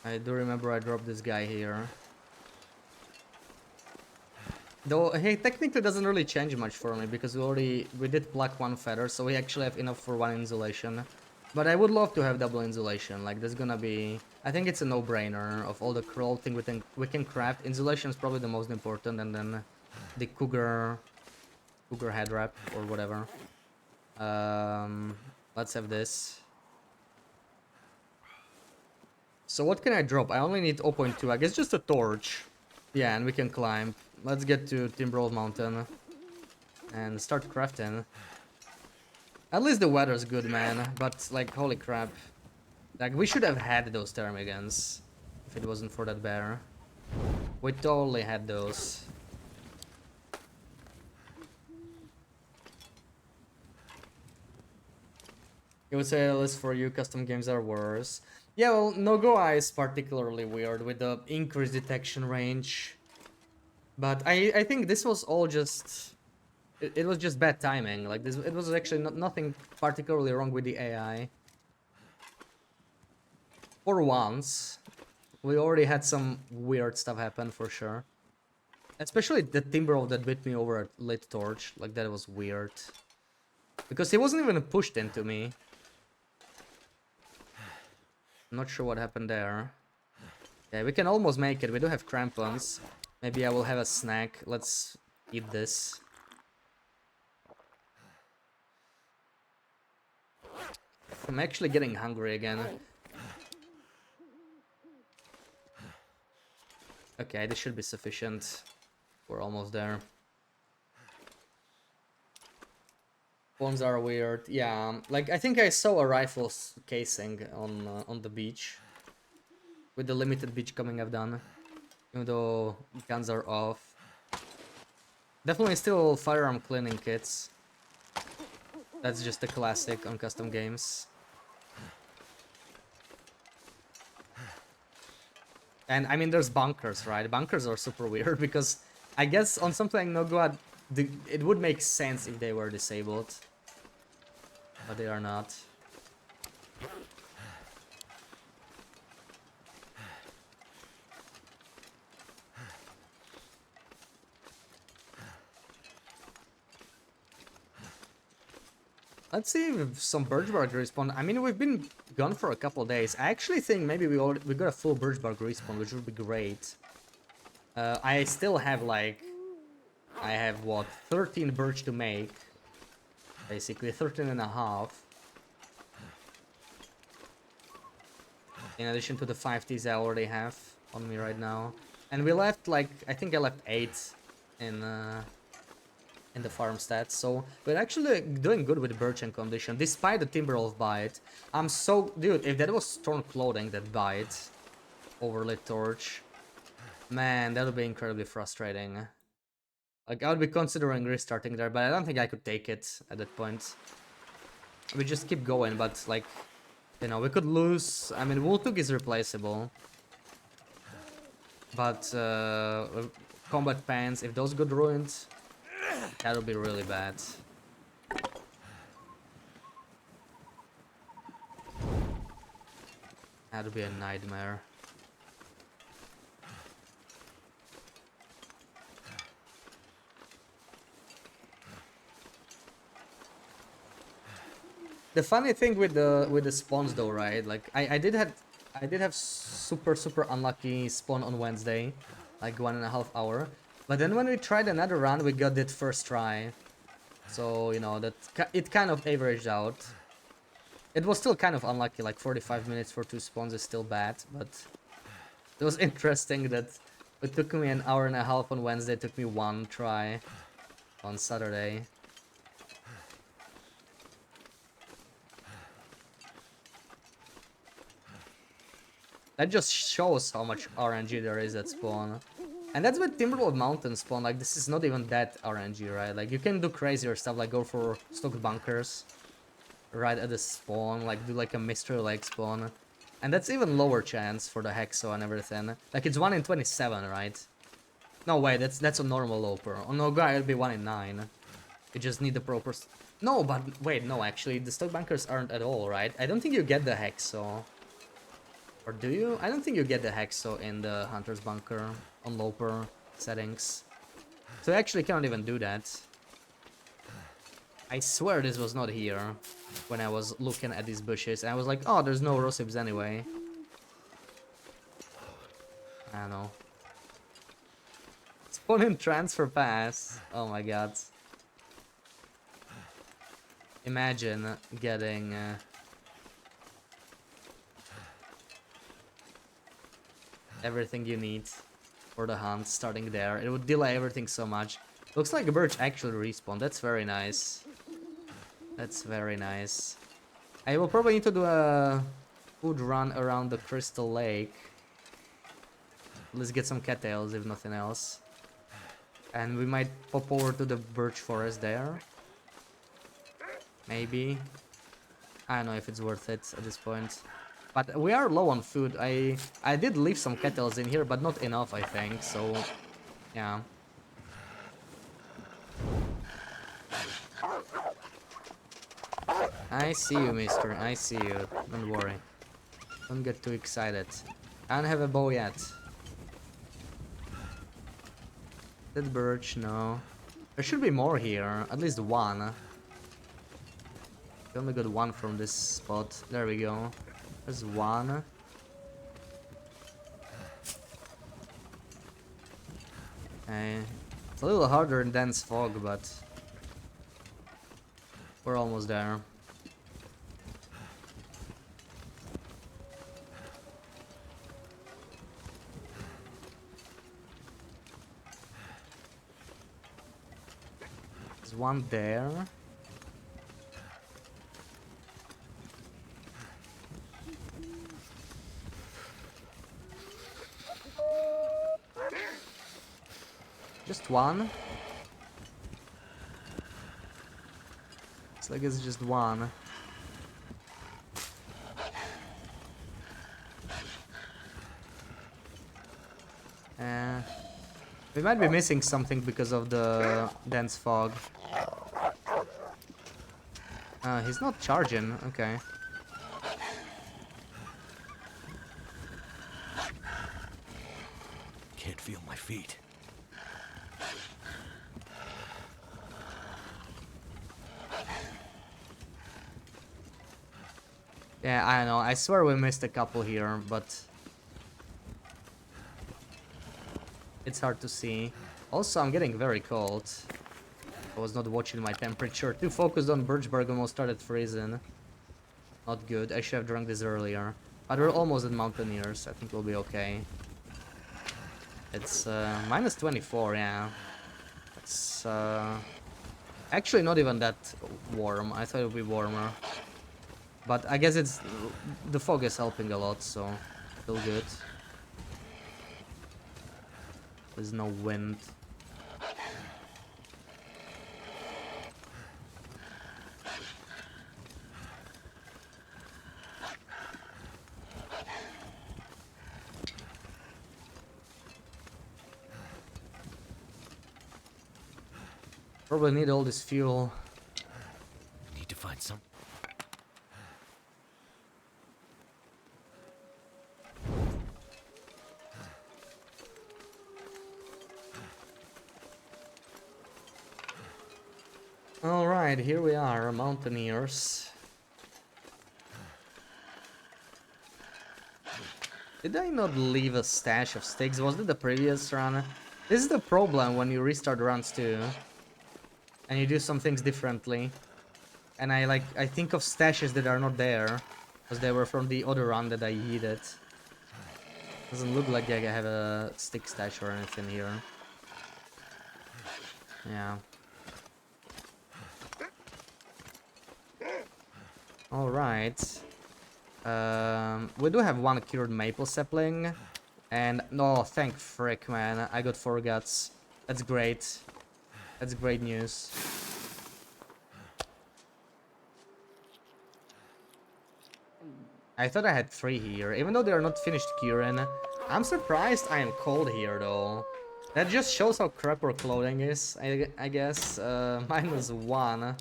I do remember I dropped this guy here. Though he technically doesn't really change much for me because we did pluck 1 feather, so we actually have enough for 1 insulation. But I would love to have double insulation. Like, there's gonna be... I think it's a no-brainer. Of all the clothing we can craft, insulation is probably the most important, and then the cougar head wrap or whatever. Let's have this. So what can I drop? I only need 0.2. I guess just a torch. Yeah, and we can climb. Let's get to Timberwolf Mountain and start crafting. At least the weather's good, man. But, like, holy crap. Like, we should have had those ptarmigans if it wasn't for that bear. We totally had those. You would say, at least for you, custom games are worse. Yeah, well, NogoaLite is particularly weird with the increased detection range. But I think this was all just It was just bad timing. Like this, it was actually nothing particularly wrong with the AI. For once, we already had some weird stuff happen for sure. Especially the Timberwolf that bit me over at Lit Torch. Like that was weird. Because he wasn't even pushed into me. Not sure what happened there. Yeah, we can almost make it. We do have crampons. Maybe I will have a snack. Let's eat this. I'm actually getting hungry again. Okay, this should be sufficient. We're almost there. Spawns are weird. Yeah, like I think I saw a rifle casing on the beach. With the limited beach coming I've done. Even though guns are off. Definitely still firearm cleaning kits. That's just a classic on custom games. And I mean, there's bunkers, right? Bunkers are super weird because I guess on something like Nogoa, it would make sense if they were disabled. But they are not. Let's see if some birchbark respawn. I mean, we've been gone for a couple days. I actually think maybe we got a full birchbark respawn, which would be great. I still have like... I have, what, 13 birch to make. Basically, 13 and a half. In addition to the 5 Ts I already have on me right now. And we left, like, I think I left 8 in the farm stats, so we're actually doing good with birch and condition, despite the Timberwolf bite. I'm so... Dude, if that was Storm Clothing that bite over Lit Torch, man, that would be incredibly frustrating. Like, I would be considering restarting there, but I don't think I could take it at that point. We just keep going, but, like, you know, we could lose... I mean, Wooltook is replaceable. But, combat pants, if those got ruined... That would be really bad. That would be a nightmare. The funny thing with the spawns though, right? Like I did have super unlucky spawn on Wednesday, like 1.5 hour. But then when we tried another run, we got it first try. So, you know, it kind of averaged out. It was still kind of unlucky, like 45 minutes for 2 spawns is still bad, but it was interesting that it took me 1.5 hours on Wednesday, it took me 1 try on Saturday. That just shows how much RNG there is at spawn. And that's with Timberwolf Mountain spawn, like this is not even that RNG, right? Like you can do crazier stuff, like go for stocked bunkers right at the spawn, like do like a mystery lake spawn. And that's even lower chance for the Hexo and everything. Like it's 1 in 27, right? No, wait, that's a normal loper. On Nogoa it'll be 1 in 9. You just need the proper... No, but wait, no, actually, the stock bunkers aren't at all, right? I don't think you get the Hexo. Or do you? I don't think you get the Hexo in the Hunter's Bunker on Loper settings. So I actually cannot even do that. I swear this was not here when I was looking at these bushes. And I was like, oh, there's no Rosibs anyway. I don't know. Spawn in transfer pass. Oh my god. Imagine getting... everything you need for the hunt starting there. It would delay everything so much. Looks like a birch actually respawned. That's very nice. That's very nice. I will probably need to do a food run around the Crystal Lake. Let's get some cattails if nothing else. And we might pop over to the birch forest there. Maybe. I don't know if it's worth it at this point. But we are low on food. I did leave some kettles in here, but not enough, I think. So, yeah. I see you, mister. I see you. Don't worry. Don't get too excited. I don't have a bow yet. That birch, no. There should be more here. At least one. We only got one from this spot. There we go. There's one. Okay. It's a little harder in dense fog, but we're almost there. There's one there. Just one. Looks like it's just one. We might be missing something because of the dense fog. He's not charging. Okay. Can't feel my feet. Yeah, I know. I swear we missed a couple here, but it's hard to see. Also, I'm getting very cold. I was not watching my temperature. Too focused on Birchberg, almost started freezing. Not good. I should have drunk this earlier. But we're almost at Mountaineers. I think we'll be okay. It's minus 24, yeah. It's actually not even that warm. I thought it would be warmer. But I guess it's the fog is helping a lot, so still good. There's no wind. Probably need all this fuel. Need to find some. Alright, here we are, Mountaineers. Did I not leave a stash of sticks? Was it the previous run? This is the problem when you restart runs too. And you do some things differently. And I think of stashes that are not there. Because they were from the other run that I yeeted. Doesn't look like I have a stick stash or anything here. Yeah. Alright. We do have one cured maple sapling. And no, thank frick, man. I got 4 guts. That's great. That's great news. I thought I had 3 here, even though they are not finished curing. I'm surprised I am cold here, though. That just shows how crap our clothing is, I guess. -1.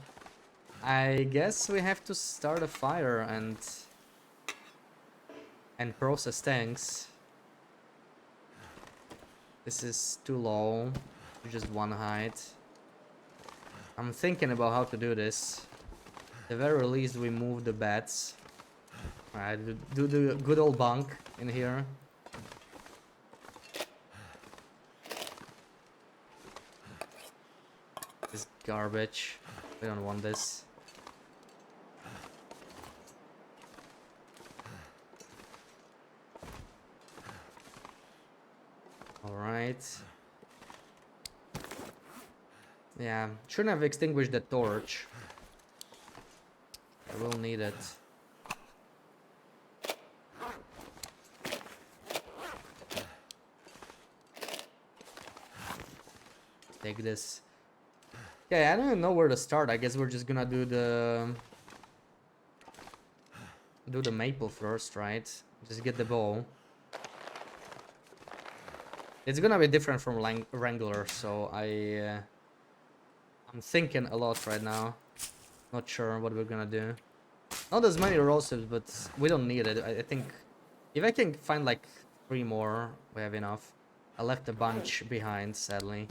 I guess we have to start a fire and process things. This is too low. Just 1 height. I'm thinking about how to do this. At the very least, we move the beds. Alright, do the good old bunk in here. This garbage. We don't want this. Alright. Yeah, shouldn't have extinguished the torch. I will need it. Take this. Okay, I don't even know where to start. I guess we're just gonna do the maple first, right? Just get the bow. It's gonna be different from Wrangler, so I'm thinking a lot right now. Not sure what we're gonna do. Not as many roses, but we don't need it. I think if I can find like 3 more, we have enough. I left a bunch behind, sadly.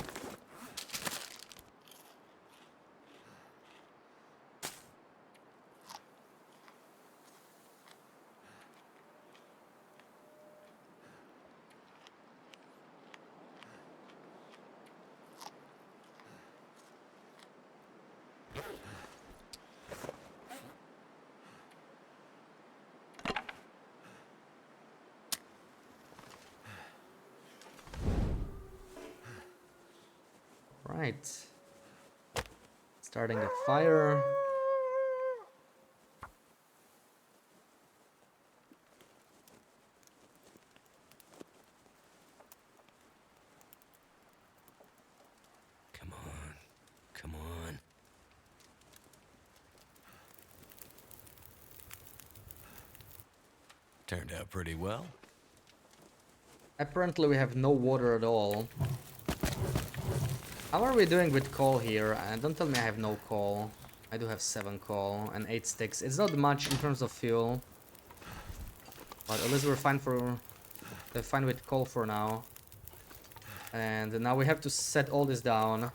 Right. Starting a fire. Come on. Come on. Turned out pretty well. Apparently we have no water at all. How are we doing with coal here? Don't tell me I have no coal. I do have 7 coal and 8 sticks. It's not much in terms of fuel. But at least we're fine with coal for now. And now we have to set all this down.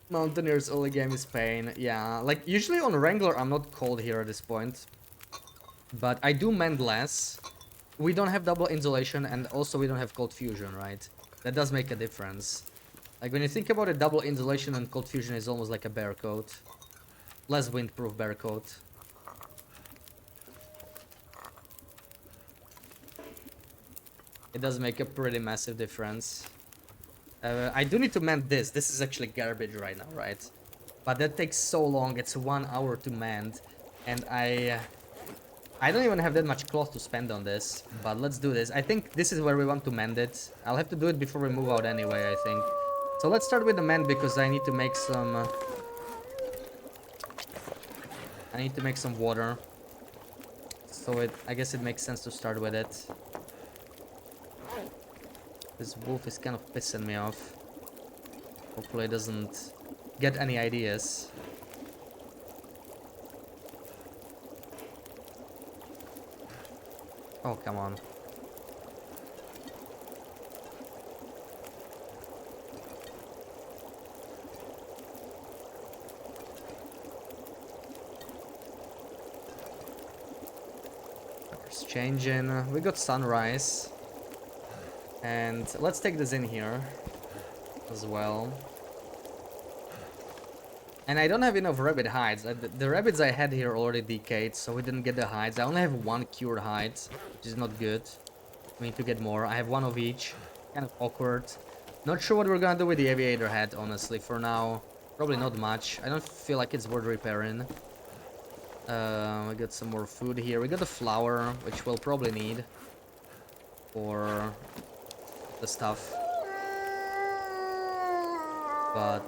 Mountaineers early game is pain. Yeah, like usually on Wrangler I'm not cold here at this point. But I do mend less. We don't have double insulation and also we don't have cold fusion, right? That does make a difference. Like when you think about it, double insulation and cold fusion is almost like a bear coat. Less windproof bear coat. It does make a pretty massive difference. I do need to mend this. This is actually garbage right now, right? But that takes so long. It's 1 hour to mend. And I don't even have that much cloth to spend on this, but let's do this. I think this is where we want to mend it. I'll have to do it before we move out anyway, I think. So let's start with the mend because I need to make some... I need to make some water. So I guess it makes sense to start with it. This wolf is kind of pissing me off. Hopefully it doesn't get any ideas. Oh, come on. Weather's changing. We got sunrise. And let's take this in here as well. And I don't have enough rabbit hides. The rabbits I had here already decayed, so we didn't get the hides. I only have 1 cured hide, which is not good. We need to get more. I have 1 of each. Kind of awkward. Not sure what we're gonna do with the aviator head, honestly. For now, probably not much. I don't feel like it's worth repairing. We got some more food here. We got the flour, which we'll probably need for the stuff. But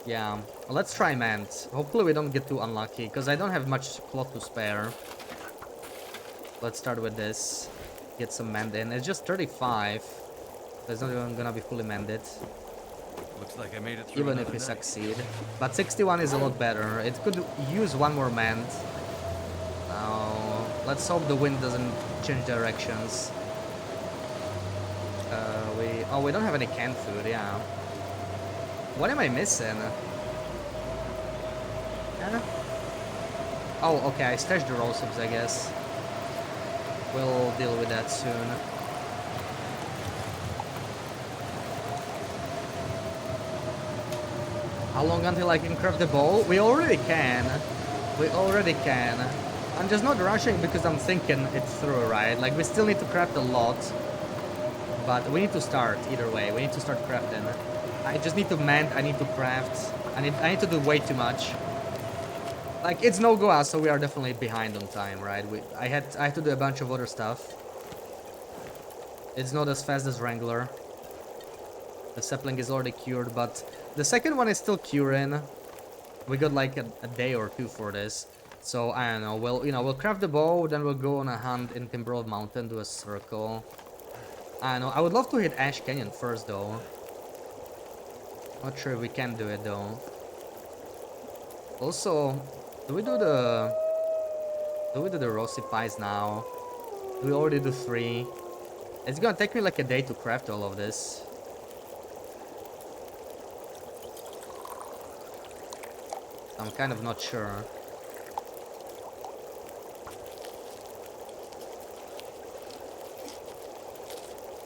yeah, let's try mend. Hopefully we don't get too unlucky, because I don't have much cloth to spare. Let's start with this. Get some mend in. It's just 35. So it's not even gonna be fully mended. Looks like I made it through. Even if we succeed. But 61 is a lot better. It could use 1 more mend. Now, let's hope the wind doesn't change directions. We don't have any canned food, yeah. What am I missing? Oh, okay, I stashed the roll subs, I guess. We'll deal with that soon. How long until I can craft the bow? We already can. We already can. I'm just not rushing because I'm thinking it through, right? Like, we still need to craft a lot. But we need to start either way. We need to start crafting. I just need to mend, I need to craft. I need to do way too much. Like, it's Nogoa, so we are definitely behind on time, right? I had to do a bunch of other stuff. It's not as fast as Wrangler. The sapling is already cured, but the second one is still curing. We got like a day or 2 for this. So I don't know. We'll craft the bow, then we'll go on a hunt in Timberwolf Mountain, do a circle. I don't know. I would love to hit Ash Canyon first, though. Not sure if we can do it though. Also, do we do the rosy pies now? Do we already do 3? It's gonna take me like a day to craft all of this. I'm kind of not sure.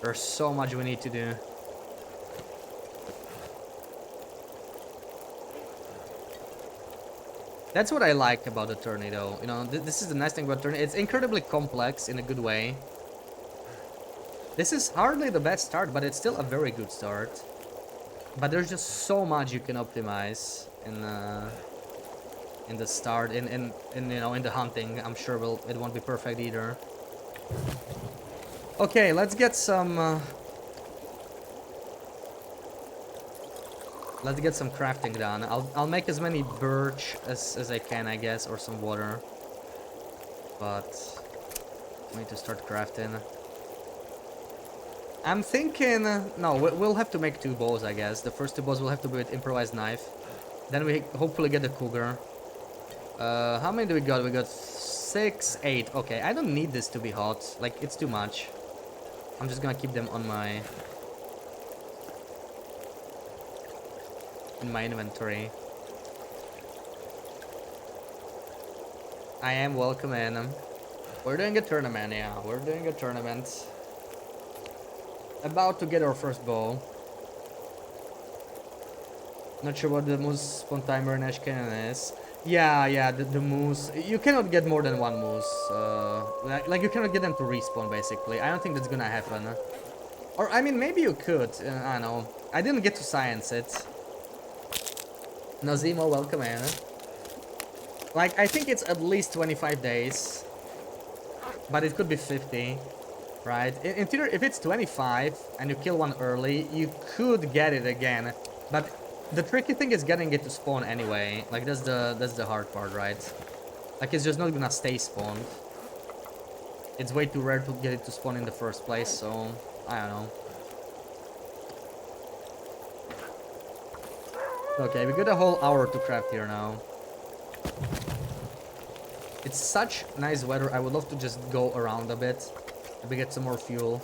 There's so much we need to do. That's what I like about the tornado. You know, this is the nice thing about tornado. It's incredibly complex in a good way. This is hardly the best start, but it's still a very good start. But there's just so much you can optimize in the start, in you know, in the hunting. I'm sure it won't be perfect either. Okay, let's get some. Let's get some crafting done. I'll make as many birch as I can, I guess, or some water. But I need to start crafting. I'm thinking, no, we'll have to make 2 bows, I guess. The first 2 bows will have to be with improvised knife. Then we hopefully get the cougar. How many do we got? We got 6, 8. Okay, I don't need this to be hot. Like, it's too much. I'm just gonna keep them on in my inventory. I am welcome in. We're doing a tournament, yeah. We're doing a tournament. About to get our first bow. Not sure what the moose spawn timer in Ashkenan is. Yeah, the moose. You cannot get more than 1 moose. Like you cannot get them to respawn, basically. I don't think that's gonna happen. Or, I mean, maybe you could. I don't know. I didn't get to science it. Nazimo, welcome in. Like, I think it's at least 25 days. But it could be 50. Right? In theory, if it's 25 and you kill one early, you could get it again. But the tricky thing is getting it to spawn anyway. Like, that's the hard part, right? Like, it's just not gonna stay spawned. It's way too rare to get it to spawn in the first place, so I don't know. Okay, we got a whole hour to craft here now. It's such nice weather. I would love to just go around a bit. Maybe get some more fuel.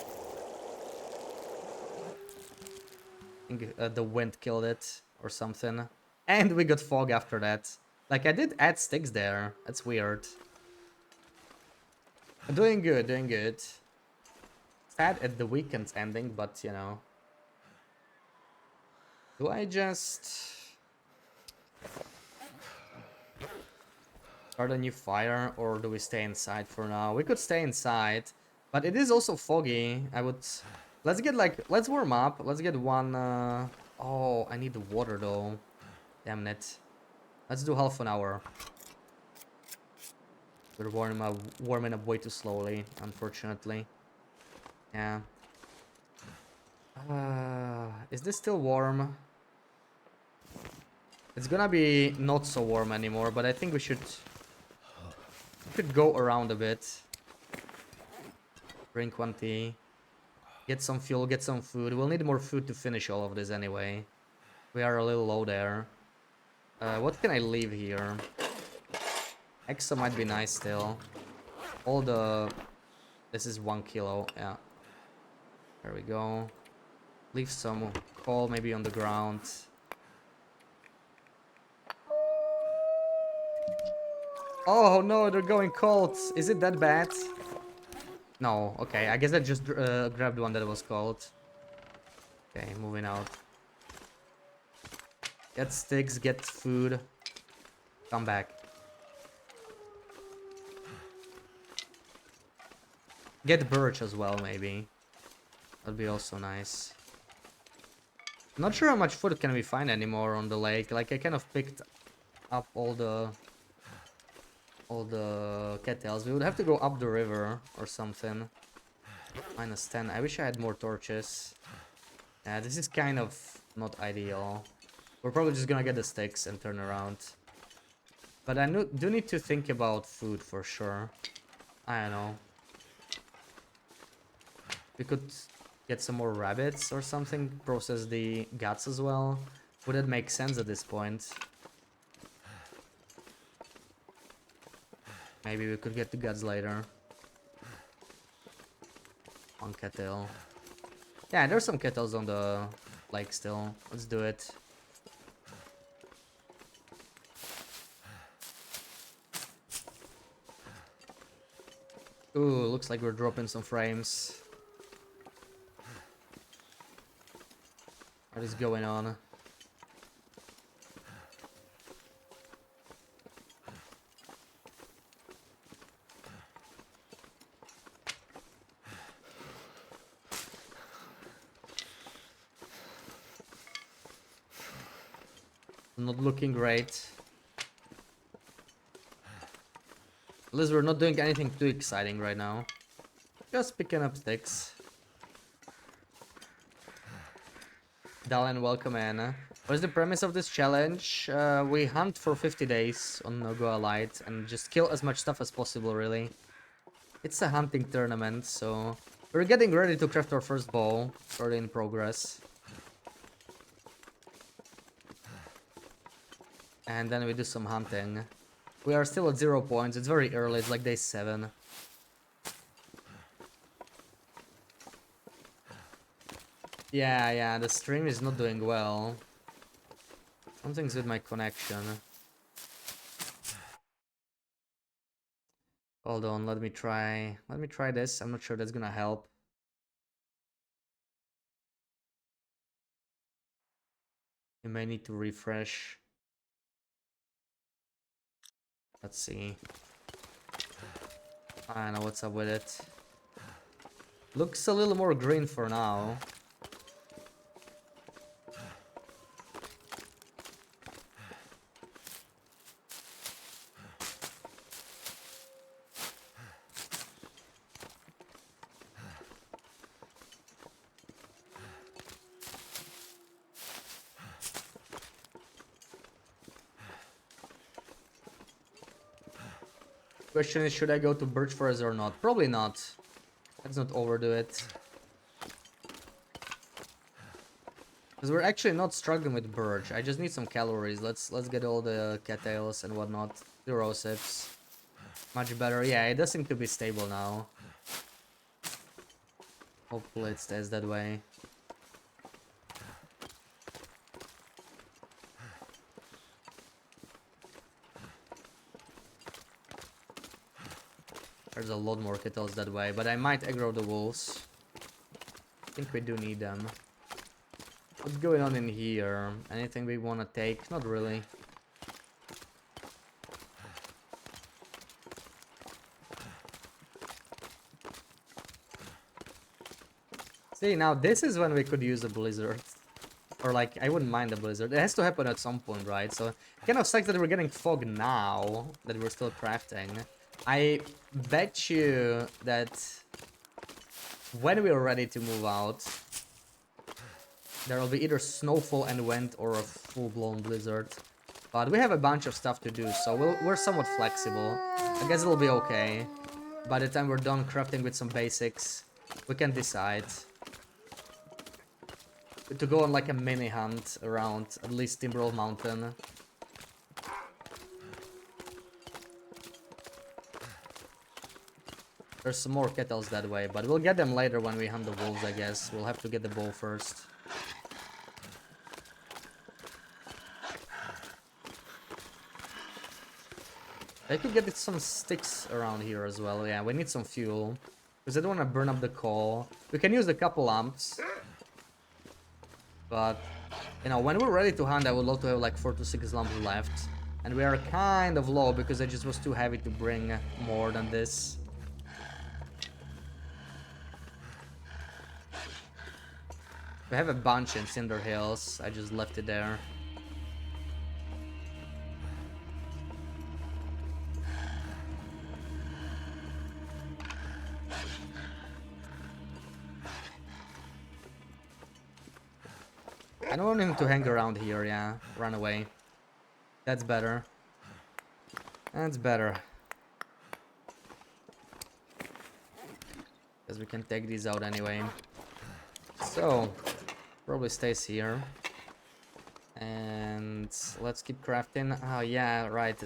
I think the wind killed it or something. And we got fog after that. Like, I did add sticks there. That's weird. Doing good, doing good. Sad at the weekend's ending, but you know. Do I just start a new fire, or do we stay inside for now? We could stay inside, but it is also foggy. Let's warm up. Let's get one. Oh, I need the water though. Damn it. Let's do half an hour. We're warming up way too slowly, unfortunately. Yeah. Is this still warm? It's gonna be not so warm anymore, but I think we could go around a bit. Drink 1 tea. Get some fuel, get some food. We'll need more food to finish all of this anyway. We are a little low there. What can I leave here? Exo might be nice still. This is 1 kilo, yeah. There we go. Leave some coal maybe on the ground. Oh no, they're going cold. Is it that bad? No, okay. I guess I just grabbed one that was cold. Okay, moving out. Get sticks, get food. Come back. Get birch as well, maybe. That'd be also nice. Not sure how much food can we find anymore on the lake. Like, I kind of picked up all the kettles. We would have to go up the river or something. -10. I wish I had more torches. Yeah, this is kind of not ideal. We're probably just gonna get the sticks and turn around. But I do need to think about food for sure. I don't know. We could get some more rabbits or something. Process the guts as well. Would it make sense at this point? Maybe we could get the guts later. On kettle. Yeah, there's some kettles on the lake still. Let's do it. Ooh, looks like we're dropping some frames. What is going on? Not looking great. At least we're not doing anything too exciting right now. Just picking up sticks. Dallin, welcome in. What is the premise of this challenge? We hunt for 50 days on NogoaLite and just kill as much stuff as possible, really. It's a hunting tournament, so we're getting ready to craft our first bow. It's already in progress. And then we do some hunting. We are still at 0 points. It's very early. It's like day 7. Yeah, the stream is not doing well. Something's with my connection. Hold on, let me try this. I'm not sure that's gonna help. You may need to refresh. Let's see. I don't know what's up with it. Looks a little more green for now. Question is, should I go to birch forest or not? Probably not. Let's not overdo it. Because we're actually not struggling with birch. I just need some calories. Let's get all the cattails and whatnot. 0 sips. Much better. Yeah, it does seem to be stable now. Hopefully it stays that way. There's a lot more kettles that way, but I might aggro the wolves. I think we do need them. What's going on in here? Anything we want to take? Not really. See, now this is when we could use a blizzard. Or like, I wouldn't mind a blizzard. It has to happen at some point, right? So, it kind of sucks that we're getting fog now, that we're still crafting. I bet you that when we're ready to move out, there will be either snowfall and wind or a full-blown blizzard. But we have a bunch of stuff to do, so we're somewhat flexible. I guess it'll be okay. By the time we're done crafting with some basics, we can decide to go on like a mini hunt around at least Timberwolf Mountain. There's some more kettles that way, but we'll get them later when we hunt the wolves, I guess. We'll have to get the bow first. I could get some sticks around here as well. Yeah, we need some fuel. Because I don't want to burn up the coal. We can use a couple lamps. But, you know, when we're ready to hunt, I would love to have like 4 to 6 lamps left. And we are kind of low because it just was too heavy to bring more than this. We have a bunch in Cinder Hills. I just left it there. I don't want him to hang around here, yeah. Run away. That's better. That's better. Because we can take these out anyway. So, probably stays here. And let's keep crafting. Oh yeah, right.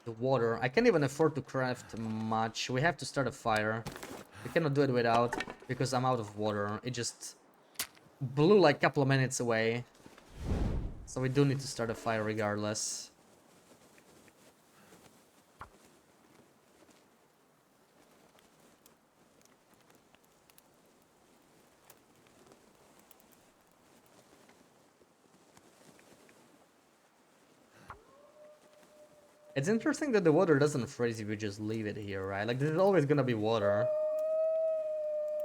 The water. I can't even afford to craft much. We have to start a fire. We cannot do it without, because I'm out of water. It just blew like a couple of minutes away. So we do need to start a fire regardless. It's interesting that the water doesn't freeze if you just leave it here, right? Like, there's always gonna be water.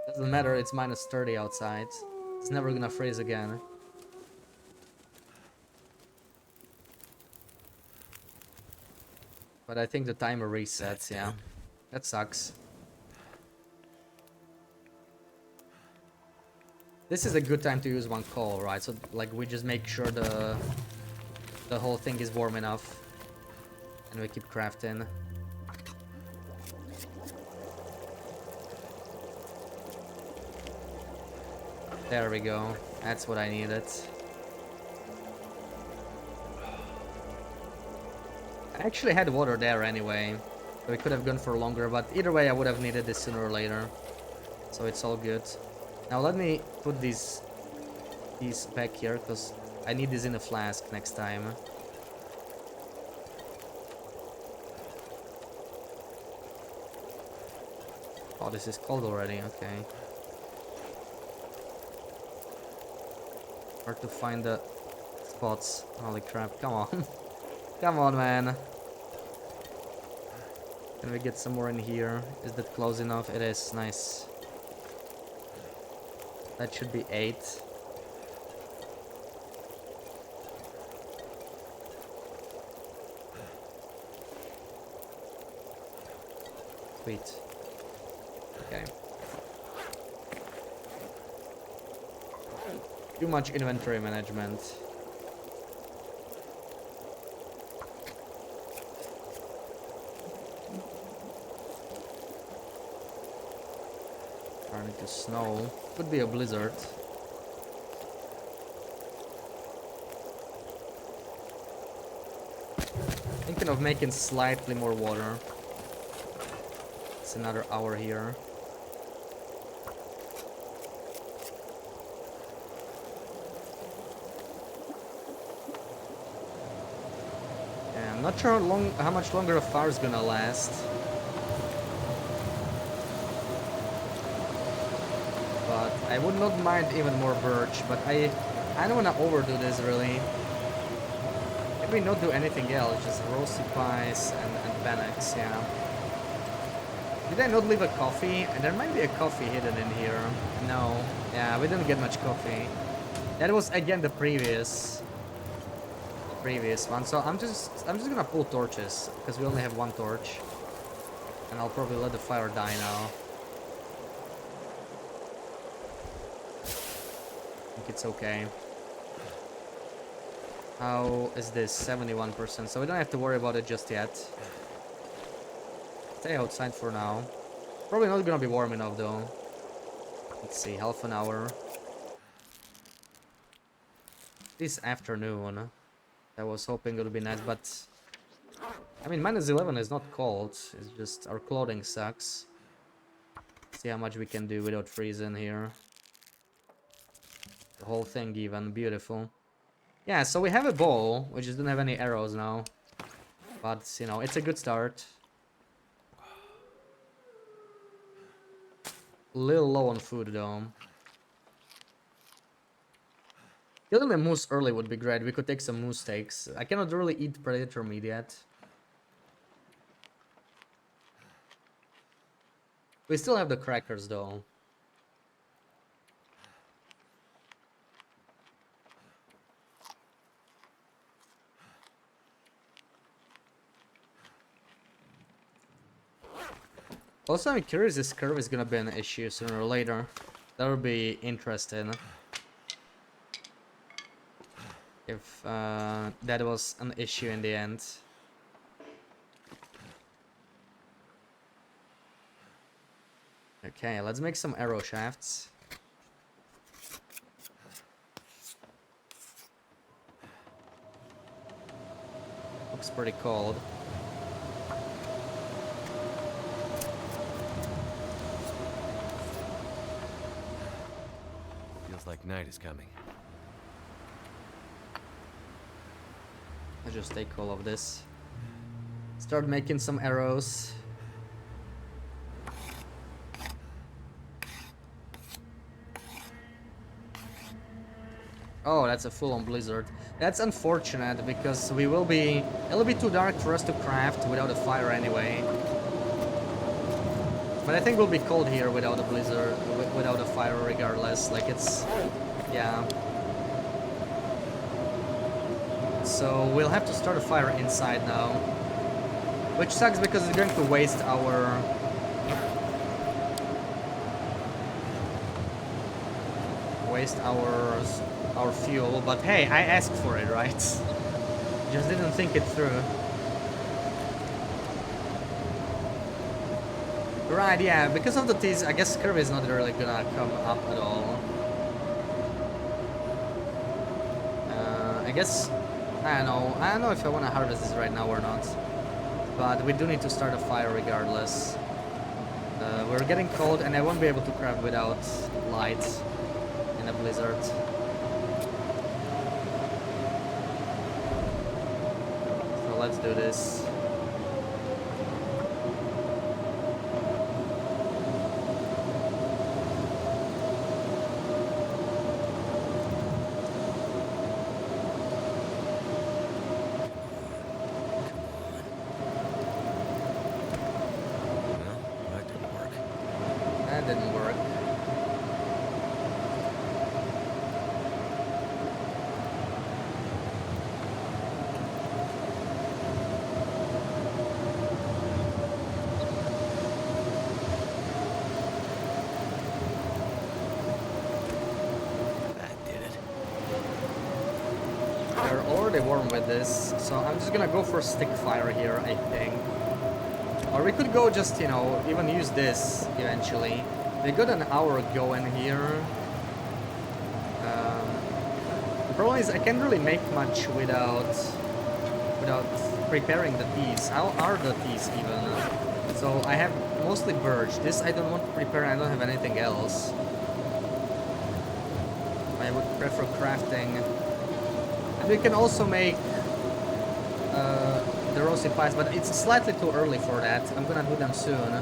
Doesn't matter, it's minus 30 outside. It's never gonna freeze again. But I think the timer resets, yeah. That sucks. This is a good time to use one coal, right? So, like, we just make sure the whole thing is warm enough. And we keep crafting. There we go. That's what I needed. I actually had water there anyway. So we could have gone for longer, but either way I would have needed this sooner or later. So it's all good. Now let me put these back here, because I need this in a flask next time. Oh, this is cold already, okay. Hard to find the spots. Holy crap, come on. Come on, man. Can we get some more in here? Is that close enough? It is, nice. That should be 8. Sweet. Okay. Too much inventory management. Turning to snow. Could be a blizzard. Thinking of making slightly more water. It's another hour here. Yeah, I'm not sure how much longer a fire is gonna last. But I would not mind even more birch, but I don't wanna overdo this really. Maybe not do anything else, just roasted pies and bannocks, yeah. Did I not leave a coffee? And there might be a coffee hidden in here. No. Yeah, we didn't get much coffee. That was again the previous one. So I'm just gonna pull torches, because we only have one torch. And I'll probably let the fire die now. I think it's okay. How is this? 71%. So we don't have to worry about it just yet. Stay outside for now. Probably not gonna be warm enough though. Let's see, half an hour. This afternoon. I was hoping it would be nice, but I mean, minus 11 is not cold. It's just our clothing sucks. See how much we can do without freezing here. The whole thing even. Beautiful. Yeah, so we have a bow. We just don't have any arrows now. But, you know, it's a good start. A little low on food though. Killing a moose early would be great. We could take some moose steaks. I cannot really eat predator meat yet. We still have the crackers though. Also, I'm curious if this curve is gonna be an issue sooner or later. That would be interesting. If that was an issue in the end. Okay, let's make some arrow shafts. looks pretty cold. Feels like night is coming. I'll just take all of this. Start making some arrows. Oh, that's a full-on blizzard. That's unfortunate because it'll be too dark for us to craft without a fire anyway. But I think we'll be cold here without a blizzard, without a fire regardless. Like it's, yeah. So we'll have to start a fire inside now. Which sucks because it's going to waste our fuel, but hey, I asked for it, right? Just didn't think it through. Right, yeah, because of the teas, I guess Kirby is not really gonna come up at all. I guess, I don't know if I want to harvest this right now or not. But we do need to start a fire regardless. We're getting cold and I won't be able to craft without light in a blizzard. So let's do this. That didn't work. That did it. They're already warm with this, so I'm just gonna go for stick fire here, I think. Or we could go just, you know, even use this eventually. We got an hour going here. The problem is I can't really make much without preparing the teas. How are the teas even? So I have mostly birch. This I don't want to prepare, I don't have anything else. I would prefer crafting. And we can also make the roasted pies, but it's slightly too early for that. I'm gonna do them soon.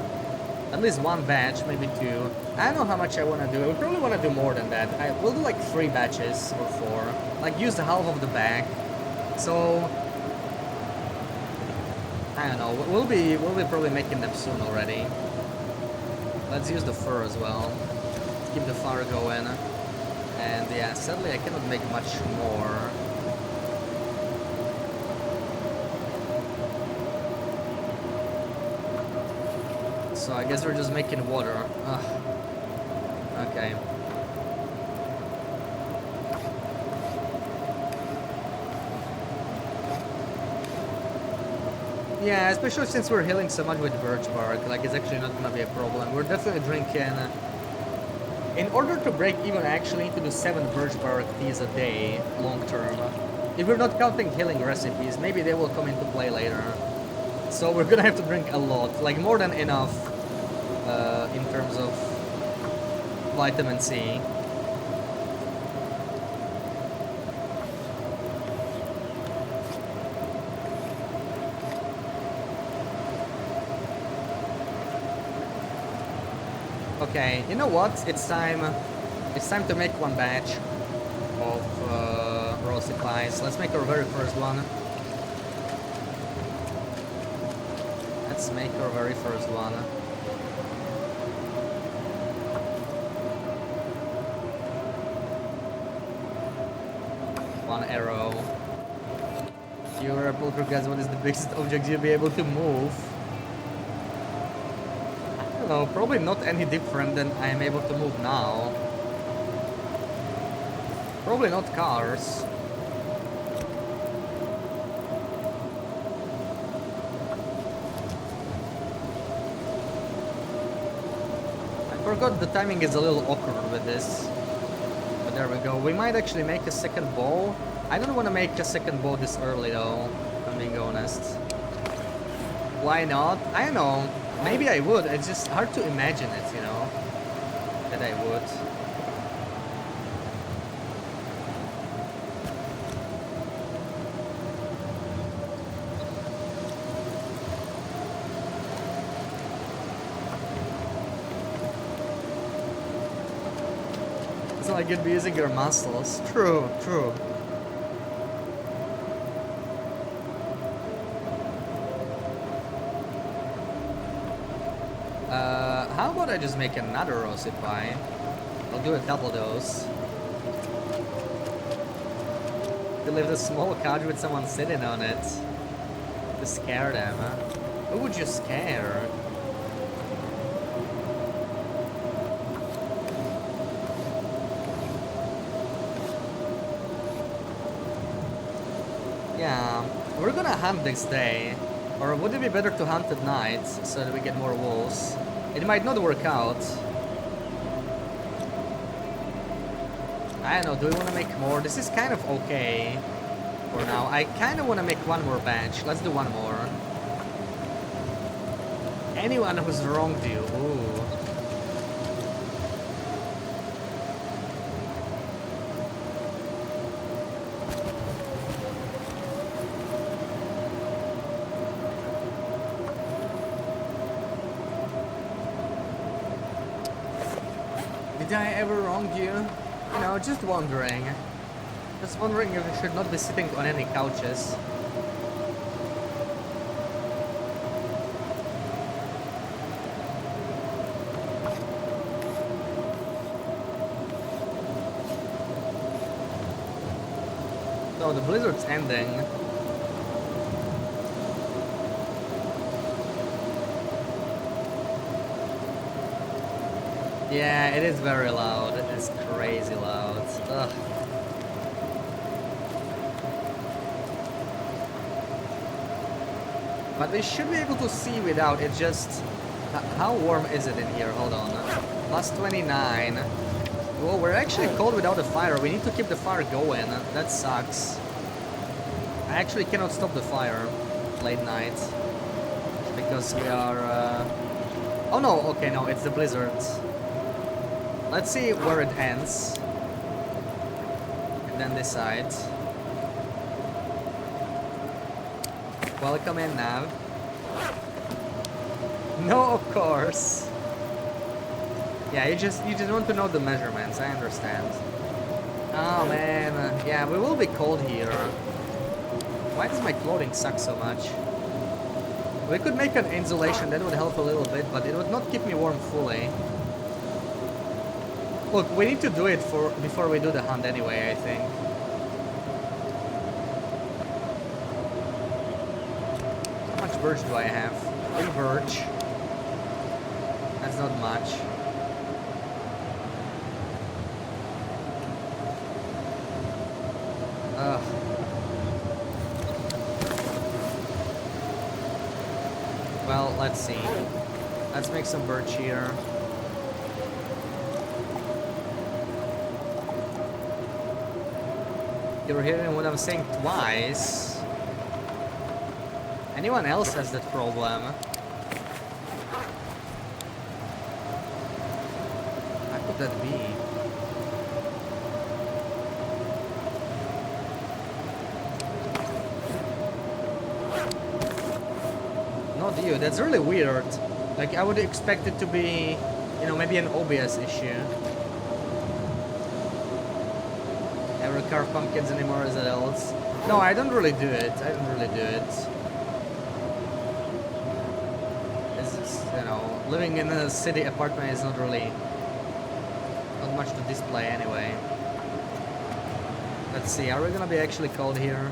At least one batch, maybe two. I don't know how much I want to do. I probably want to do more than that. We'll do like 3 batches or 4. Like use the half of the bag. So I don't know. We'll be probably making them soon already. Let's use the fur as well. Keep the fire going. And yeah, sadly I cannot make much more. So I guess we're just making water. Ugh. Okay. Yeah, especially since we're healing so much with birch bark, like it's actually not gonna be a problem. We're definitely drinking. In order to break even, I actually need to do 7 birch bark teas a day, long term. If we're not counting healing recipes, maybe they will come into play later. So we're gonna have to drink a lot, like more than enough. In terms of vitamin C. Okay, you know what? It's time to make one batch of roasted pies. Let's make our very first one. Let's make our very first one. One arrow. Your poltergeist, what is the biggest object you'll be able to move? I don't know, probably not any different than I am able to move now. Probably not cars. I forgot the timing is a little awkward with this. But there we go. We might actually make a second bow. I don't want to make a second bow this early though. I being honest. Why not? I don't know. Maybe I would. It's just hard to imagine it, you know, that I would. It's not like you'd be using your muscles. True, true. How about I just make another roasted pie? I'll do a double dose. To leave the small couch with someone sitting on it. To scare them, huh? Who would you scare? Yeah, we're gonna hunt this day. Or would it be better to hunt at night so that we get more wolves? It might not work out. I don't know, do we want to make more? This is kind of okay for now. I kind of want to make one more batch. Let's do one more. Anyone who's wronged you. Ooh. Did I ever wrong you? You know, just wondering. Just wondering if we should not be sitting on any couches. So the blizzard's ending. Yeah, it is very loud. It is crazy loud. Ugh. But we should be able to see without it. Just how warm is it in here? Hold on. Plus 29. Well, we're actually cold without a fire. We need to keep the fire going. That sucks. I actually cannot stop the fire late night because we are. Oh no! Okay, no, it's the blizzard. Let's see where it ends. And then decide. Welcome in, Nav. No, of course. Yeah, you just want to know the measurements, I understand. Oh man, yeah, we will be cold here. Why does my clothing suck so much? We could make an insulation, that would help a little bit, but it would not keep me warm fully. Look, we need to do it before we do the hunt anyway, I think. How much birch do I have? 3 birch. That's not much. Ugh. Well, let's see. Let's make some birch here. You're hearing what I'm saying twice. Anyone else has that problem? How could that be? Not you, that's really weird. Like, I would expect it to be, you know, maybe an OBS issue. Never carve pumpkins anymore as adults. No, I don't really do it. I don't really do it. It's just, you know, living in a city apartment is not really... not much to display anyway. Let's see, are we gonna be actually cold here?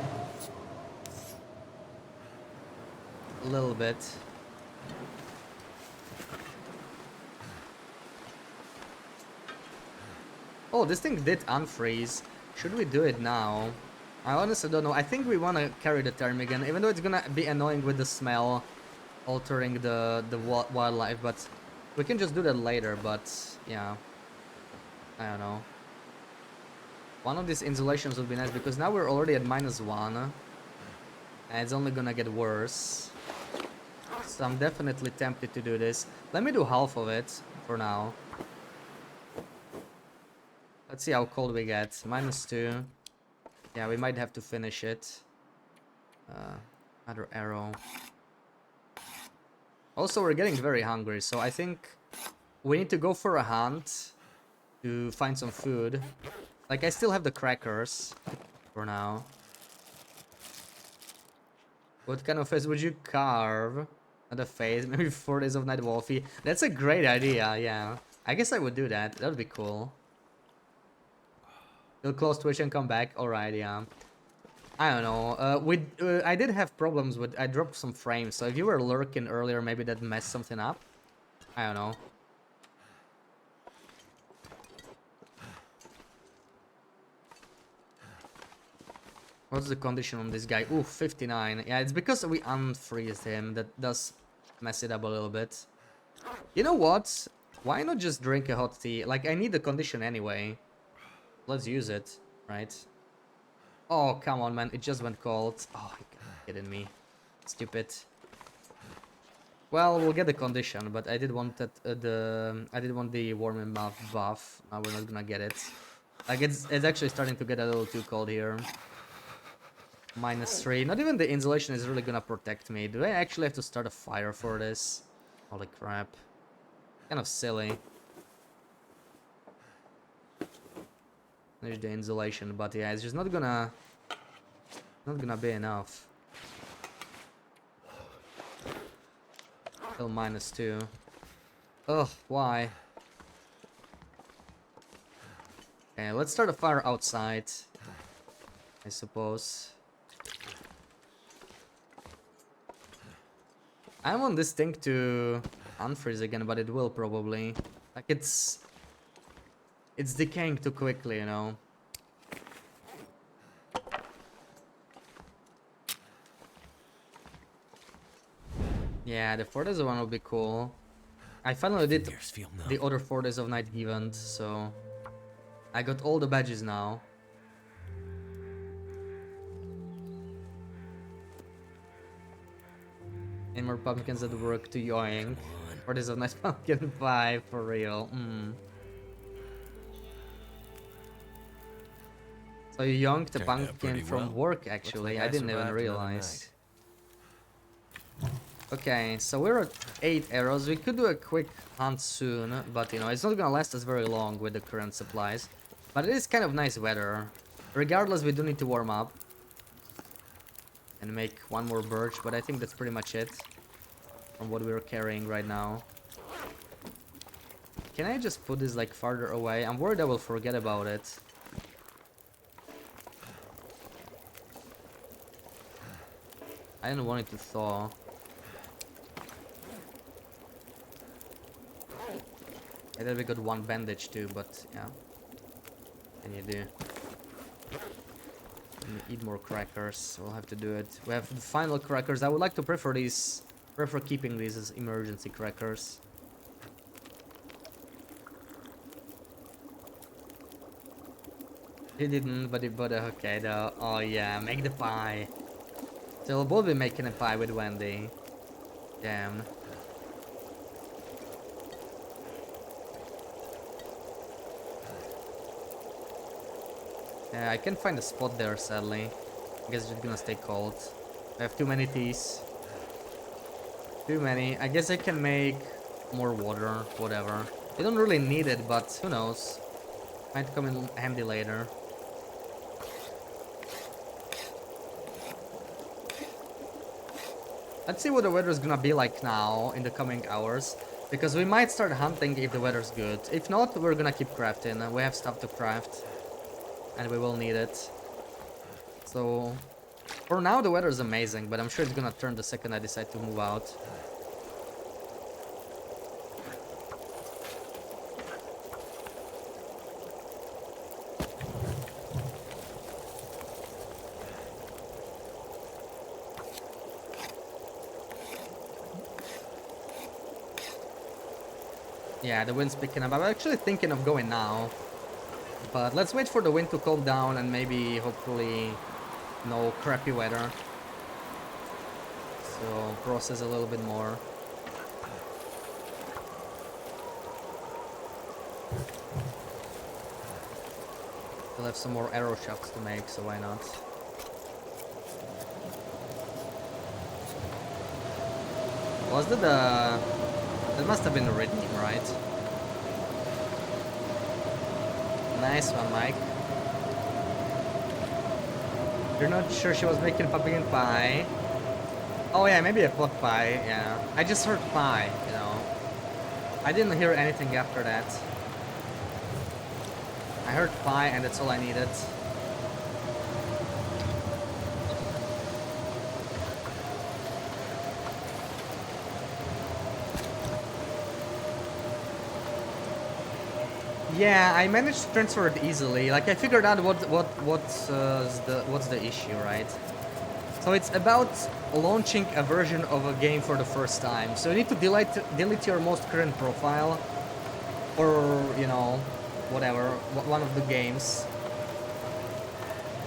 A little bit. Oh, this thing did unfreeze. Should we do it now? I honestly don't know. I think we want to carry the ptarmigan, even though it's gonna be annoying with the smell altering the wildlife, but we can just do that later. But yeah, I don't know. One of these insulations would be nice because now we're already at -1. And it's only gonna get worse. So I'm definitely tempted to do this. Let me do half of it for now. Let's see how cold we get. -2. Yeah, we might have to finish it. Another arrow. Also, we're getting very hungry, so I think we need to go for a hunt to find some food. Like, I still have the crackers for now. What kind of face would you carve? Not a face, maybe 4 days of Night Wolfie. That's a great idea, yeah. I guess I would do that. That would be cool. You'll close Twitch and come back? Alright, yeah. I don't know. I did have problems with... I dropped some frames, so if you were lurking earlier, maybe that messed something up. I don't know. What's the condition on this guy? Ooh, 59. Yeah, it's because we unfreezed him. That does mess it up a little bit. You know what? Why not just drink a hot tea? Like, I need the condition anyway. Let's use it, right? Oh, come on, man. It just went cold. Oh, you're kidding me. Stupid. Well, we'll get the condition, but I did want that I did want the warming buff. Now we're not gonna get it. Like, it's actually starting to get a little too cold here. -3. Not even the insulation is really gonna protect me. Do I actually have to start a fire for this? Holy crap. Kind of silly. There's the insulation, but yeah, it's just not gonna be enough. Still -2. Ugh, why? Okay, let's start a fire outside, I suppose. I want this thing to unfreeze again, but it will probably. Like, it's decaying too quickly, you know. Yeah, the 4 days of one will be cool. I finally did the other 4 days of night event, so I got all the badges now. And more pumpkins at work to yoink. 4 days of night pumpkin pie, for real. So you yoinked a pumpkin from work, actually. I didn't even realize. Okay, so we're at 8 arrows. We could do a quick hunt soon, but you know, it's not gonna last us very long with the current supplies. But it is kind of nice weather. Regardless, we do need to warm up. And make one more birch, but I think that's pretty much it. From what we're carrying right now. Can I just put this like farther away? I'm worried I will forget about it. I didn't want it to thaw. I think we got 1 bandage too, but yeah. Can you do? Eat more crackers. We'll have to do it. We have the final crackers. I would like to prefer keeping these as emergency crackers. He didn't, but he bought a Hokkaido. Oh yeah, make the pie. So we'll be making a pie with Wendy. Damn. Yeah, I can't find a spot there, sadly. I guess it's just gonna stay cold. I have too many teas. Too many. I guess I can make more water, whatever. You don't really need it, but who knows. Might come in handy later. Let's see what the weather is gonna be like now in the coming hours. Because we might start hunting if the weather's good. If not, we're gonna keep crafting. We have stuff to craft. And we will need it. So, for now the weather is amazing, but I'm sure it's gonna turn the second I decide to move out. Yeah, the wind's picking up. I'm actually thinking of going now. But let's wait for the wind to calm down and maybe, hopefully, no crappy weather. to process a little bit more. We'll have some more arrow shafts to make, so why not? Was that that must have been the redeem, right? Nice one, Mike. You're not sure she was making pumpkin pie? Oh yeah, maybe a pot pie, yeah. I just heard pie, you know. I didn't hear anything after that. I heard pie and that's all I needed. Yeah, I managed to transfer it easily. Like I figured out what's the issue, right? So it's about launching a version of a game for the first time. So you need to delete your most current profile, or you know, whatever, one of the games.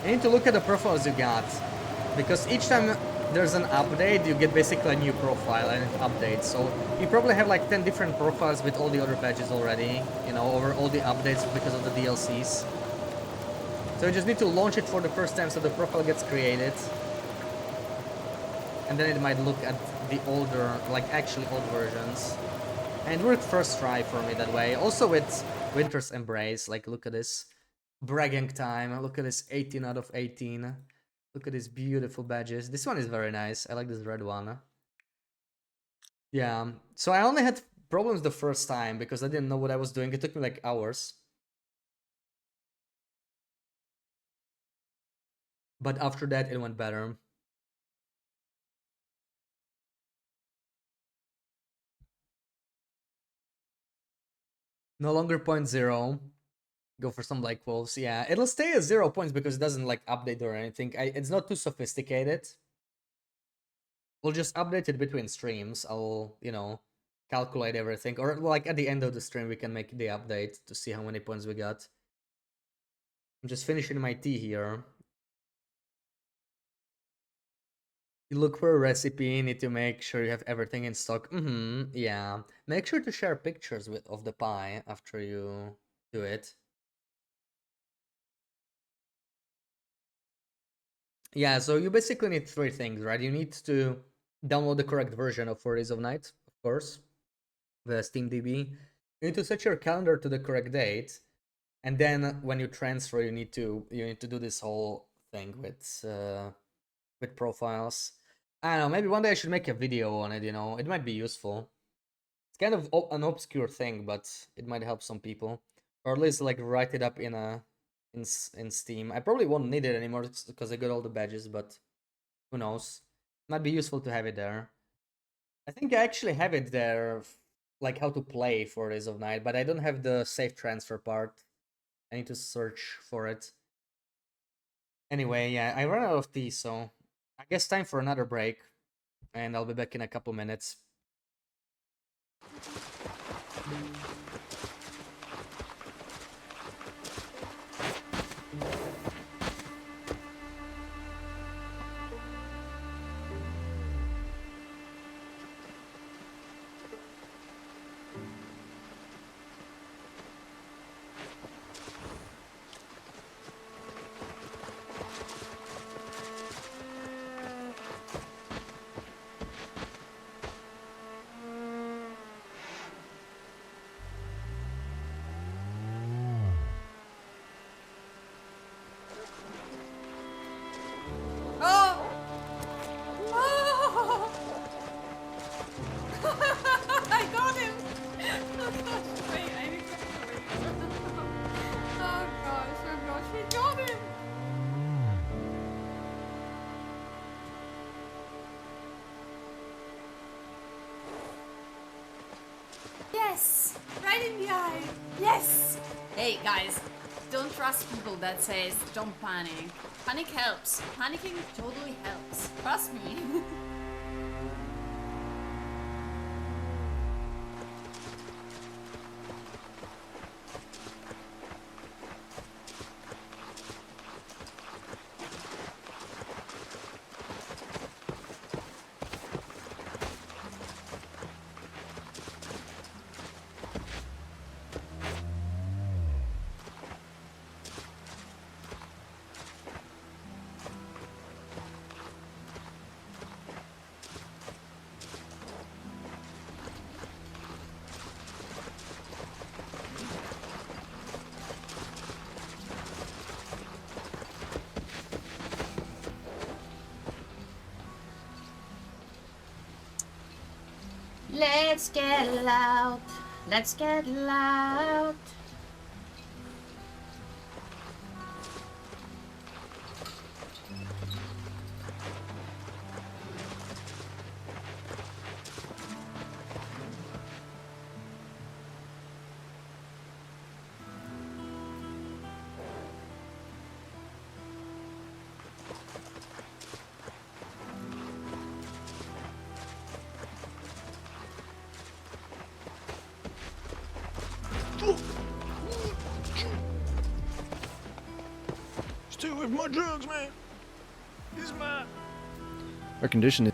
You need to look at the profiles you got, because each time there's an update, you get basically a new profile and it updates. So you probably have like 10 different profiles with all the other badges already, you know, over all the updates because of the DLCs. So you just need to launch it for the first time so the profile gets created. And then it might look at the older, like actually old versions. And it worked first try for me that way. Also with Winter's Embrace, like look at this. Bragging time, look at this 18 out of 18. Look at these beautiful badges. This one is very nice. I like this red one. Yeah, so I only had problems the first time because I didn't know what I was doing. It took me like hours. But after that, it went better. No longer 0.0. Go for some like wolves. Yeah, it'll stay at 0 points because it doesn't like update or anything. It's not too sophisticated. We'll just update it between streams. I'll, you know, calculate everything. Or like at the end of the stream, we can make the update to see how many points we got. I'm just finishing my tea here. You look for a recipe, need to make sure you have everything in stock. Yeah. Make sure to share pictures of the pie after you do it. Yeah, so you basically need 3 things, right? You need to download the correct version of 4 Days of Night, of course, the SteamDB. You need to set your calendar to the correct date, and then when you transfer, you need to do this whole thing with profiles. I don't know, maybe one day I should make a video on it, you know, it might be useful. It's kind of an obscure thing, but it might help some people. Or at least like write it up in Steam. I probably won't need it anymore because I got all the badges, but who knows? Might be useful to have it there. I think I actually have it there, like how to play 4 Days of Night, but I don't have the safe transfer part. I need to search for it. Anyway, yeah, I ran out of tea, so I guess time for another break, and I'll be back in a couple minutes. Oh! Oh! I got him! Oh gosh, wait, I need to oh gosh, we got him! Yes! Right in the eye! Yes! Hey guys, don't trust people that says don't panic. Panic helps. Panicking totally helps. Trust me. Let's get loud. Let's get loud. Stay away from my drugs, man. This is mine. Our condition is.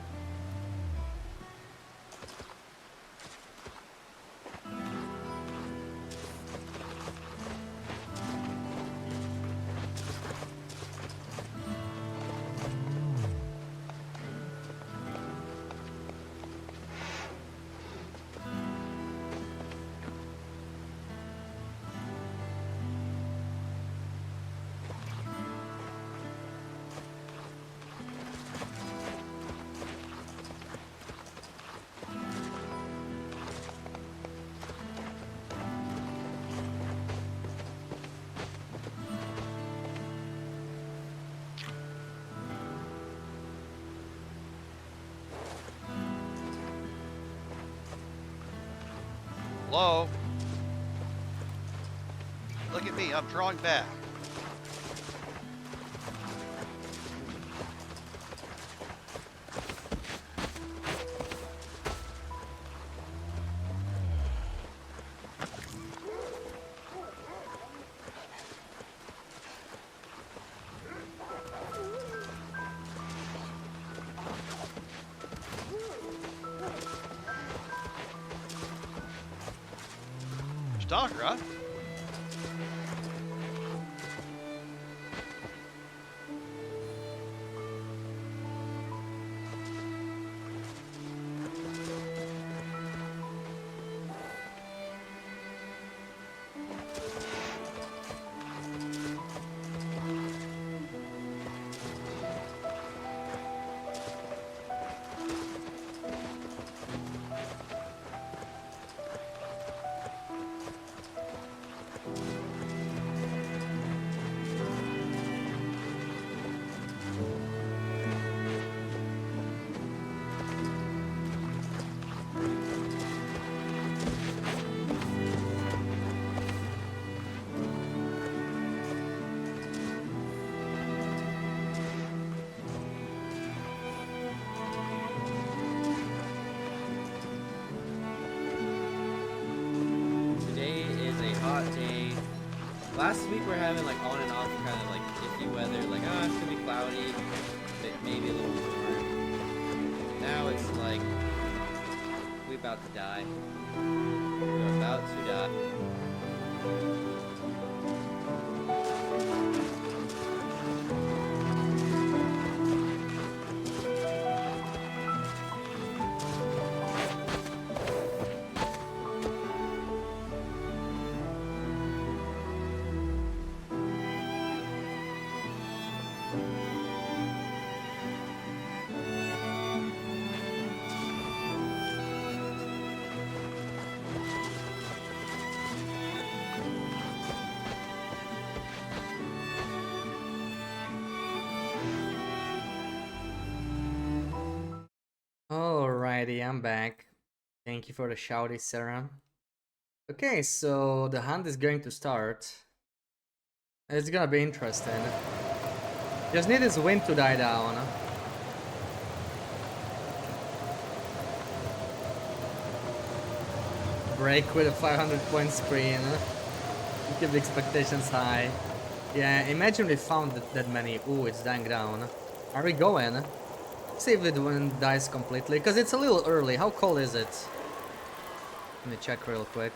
Hello? Look at me, I'm drawing back. Stalker, huh? Today is a hot day. Last week we're having like on and off kind of like iffy weather, like it's gonna be cloudy, maybe a little warm. Now it's like we're about to die. We're about to die. Alrighty, I'm back. Thank you for the shouty, Sarah. Okay, so the hunt is going to start. It's gonna be interesting. Just need this wind to die down. Break with a 500-point screen. Keep the expectations high. Yeah, imagine we found that many. Ooh, it's dying down. Are we going? See if the wind dies completely, because it's a little early. How cold is it? Let me check real quick.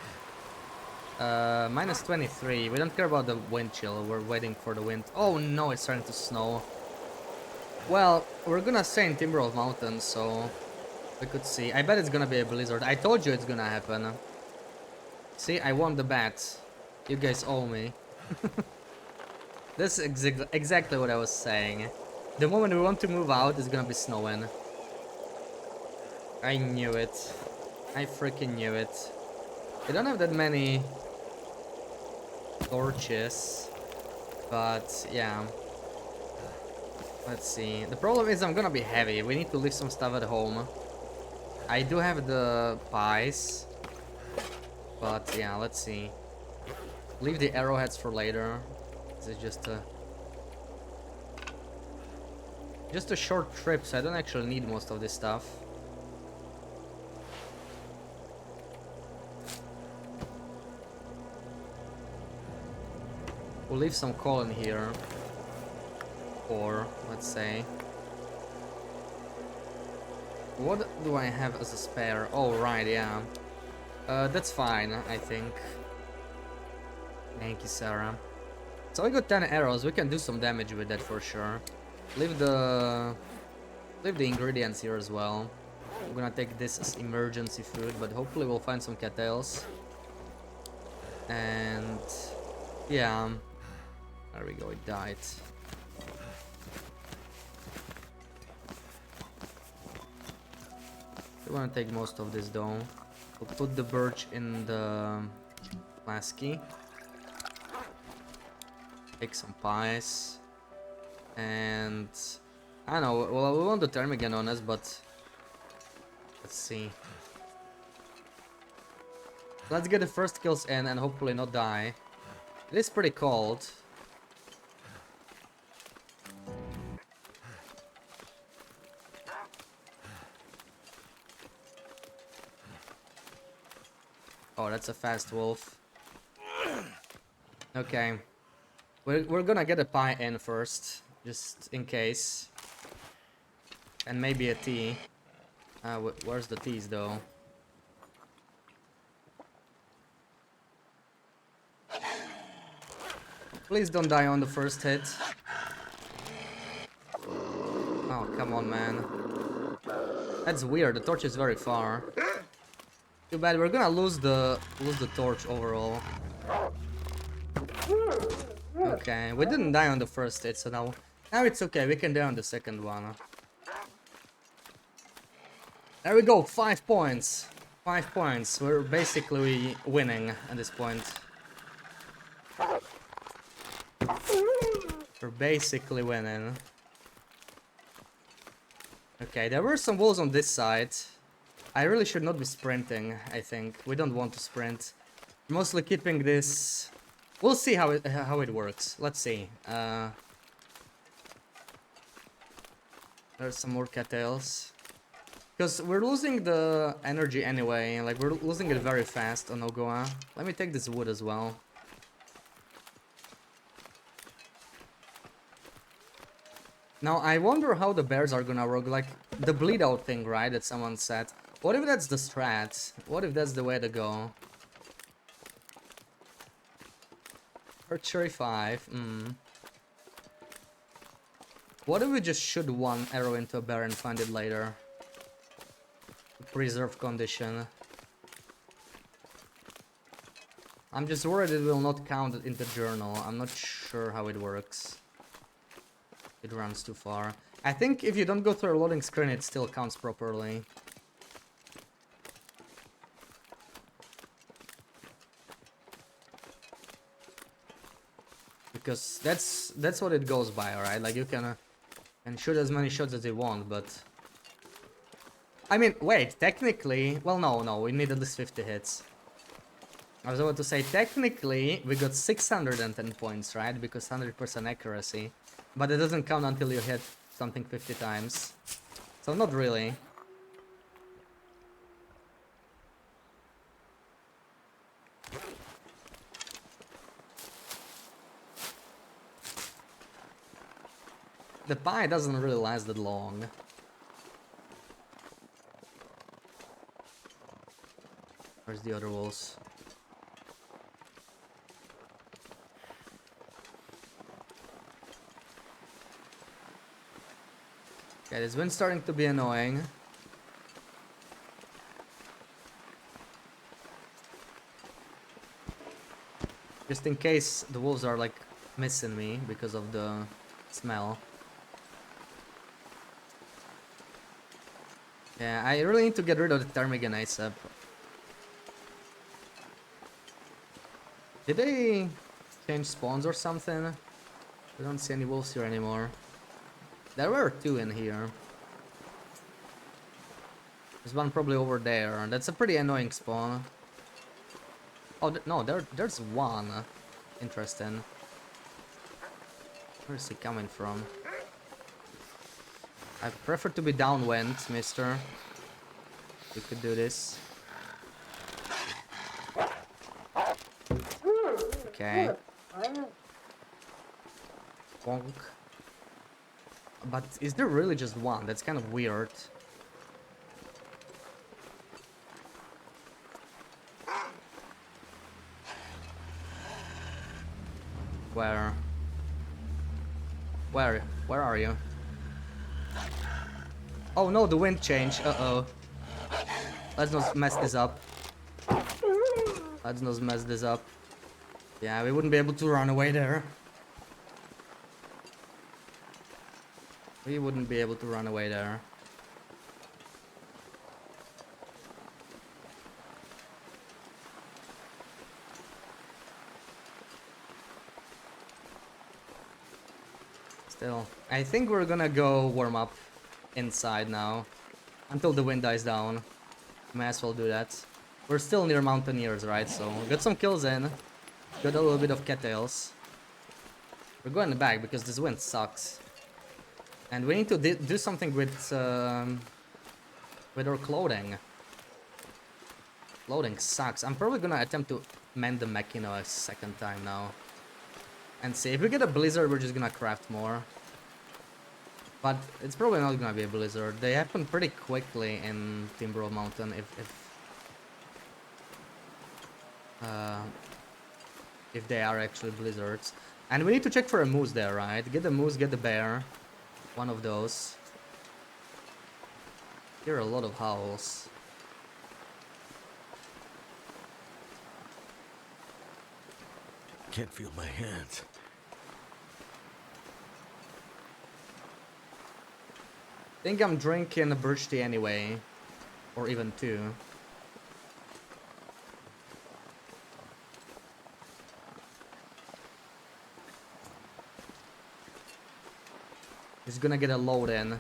Minus 23. We don't care about the wind chill. We're waiting for the wind. Oh no, it's starting to snow. Well, we're gonna stay in Timberwolf Mountain, so we could see. I bet it's gonna be a blizzard. I told you it's gonna happen. See, I won the bet. You guys owe me. This is exactly what I was saying. The moment we want to move out, it's gonna be snowing. I knew it. I freaking knew it. I don't have that many torches, but yeah. Let's see. The problem is I'm gonna be heavy. We need to leave some stuff at home. I do have the pies, but yeah, let's see. Leave the arrowheads for later. This is just a short trip, so I don't actually need most of this stuff. We'll leave some coal in here. Or, let's say. What do I have as a spare? Oh, right, yeah. That's fine, I think. Thank you, Sarah. So I got 10 arrows. We can do some damage with that for sure. Leave the ingredients here as well. I'm gonna take this as emergency food, but hopefully we'll find some cattails. And yeah, there we go. It died. We want to take most of this though. We'll put the birch in the lasky. Take some pies. And I don't know, well, we want the ptarmigan on us, but let's see. Let's get the first kills in and hopefully not die. It is pretty cold. Oh, that's a fast wolf. Okay. We're gonna get a pie in first, just in case. And maybe a tea. Where's the teas though? Please don't die on the first hit. Oh, come on, man. That's weird, the torch is very far. Too bad, we're gonna lose the torch overall. Okay, we didn't die on the first hit, so now it's okay, we can die on the second one. There we go, 5 points. 5 points, we're basically winning at this point. We're basically winning. Okay, there were some wolves on this side. I really should not be sprinting, I think. We don't want to sprint. Mostly keeping this... We'll see how it works. Let's see. There's some more cattails. Because we're losing the energy anyway. Like, we're losing it very fast on Nogoa. Let me take this wood as well. Now, I wonder how the bears are gonna work. Like, the bleed out thing, right? That someone said. What if that's the strat? What if that's the way to go? Archery 5. What if we just shoot one arrow into a bear and find it later? Preserve condition. I'm just worried it will not count in the journal. I'm not sure how it works. It runs too far. I think if you don't go through a loading screen, it still counts properly. Because that's what it goes by, right? Like you can shoot as many shots as you want, but I mean, wait, technically, well, no, we need at least 50 hits. I was about to say, technically, we got 610 points, right? Because 100% accuracy. But it doesn't count until you hit something 50 times. So not really. The pie doesn't really last that long. Where's the other wolves? Okay, this wind's starting to be annoying. Just in case the wolves are like missing me because of the smell. Yeah, I really need to get rid of the ptarmigan ASAP. Did they change spawns or something? I don't see any wolves here anymore. There were 2 in here. There's one probably over there. That's a pretty annoying spawn. Oh, no, there's one. Interesting. Where's he coming from? I prefer to be downwind, mister. We could do this. Okay. Bonk. But is there really just one? That's kind of weird. Where? Where are you? Oh no, the wind changed. Uh-oh. Let's not mess this up. Let's not mess this up. Yeah, we wouldn't be able to run away there. We wouldn't be able to run away there. Still, I think we're gonna go warm up inside now. Until the wind dies down. May as well do that. We're still near Mountaineers, right? So, got some kills in. Got a little bit of cattails. We're going back because this wind sucks. And we need to do something with our clothing. Clothing sucks. I'm probably gonna attempt to mend the Mechino a second time now. And see, if we get a blizzard, we're just gonna craft more. But it's probably not gonna be a blizzard. They happen pretty quickly in Timber Mountain if they are actually blizzards. And we need to check for a moose there, right? Get the moose, get the bear. One of those. Here are a lot of howls. Can't feel my hands. Think I'm drinking a birch tea anyway. Or even 2. Just gonna get a load in.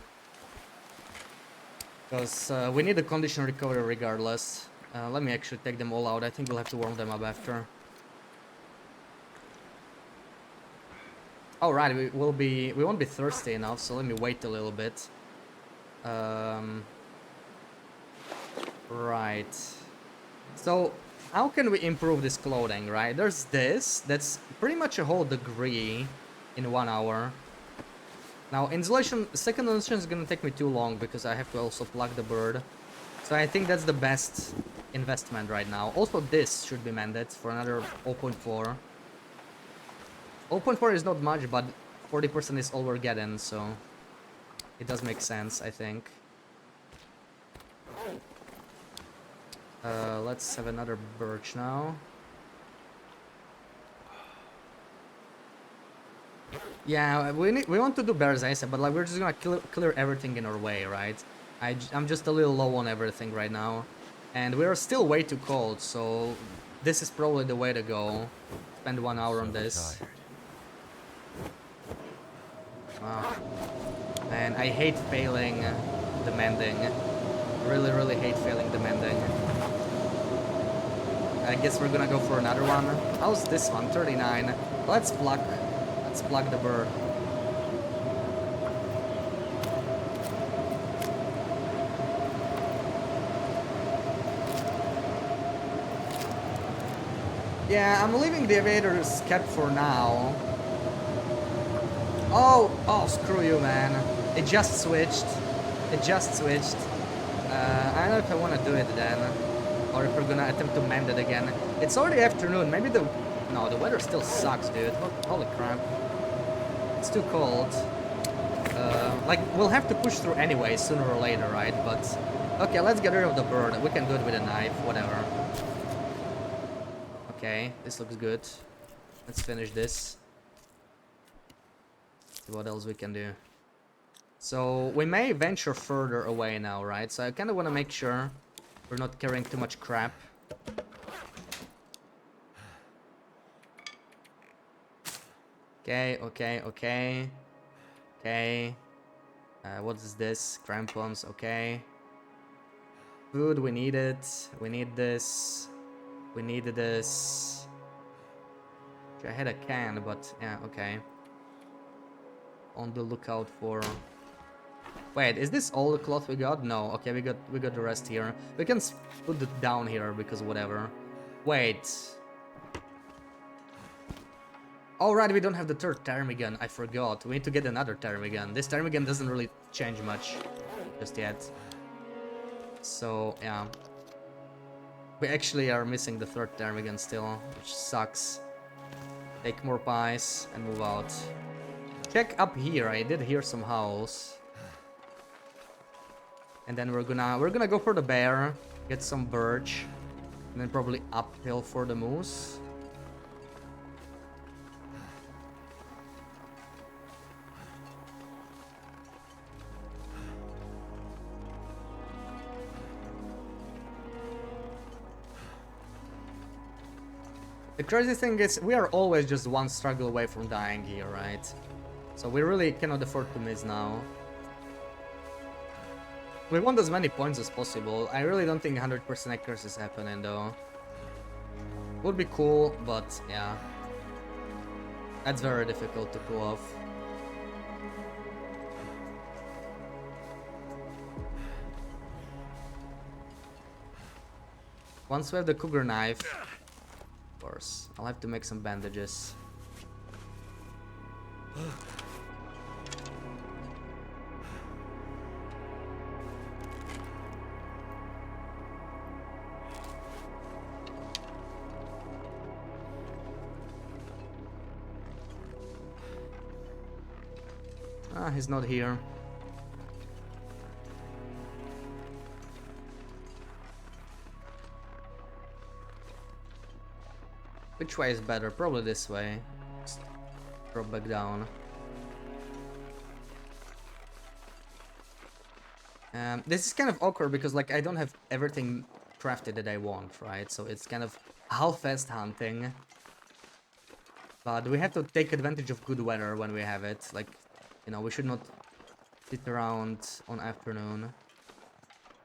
Because we need a condition recovery regardless. Let me actually take them all out. I think we'll have to warm them up after. Oh right, we won't be thirsty enough, so let me wait a little bit. Right. So how can we improve this clothing, right? There's this, that's pretty much a whole degree in 1 hour. Now insulation, second insulation is gonna take me too long because I have to also plug the bird. So I think that's the best investment right now. Also this should be mended for another 0.4. 0.4 is not much, but 40% is all we're getting, so it does make sense, I think. Let's have another birch now. Yeah, we want to do bears, I said, but like we're just gonna clear everything in our way, right? I'm just a little low on everything right now, and we're still way too cold, so this is probably the way to go. Spend 1 hour on this. Wow. Man, I hate failing the mending. Really, really hate failing the mending. I guess we're gonna go for another one. How's this one? 39. Let's pluck the bird. Yeah, I'm leaving the aviator's cap for now. Oh, screw you, man. It just switched. I don't know if I want to do it then, or if we're gonna attempt to mend it again. It's already afternoon. Maybe the weather still sucks, dude. Holy crap. It's too cold. Like, we'll have to push through anyway, sooner or later, right? But, okay, let's get rid of the bird. We can do it with a knife, whatever. Okay, this looks good. Let's finish this. See what else we can do. So, we may venture further away now, right? So I kind of want to make sure we're not carrying too much crap. Okay, okay, okay. Okay. What is this? Crampons, okay. Food, we need it. We need this. We need this. I had a can, but yeah, okay. On the lookout for... Wait, is this all the cloth we got? No, okay, we got the rest here. We can put it down here because whatever. Wait. Oh right, we don't have the third ptarmigan. I forgot. We need to get another ptarmigan. This ptarmigan doesn't really change much just yet. So yeah, we actually are missing the third ptarmigan still, which sucks. Take more pies and move out. Check up here. I did hear some howls. And then we're gonna go for the bear, get some birch, and then probably uphill for the moose. The crazy thing is, we are always just one struggle away from dying here, right? So we really cannot afford to miss now. We want as many points as possible. I really don't think 100% accuracy is happening though. Would be cool, but yeah. That's very difficult to pull off. Once we have the cougar knife, of course, I'll have to make some bandages. Ah, he's not here. Which way is better? Probably this way. Just drop back down. This is kind of awkward because like I don't have everything crafted that I want, right? So it's kind of half-fast hunting. But we have to take advantage of good weather when we have it. Like, you know, we should not sit around on afternoon.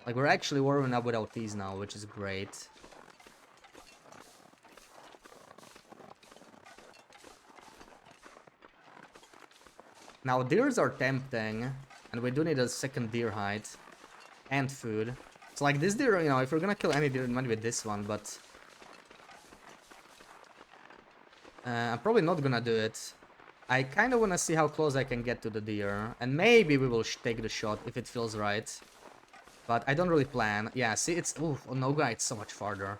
Like, we're actually warming up without these now, which is great. Now, deers are tempting, and we do need a second deer hide and food. So, like, this deer, you know, if we're gonna kill any deer, it might be this one, but I'm probably not gonna do it. I kind of want to see how close I can get to the deer, and maybe we will take the shot if it feels right. But I don't really plan. Yeah, see, it's... Ooh, on Noga, it's so much farther.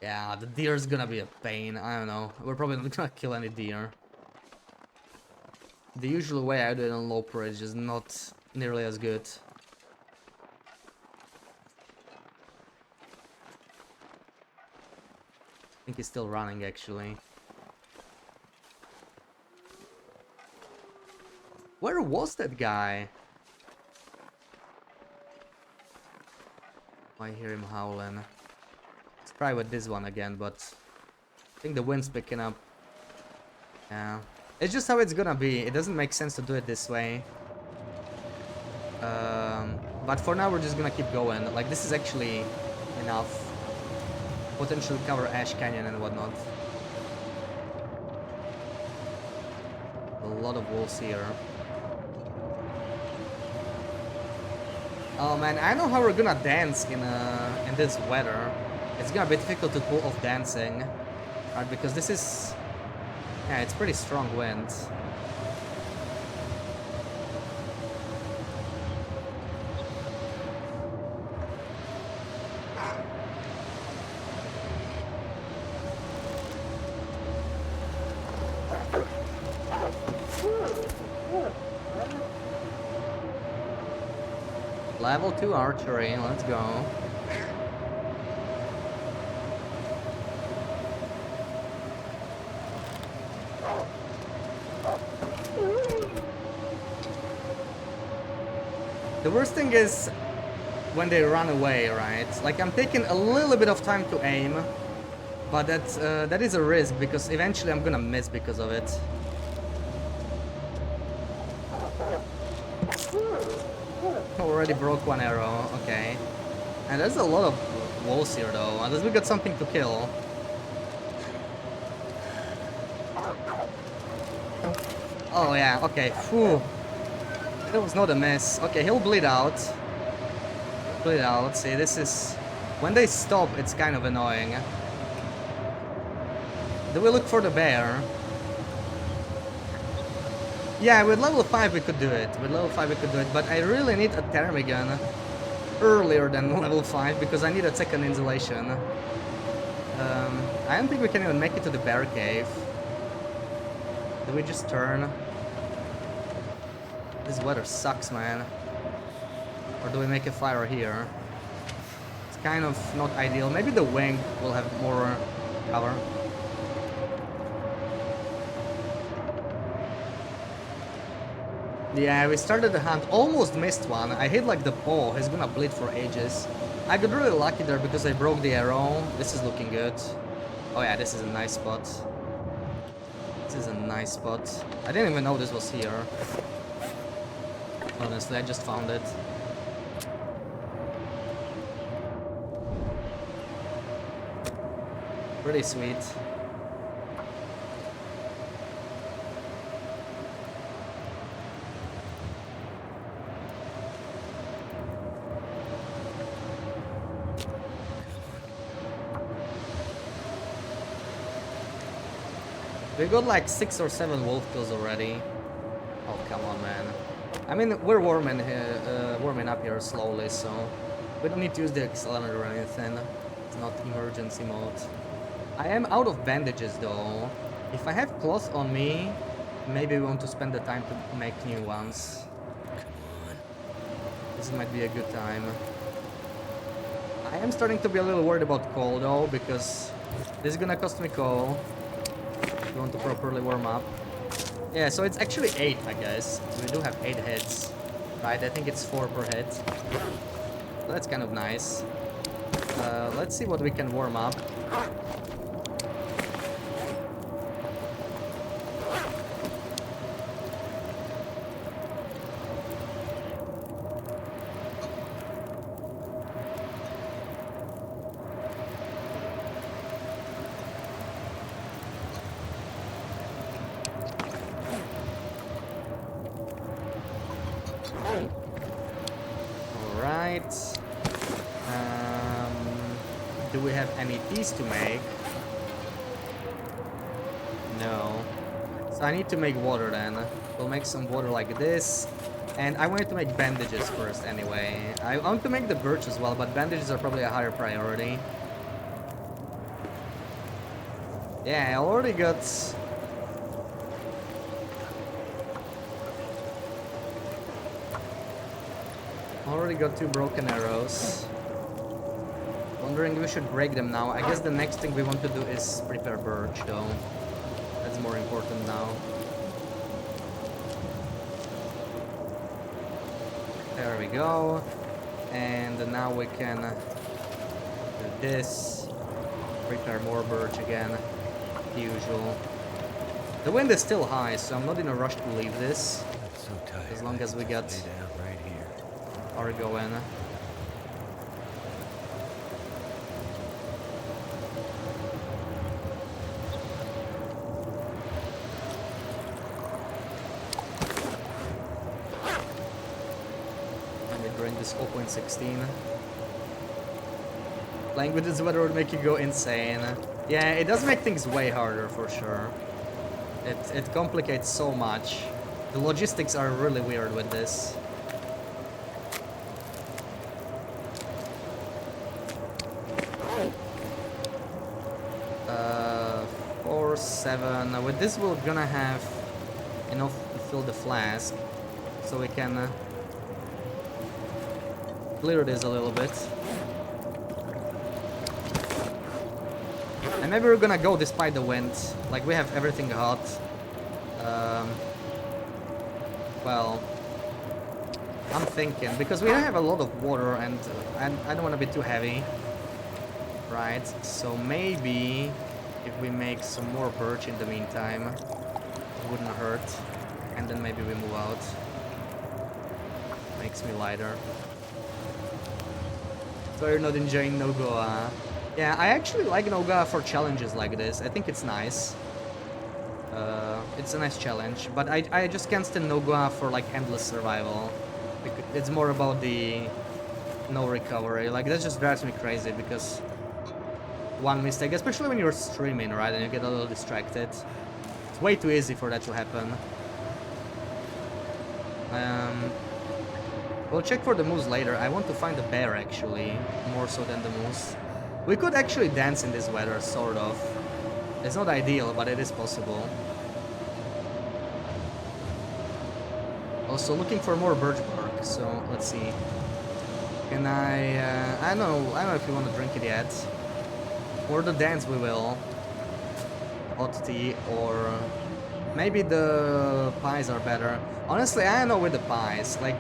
Yeah, the deer's gonna be a pain. I don't know. We're probably not gonna kill any deer. The usual way I do it on low pro is just not nearly as good. I think he's still running, actually. Where was that guy? I hear him howling. Let's try with this one again, but I think the wind's picking up. Yeah. It's just how it's gonna be. It doesn't make sense to do it this way. But for now, we're just gonna keep going. Like, this is actually enough. Potentially cover Ash Canyon and whatnot. A lot of wolves here. Oh man, I know how we're gonna dance in this weather. It's gonna be difficult to pull off dancing, right? Because this is, yeah, it's pretty strong wind. Level 2 archery, let's go. The worst thing is when they run away, right? Like, I'm taking a little bit of time to aim, but that is a risk because eventually I'm gonna miss because of it. Already broke one arrow, okay. And there's a lot of wolves here though, unless we got something to kill. Oh yeah, okay, phew. That was not a miss. Okay, he'll bleed out. Bleed out, see, this is... When they stop, it's kind of annoying. Do we look for the bear? Yeah, with level 5 we could do it. With level 5 we could do it, but I really need a Termigan earlier than level 5 because I need a second insulation. I don't think we can even make it to the bear cave. Do we just turn? This weather sucks, man. Or do we make a fire here? It's kind of not ideal. Maybe the wing will have more cover. Yeah, we started the hunt, almost missed one. I hit like the paw, he's gonna bleed for ages. I got really lucky there because I broke the arrow. This is looking good. Oh yeah, this is a nice spot. This is a nice spot. I didn't even know this was here. Honestly, I just found it. Pretty sweet. We got like 6 or 7 wolf kills already. Oh, come on, man. I mean, we're warming up here slowly, so we don't need to use the accelerator or anything. It's not emergency mode. I am out of bandages, though. If I have cloth on me, maybe we want to spend the time to make new ones. This might be a good time. I am starting to be a little worried about coal, though, because this is gonna cost me coal. We want to properly warm up. Yeah, so it's actually 8, I guess. We do have 8 hits, right? I think it's 4 per hit. So that's kind of nice. Let's see what we can warm up. Alright. Do we have any teas to make? No. So I need to make water then. We'll make some water like this. And I wanted to make bandages first anyway. I want to make the birch as well, but bandages are probably a higher priority. Yeah, I already got... Already got 2 broken arrows. Wondering if we should break them now. I guess the next thing we want to do is prepare birch though. That's more important now. There we go. And now we can do this. Prepare more birch again. Usual. The wind is still high, so I'm not in a rush to leave this. So tired. As long as we get Lay down right here. Argo in. And we drink this 0.16. Playing with this weather would make you go insane. Yeah, it does make things way harder for sure. It complicates so much. The logistics are really weird with this. 7. With this we're gonna have enough to fill the flask, so we can clear this a little bit. And maybe we're gonna go despite the wind, like we have everything hot. Well, I'm thinking, because we have a lot of water and I don't want to be too heavy, right? So maybe if we make some more birch in the meantime, it wouldn't hurt, and then maybe we move out. makes me lighter. So you're not enjoying Nogoa. Yeah, I actually like Nogoa for challenges like this. I think it's nice. It's a nice challenge, but I just can't stand Nogoa for like endless survival. It's more about the no recovery. Like that just drives me crazy because one mistake, especially when you're streaming, right, and you get a little distracted. It's way too easy for that to happen. We'll check for the moose later. I want to find the bear actually, more so than the moose. We could actually dance in this weather, sort of. It's not ideal, but it is possible. Also looking for more birch bark, so let's see. Can I don't know if you want to drink it yet. For the dance we will. Hot tea or maybe the pies are better. Honestly, I don't know with the pies. Like,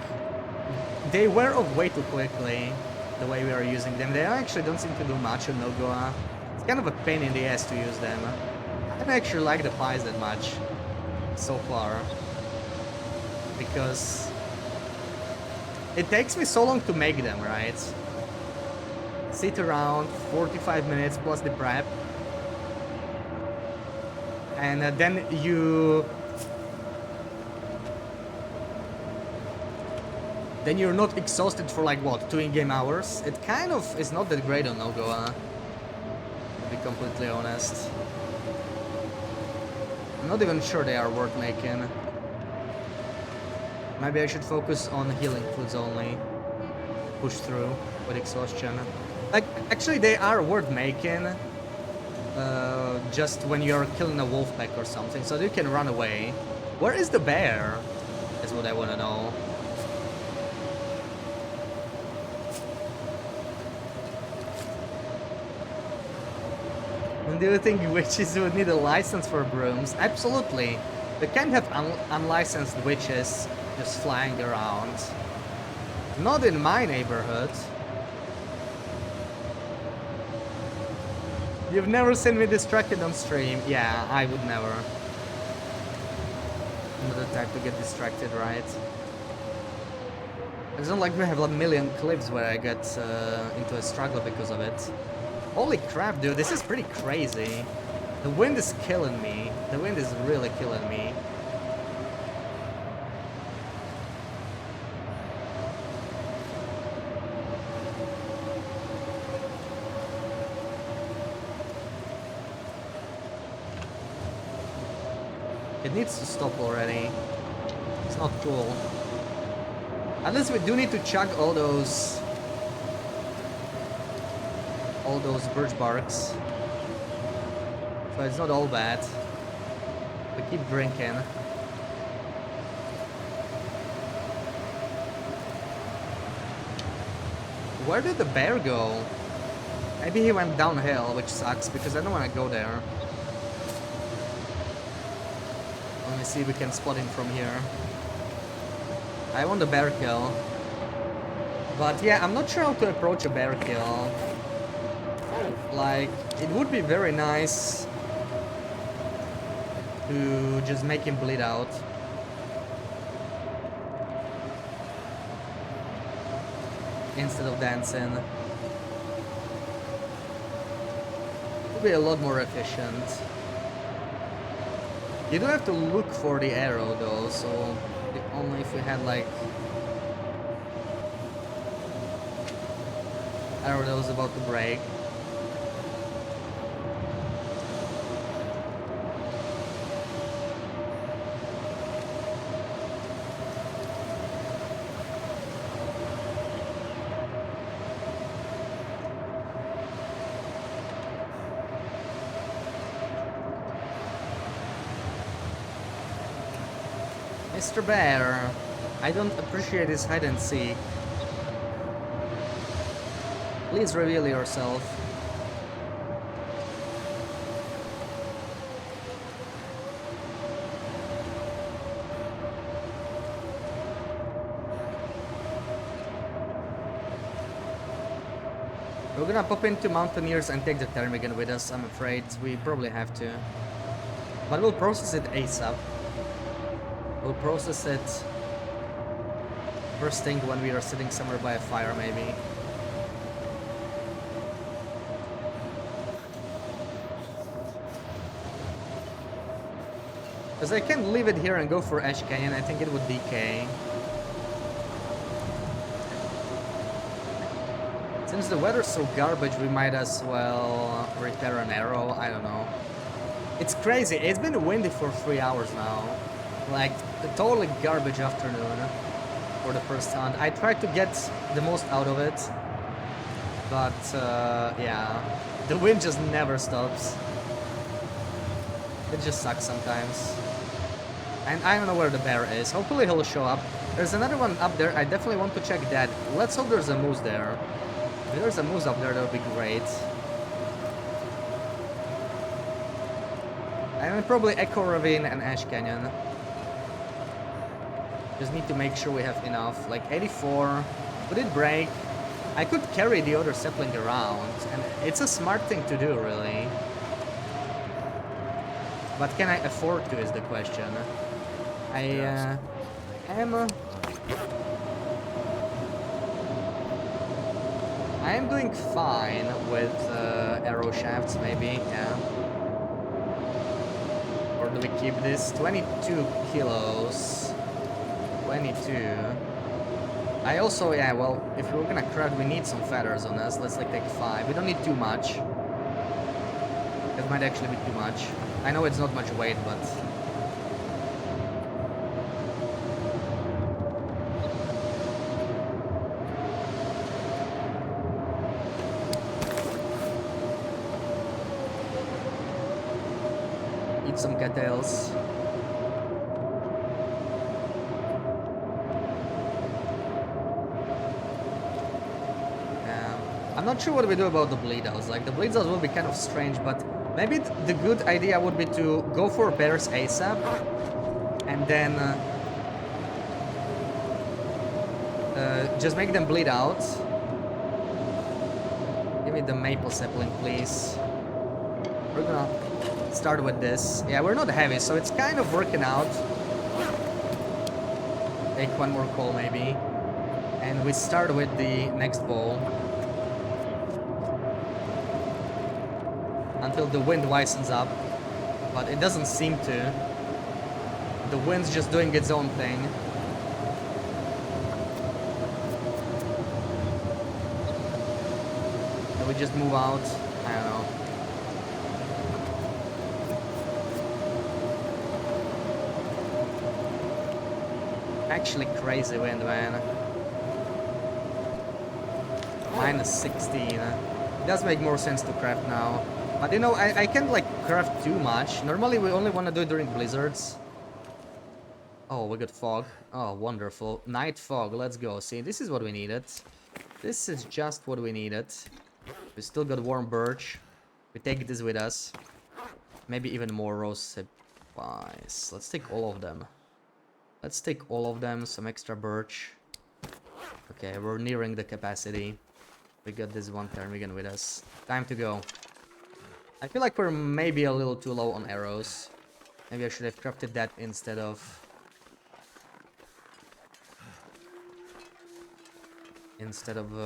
they wear off way too quickly the way we are using them. They actually don't seem to do much on Nogoa. It's kind of a pain in the ass to use them. I don't actually like the pies that much so far. Because it takes me so long to make them, right? Sit around 45 minutes plus the prep. And then you're not exhausted for like what, 2 in-game hours? It kind of is not that great on Nogoa, to be completely honest. I'm not even sure they are worth making. Maybe I should focus on healing foods only. Push through with exhaustion. Like, actually they are worth making. Just when you're killing a wolf pack or something, so you can run away. Where is the bear? That's what I want to know. Do you think witches would need a license for brooms? Absolutely. You can't have unlicensed witches just flying around. Not in my neighborhood. You've never seen me distracted on stream. Yeah, I would never. I'm not the type to get distracted, right? It's not like we have a million clips where I get into a struggle because of it. Holy crap, dude, this is pretty crazy. The wind is killing me. The wind is really killing me. It needs to stop already. It's not cool. At least we do need to chug all those birch barks. So it's not all bad. We keep drinking. Where did the bear go? Maybe he went downhill, which sucks because I don't want to go there. Let me see if we can spot him from here. I want the bear kill. But yeah, I'm not sure how to approach a bear kill. Like, it would be very nice to just make him bleed out. Instead of dancing. It would be a lot more efficient. You don't have to look for the arrow though, so only if we had like arrow that was about to break. Mr. Bear, I don't appreciate this hide and seek. Please reveal yourself. We're gonna pop into Mountaineers and take the Termigan with us, I'm afraid. We probably have to. But we'll process it ASAP. We'll process it First thing when we are sitting somewhere by a fire, maybe. Because I can't leave it here and go for Ash Canyon, I think it would decay. Since the weather's so garbage, we might as well repair an arrow, I don't know. It's crazy, it's been windy for 3 hours now. Like, a totally garbage afternoon for the first hunt. I tried to get the most out of it, but yeah, the wind just never stops. It just sucks sometimes. And I don't know where the bear is. Hopefully he'll show up. There's another one up there. I definitely want to check that. Let's hope there's a moose there. If there's a moose up there, that would be great. And then probably Echo Ravine and Ash Canyon. Just need to make sure we have enough. Like 84. Would it break? I could carry the other sapling around. And it's a smart thing to do, really. But can I afford to is the question. I am doing fine with arrow shafts, maybe, yeah. Or do we keep this? 22 kilos. 22. I also, yeah, well, if we're gonna craft, we need some feathers on us. Let's like take 5. We don't need too much. That might actually be too much. I know it's not much weight, but... eat some cattails. I'm not sure what we do about the bleed outs. Like, the bleed outs will be kind of strange, but maybe the good idea would be to go for bears ASAP and then just make them bleed out. Give me the maple sapling, please. We're gonna start with this. Yeah, we're not heavy, so it's kind of working out. Take one more call, maybe. And we start with the next bowl. Until the wind wisens up, but it doesn't seem to. The wind's just doing its own thing. Do we just move out? I don't know. Actually crazy wind, man. -16. It does make more sense to craft now. But you know, I can't like craft too much. Normally we only want to do it during blizzards. Oh, we got fog. Oh, wonderful. Night fog, let's go. See, this is what we needed. This is just what we needed. We still got warm birch. We take this with us. Maybe even more rose supplies. Let's take all of them. Let's take all of them, some extra birch. Okay, we're nearing the capacity. We got this one ptarmigan with us. Time to go. I feel like we're maybe a little too low on arrows. Maybe I should have crafted that instead of...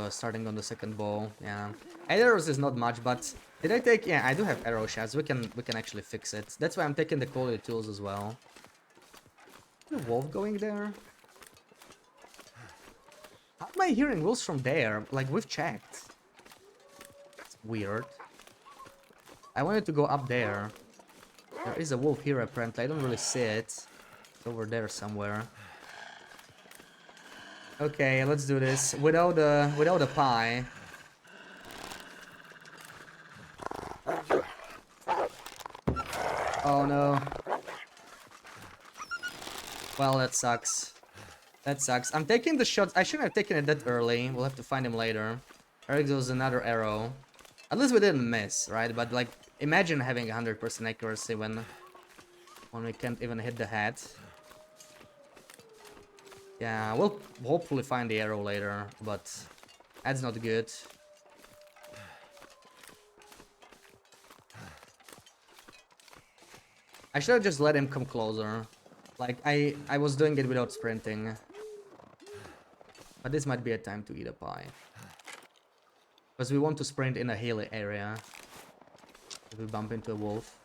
starting on the second bow. Yeah. 8 arrows is not much, but... Did I take... Yeah, I do have arrow shafts. We can actually fix it. That's why I'm taking the quality tools as well. Is the wolf going there? How am I hearing wolves from there? Like, we've checked. It's weird. I wanted to go up there. There is a wolf here apparently. I don't really see it. It's over there somewhere. Okay, let's do this without a pie. Oh no. Well, that sucks. That sucks. I'm taking the shots. I shouldn't have taken it that early. We'll have to find him later. There goes another arrow. At least we didn't miss, right? But like, imagine having 100% accuracy when we can't even hit the head. Yeah, we'll hopefully find the arrow later, but that's not good. I should have just let him come closer. Like, I was doing it without sprinting. But this might be a time to eat a pie. Because we want to sprint in a hilly area. If we bump into a wolf.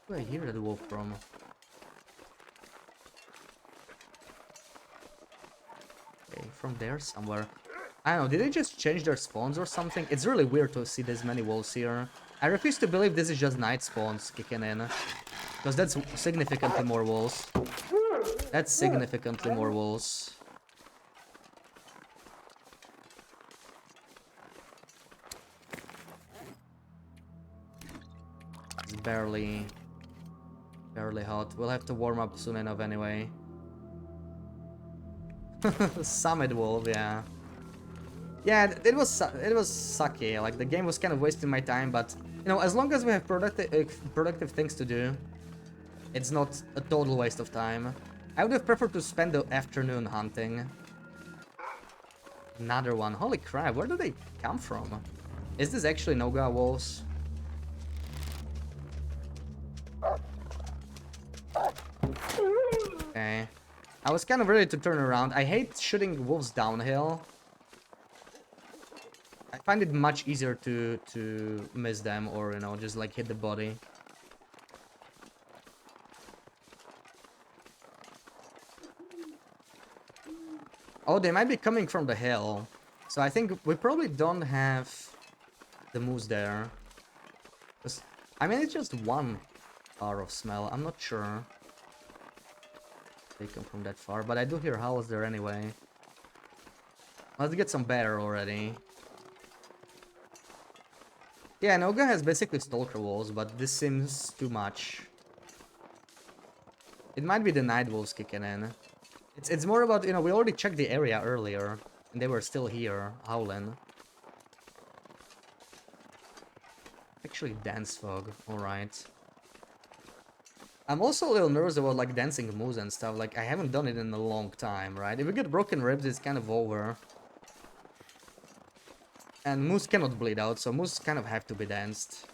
Where do I hear that wolf from? Okay, from there somewhere. I don't know, did they just change their spawns or something? It's really weird to see this many wolves here. I refuse to believe this is just night spawns kicking in. Because that's significantly more wolves. That's significantly more wolves. It's barely hot. We'll have to warm up soon enough anyway. Summit wolf, yeah. Yeah, it was sucky. Like, the game was kind of wasting my time, but you know, as long as we have productive things to do, it's not a total waste of time. I would have preferred to spend the afternoon hunting. Another one. Holy crap, where do they come from? Is this actually Nogoa wolves? Okay. I was kind of ready to turn around. I hate shooting wolves downhill. I find it much easier to miss them or, you know, just like hit the body. Oh, they might be coming from the hill. So I think we probably don't have the moose there. I mean, it's just one bar of smell. I'm not sure they come from that far, but I do hear howls there anyway. Let's get some better already. Yeah, Noga has basically stalker wolves, but this seems too much. It might be the night wolves kicking in. It's more about, you know, we already checked the area earlier, and they were still here, howling. Actually, dance fog, alright. I'm also a little nervous about, like, dancing moose and stuff. Like, I haven't done it in a long time, right? If we get broken ribs, it's kind of over. And moose cannot bleed out, so moose kind of have to be danced.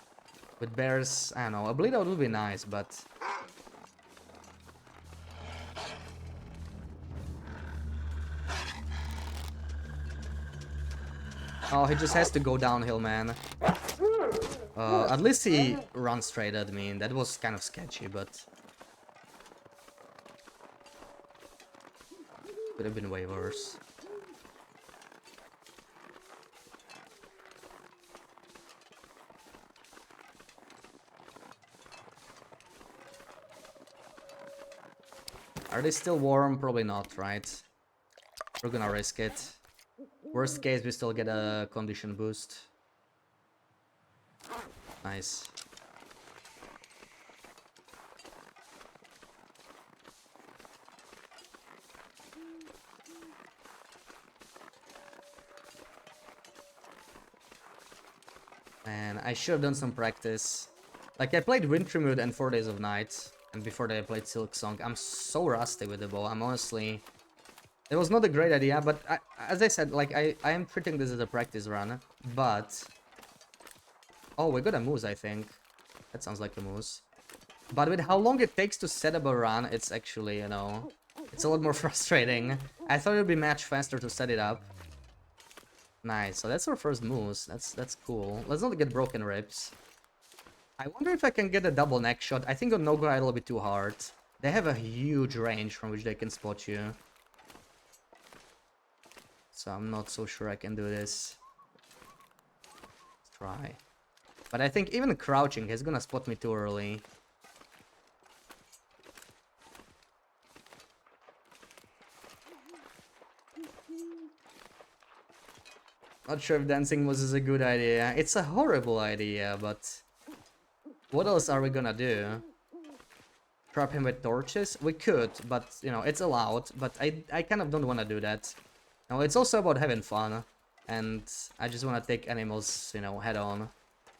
With bears, I don't know, a bleed out would be nice, but... Oh, he just has to go downhill, man. At least he runs straight at me. That was kind of sketchy, but... could have been way worse. Are they still warm? Probably not, right? We're gonna risk it. Worst case, we still get a condition boost. Nice. Man, I should have done some practice. Like, I played Wintry Mood and 4 Days of Night, and before that I played Silk Song. I'm so rusty with the bow, I'm honestly... It was not a great idea, but as I said, like, I am treating this as a practice run, but... Oh, we got a moose, I think. That sounds like a moose. But with how long it takes to set up a run, it's actually, you know... It's a lot more frustrating. I thought it would be much faster to set it up. Nice, so that's our first moose. That's cool. Let's not get broken ribs. I wonder if I can get a double neck shot. I think on NogoaLite it'll be too hard. They have a huge range from which they can spot you. So I'm not so sure I can do this. Let's try. But I think even crouching, he's gonna spot me too early. Not sure if dancing moose is a good idea. It's a horrible idea, but... What else are we gonna do? Trap him with torches? We could, but, you know, it's allowed. But I kind of don't want to do that. No, it's also about having fun. And I just want to take animals, you know, head on.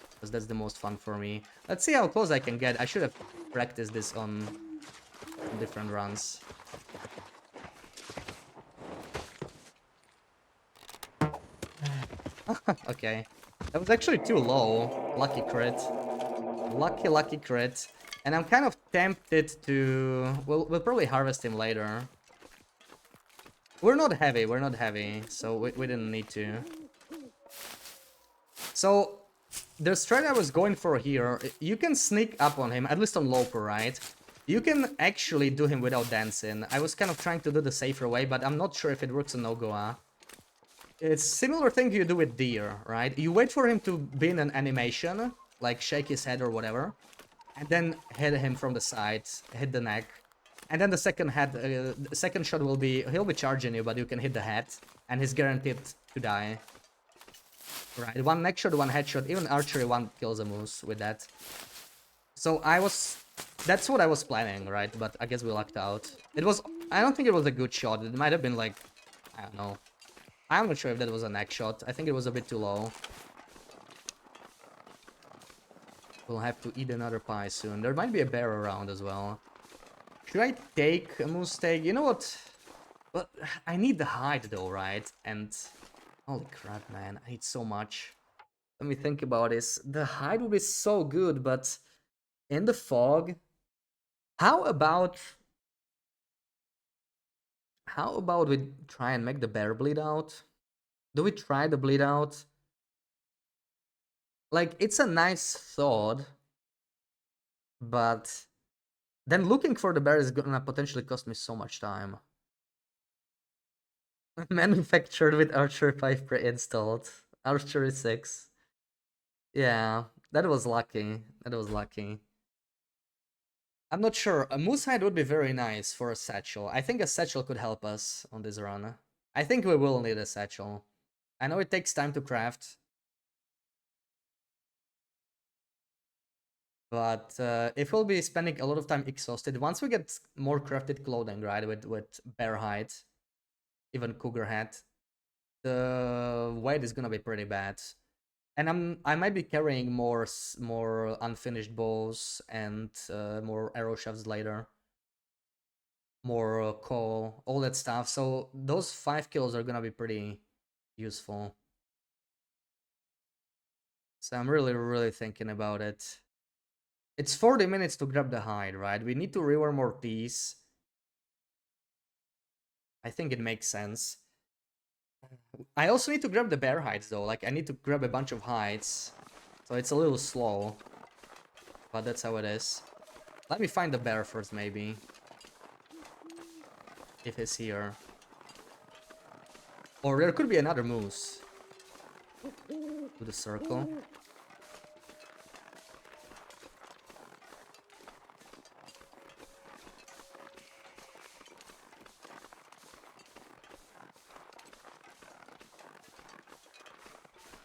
Because that's the most fun for me. Let's see how close I can get. I should have practiced this on different runs. Okay. That was actually too low. Lucky crit. Lucky crit. And I'm kind of tempted to... We'll probably harvest him later. We're not heavy, so we didn't need to. So, the strat I was going for here, you can sneak up on him, at least on Loper, right? You can actually do him without dancing. I was kind of trying to do the safer way, but I'm not sure if it works on Nogoa. It's similar thing you do with Deer, right? You wait for him to be in an animation, like shake his head or whatever, and then hit him from the side, hit the neck. And then the second shot will be, he'll be charging you, but you can hit the head, and he's guaranteed to die. Right, one neck shot, one headshot, even archery one kills a moose with that. So that's what I was planning, right? But I guess we lucked out. I don't think it was a good shot. It might have been like, I don't know. I'm not sure if that was a neck shot. I think it was a bit too low. We'll have to eat another pie soon. There might be a bear around as well. Should I take a moose steak? You know what? But I need the hide though, right? And holy crap, man. I need so much. Let me think about this. The hide would be so good, but in the fog... How about we try and make the bear bleed out? Do we try the bleed out? Like, it's a nice thought, but then looking for the bear is gonna potentially cost me so much time. Manufactured with Archery 5 pre-installed. Archery 6. Yeah, that was lucky. That was lucky. I'm not sure. A moose hide would be very nice for a satchel. I think a satchel could help us on this run. I think we will need a satchel. I know it takes time to craft. But if we'll be spending a lot of time exhausted, once we get more crafted clothing, right, with bear hide, even cougar hat, the weight is gonna be pretty bad. And I might be carrying more unfinished bows and more arrow shafts later. More coal, all that stuff. So those 5 kills are gonna be pretty useful. So I'm really thinking about it. It's 40 minutes to grab the hide, right? We need to rework more teas. I think it makes sense. I also need to grab the bear hides though. Like, I need to grab a bunch of hides. So it's a little slow. But that's how it is. Let me find the bear first, maybe. If he's here. Or there could be another moose. To the circle.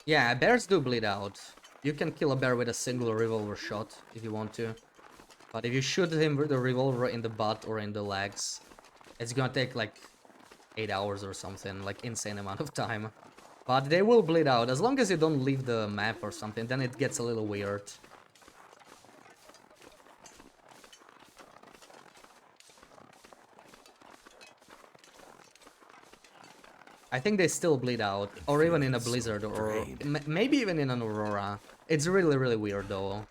Yeah, bears do bleed out. You can kill a bear with a single revolver shot if you want to. But if you shoot him with a revolver in the butt or in the legs, it's gonna take like 8 hours or something, like insane amount of time. But they will bleed out. As long as you don't leave the map or something, then it gets a little weird. I think they still bleed out, or even in a blizzard, or maybe even in an aurora. It's really weird though.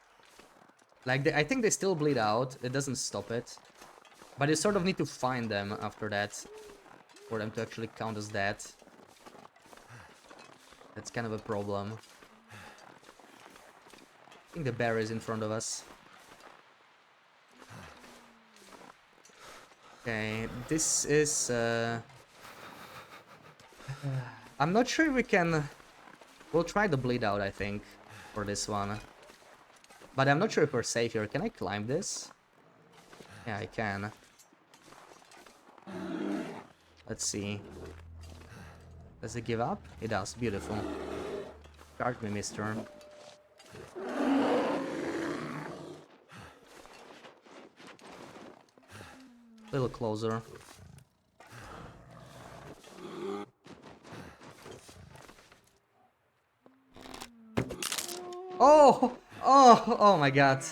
Like, I think they still bleed out, it doesn't stop it. But you sort of need to find them after that, for them to actually count as dead. That's kind of a problem. I think the bear is in front of us. Okay, this is... I'm not sure if we can... We'll try the bleed out, I think, for this one. But I'm not sure if we're safe here. Can I climb this? Yeah, I can. Let's see. Does it give up? It does. Beautiful. Charge me, mister. A little closer. Oh! Oh! Oh my god.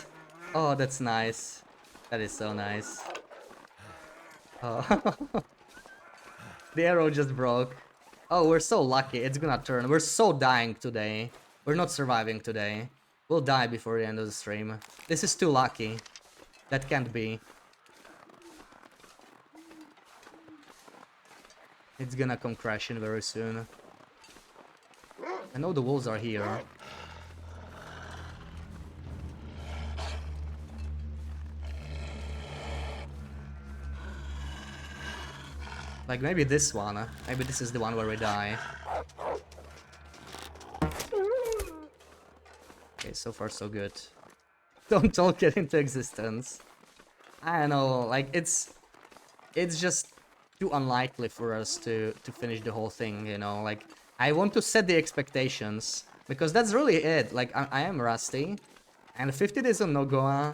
Oh, that's nice. That is so nice. Oh. The arrow just broke. Oh, we're so lucky. It's gonna turn. We're so dying today. We're not surviving today. We'll die before the end of the stream. This is too lucky. That can't be. It's gonna come crashing very soon. I know the wolves are here. Like maybe this one. Maybe this is the one where we die. Okay, so far so good. Don't all get into existence. I don't know, like it's just too unlikely for us to finish the whole thing, you know, like I want to set the expectations because that's really it. Like I am rusty and 50 days on Nogoa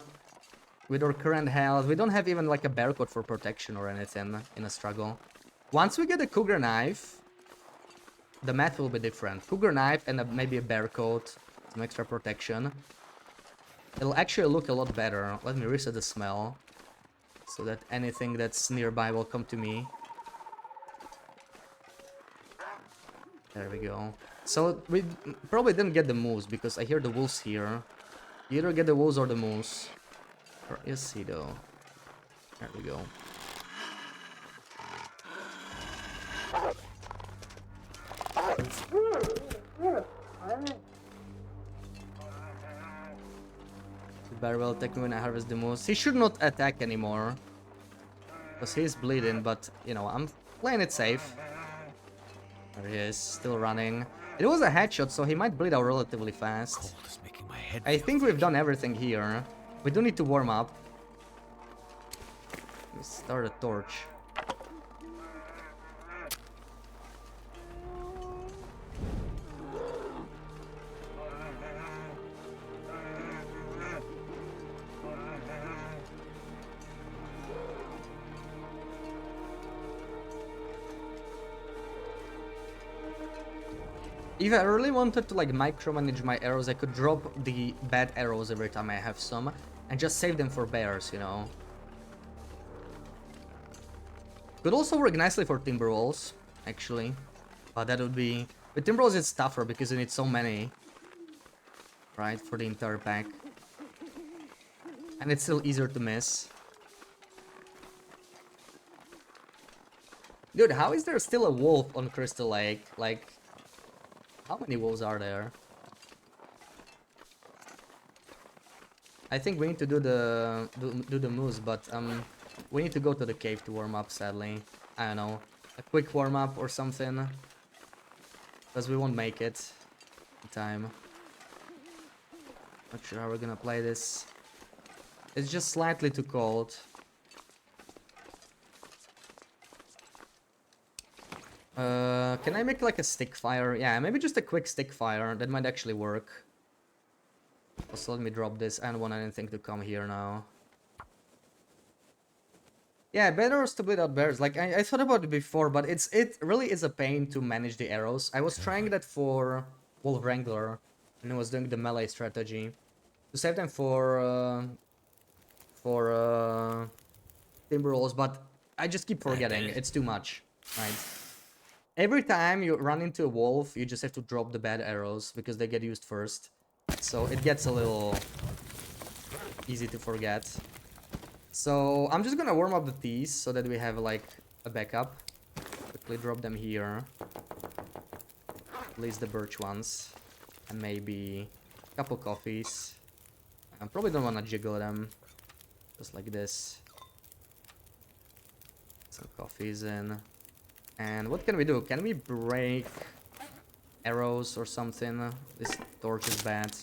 with our current health, we don't have even like a bear coat for protection or anything in a struggle. Once we get a cougar knife, the math will be different. Cougar knife and maybe a bear coat, some extra protection. It'll actually look a lot better. Let me reset the smell so that anything that's nearby will come to me. There we go. So we probably didn't get the moose because I hear the wolves here. You either get the wolves or the moose. Where is he though? There we go. The bear will attack me when I harvest the moose. He should not attack anymore. Because he's bleeding, but you know, I'm playing it safe. There he is, still running. It was a headshot, so he might bleed out relatively fast. I think we've done everything here. We do need to warm up. Let's start a torch. If I really wanted to like micromanage my arrows, I could drop the bad arrows every time I have some and just save them for bears, you know. Could also work nicely for timber wolves, actually. But that would be... With timber wolves it's tougher because you need so many. Right, for the entire pack. And it's still easier to miss. Dude, how is there still a wolf on Crystal Lake? Like... How many wolves are there? I think we need to do the moose, but we need to go to the cave to warm up. Sadly, I don't know, a quick warm up or something, because we won't make it in time. Not sure how we're gonna play this. It's just slightly too cold. Can I make like a stick fire? Yeah, maybe just a quick stick fire. That might actually work. Also, let me drop this. I don't want anything to come here now. Yeah, better to bleed out bears. Like, I thought about it before, but it really is a pain to manage the arrows. I was trying that for Wolf Wrangler, and I was doing the melee strategy. To save them for Timber Wolves, but I just keep forgetting. It's too much, right? Every time you run into a wolf, you just have to drop the bad arrows because they get used first. So it gets a little easy to forget. So I'm just gonna warm up the teas so that we have like a backup. Quickly drop them here. At least the birch ones. And maybe a couple coffees. I probably don't wanna jiggle them. Just like this. Some coffees in. And what can we do? Can we break arrows or something? This torch is bad.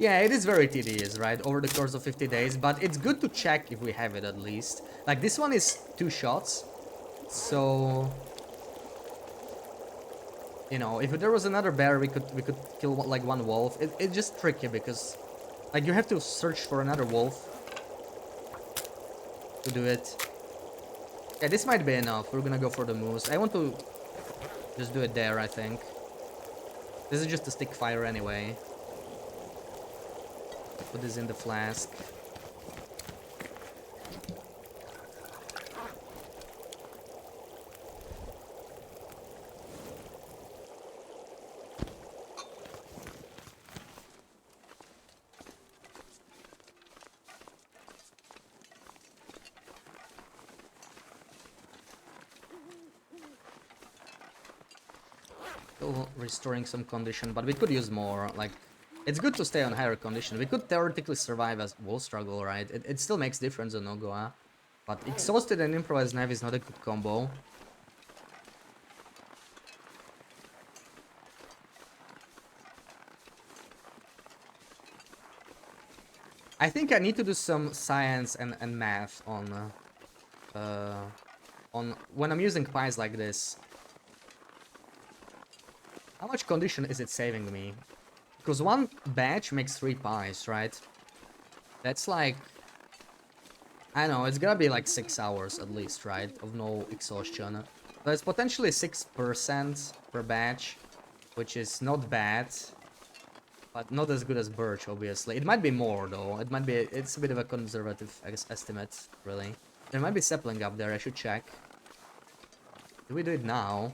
Yeah, it is very tedious, right? Over the course of 50 days, but it's good to check if we have it at least. Like this one is 2 shots, so you know, if there was another bear, we could kill like one wolf. It's just tricky because like you have to search for another wolf to do it. Yeah, this might be enough. We're gonna go for the moose. I want to just do it there, I think. This is just a stick fire anyway. Put this in the flask. Still restoring some condition, but we could use more. Like, it's good to stay on higher condition. We could theoretically survive as wall struggle, right? It still makes difference on Nogoa. But exhausted and improvised knife is not a good combo. I think I need to do some science and math on when I'm using pies like this. How much condition is it saving me? Because one batch makes 3 pies, right? That's like, I don't know, it's gonna be like 6 hours at least, right? Of no exhaustion. So it's potentially 6% per batch, which is not bad. But not as good as birch, obviously. It might be more, though. It might be... It's a bit of a conservative, I guess, estimate, really. There might be sapling up there. I should check. Do we do it now?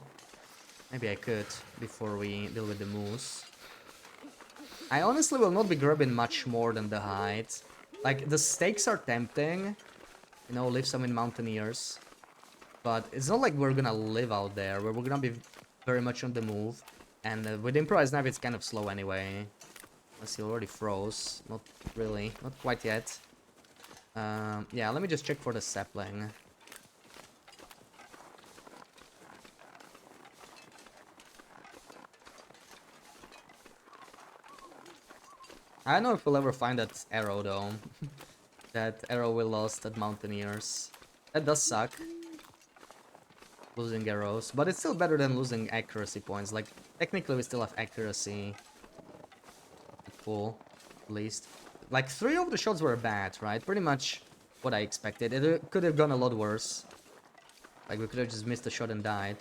Maybe I could, before we deal with the moose. I honestly will not be grabbing much more than the height. Like, the stakes are tempting. You know, leave some in Mountaineers. But it's not like we're gonna live out there. We're gonna be very much on the move. And with improvised knife, it's kind of slow anyway. Unless he already froze. Not really. Not quite yet. Yeah, let me just check for the sapling. I don't know if we'll ever find that arrow, though. That arrow we lost at Mountaineers. That does suck. Losing arrows. But it's still better than losing accuracy points. Like, technically we still have accuracy. Full, at least. Like, 3 of the shots were bad, right? Pretty much what I expected. It could have gone a lot worse. Like, we could have just missed a shot and died.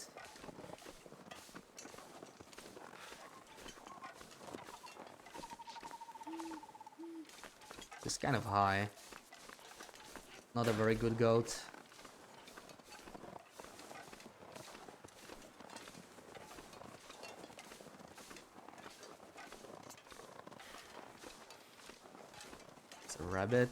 It's kind of high. Not a very good goat. Rabbit.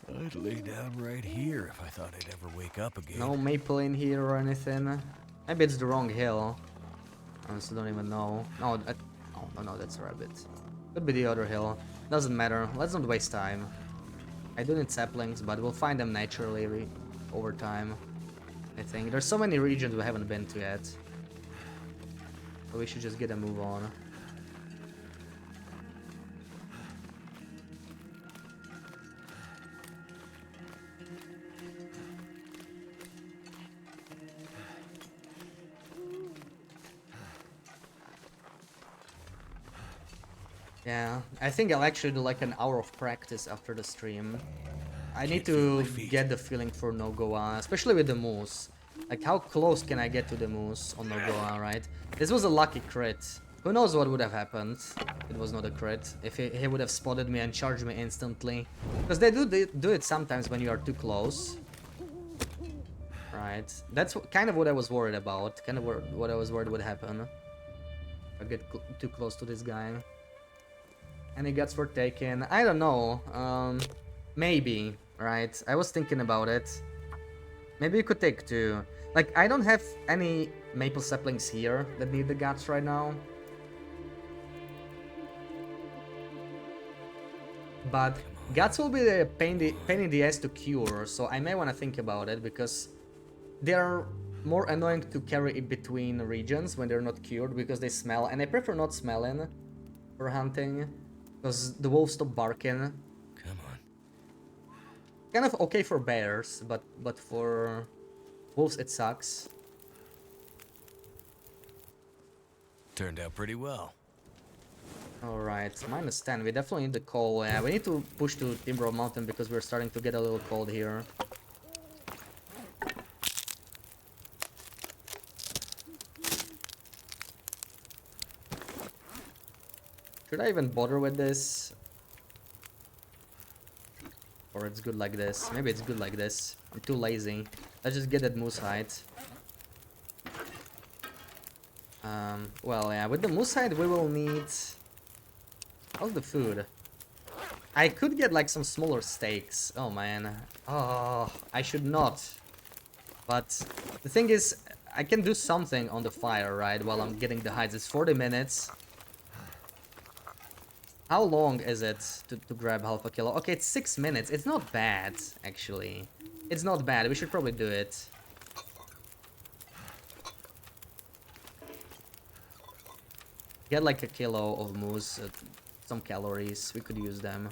I'd lay down right here if I thought I'd ever wake up again. No maple in here or anything. Maybe it's the wrong hill. I honestly don't even know. No, oh, no, that's a rabbit. Could be the other hill. Doesn't matter. Let's not waste time. I do need saplings, but we'll find them naturally over time. I think there's so many regions we haven't been to yet. So we should just get a move on. Yeah, I think I'll actually do like an hour of practice after the stream. I need to get the feeling for Nogoa, especially with the moose. Like, how close can I get to the moose on Nogoa, right? This was a lucky crit. Who knows what would have happened if it was not a crit. If he would have spotted me and charged me instantly. Because they do it sometimes when you are too close. Right. That's kind of what I was worried about. Kind of what I was worried would happen. If I get too close to this guy. Any guts were taken? I don't know. Maybe, right? I was thinking about it. Maybe you could take 2. Like, I don't have any maple saplings here that need the guts right now. But guts will be a pain in the ass to cure, so I may want to think about it, because they are more annoying to carry in between regions when they're not cured, because they smell, and I prefer not smelling for hunting. Because the wolves stop barking. Come on. Kind of okay for bears, but for wolves it sucks. Turned out pretty well. Alright, -10. We definitely need the coal. Yeah, we need to push to Timber Mountain because we're starting to get a little cold here. Should I even bother with this? Or it's good like this? Maybe it's good like this. I'm too lazy. Let's just get that moose hide. Well, yeah, with the moose hide we will need... How's the food? I could get like some smaller steaks. Oh man. Oh, I should not. But the thing is, I can do something on the fire, right, while I'm getting the hides. It's 40 minutes. How long is it to grab half a kilo? Okay, it's 6 minutes. It's not bad, actually. It's not bad. We should probably do it. Get like a kilo of moose, some calories. We could use them.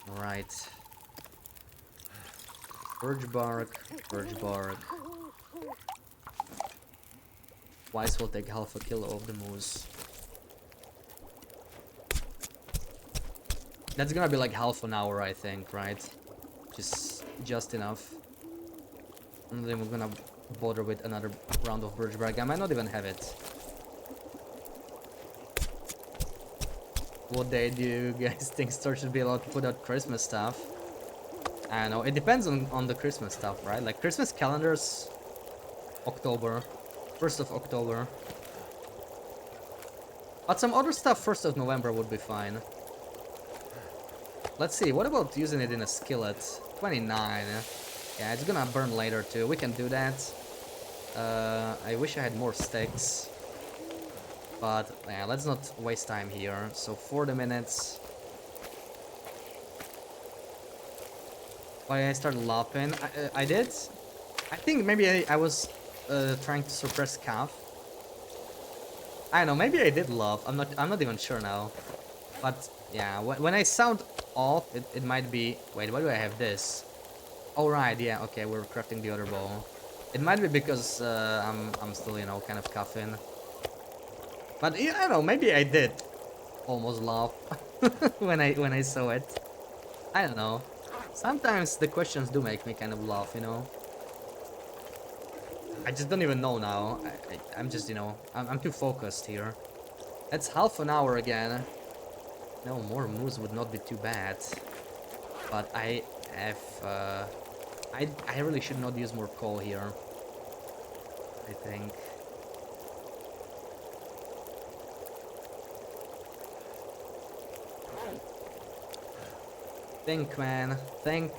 Alright. Birch bark, birch bark. Weiss will take half a kilo of the moose. That's gonna be like half an hour, I think, right? Just enough. And then we're gonna bother with another round of birch bark. I might not even have it. What day do you guys think stores should be allowed to put out Christmas stuff? I don't know. It depends on the Christmas stuff, right? Like Christmas calendars, October. 1st of October. But some other stuff 1st of November would be fine. Let's see, what about using it in a skillet? 29. Yeah, it's gonna burn later too. We can do that. I wish I had more sticks. But yeah, let's not waste time here. So 40 minutes. Why I started laughing? I did? I think maybe I was trying to suppress cough. I don't know, maybe I did laugh. I'm not even sure now. But yeah, when I sound off, it might be. Wait, why do I have this? Oh right, yeah, okay, we're crafting the other bow. It might be because I'm still, you know, kind of coughing. But yeah, I don't know, maybe I did almost laugh when I saw it. I don't know. Sometimes the questions do make me kind of laugh, you know. I just don't even know now. I'm just, you know, I'm too focused here. That's half an hour again. No, more moose would not be too bad. But I have, I really should not use more coal here. I think. Think, man. Think.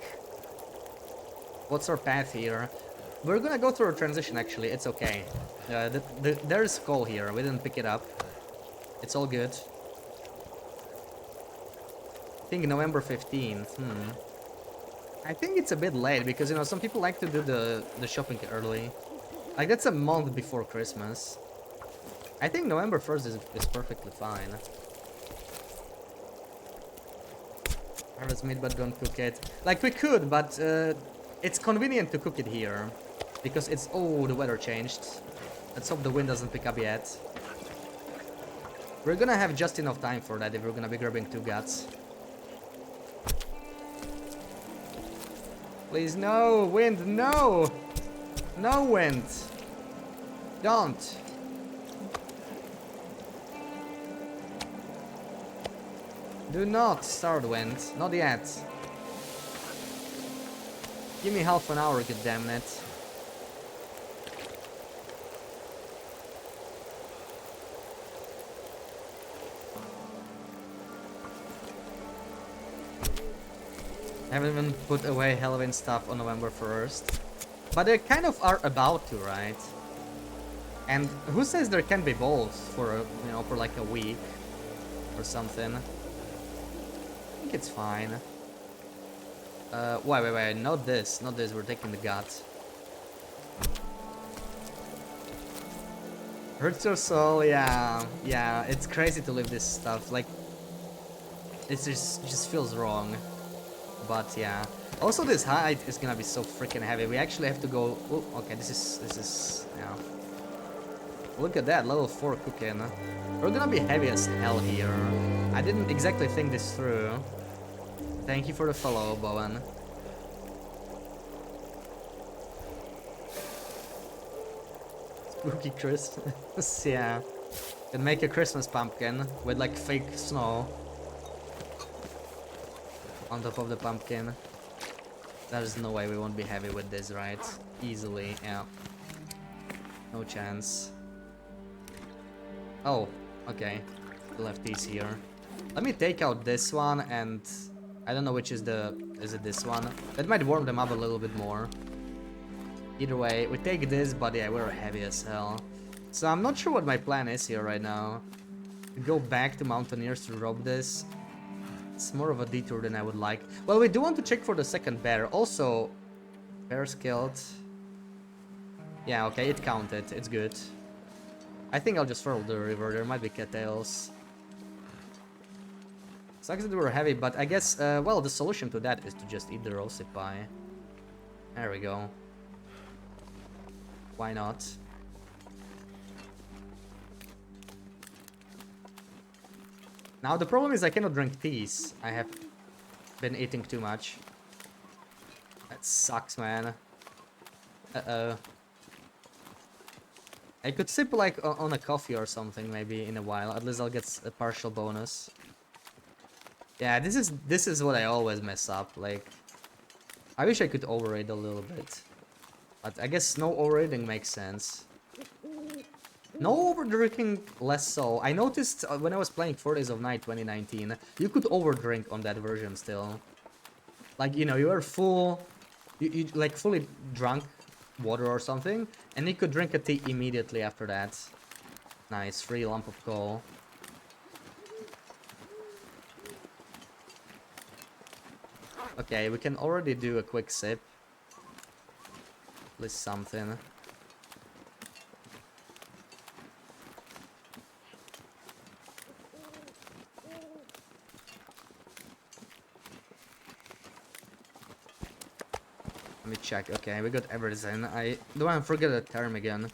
What's our path here? We're gonna go through a transition, actually. It's okay. There's coal here. We didn't pick it up. It's all good. I think November 15th. I think it's a bit late because, you know, some people like to do the shopping early. Like, that's a month before Christmas. I think November 1st is perfectly fine. Harvest meat, but don't cook it. Like, we could, but it's convenient to cook it here. Because it's... Oh, the weather changed. Let's hope the wind doesn't pick up yet. We're gonna have just enough time for that if we're gonna be grabbing 2 guts. Please, no! Wind, no! No wind! Don't! Do not start wind. Not yet. Give me half an hour, goddammit. I haven't even put away Halloween stuff on November 1st. But they kind of are about to, right? And who says there can be both for, you know, for like a week or something? I think it's fine. Wait, not this, we're taking the gut. Hurts your soul, yeah, it's crazy to leave this stuff, like, it just feels wrong. But yeah, also this hide is gonna be so freaking heavy. We actually have to go. Oh, okay, this is yeah. Look at that, level 4 cooking. We're gonna be heavy as hell here. I didn't exactly think this through. Thank you for the follow, Bowen. Spooky Christmas, yeah. Can make a Christmas pumpkin with like fake snow on top of the pumpkin. There's no way we won't be heavy with this, right? Easily, yeah. No chance. Oh, okay. We left these here. Let me take out this one and I don't know which is the... Is it this one? That might warm them up a little bit more. Either way, we take this, but yeah, we're heavy as hell. So I'm not sure what my plan is here right now. To go back to Mountaineers to rob this. It's more of a detour than I would like. Well, we do want to check for the second bear. Also, bears killed. Yeah, okay, it counted. It's good. I think I'll just follow the river. There might be cattails. Sucks that we're heavy, but I guess, well, the solution to that is to just eat the Rosipai. There we go. Why not? Now, the problem is I cannot drink teas. I have been eating too much. That sucks, man. Uh-oh. I could sip, like, on a coffee or something, maybe, in a while. At least I'll get a partial bonus. Yeah, this is what I always mess up. Like, I wish I could overrate a little bit, but I guess no overrating makes sense. No overdrinking, less so. I noticed when I was playing 4 Days of Night 2019, you could overdrink on that version still. Like, you know, you were full, you like fully drunk water or something, and you could drink a tea immediately after that. Nice, free lump of coal. Okay, we can already do a quick sip. At least something. Let me check. Okay, we got everything. I don't want to forget the term again.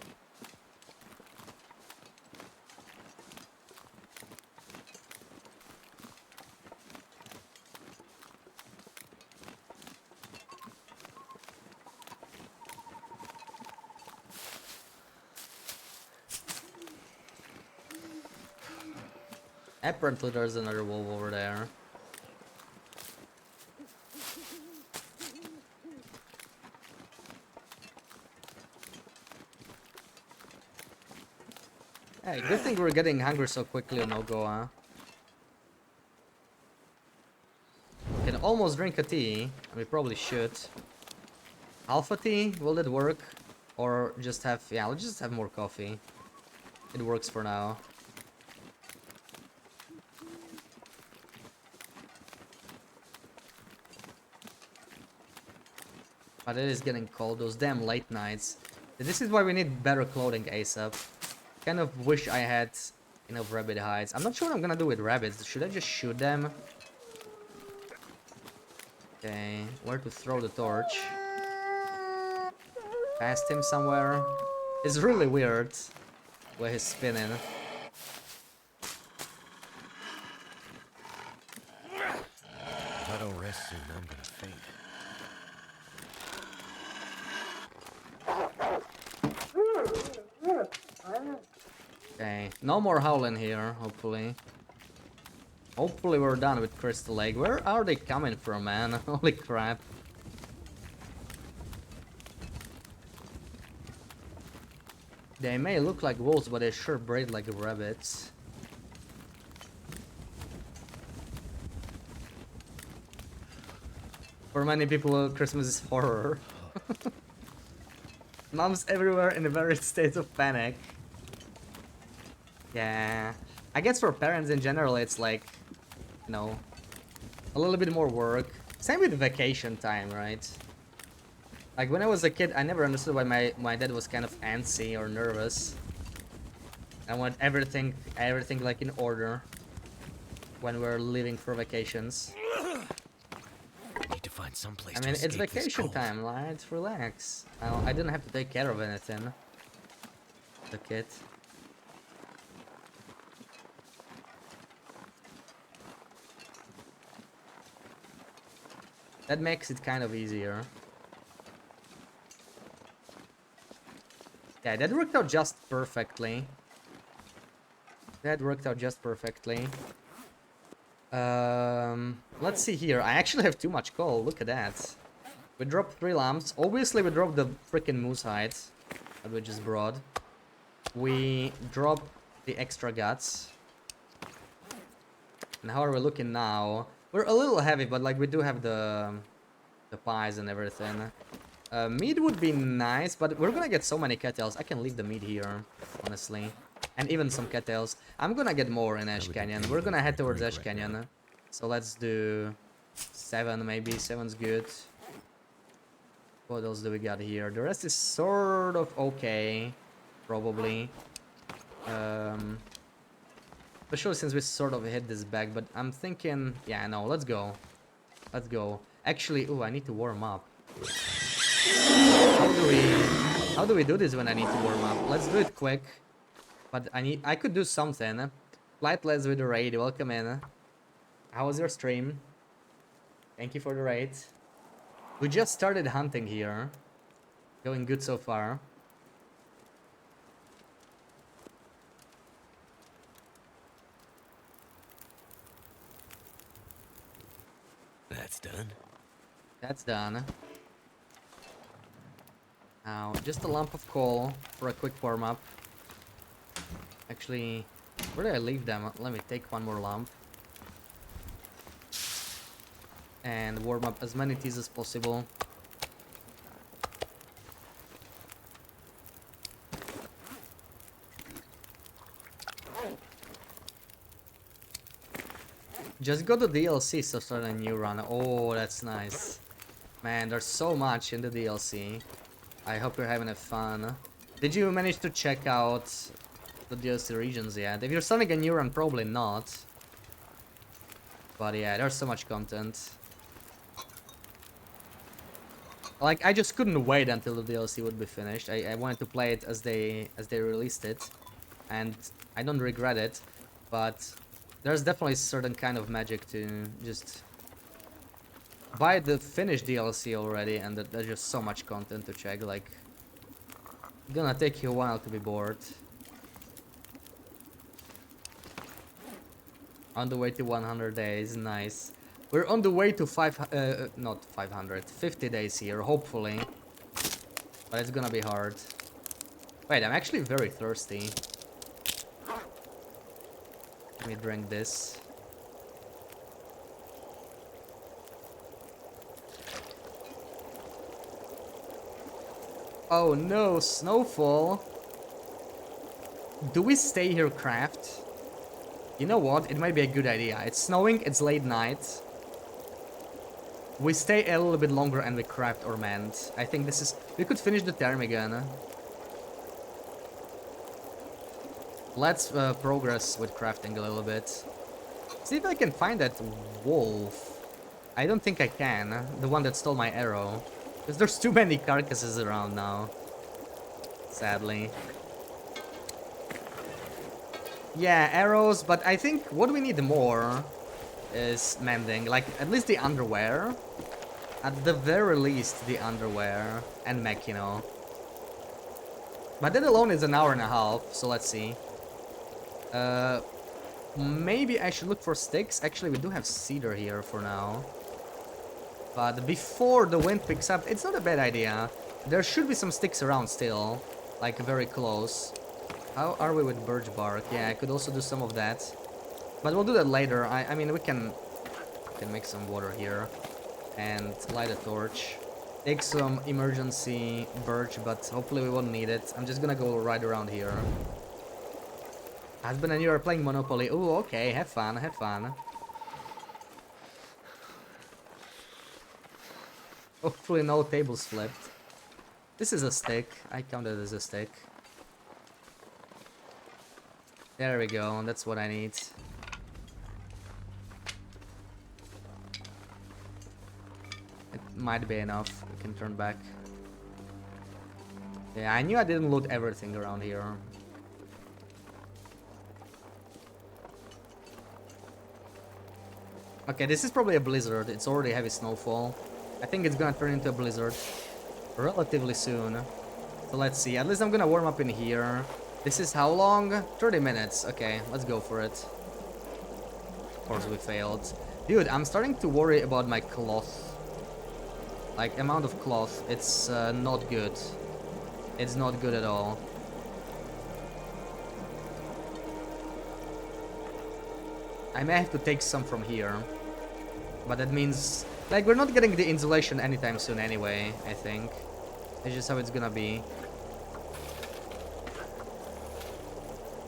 Apparently there's another wolf over there. Hey, good thing we're getting hungry so quickly on Nogoa. We can almost drink a tea, and we probably should. Alpha tea, will it work? Or just have, yeah, let's just have more coffee. It works for now. But it is getting cold, those damn late nights. This is why we need better clothing ASAP. Kind of wish I had enough rabbit hides. I'm not sure what I'm gonna do with rabbits. Should I just shoot them? Okay, where to throw the torch? Past him somewhere? It's really weird where he's spinning. If I don't rest soon, I'm gonna faint. Okay, no more howling here, hopefully. Hopefully we're done with Crystal Lake. Where are they coming from, man? Holy crap. They may look like wolves, but they sure braid like rabbits. For many people, Christmas is horror. Moms everywhere in a varied state of panic. Yeah, I guess for parents in general, it's like, you know, a little bit more work. Same with vacation time, right? Like when I was a kid, I never understood why my dad was kind of antsy or nervous. I want everything like in order when we're leaving for vacations. Need to find some place. I mean, it's vacation time, right? Relax. I didn't have to take care of anything. The kid. That makes it kind of easier. Yeah, that worked out just perfectly. That worked out just perfectly. Let's see here. I actually have too much coal. Look at that. We dropped 3 lamps. Obviously, we dropped the freaking moose hides that we just brought. We dropped the extra guts. And how are we looking now? We're a little heavy, but like we do have the pies and everything. Meat would be nice, but we're gonna get so many cattails. I can leave the meat here, honestly. And even some cattails. I'm gonna get more in Ash Canyon. We're gonna head towards Ash Canyon. So let's do 7 maybe. 7's good. What else do we got here? The rest is sort of okay. Probably. Especially since we sort of hit this back, but I'm thinking... Yeah, no, let's go. Let's go. Actually, ooh, I need to warm up. How do we do this when I need to warm up? Let's do it quick. But I could do something. Flight Lads with the raid, welcome in. How was your stream? Thank you for the raid. We just started hunting here. Going good so far. That's done. That's done. Now, just a lump of coal for a quick warm-up. Actually, where did I leave them? Let me take one more lump. And warm up as many teas as possible. Just got the DLC, so start a new run. Oh, that's nice. Man, there's so much in the DLC. I hope you're having a fun. Did you manage to check out the DLC regions yet? If you're starting a new run, probably not. But yeah, there's so much content. Like, I just couldn't wait until the DLC would be finished. I wanted to play it as they released it. And I don't regret it. But there's definitely a certain kind of magic to just buy the finished DLC already, and there's just so much content to check. Like, it's gonna take you a while to be bored. On the way to 100 days, nice. We're on the way to not 500, 50 days here, hopefully. But it's gonna be hard. Wait, I'm actually very thirsty. Let me drink this. Oh no, snowfall. Do we stay here, craft? You know what? It might be a good idea. It's snowing, it's late night. We stay a little bit longer and we craft or mend. I think this is... We could finish the Termigan. Let's progress with crafting a little bit. See if I can find that wolf. I don't think I can. The one that stole my arrow. Because there's too many carcasses around now. Sadly. Yeah, arrows, but I think what we need more is mending. Like, at least the underwear. At the very least, the underwear. And mech, you know. But that alone is an hour and a half, so let's see. Maybe I should look for sticks. Actually, we do have cedar here for now. But before the wind picks up, it's not a bad idea. There should be some sticks around still. Like, very close. How are we with birch bark? Yeah, I could also do some of that. But we'll do that later. I mean, we can make some water here. And light a torch. Take some emergency birch, but hopefully we won't need it. I'm just gonna go right around here. Husband and you are playing Monopoly. Oh, okay. Have fun, have fun. Hopefully no tables flipped. This is a stick. I count it as a stick. There we go. That's what I need. It might be enough. We can turn back. Yeah, I knew I didn't loot everything around here. Okay, this is probably a blizzard. It's already heavy snowfall. I think it's gonna turn into a blizzard relatively soon. So let's see. At least I'm gonna warm up in here. This is how long? 30 minutes. Okay, let's go for it. Of course we failed. Dude, I'm starting to worry about my cloth. Like, amount of cloth. It's not good. It's not good at all. I may have to take some from here. But that means, like, we're not getting the insulation anytime soon anyway, I think. It's just how it's gonna be.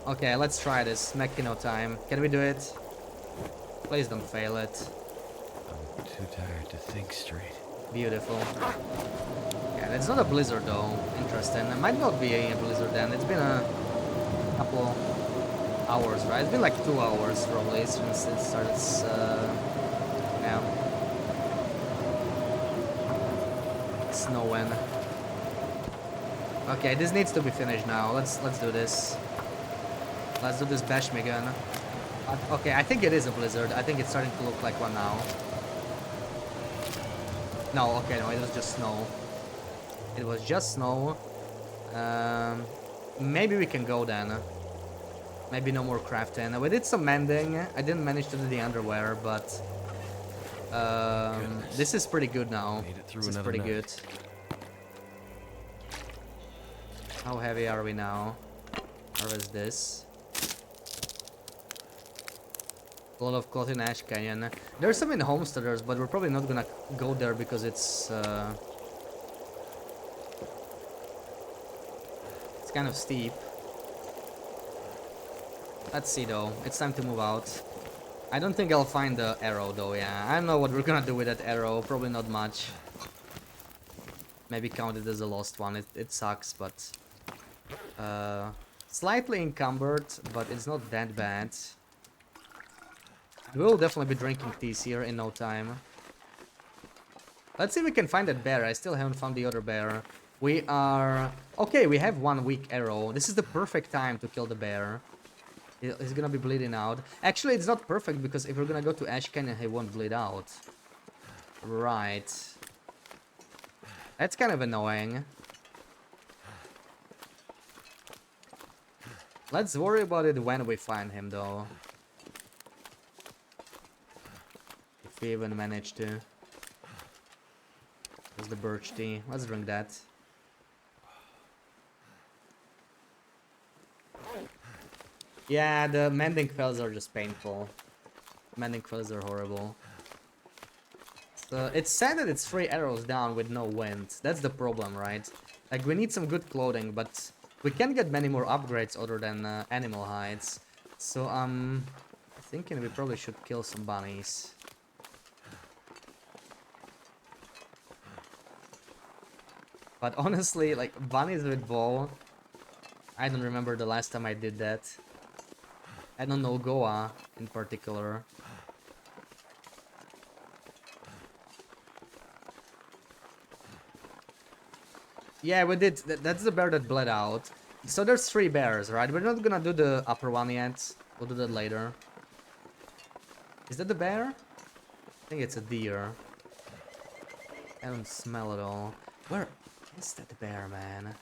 Okay, let's try this. Mechino time. Can we do it? Please don't fail it. I'm too tired to think straight. Beautiful. Yeah, it's not a blizzard though. Interesting. It might not be a blizzard then. It's been a couple hours, right? It's been like 2 hours probably since it started. Yeah. Snowing. Okay, this needs to be finished now. Let's do this. Let's do this bash me gun. Okay, I think it is a blizzard. I think it's starting to look like one now. No, okay, no, it was just snow. It was just snow. Maybe we can go then. Maybe no more crafting. We did some mending. I didn't manage to do the underwear, but this is pretty good now. This is pretty good. How heavy are we now? Or is this? A lot of cloth in Ash Canyon. There's some in Homesteaders, but we're probably not gonna go there because it's kind of steep. Let's see though. It's time to move out. I don't think I'll find the arrow though, yeah. I don't know what we're gonna do with that arrow. Probably not much. Maybe count it as a lost one. It sucks, but slightly encumbered, but it's not that bad. We'll definitely be drinking teas here in no time. Let's see if we can find that bear. I still haven't found the other bear. We are... Okay, we have one weak arrow. This is the perfect time to kill the bear. He's gonna be bleeding out. Actually, it's not perfect because if we're gonna go to Ash Canyon, he won't bleed out. Right. That's kind of annoying. Let's worry about it when we find him, though. If we even manage to. There's the birch tea. Let's drink that. Yeah, the mending fells are just painful. Mending fells are horrible. So it's sad that it's 3 arrows down with no wind. That's the problem, right? Like, we need some good clothing, but we can't get many more upgrades other than animal hides. So I'm thinking we probably should kill some bunnies. But honestly, like, bunnies with bow, I don't remember the last time I did that. I don't know Goa in particular. Yeah, we did. That's the bear that bled out. So there's 3 bears, right? We're not gonna do the upper one yet. We'll do that later. Is that the bear? I think it's a deer. I don't smell it all. Where is that bear, man?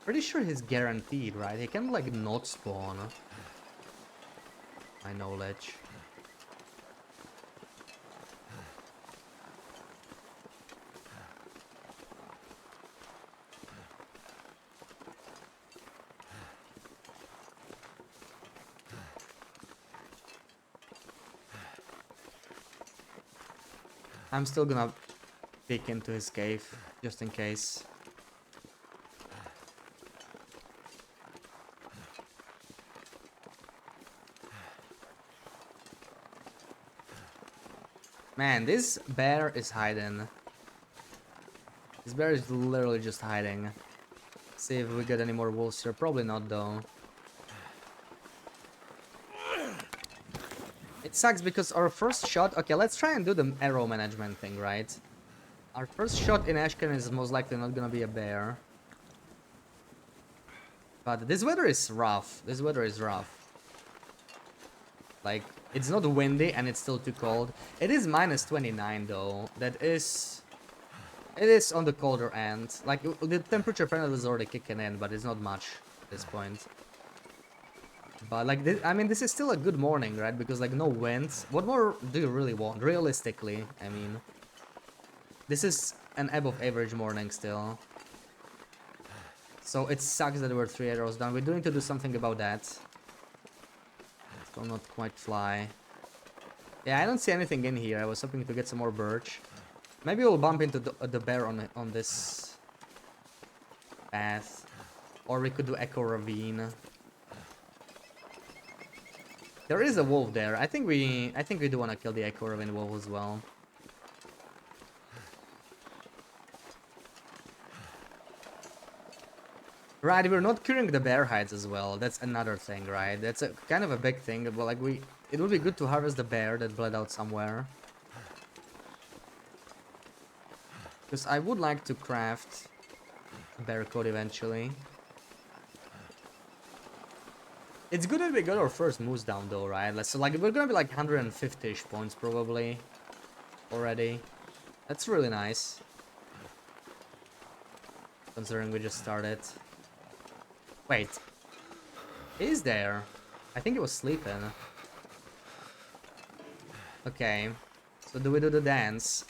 Pretty sure he's guaranteed, right? He can like not spawn. My knowledge. I'm still gonna peek into his cave, just in case. Man, this bear is hiding. This bear is literally just hiding. See if we get any more wolves here. Probably not, though. It sucks because our first shot... Okay, let's try and do the arrow management thing, right? Our first shot in Ashken is most likely not gonna be a bear. But this weather is rough. This weather is rough. Like, it's not windy and it's still too cold. It is minus 29 though. That is... It is on the colder end. Like, the temperature panel is already kicking in, but it's not much at this point. But like, I mean, this is still a good morning, right? Because like, no wind. What more do you really want? Realistically, I mean. This is an above average morning still. So it sucks that we're 3 arrows down. We do need to do something about that. It will not quite fly. Yeah, I don't see anything in here. I was hoping to get some more birch. Maybe we'll bump into the bear on this path. Or we could do Echo Ravine. There is a wolf there. I think we do want to kill the Echo Ravine wolf as well. Right, we're not curing the bear hides as well. That's another thing, right? That's a kind of a big thing. But like it would be good to harvest the bear that bled out somewhere. Because I would like to craft a bear coat eventually. It's good that we got our first moose down though, right? So like we're gonna be like 150-ish points probably already. That's really nice. Considering we just started. Wait. He's there. I think he was sleeping. Okay. So do we do the dance?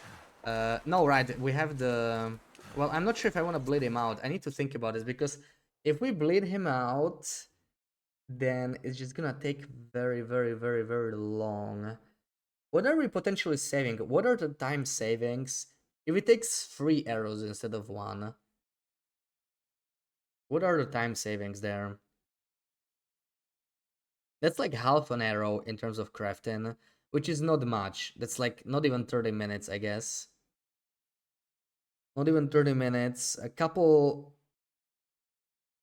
No, right. We have the... Well, I'm not sure if I want to bleed him out. I need to think about this because if we bleed him out, then it's just gonna take very, very, very, very long. What are we potentially saving? What are the time savings? If it takes 3 arrows instead of 1. What are the time savings there? That's like half an arrow in terms of crafting, which is not much. That's like not even 30 minutes, I guess. Not even 30 minutes. A couple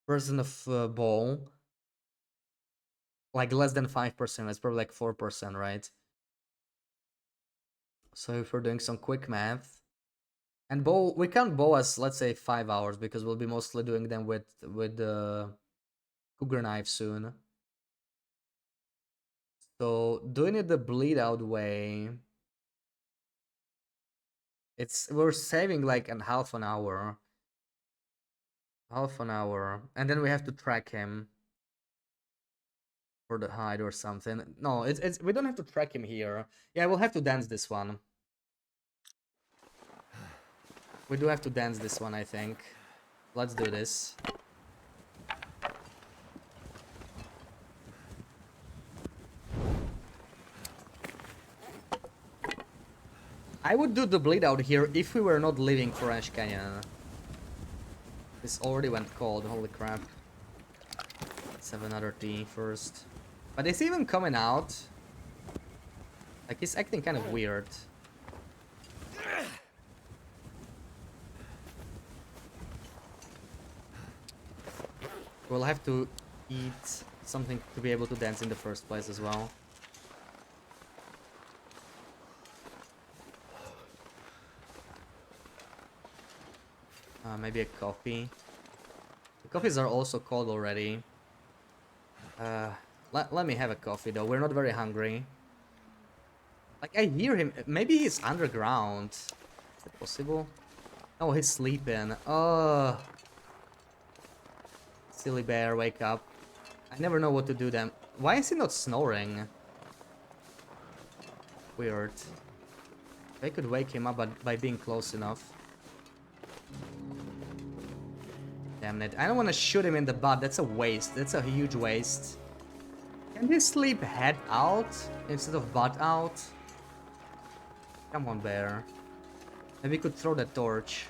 person of bow. Like less than 5%. That's probably like 4%, right? So if we're doing some quick math. And bow, we can't bow as, let's say, 5 hours because we'll be mostly doing them with the cougar knife soon. So doing it the bleed out way, we're saving like half an hour. Half an hour. And then we have to track him for the hide or something. No, we don't have to track him here. Yeah, we'll have to dance this one. We do have to dance this one, I think. Let's do this. I would do the bleed out here if we were not leaving for Ash Canyon. This already went cold, holy crap. Let's have another tea first. But is he even coming out? Like, he's acting kind of weird. We'll have to eat something to be able to dance in the first place as well. Maybe a coffee. The coffees are also cold already. Let me have a coffee though. We're not very hungry. Like, I hear him. Maybe he's underground. Is it possible? Oh, he's sleeping. Oh. Silly bear, wake up. I never know what to do then. Why is he not snoring? Weird. I could wake him up by being close enough. Damn it. I don't want to shoot him in the butt. That's a waste. That's a huge waste. Can he sleep head out instead of butt out? Come on, bear. Maybe we could throw the torch.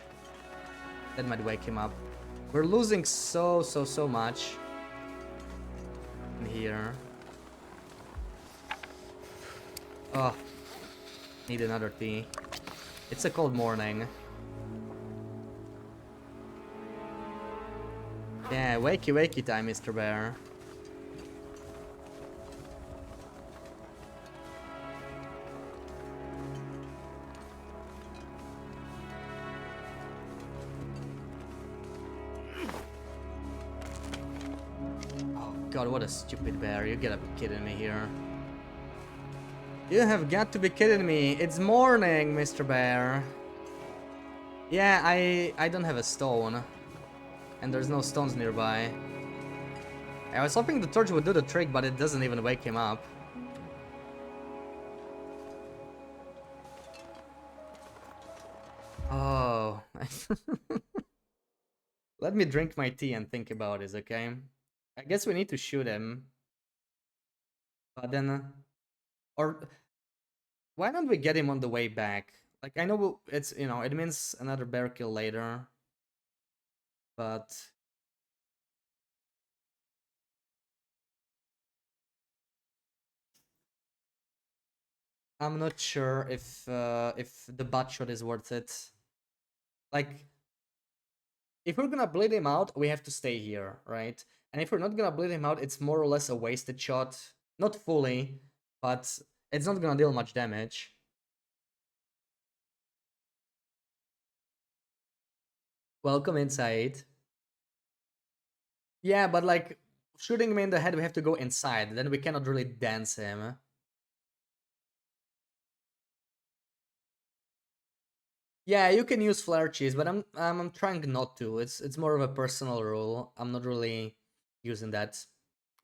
That might wake him up. We're losing so much in here. Oh, need another tea. It's a cold morning. Yeah, wakey time, Mr. Bear. Oh god, what a stupid bear. You gotta be kidding me here. You have got to be kidding me. It's morning, Mr. Bear. Yeah, I don't have a stone. And there's no stones nearby. I was hoping the torch would do the trick, but it doesn't even wake him up. Oh. Let me drink my tea and think about this, okay? I guess we need to shoot him. But then... or... Why don't we get him on the way back? Like, I know it's, you know, it means another bear kill later. But... I'm not sure if the butt shot is worth it. Like, if we're gonna bleed him out, we have to stay here, right? And if we're not gonna bleed him out, it's more or less a wasted shot. Not fully, but it's not gonna deal much damage. Welcome inside. Yeah, but like, shooting him in the head, we have to go inside. Then we cannot really dance him. Yeah, you can use flare cheese, but I'm trying not to. It's more of a personal rule. I'm not really using that.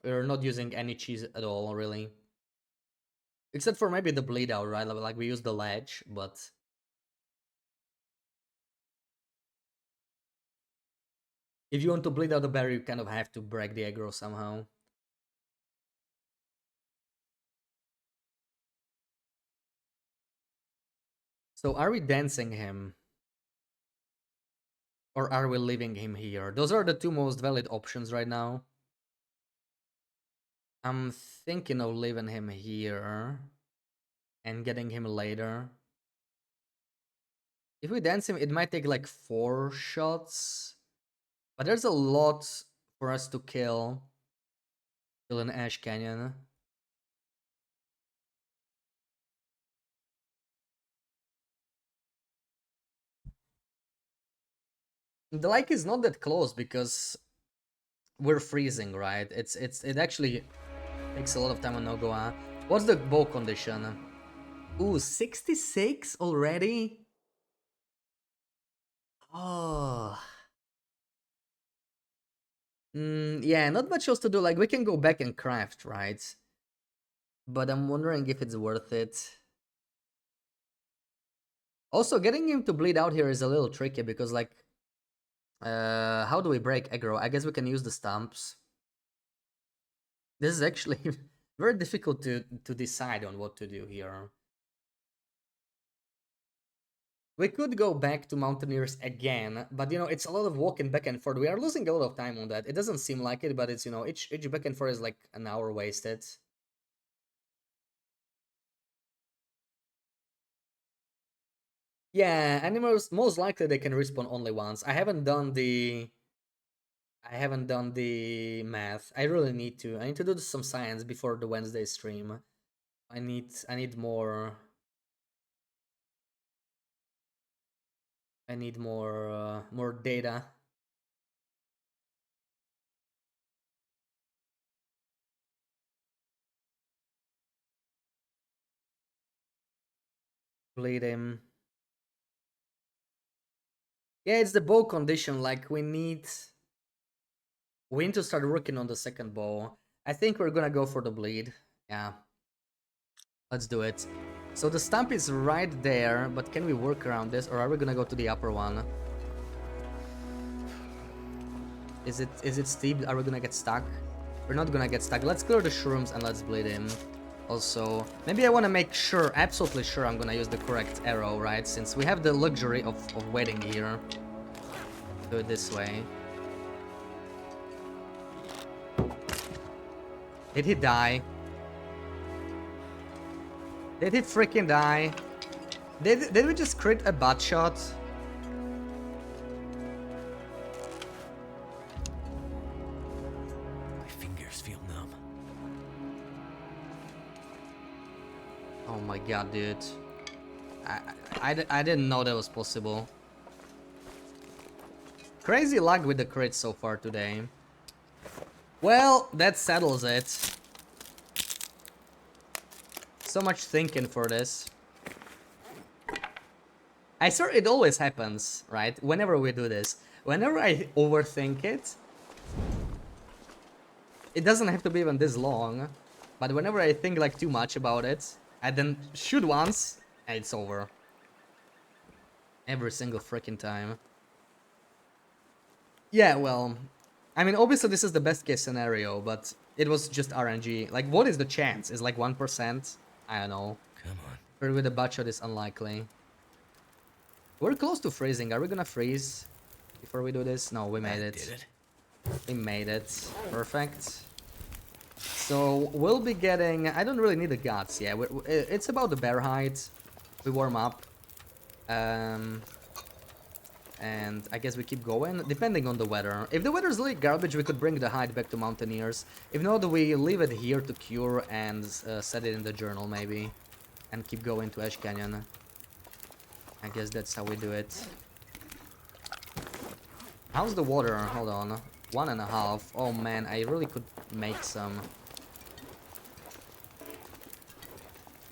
We're not using any cheese at all, really. Except for maybe the bleed out, right? Like we use the ledge, but... If you want to bleed out the berry, you kind of have to break the aggro somehow. So are we dancing him? Or are we leaving him here? Those are the two most valid options right now. I'm thinking of leaving him here and getting him later. If we dance him, it might take like 4 shots. But there's a lot for us to kill. Kill in Ash Canyon. The like is not that close because we're freezing, right? It actually takes a lot of time on Nogoa. What's the bow condition? Ooh, 66 already? Oh. Yeah, not much else to do. Like, we can go back and craft, right? But I'm wondering if it's worth it. Also, getting him to bleed out here is a little tricky because, like, how do we break aggro? I guess we can use the stumps. This is actually very difficult to decide on what to do here. We could go back to Mountaineers again, but, you know, it's a lot of walking back and forth. We are losing a lot of time on that. It doesn't seem like it, but it's, you know, each back and forth is like an hour wasted. Yeah, animals, most likely they can respawn only once. I haven't done the math. I really need to. I need to do some science before the Wednesday stream. I need more. I need more data. Bleed him. Yeah, it's the bow condition. Like we need to start working on the second bow. I think we're gonna go for the bleed. Yeah. Let's do it. So the stump is right there, but can we work around this, or are we gonna go to the upper one? Is it steep? Are we gonna get stuck? We're not gonna get stuck. Let's clear the shrooms and let's bleed him. Also, maybe I want to make sure, absolutely sure I'm gonna use the correct arrow, right? Since we have the luxury of waiting here. Do it this way. Did he die? Did he freaking die? Did we just crit a butt shot? My fingers feel numb. Oh my god, dude. I didn't know that was possible. Crazy luck with the crits so far today. Well, that settles it. So much thinking for this. I swear it always happens, right? Whenever we do this. Whenever I overthink it, it doesn't have to be even this long. But whenever I think like too much about it, I then shoot once, and it's over. Every single freaking time. Yeah, well, I mean, obviously this is the best case scenario, but it was just RNG. Like, what is the chance? Is like 1%? I don't know. Come on. But with a butt is unlikely. We're close to freezing. Are we gonna freeze before we do this? No, we made That it. did it. We made it. Perfect. So we'll be getting... I don't really need the guts. Yeah, it's about the bear height. We warm up. And I guess we keep going, depending on the weather. If the weather's like garbage, we could bring the hide back to Mountaineers. If not, we leave it here to cure and set it in the journal, maybe. And keep going to Ash Canyon. I guess that's how we do it. How's the water? Hold on. 1.5. Oh man, I really could make some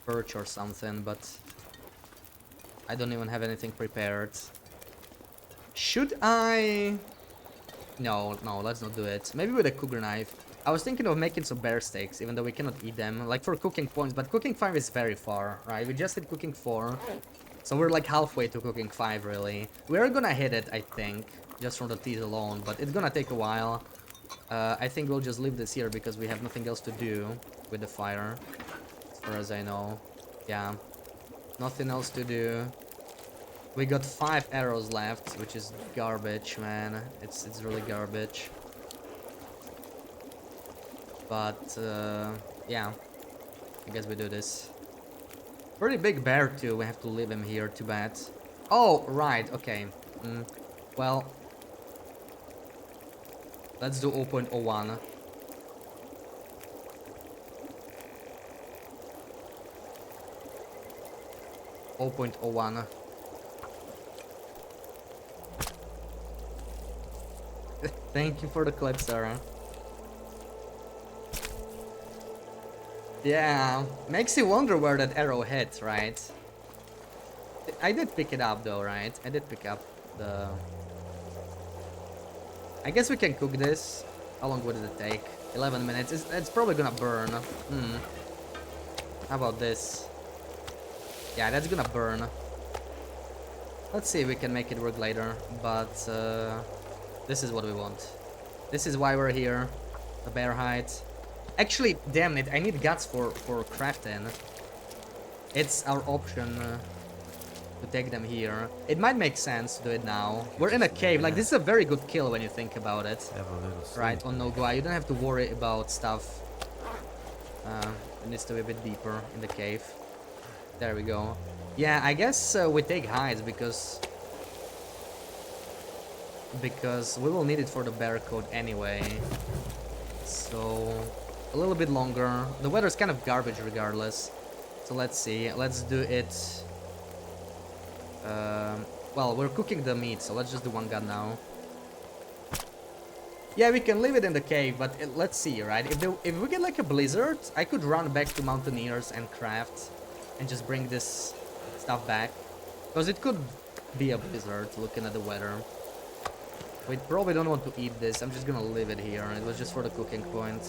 perch or something, but I don't even have anything prepared. Should I... No, let's not do it. Maybe with a cougar knife. I was thinking of making some bear steaks, even though we cannot eat them. Like for cooking points, but cooking 5 is very far, right? We just hit cooking 4. So we're like halfway to cooking 5, really. We're gonna hit it, I think. Just from the teas alone, but it's gonna take a while. I think we'll just leave this here because we have nothing else to do with the fire. As far as I know. Yeah. Nothing else to do. We got 5 arrows left, which is garbage, man. It's really garbage. But, yeah. I guess we do this. Pretty big bear, too. We have to leave him here, too bad. Oh, right, okay. Well... Let's do 0.01. Thank you for the clip, Sarah. Yeah, makes you wonder where that arrow hit, right? I did pick it up though, right? I did pick up the... I guess we can cook this. How long would it take? 11 minutes. It's probably gonna burn. How about this? Yeah, that's gonna burn. Let's see if we can make it work later. But this is what we want. This is why we're here. The bear hide. Actually, damn it, I need guts for crafting. It's our option. To take them here. It might make sense to do it now. We're in a cave. Like, this is a very good kill when you think about it. Have a little sleep. Right, on Nogoa. You don't have to worry about stuff. It needs to be a bit deeper in the cave. There we go. Yeah, I guess we take hides because we will need it for the bear coat anyway. So, a little bit longer. The weather's kind of garbage regardless. So let's see. Let's do it... well, we're cooking the meat, so let's just do 1 gun now. Yeah, we can leave it in the cave, but let's see, right? If we get like a blizzard, I could run back to Mountaineers and craft and just bring this stuff back. Because it could be a blizzard, looking at the weather. We probably don't want to eat this. I'm just gonna leave it here. It was just for the cooking point.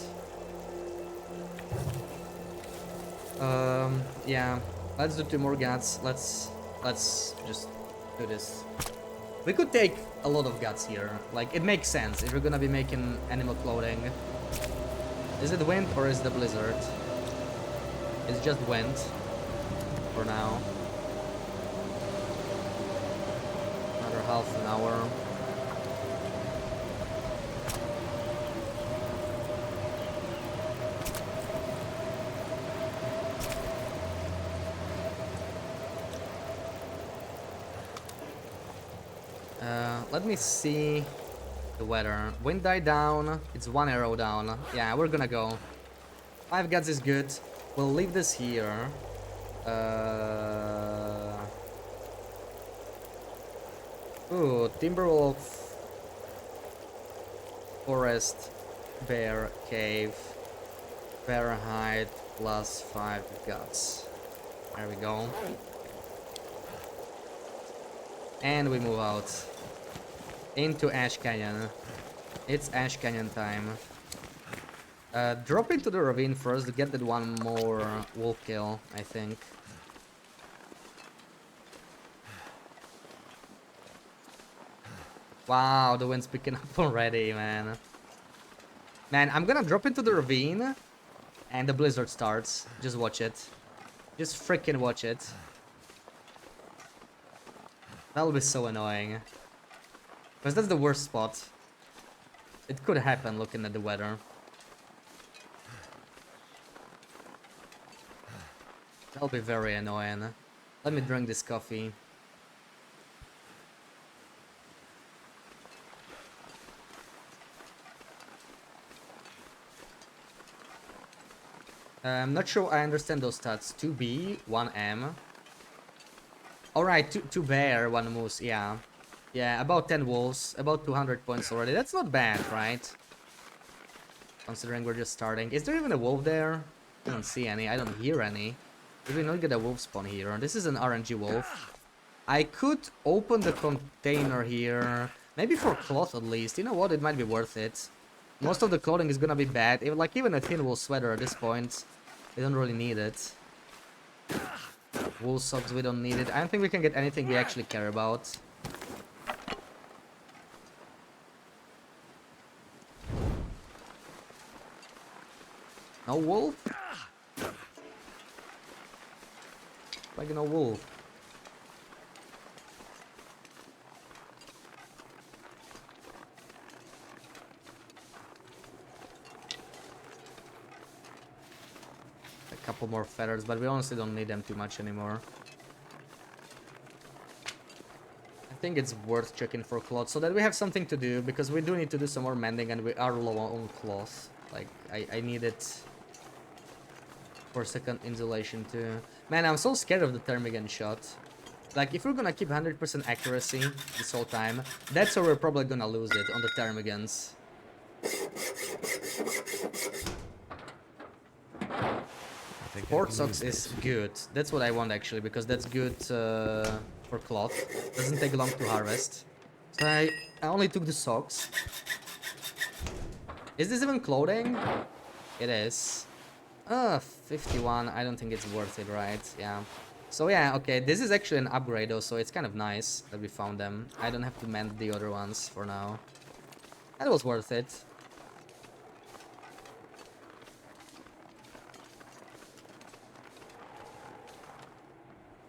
Yeah. Let's do 2 more guts. Let's just do this. We could take a lot of guts here. Like, it makes sense if we're gonna be making animal clothing. Is it wind or is it the blizzard? It's just wind. For now. Another half an hour. Let me see the weather. Wind died down. It's 1 arrow down. Yeah, we're gonna go. 5 guts is good. We'll leave this here. Ooh, Timberwolf. Forest. Bear. Cave. Bear hide plus 5 guts. There we go. And we move out. Into Ash Canyon. It's Ash Canyon time. Drop into the ravine first to get that 1 more wolf kill, I think. Wow, the wind's picking up already, man. Man, I'm gonna drop into the ravine and the blizzard starts. Just watch it. Just freaking watch it. That'll be so annoying. Because that's the worst spot. It could happen looking at the weather. That'll be very annoying. Let me drink this coffee. I'm not sure I understand those stats. 2B, 1M. Alright, 2 bear, 1 moose, yeah. Yeah, about 10 wolves, about 200 points already. That's not bad, right? Considering we're just starting. Is there even a wolf there? I don't see any, I don't hear any. Did we not get a wolf spawn here? This is an RNG wolf. I could open the container here. Maybe for cloth at least. You know what? It might be worth it. Most of the clothing is gonna be bad. Even a thin wool sweater at this point. We don't really need it. Wool socks, we don't need it. I don't think we can get anything we actually care about. No wool? Like no wool. A couple more feathers, but we honestly don't need them too much anymore. I think it's worth checking for cloth so that we have something to do, because we do need to do some more mending and we are low on cloth. Like, I need it for second insulation too. Man, I'm so scared of the Termigan shot. Like, if we're gonna keep 100% accuracy this whole time, that's where we're probably gonna lose it, on the Termigans. Port socks is good. That's what I want actually, because that's good for cloth. Doesn't take long to harvest. So I only took the socks. Is this even clothing? It is. 51. I don't think it's worth it, right? Yeah. So yeah, okay. This is actually an upgrade though, so it's kind of nice that we found them. I don't have to mend the other ones for now. That was worth it.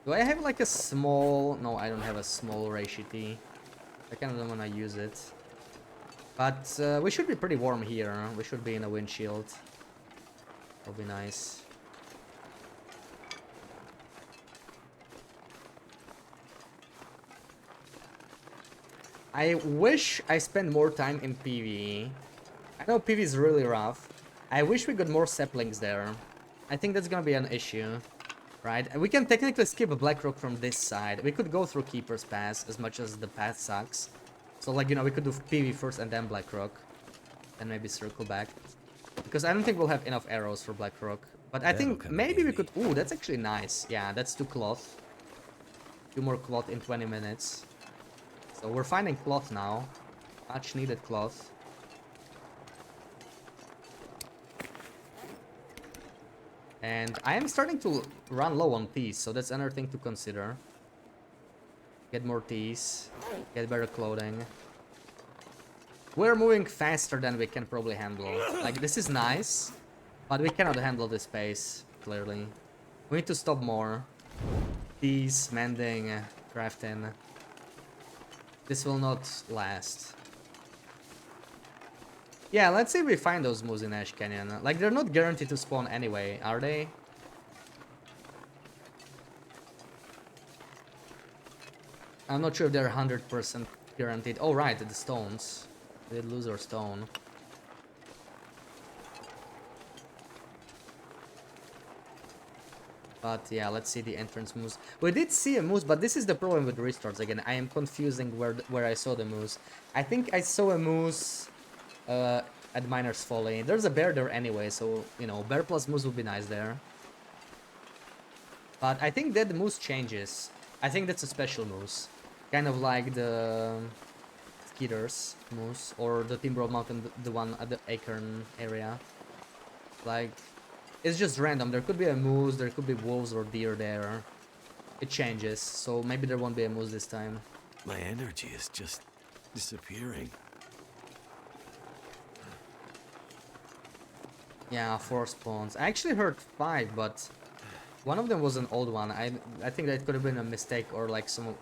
Do I have like a small... No, I don't have a small Reishi. I kind of don't want to use it. But we should be pretty warm here. We should be in a windshield. That'll be nice. I wish I spent more time in PvE. I know PvE is really rough. I wish we got more saplings there. I think that's gonna be an issue. Right, and we can technically skip a Blackrock from this side. We could go through Keeper's Pass as much as the path sucks. So like, you know, we could do PV first and then Blackrock. And maybe circle back. Because I don't think we'll have enough arrows for Blackrock. But I think maybe we could... Ooh, that's actually nice. Yeah, that's 2 cloth. 2 more cloth in 20 minutes. So we're finding cloth now. Much needed cloth. And I am starting to run low on teas, so that's another thing to consider. Get more teas, get better clothing. We're moving faster than we can probably handle. Like, this is nice, but we cannot handle this pace, clearly. We need to stop more. Teas, mending, crafting. This will not last. Yeah, let's say we find those moose in Ash Canyon. Like, they're not guaranteed to spawn anyway, are they? I'm not sure if they're 100% guaranteed. Oh, right, the stones. We did lose our stone. But yeah, let's see the entrance moose. We did see a moose, but this is the problem with restarts again. I am confusing where I saw the moose. I think I saw a moose... at Miner's Folly. There's a bear there anyway, so, you know, bear plus moose would be nice there. But I think that the moose changes. I think that's a special moose. Kind of like the Skeeter's moose, or the Timber of Mountain, the one at the Acorn area. Like, it's just random. There could be a moose, there could be wolves or deer there. It changes, so maybe there won't be a moose this time. My energy is just disappearing. Yeah, 4 spawns. I actually heard 5, but One of them was an old one. I think that could have been a mistake or like some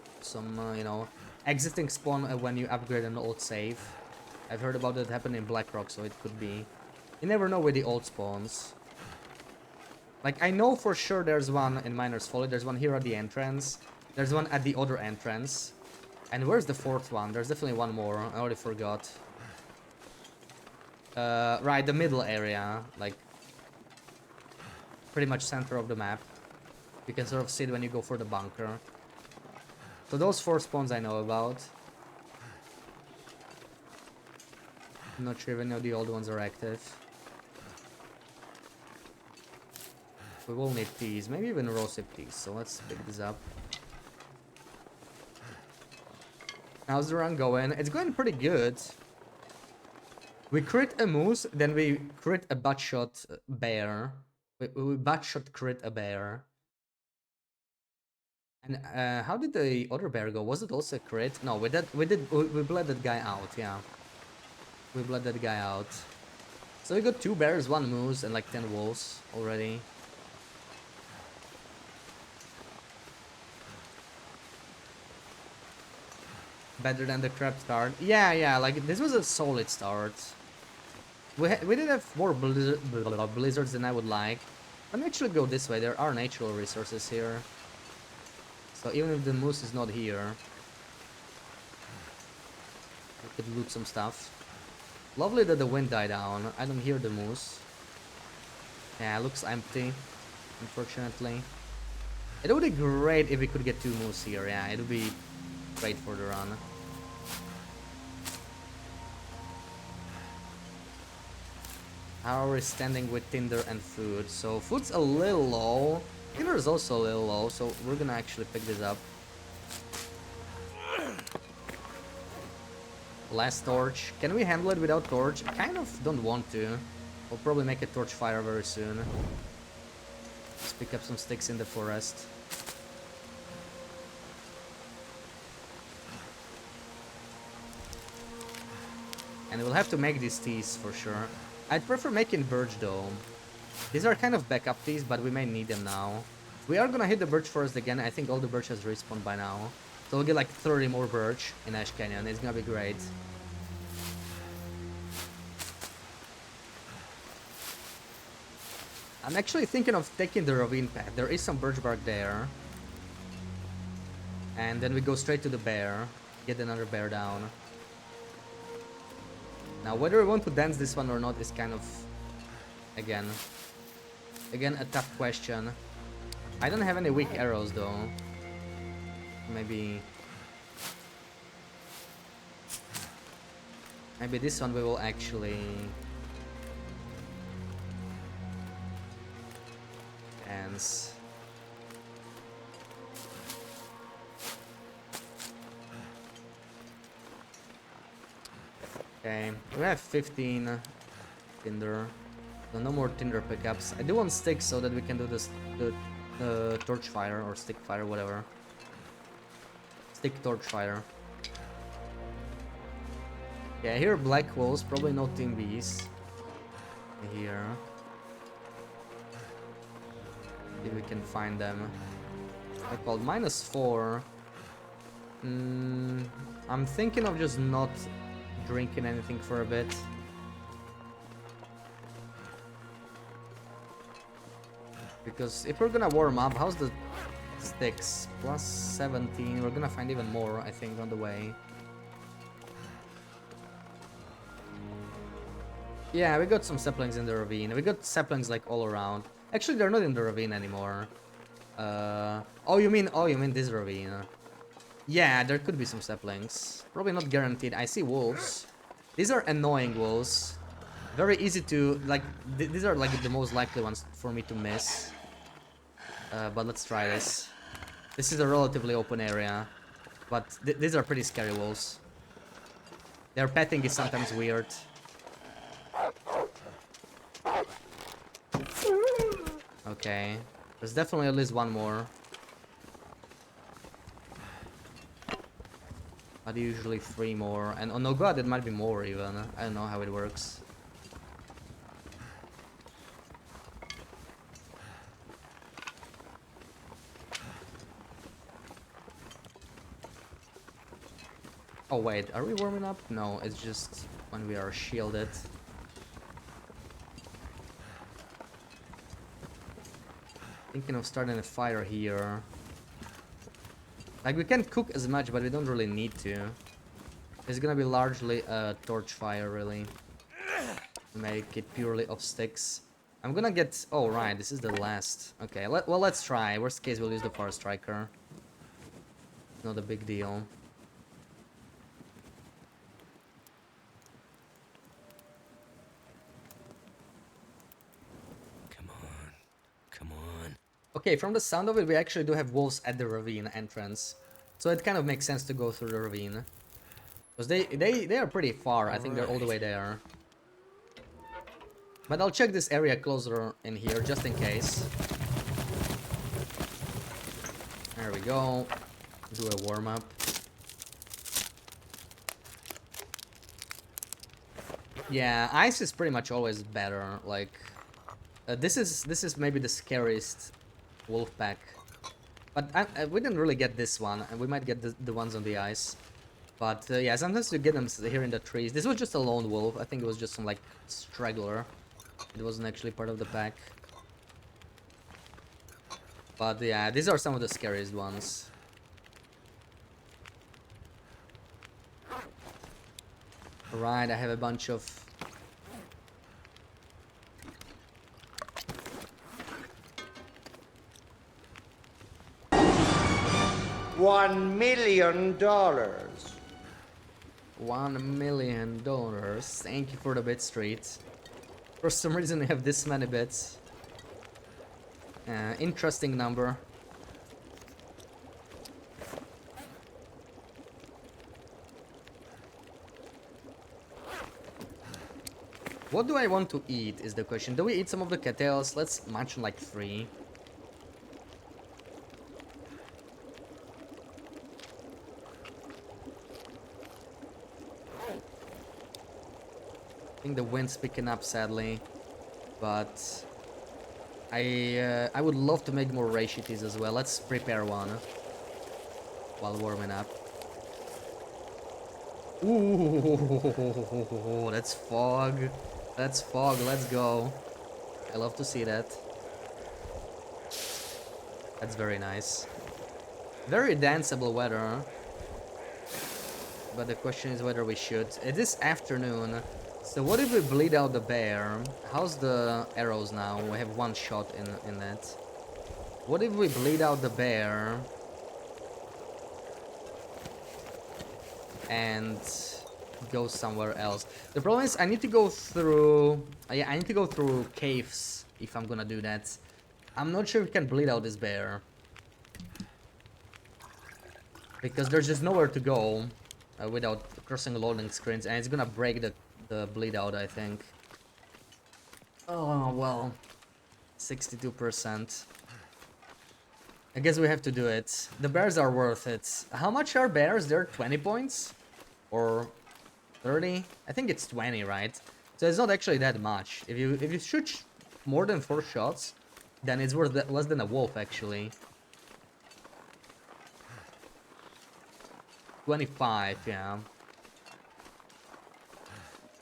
you know, exiting spawn when you upgrade an old save. I've heard about it happen in Blackrock, so it could be. You never know with the old spawns. Like, I know for sure there's one in Miner's Folly. There's one here at the entrance. There's one at the other entrance. And where's the fourth one? There's definitely one more. I already forgot. Right, the middle area. Like, pretty much center of the map. You can sort of see it when you go for the bunker. So those 4 spawns I know about. I'm not sure even if the old ones are active. We will need these, maybe even raw sip teas, so let's pick this up. How's the run going? It's going pretty good. We crit a moose, then we crit a butt shot bear. We butt shot crit a bear. And how did the other bear go? Was it also a crit? No, we bled that guy out, yeah. We bled that guy out. So we got 2 bears, 1 moose, and like 10 wolves already. Better than the crap start. Yeah, like this was a solid start. We did have more blizzards than I would like. Let me actually go this way. There are natural resources here. So even if the moose is not here, we could loot some stuff. Lovely that the wind died down. I don't hear the moose. Yeah, it looks empty, unfortunately. It would be great if we could get 2 moose here. Yeah, it would be great for the run. How are we standing with tinder and food? So food's a little low. Tinder is also a little low, so we're gonna actually pick this up. Last torch. Can we handle it without torch? I kind of don't want to. We'll probably make a torch fire very soon. Let's pick up some sticks in the forest. And we'll have to make these teas for sure. I'd prefer making birch though. These are kind of backup teas, but we may need them now. We are gonna hit the birch forest again. I think all the birch has respawned by now. So we'll get like 30 more birch in Ash Canyon. It's gonna be great. I'm actually thinking of taking the ravine path. There is some birch bark there. And then we go straight to the bear. Get another bear down. Now, whether we want to dance this one or not is kind of, again, a tough question. I don't have any weak arrows though. Maybe this one we will actually dance. Okay, we have 15 tinder. So no more tinder pickups. I do want sticks so that we can do this the torch fire or stick fire, whatever. Stick torch fire. Yeah, here are black wolves, probably no team bees. Here. See if we can find them. I called -4. I'm thinking of just not drinking anything for a bit. Because if we're gonna warm up, how's the sticks? +17, we're gonna find even more, I think, on the way. Yeah, we got some saplings in the ravine. We got saplings like all around. Actually, they're not in the ravine anymore. Oh, you mean this ravine? Yeah, there could be some saplings. Probably not guaranteed. I see wolves. These are annoying wolves. Very easy to, like, these are like the most likely ones for me to miss. But let's try this. This is a relatively open area. But these are pretty scary wolves. Their petting is sometimes weird. Okay. There's definitely at least one more. But usually 3 more. And on NogoaLite it might be more even. I don't know how it works. Oh wait, are we warming up? No, it's just when we are shielded. Thinking of starting a fire here. Like, we can cook as much, but we don't really need to. It's gonna be largely a torch fire, really. Make it purely of sticks. I'm gonna get... Oh, right, this is the last. Okay, well, let's try. Worst case, we'll use the Fire Striker. Not a big deal. Come on. Come on. Okay, from the sound of it, we actually do have wolves at the ravine entrance. So it kind of makes sense to go through the ravine. Because they are pretty far. I think they're all the way there. But I'll check this area closer in here, just in case. There we go. Do a warm-up. Yeah, ice is pretty much always better. Like, this is maybe the scariest wolf pack. But we didn't really get this one, and we might get the ones on the ice. But yeah, sometimes you get them here in the trees. This was just a lone wolf. I think it was just some like straggler. It wasn't actually part of the pack. But yeah, these are some of the scariest ones. Right, I have a bunch of... $1 million. $1 million. Thank you for the bit street. For some reason, I have this many bits. Interesting number. What do I want to eat is the question. Do we eat some of the cattails? Let's munch on like 3. I think the wind's picking up, sadly, but I would love to make more reishi as well. Let's prepare one while warming up. Ooh, that's fog. That's fog. Let's go. I love to see that. That's very nice. Very danceable weather. But the question is whether we should. It is afternoon. So what if we bleed out the bear? How's the arrows now? We have 1 shot in that. What if we bleed out the bear? And go somewhere else. The problem is I need to go through... yeah, I need to go through caves if I'm gonna do that. I'm not sure we can bleed out this bear. Because there's just nowhere to go without crossing loading screens. And it's gonna break the bleed out, I think. Oh, well. 62%. I guess we have to do it. The bears are worth it. How much are bears? They're 20 points? Or 30? I think it's 20, right? So it's not actually that much. If you shoot more than 4 shots, then it's worth less than a wolf, actually. 25, yeah.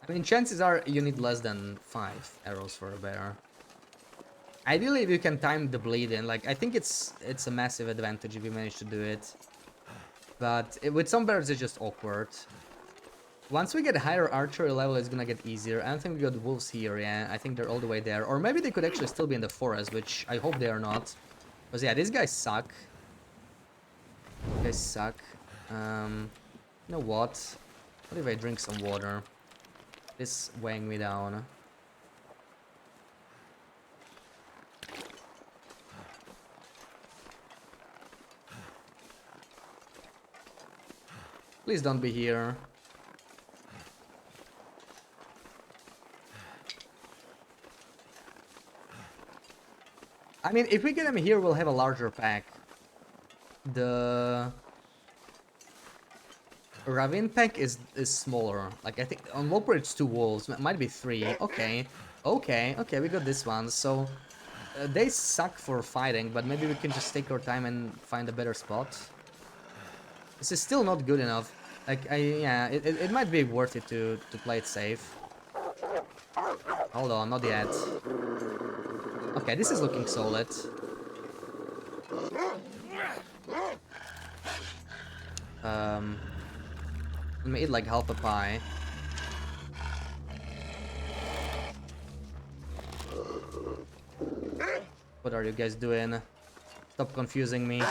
I mean, chances are you need less than 5 arrows for a bear. Ideally, if you can time the bleed in, like, I think it's a massive advantage if you manage to do it. But with some bears, it's just awkward. Once we get a higher archery level, it's gonna get easier. I don't think we got wolves here, yeah. I think they're all the way there. Or maybe they could actually still be in the forest, which I hope they are not. Because, yeah, these guys suck. These guys suck. You know what? What if I drink some water? This weighing me down. Please don't be here. I mean, if we get him here, we'll have a larger pack. The ravine pack is smaller. Like, I think on Whopper it's 2 wolves. Might be 3. Okay, we got this one. So they suck for fighting, but maybe we can just take our time and find a better spot. This is still not good enough. Like, yeah, it might be worth it to play it safe. Hold on, not yet. Okay, this is looking solid. Let me eat like half a pie. What are you guys doing? Stop confusing me.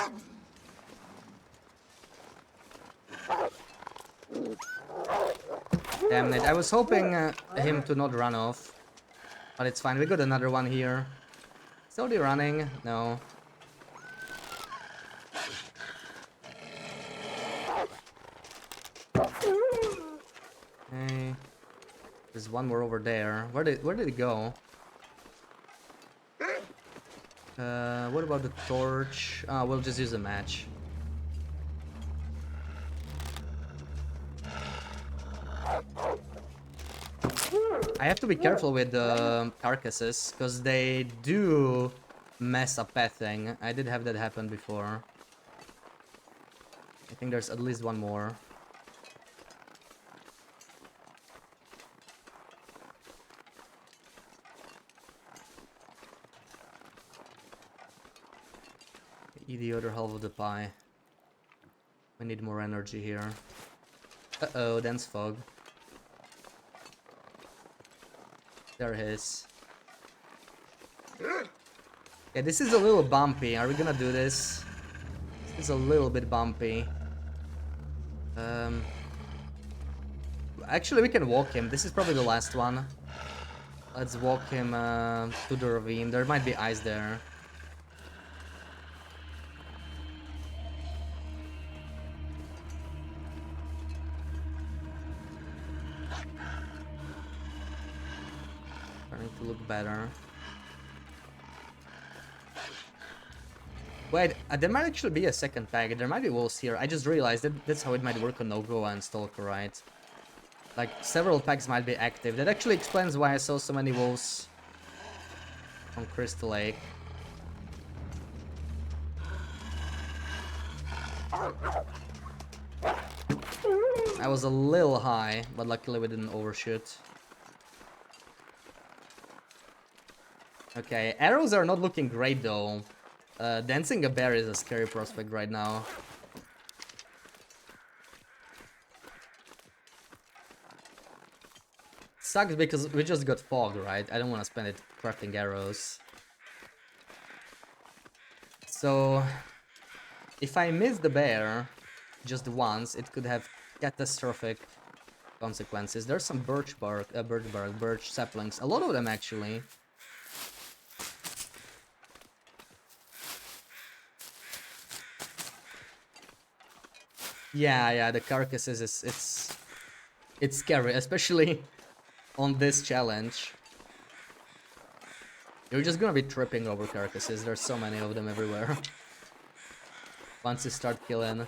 Damn it, I was hoping him to not run off. But it's fine, we got another one here. Is already running? No. Okay. There's one more over there. Where did it go? What about the torch? We'll just use a match. I have to be careful with the carcasses, because they do mess up pathing. I did have that happen before. I think there's at least one more. Eat the other half of the pie. We need more energy here. Uh-oh, dense fog. There it is. Yeah, this is a little bumpy. Are we gonna do this? This is a little bit bumpy. Actually, we can walk him. This is probably the last one. Let's walk him to the ravine. There might be ice there. Starting to look better. Wait, there might actually be a second pack. There might be wolves here. I just realized that that's how it might work on Nogoa and Stalker, right? Like, several packs might be active. That actually explains why I saw so many wolves on Crystal Lake. I was a little high, but luckily we didn't overshoot. Okay, arrows are not looking great though. Dancing a bear is a scary prospect right now. Sucks because we just got fog, right? I don't want to spend it crafting arrows. So, if I miss the bear just once, it could have catastrophic consequences. There's some birch bark, birch saplings, a lot of them actually. Yeah, the carcasses it's scary, especially on this challenge. You're just gonna be tripping over carcasses. There's so many of them everywhere. Once you start killing.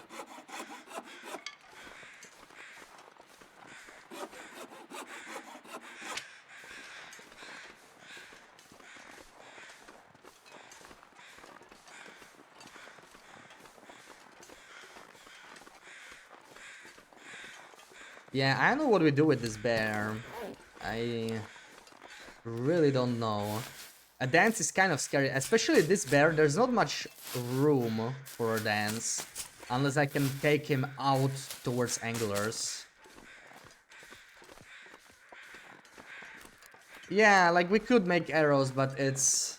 Yeah, I don't know what we do with this bear. I really don't know. A dance is kind of scary, especially this bear. There's not much room for a dance, unless I can take him out towards anglers. Yeah, like we could make arrows, but it's...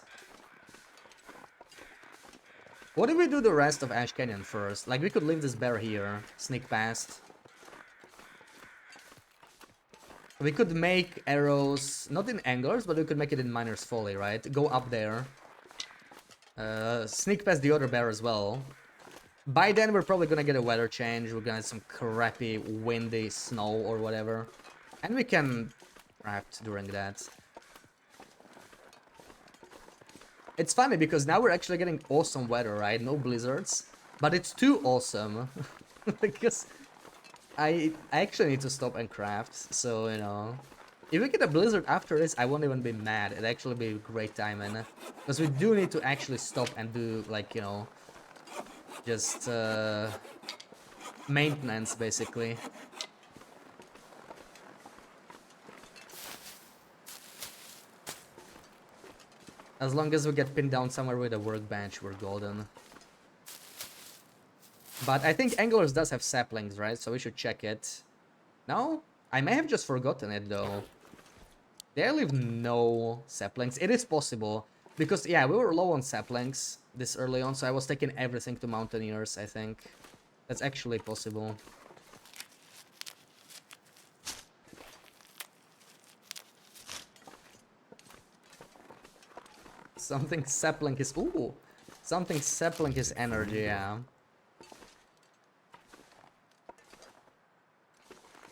What if we do the rest of Ash Canyon first? Like we could leave this bear here, sneak past. We could make arrows, not in anglers, but we could make it in Miner's Folly, right? Go up there. Sneak past the other bear as well. By then, we're probably gonna get a weather change. We're gonna have some crappy, windy snow or whatever. And we can craft during that. It's funny because now we're actually getting awesome weather, right? No blizzards. But it's too awesome. Because... I actually need to stop and craft, so, you know... If we get a blizzard after this, I won't even be mad. It'd actually be a great timing. Because we do need to actually stop and do, like, you know... Just, maintenance, basically. As long as we get pinned down somewhere with a workbench, we're golden. But I think Anglers does have saplings, right? So we should check it. No? I may have just forgotten it, though. They leave no saplings. It is possible. Because, yeah, we were low on saplings this early on, so I was taking everything to Mountaineers, I think. That's actually possible. Something sapling his... Ooh! Something sapling his energy, yeah.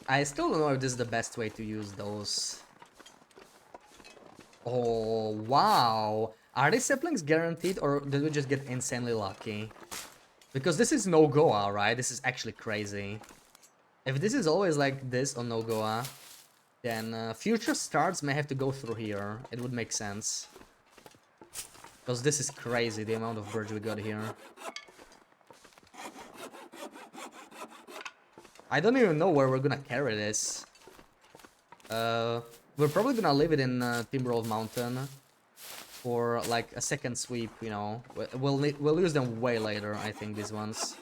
I still don't know if this is the best way to use those. Oh, wow! Are these saplings guaranteed, or did we just get insanely lucky? Because this is Nogoa, right? This is actually crazy. If this is always like this on Nogoa, then future starts may have to go through here. It would make sense. Because this is crazy, the amount of birds we got here. I don't even know where we're gonna carry this. We're probably gonna leave it in Timberwolf Mountain for like a second sweep, you know. We'll use them way later, I think, these ones.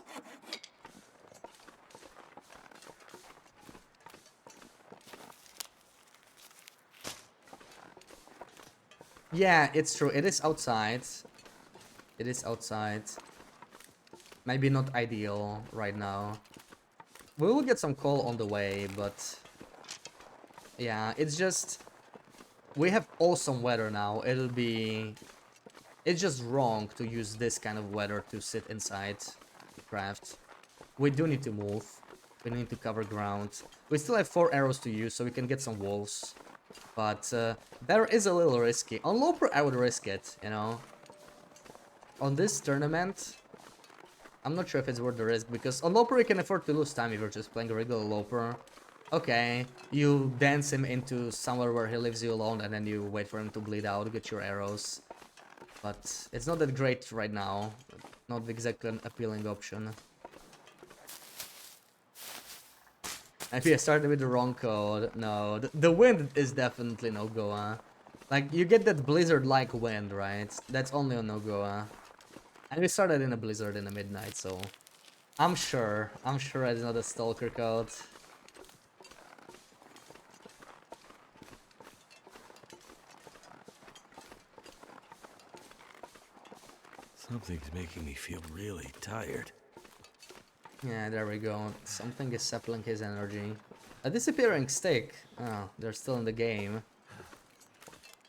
Yeah, it's true. It is outside. It is outside. Maybe not ideal right now. We will get some coal on the way, but... yeah, it's just... we have awesome weather now. It'll be... it's just wrong to use this kind of weather to sit inside the craft. We do need to move. We need to cover ground. We still have 4 arrows to use, so we can get some wolves. But there is a little risky. On Loper, I would risk it, you know. On this tournament, I'm not sure if it's worth the risk, because on Loper you can afford to lose time if you're just playing a regular Loper. Okay, you dance him into somewhere where he leaves you alone, and then you wait for him to bleed out, get your arrows. But it's not that great right now. Not exactly an appealing option. Maybe I started with the wrong code. No, the wind is definitely Nogoa. Like, you get that blizzard-like wind, right? That's only on Nogoa. And we started in a blizzard in the midnight, so... I'm sure it's not a stalker code. Something's making me feel really tired. Yeah, there we go. Something is sappling his energy. A disappearing stick. Oh, they're still in the game.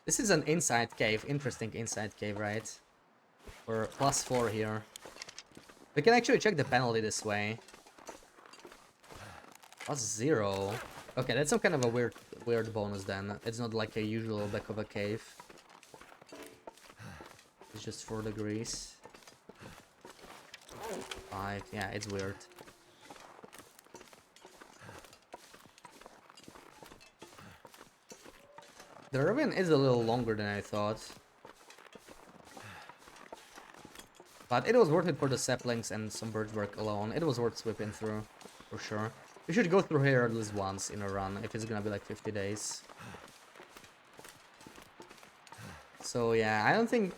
This is an inside cave. Interesting inside cave, right? We're +4 here. We can actually check the penalty this way. +0. Okay, that's some kind of a weird bonus then. It's not like a usual back of a cave. It's just 4 degrees. 5. Yeah, it's weird. The ravine is a little longer than I thought. But it was worth it for the saplings and some birds work alone. It was worth sweeping through, for sure. We should go through here at least once in a run, if it's gonna be like 50 days. So yeah, I don't think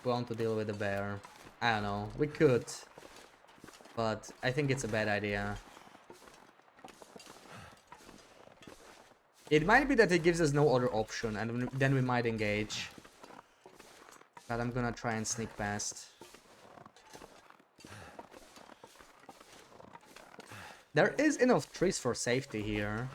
we want to deal with the bear. I don't know, we could. But I think it's a bad idea. It might be that it gives us no other option, and then we might engage. But I'm gonna try and sneak past. There is enough trees for safety here.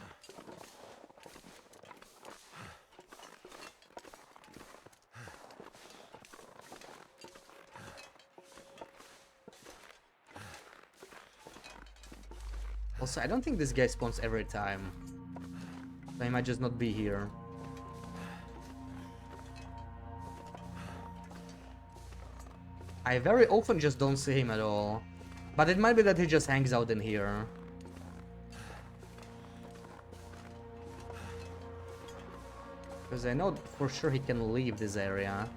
Also, I don't think this guy spawns every time. So he might just not be here. I very often just don't see him at all. But it might be that he just hangs out in here. Because I know for sure he can leave this area.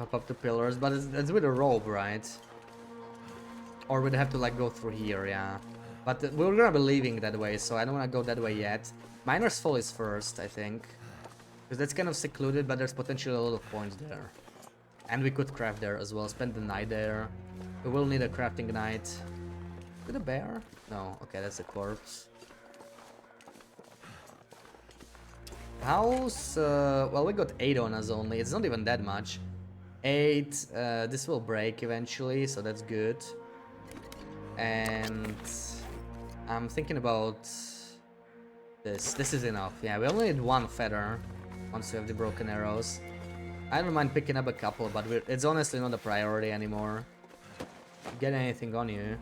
hop up the pillars, but it's with a rope, right? Or we'd have to like go through here, yeah. But we're gonna be leaving that way, so I don't wanna go that way yet. Miner's Fall is first, I think. Because that's kind of secluded, but there's potentially a lot of points there. And we could craft there as well, spend the night there. We will need a crafting night. Is it a bear? No, okay, that's a corpse. House, well, we got 8 on us only, it's not even that much. 8, this will break eventually, so that's good. And I'm thinking about this. This is enough, yeah, we only need 1 feather once we have the broken arrows. I don't mind picking up a couple, but it's honestly not a priority anymore. Get anything on you.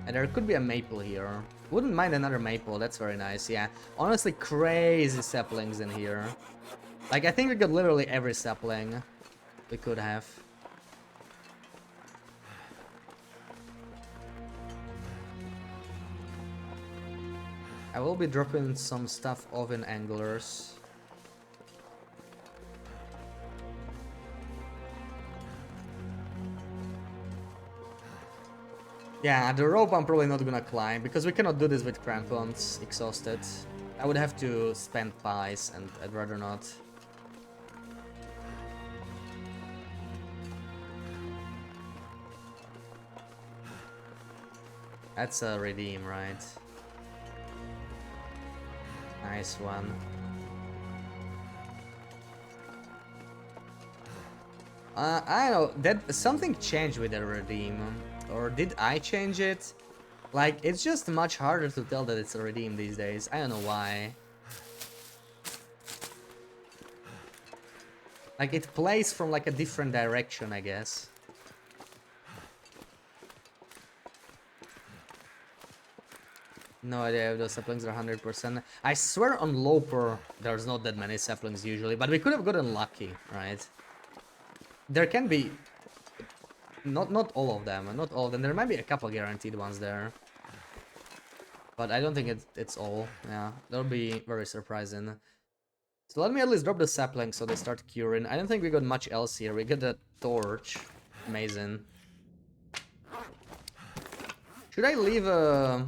And there could be a maple here. Wouldn't mind another maple, that's very nice, yeah. Honestly, crazy saplings in here. Like, I think we got literally every sapling we could have. I will be dropping some stuff off in anglers. Yeah, the rope I'm probably not gonna climb, because we cannot do this with crampons, exhausted. I would have to spend pies, and I'd rather not. That's a redeem, right? Nice one. I don't know, that something changed with the redeem. Or did I change it? Like, it's just much harder to tell that it's a redeem these days. I don't know why. Like, it plays from like a different direction, I guess. No idea if those saplings are 100%. I swear on Loper there's not that many saplings usually, but we could have gotten lucky, right? There can be... Not all of them, not all of them. There might be a couple guaranteed ones there. But I don't think it's all. Yeah, that'll be very surprising. So let me at least drop the sapling so they start curing. I don't think we got much else here. We get the torch. Amazing. Should I leave a...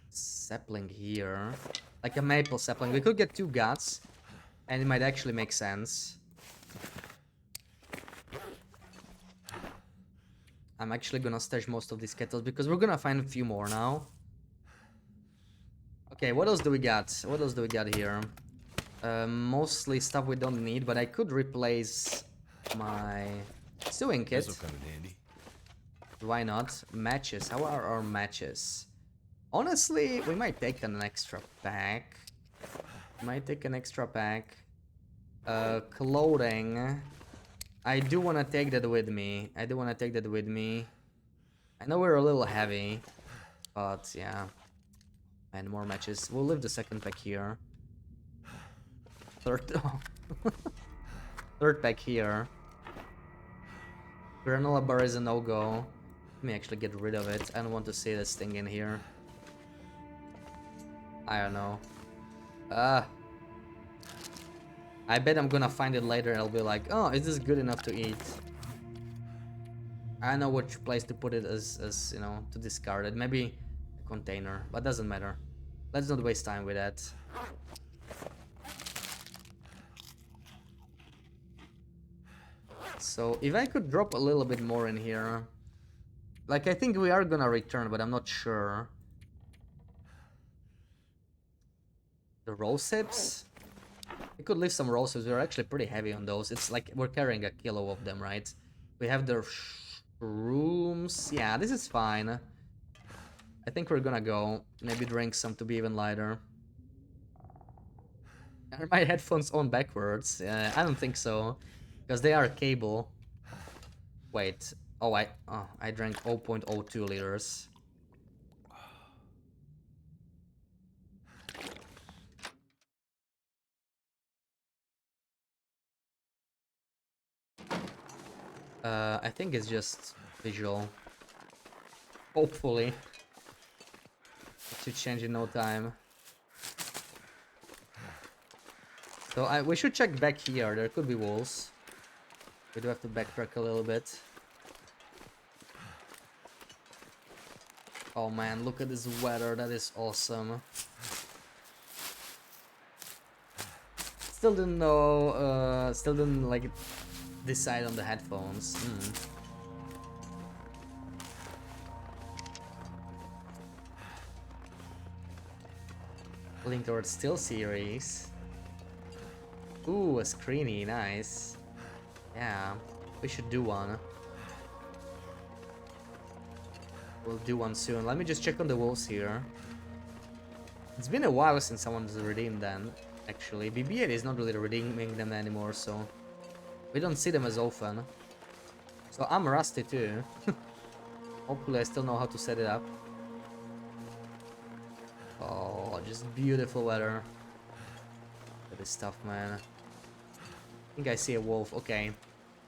sapling here? Like a maple sapling. We could get 2 guts. And it might actually make sense. I'm actually gonna stash most of these kettles because we're gonna find a few more now. Okay, what else do we got? What else do we got here? Mostly stuff we don't need, but I could replace my sewing kit. This'll come in handy. Why not? Matches. How are our matches? Honestly, we might take an extra pack. Might take an extra pack. Clothing. I do want to take that with me. I know we're a little heavy, but yeah. And more matches. We'll leave the second pack here. Third pack here. Granola bar is a no-go. Let me actually get rid of it. I don't want to see this thing in here. I don't know. I bet I'm gonna find it later and I'll be like, oh, is this good enough to eat? I know which place to put it as you know, to discard it. Maybe a container, but doesn't matter. Let's not waste time with that. So, if I could drop a little bit more in here. Like, I think we are gonna return, but I'm not sure. The rose hips? We could leave some roses. We're actually pretty heavy on those. It's like we're carrying a kilo of them, right? We have the shrooms. Yeah, this is fine. I think we're gonna go. Maybe drink some to be even lighter. Are my headphones on backwards? I don't think so. Because they are cable. Wait. Oh, I drank 0.02 liters. I think it's just visual. Hopefully. It should change in no time. So we should check back here. There could be wolves. We do have to backtrack a little bit. Oh man, look at this weather. That is awesome. Still didn't know. Still didn't like decide on the headphones. Link towards Still series. Ooh, a screeny, nice. Yeah, we should do one. We'll do one soon. Let me just check on the wolves here. It's been a while since someone's redeemed them, actually. BB-8 is not really redeeming them anymore, so we don't see them as often. So I'm rusty too. Hopefully I still know how to set it up. Oh, just beautiful weather. Look at this stuff, man. I think I see a wolf. Okay.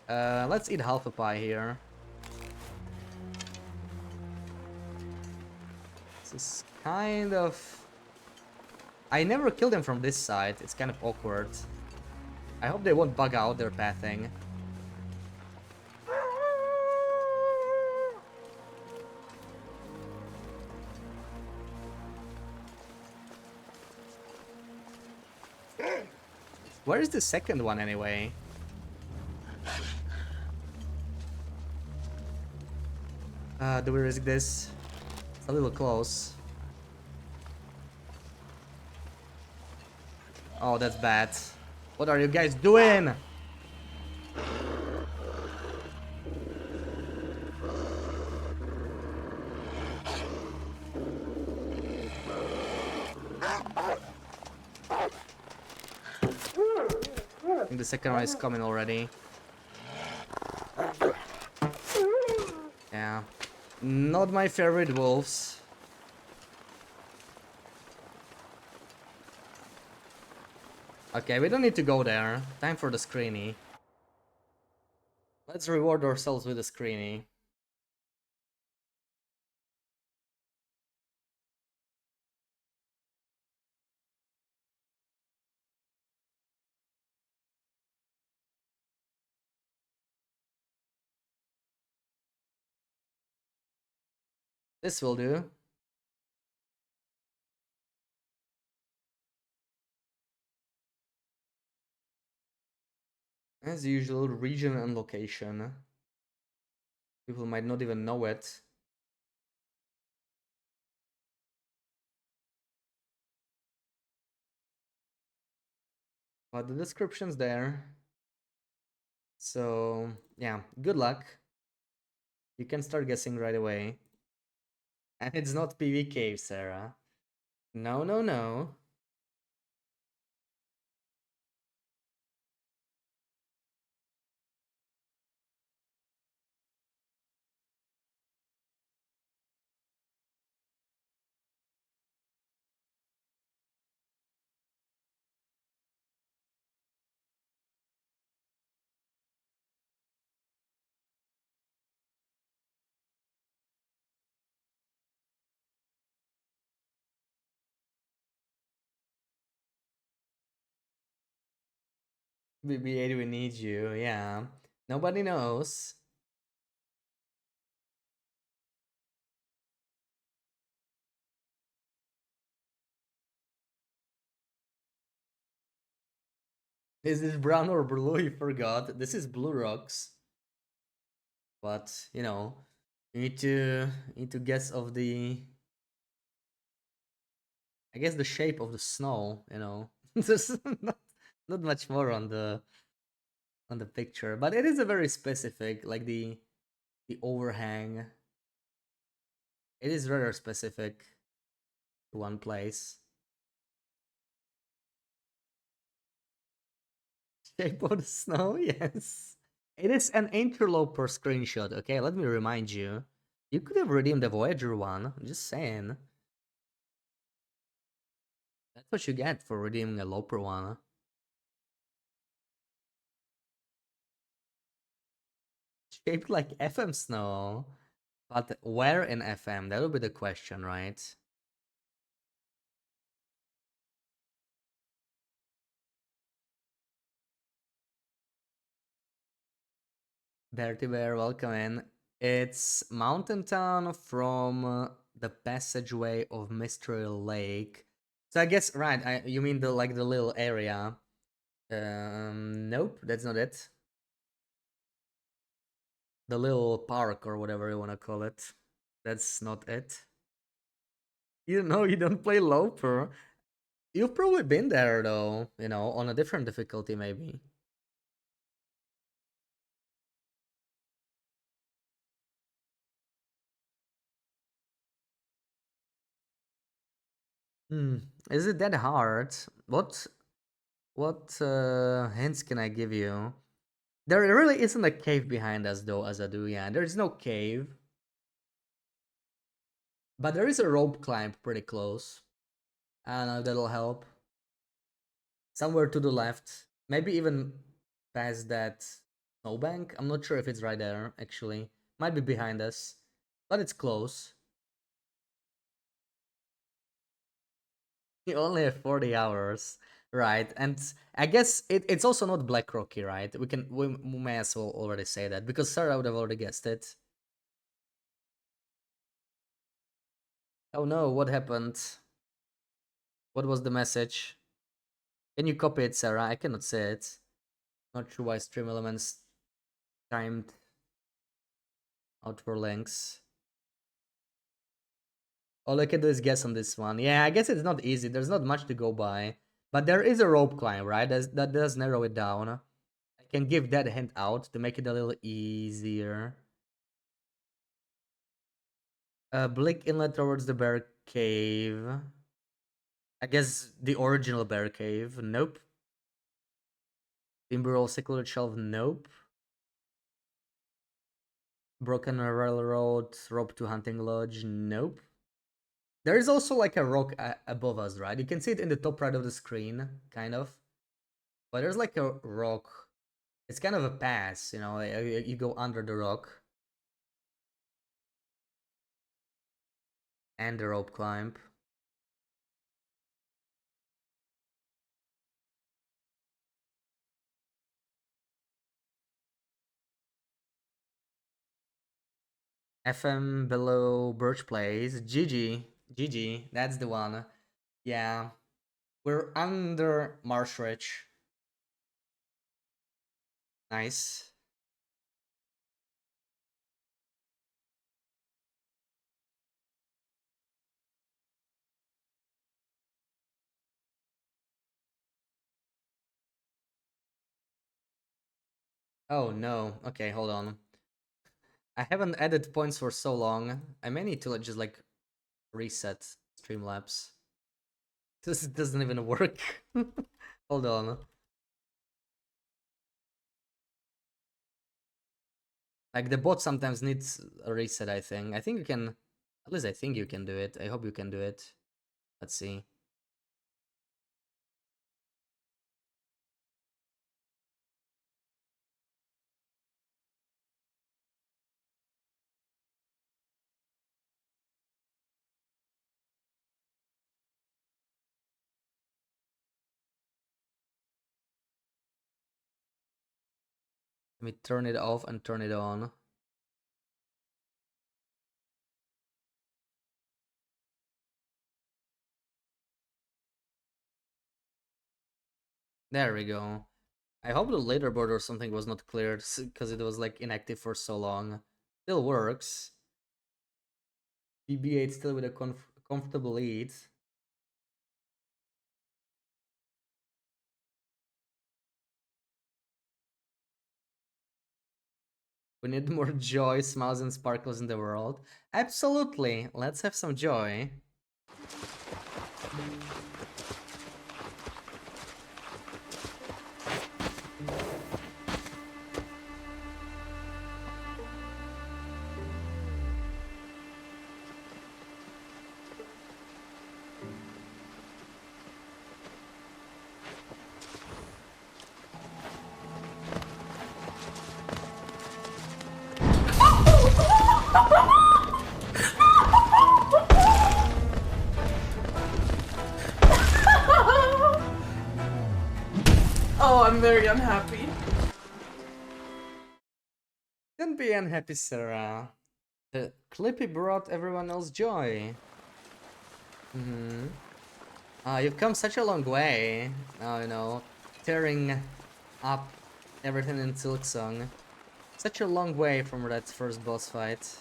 Let's eat half a pie here. This is kind of... I never killed them from this side. It's kind of awkward. I hope they won't bug out their pathing. Where is the second one anyway? Do we risk this? It's a little close. Oh, that's bad. What are you guys doing? I think the second one is coming already. Yeah. Not my favorite wolves. Okay, we don't need to go there. Time for the screeny. Let's reward ourselves with a screeny. This will do. As usual, region and location. People might not even know it. But the description's there. So, yeah, good luck. You can start guessing right away. And it's not PV Cave, Sarah. No, no, no. BB-8, we need you, yeah. Nobody knows. Is this brown or blue? You forgot. This is blue rocks. But, you know, you need to guess of the... I guess the shape of the snow, you know. There's not much more on the picture, but it is a very specific, like the overhang. It is rather specific to one place. Shape of the snow, yes. It is an interloper screenshot, okay? Let me remind you. You could have redeemed the Voyager one, I'm just saying. That's what you get for redeeming a Loper one. Shaped like FM snow. But where in FM? That would be the question, right? Bertie Bear, welcome in. It's Mountain Town from the passageway of Mystery Lake. So I guess right. You mean the little area? Nope, that's not it. The little park or whatever you want to call it. That's not it. You know, you don't play Loper. You've probably been there though. You know, on a different difficulty maybe. Hmm. Is it that hard? What hints can I give you? There really isn't a cave behind us though, Azadu. Yeah, there is no cave. But there is a rope climb pretty close. I don't know if that'll help. Somewhere to the left. Maybe even past that snowbank. I'm not sure if it's right there, actually. Might be behind us. But it's close. You only have 40 hours. Right, and I guess it's also not Black Rocky, right? We may as well already say that because Sarah would have already guessed it. Oh no, what happened? What was the message? Can you copy it, Sarah? I cannot see it. Not sure why Stream Elements timed out for links. All I can do is guess on this one. Yeah, I guess it's not easy. There's not much to go by. But there is a rope climb, right? That does narrow it down. I can give that hint out to make it a little easier. Blick Inlet towards the bear cave. I guess the original bear cave. Nope. Timberwall Secluded Shelf. Nope. Broken Railroad. Rope to Hunting Lodge. Nope. There is also like a rock above us, right? You can see it in the top right of the screen, kind of. But there's like a rock. It's kind of a pass, you know, you go under the rock. And the rope climb. FM below Birch Place. GG, that's the one. Yeah. We're under Marsh Ridge. Nice. Oh no. Okay, hold on. I haven't added points for so long. I may need to just like reset Streamlabs. This doesn't even work. Hold on. Like the bot sometimes needs a reset, I think. I think you can, at least I think you can do it. I hope you can do it. Let's see. Let me turn it off and turn it on. There we go. I hope the leaderboard or something was not cleared because it was like inactive for so long. Still works. BB8 still with a comfortable lead. We need more joy, smiles, and sparkles in the world. Absolutely. Let's have some joy. Oh, I'm very unhappy. Don't be unhappy, Sarah. The Clippy brought everyone else joy. You've come such a long way. You know, tearing up everything in Silksong. Such a long way from that first boss fight.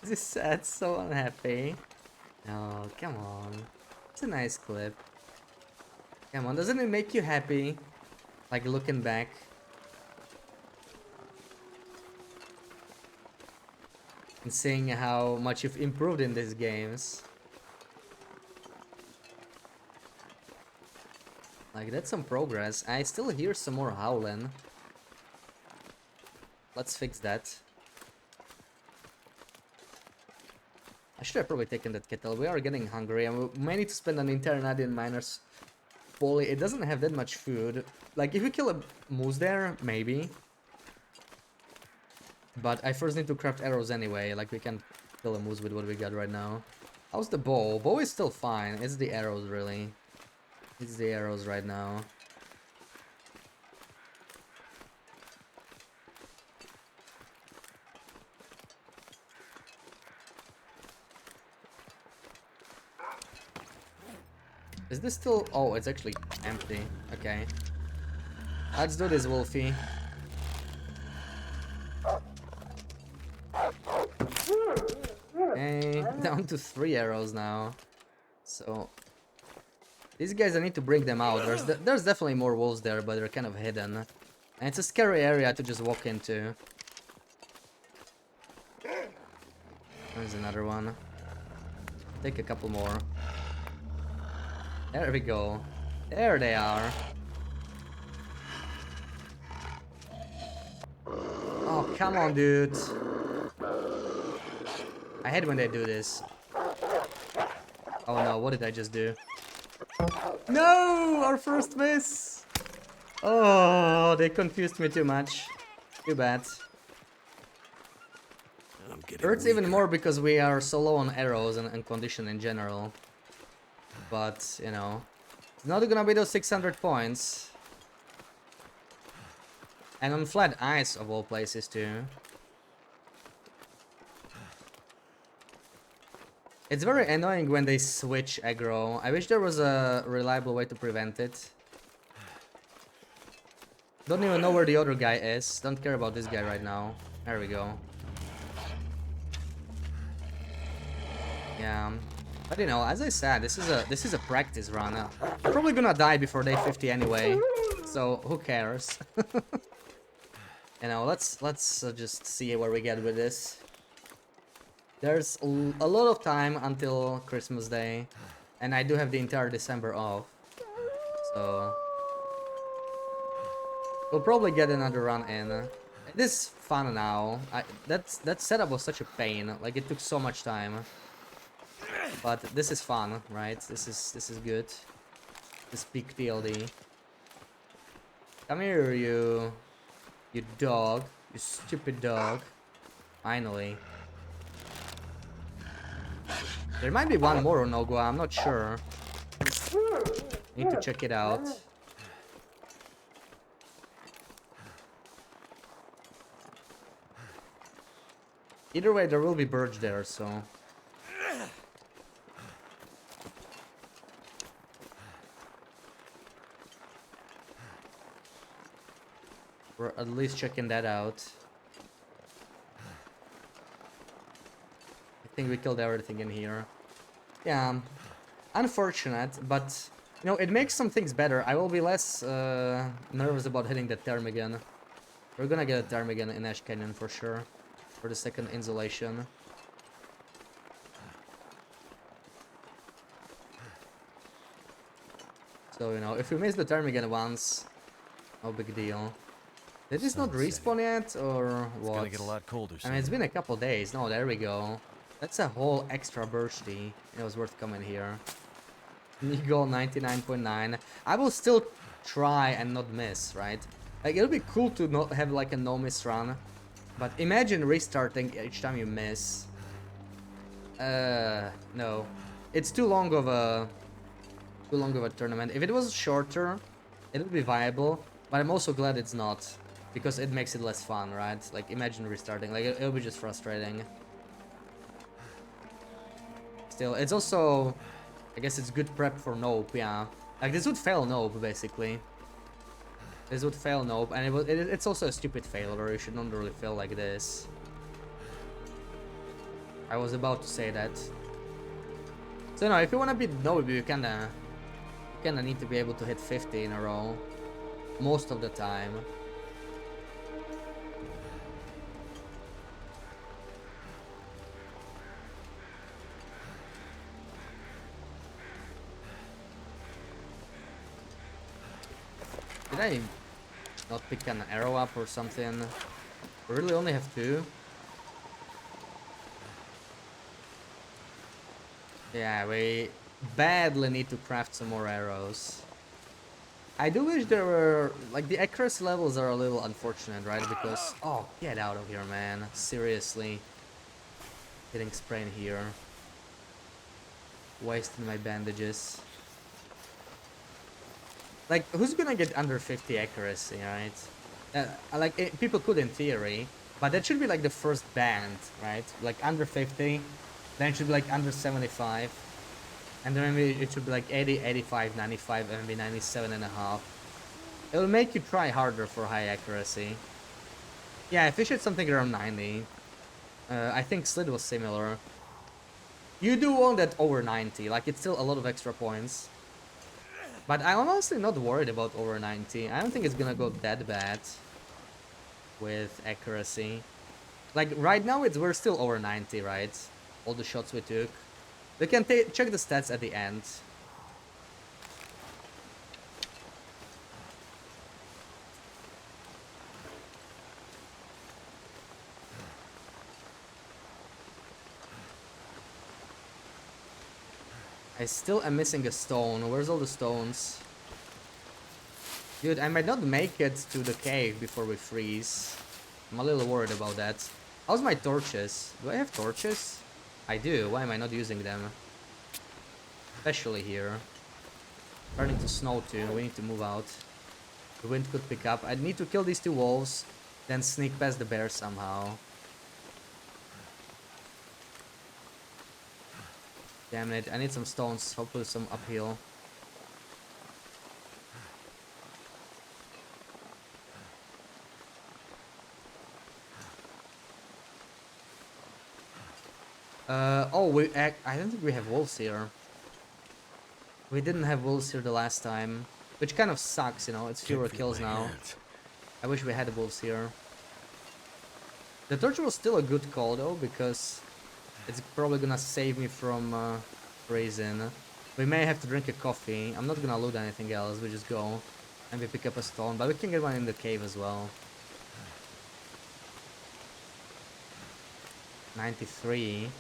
This sad, so unhappy. Oh, come on. It's a nice clip. Come on, doesn't it make you happy? Like looking back? And seeing how much you've improved in these games. Like, that's some progress. I still hear some more howling. Let's fix that. I should have probably taken that kettle. We are getting hungry and we may need to spend an entire night in Miner's Folly. It doesn't have that much food. Like, if we kill a moose there, maybe. But I first need to craft arrows anyway. Like, we can kill a moose with what we got right now. How's the bow? Bow is still fine. It's the arrows, really. It's the arrows right now. Is this still... Oh, it's actually empty. Okay. Let's do this, Wolfie. Okay, down to 3 arrows now. So... These guys, I need to bring them out. There's definitely more wolves there, but they're kind of hidden. And it's a scary area to just walk into. There's another one. Take a couple more. There we go. There they are. Oh, come on, dude. I hate when they do this. Oh no, what did I just do? No! Our first miss! Oh, they confused me too much. Too bad. Hurts even more because we are so low on arrows and condition in general. But, you know, it's not gonna be those 600 points. And on flat ice, of all places, too. It's very annoying when they switch aggro. I wish there was a reliable way to prevent it. Don't even know where the other guy is. Don't care about this guy right now. There we go. Yeah. But you know, as I said, this is a practice run. I'm probably gonna die before day 50 anyway. So who cares? You know, let's just see where we get with this. There's a lot of time until Christmas Day, and I do have the entire December off, so we'll probably get another run in. It is fun now. That setup was such a pain. Like, it took so much time, but this is fun, right? This is good. This peak TLD. Come here, you dog, you stupid dog. Finally. There might be one more on Nogua, I'm not sure. Need to check it out. Either way, there will be birds there, so... We're at least checking that out. I think we killed everything in here. Yeah, unfortunate, but you know, it makes some things better. I will be less nervous about hitting the Termigan. We're gonna get a Termigan in Ash Canyon for sure, for the second insulation. So, you know, if we miss the Termigan once, no big deal. Did this not respawn yet, or what? It's gonna get a lot colder soon. I mean, it's been a couple days. No, there we go. That's a whole extra birchty. It was worth coming here. Eagle 99.9. I will still try and not miss, right? Like, it'll be cool to not have like a no miss run. But imagine restarting each time you miss. No. It's too long of a too long of a tournament. If it was shorter, it would be viable, but I'm also glad it's not, because it makes it less fun, right? Like, imagine restarting, like, it'll be just frustrating. Still, it's also, I guess it's good prep for Nope, yeah. Like, this would fail Nope, basically. This would fail Nope, and it's also a stupid failure. You should not really fail like this. I was about to say that. So, no, if you want to beat Nope, you kinda need to be able to hit 50 in a row. Most of the time. Did I not pick an arrow up or something? We really only have 2. Yeah, we badly need to craft some more arrows. I do wish there were, like, the accuracy levels are a little unfortunate, right? Because, oh, get out of here, man. Seriously. Getting sprained here. Wasting my bandages. Like, who's gonna get under 50 accuracy, right? People could in theory, but that should be like the first band, right? Like under 50, then it should be like under 75, and then maybe it should be like 80, 85, 95, and maybe 97 and a half. It will make you try harder for high accuracy. Yeah, I fished something around 90. I think Slid was similar. You do want that over 90, like it's still a lot of extra points. But I'm honestly not worried about over 90. I don't think it's gonna go that bad with accuracy. Like right now we're still over 90, right? All the shots we took. We can check the stats at the end. I still am missing a stone. Where's all the stones? Dude, I might not make it to the cave before we freeze. I'm a little worried about that. How's my torches? Do I have torches? I do. Why am I not using them? Especially here. Starting to snow too. We need to move out. The wind could pick up. I need to kill these 2 wolves, then sneak past the bear somehow. Damn it, I need some stones, hopefully some uphill. I don't think we have wolves here. We didn't have wolves here the last time, which kind of sucks, you know, it's fewer kills now. I wish we had wolves here. The torture was still a good call though, because it's probably gonna save me from freezing. We may have to drink a coffee. I'm not gonna loot anything else, we just go and we pick up a stone, but we can get one in the cave as well. 93.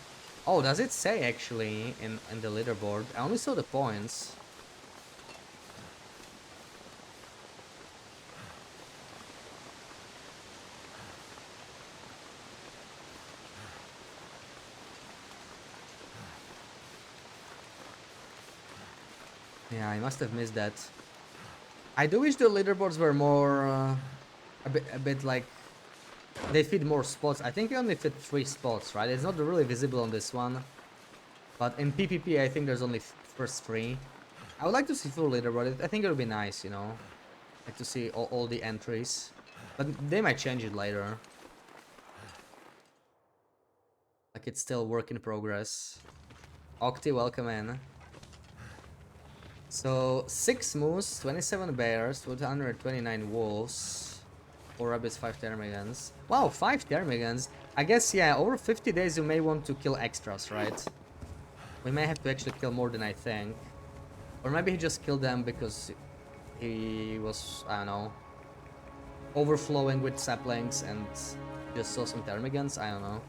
Oh, does it say actually in the leaderboard? I only saw the points. Yeah, I must have missed that. I do wish the leaderboards were more a bit like they fit more spots. I think we only fit 3 spots, right? It's not really visible on this one. But in PvP, I think there's only first 3. I would like to see full leaderboard. I think it would be nice, you know, like to see all the entries. But they might change it later. Like it's still work in progress. Octi, welcome in. So 6 moose, 27 bears, 229 wolves, 4 rabbits, 5 ptarmigans. Wow, 5 ptarmigans. I guess, yeah, over 50 days you may want to kill extras, right? We may have to actually kill more than I think. Or maybe he just killed them because he was, I don't know, overflowing with saplings and just saw some ptarmigans. I don't know.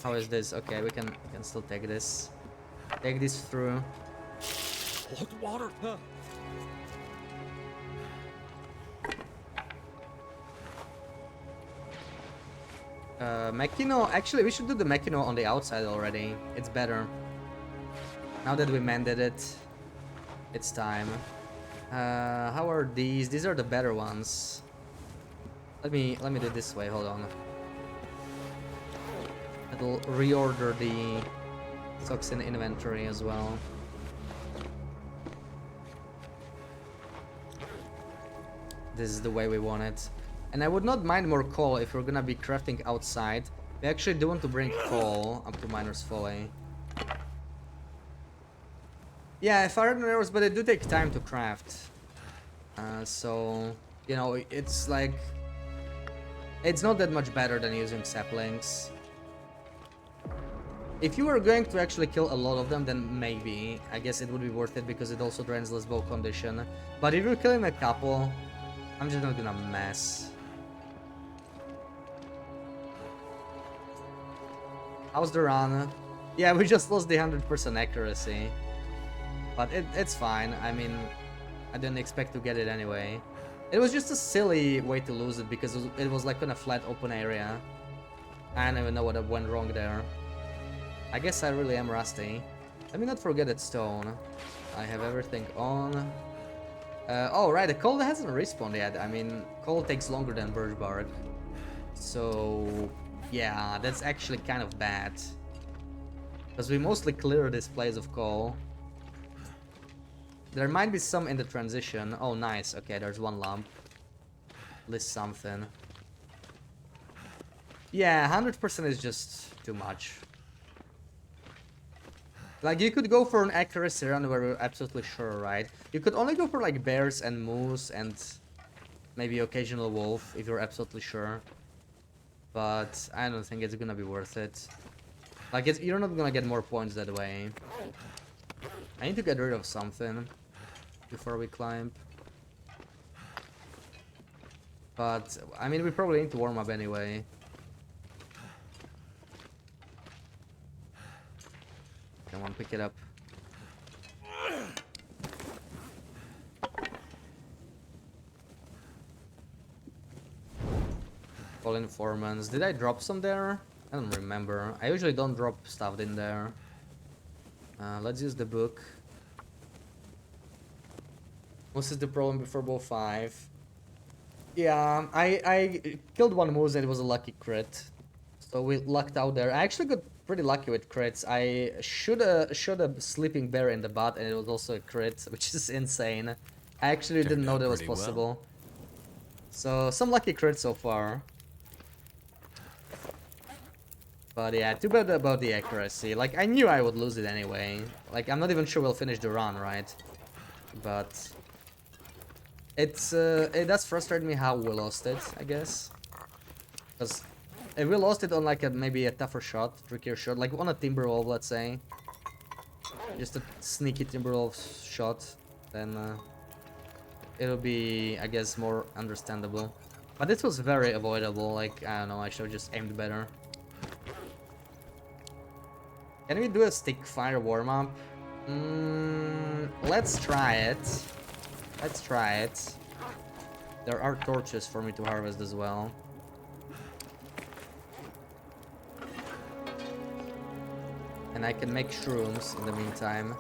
How is this? Okay, we can still take this. Take this through. Hot water. Mechino, actually we should do the Mechino on the outside already. It's better. Now that we mended it, it's time. How are these? These are the better ones. Let me do it this way, hold on. It'll reorder the stocks in inventory as well. This is the way we want it. And I would not mind more coal if we're gonna be crafting outside. We actually do want to bring coal up to Miner's Folly. Yeah, iron arrows, but they do take time to craft. So, you know, it's like... It's not that much better than using saplings. If you were going to actually kill a lot of them, then maybe. I guess it would be worth it because it also drains less bow condition. But if you're killing a couple, I'm just not gonna mess. How's the run? Yeah, we just lost the 100% accuracy. But it's fine. I mean, I didn't expect to get it anyway. It was just a silly way to lose it because it was like on a flat open area. I don't even know what went wrong there. I guess I really am rusty. Let me not forget that stone. I have everything on. Oh right, the coal hasn't respawned yet. I mean, coal takes longer than birch bark. So yeah, that's actually kind of bad. Because we mostly clear this place of coal. There might be some in the transition. Oh nice, okay, there's one lump. List something. Yeah, 100% is just too much. Like, you could go for an accuracy run where we're absolutely sure, right? You could only go for like bears and moose and maybe occasional wolf if you're absolutely sure. But I don't think it's gonna be worth it. Like, you're not gonna get more points that way. I need to get rid of something before we climb. But, I mean, we probably need to warm up anyway. Come on, pick it up. All informants. Did I drop some there? I don't remember. I usually don't drop stuff in there. Let's use the book. Moose is the problem before bow 5. Yeah, I killed one moose and it was a lucky crit. So we lucked out there. I actually got pretty lucky with crits. I shot a sleeping bear in the butt and it was also a crit, which is insane. I actually didn't know that was possible. So some lucky crits so far. But yeah, too bad about the accuracy. Like, I knew I would lose it anyway. Like, I'm not even sure we'll finish the run, right? But it does frustrate me how we lost it, I guess. Because if we lost it on like maybe a tougher shot, trickier shot, like on a Timberwolf, let's say, just a sneaky Timberwolf shot, then it'll be, I guess, more understandable. But this was very avoidable. Like, I don't know, I should have just aimed better. Can we do a stick fire warm up? Let's try it. Let's try it. There are torches for me to harvest as well. And I can make shrooms in the meantime.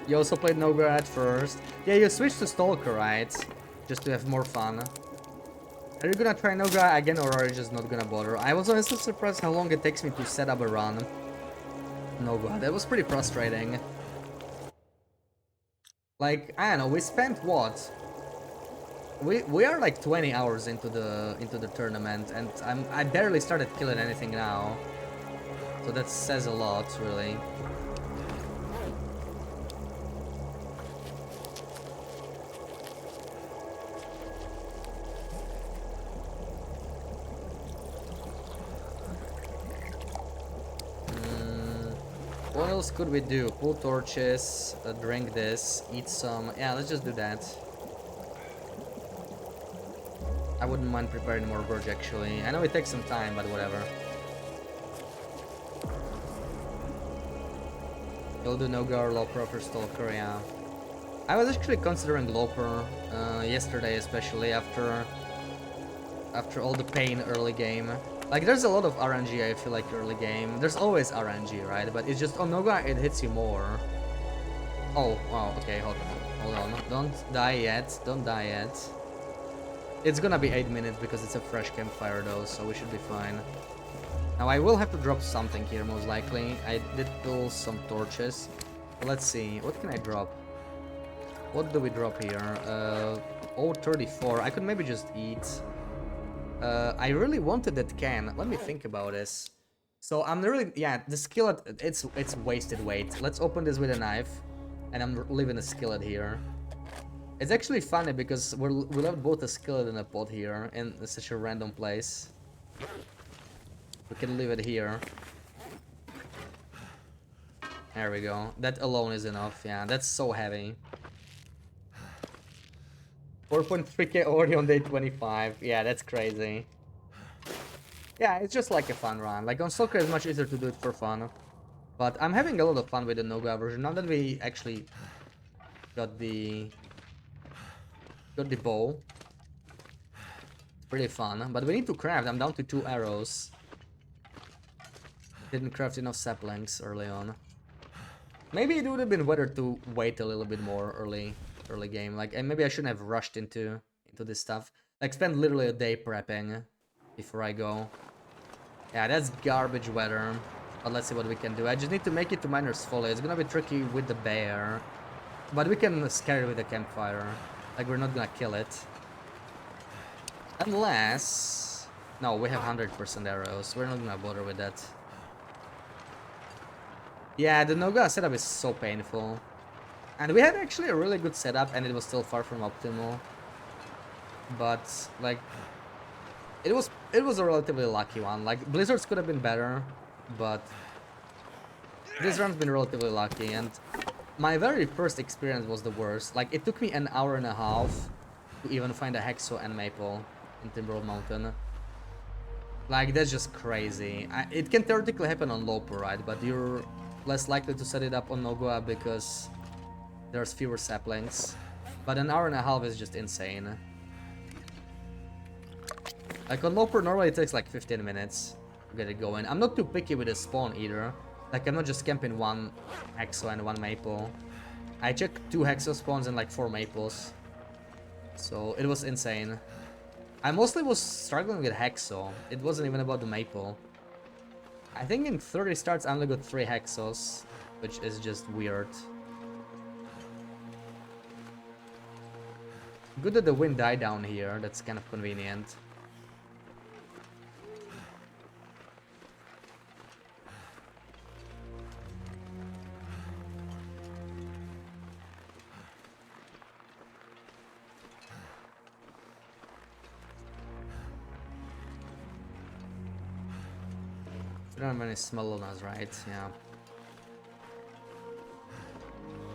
You also played Noga at first. Yeah, you switched to Stalker, right? Just to have more fun. Are you gonna try Noga again or are you just not gonna bother? I was honestly surprised how long it takes me to set up a run. Noga, that was pretty frustrating. Like, I don't know, we spent what? We are like 20 hours into the tournament and I barely started killing anything now. So that says a lot, really. What else could we do? Pull torches, drink this, eat some. Yeah, let's just do that. I wouldn't mind preparing more birch actually. I know it takes some time, but whatever. You'll do Noga or low proper Stalker, yeah. I was actually considering Loper yesterday, especially after all the pain early game. Like, there's a lot of RNG, I feel like, early game. There's always RNG, right? But it's just on Noga, it hits you more. Oh, wow, okay, hold on. Don't die yet. Don't die yet. It's gonna be 8 minutes because it's a fresh campfire though, so we should be fine. Now I will have to drop something here most likely. I did pull some torches. Let's see, what can I drop? What do we drop here? 034. I could maybe just eat. I really wanted that can. Let me think about this. So I'm really, yeah, the skillet, it's wasted weight. Let's open this with a knife, and I'm leaving the skillet here. It's actually funny because we left both a skillet and a pot here in such a random place. We can leave it here. There we go. That alone is enough. Yeah, that's so heavy. 4.3k already on day 25. Yeah, that's crazy. Yeah, it's just like a fun run. Like on soccer, it's much easier to do it for fun. But I'm having a lot of fun with the Noga version now that we actually got the bow. Pretty fun. But we need to craft. I'm down to 2 arrows. Didn't craft enough saplings early on. Maybe it would have been better to wait a little bit more early game. Like, and maybe I shouldn't have rushed into this stuff. Like, spend literally a day prepping before I go. Yeah, that's garbage weather. But let's see what we can do. I just need to make it to Miner's Folly. It's gonna be tricky with the bear. But we can scare it with the campfire. Like, we're not gonna kill it. Unless... No, we have 100% arrows. We're not gonna bother with that. Yeah, the Noga setup is so painful. And we had actually a really good setup, and it was still far from optimal. But, like... It was a relatively lucky one. Like, blizzards could have been better, but... This run's been relatively lucky, and... My very first experience was the worst. Like, it took me an hour and a half to even find a Hexo and Maple in Timberwolf Mountain. Like, that's just crazy. It can theoretically happen on Loper, right? But you're less likely to set it up on Nogoa because there's fewer saplings. But an hour and a half is just insane. Like, on Loper, normally it takes like 15 minutes to get it going. I'm not too picky with the spawn either. Like, I'm not just camping 1 Hexo and 1 Maple. I checked 2 Hexo spawns and like 4 Maples. So, it was insane. I mostly was struggling with Hexo. It wasn't even about the Maple. I think in 30 starts I only got 3 Hexos, which is just weird. Good that the wind died down here, that's kind of convenient. Don't have many smell on us, right? Yeah.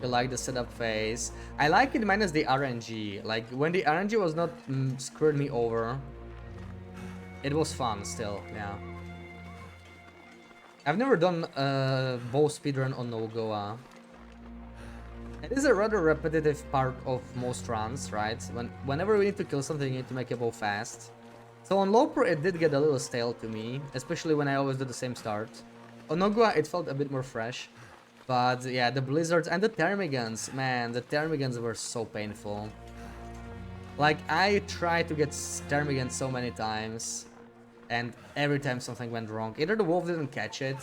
You like the setup phase? I like it minus the RNG. Like, when the RNG was not screwed me over, it was fun still, yeah. I've never done bow speedrun on Nogoa. It is a rather repetitive part of most runs, right? Whenever we need to kill something, you need to make a bow fast. So on Loper, it did get a little stale to me, especially when I always do the same start. On Nogoa, it felt a bit more fresh. But yeah, the blizzards and the Termigans, man, the Termigans were so painful. Like, I tried to get Termigans so many times, and every time something went wrong. Either the wolf didn't catch it,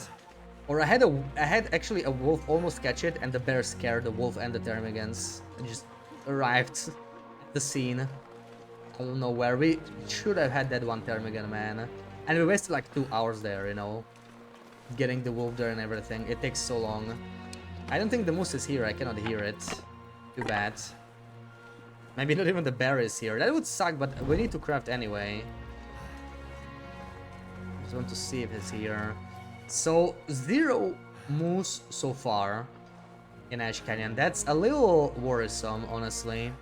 or I had actually a wolf almost catch it, and the bear scared the wolf and the Termigans and just arrived at the scene. I don't know where. We should have had that one Termigan, man. And we wasted like 2 hours there, you know. Getting the wolf there and everything. It takes so long. I don't think the moose is here. I cannot hear it. Too bad. Maybe not even the bear is here. That would suck, but we need to craft anyway. Just want to see if it's here. So, 0 moose so far in Ash Canyon. That's a little worrisome, honestly.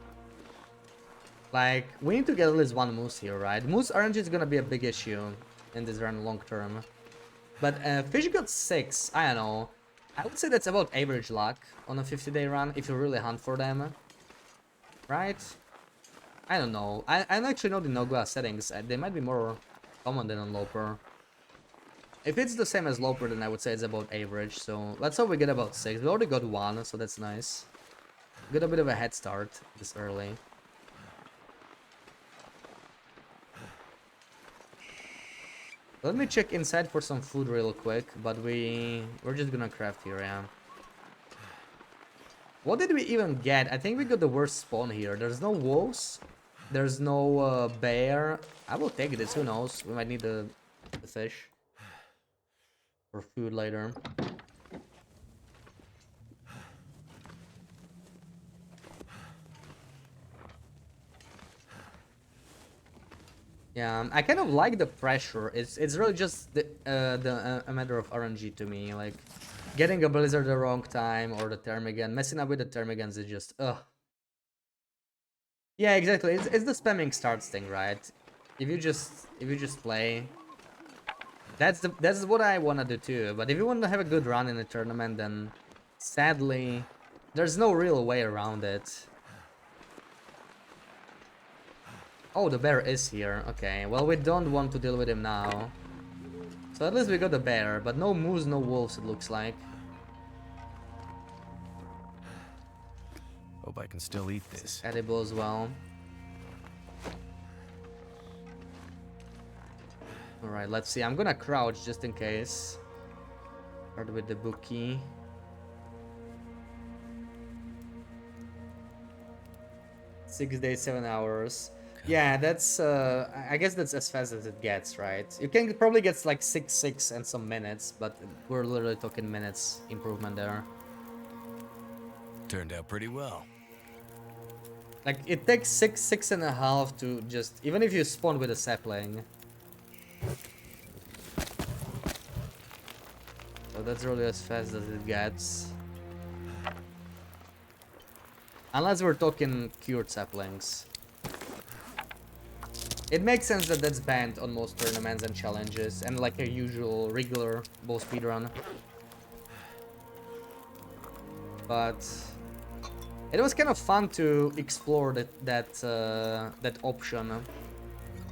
Like, we need to get at least 1 moose here, right? Moose RNG is gonna be a big issue in this run long term. But fish got 6, I don't know. I would say that's about average luck on a 50-day run if you really hunt for them. right? I don't know. I don't actually know the Nogoa settings. They might be more common than on Loper. If it's the same as Loper, then I would say it's about average. So let's hope we get about 6. We already got 1, so that's nice. Got a bit of a head start this early. Let me check inside for some food real quick, but we're just gonna craft here, yeah. What did we even get? I think we got the worst spawn here. There's no wolves. There's no bear. I will take this, who knows? We might need the fish. For food later. Yeah, I kind of like the pressure. It's really just a matter of RNG to me. Like getting a blizzard the wrong time or the Termigan, messing up with the Termigans is just ugh. Yeah, exactly. It's the spamming starts thing, right? If you just play, that's what I wanna do too. But if you want to have a good run in a tournament, then sadly, there's no real way around it. Oh, the bear is here. Okay, well, we don't want to deal with him now. So at least we got the bear, but no moose, no wolves, it looks like. Hope I can still eat this. Edible as well. Alright, let's see. I'm gonna crouch just in case. Start with the bookie. Six days, 7 hours. Yeah, that's I guess that's as fast as it gets, right? You can probably get like 6 and some minutes, but we're literally talking minutes improvement there. Turned out pretty well. Like it takes 6.5 to just, even if you spawn with a sapling. So that's really as fast as it gets. Unless we're talking cured saplings. It makes sense that that's banned on most tournaments and challenges, and like a usual regular bow speedrun. But it was kind of fun to explore that option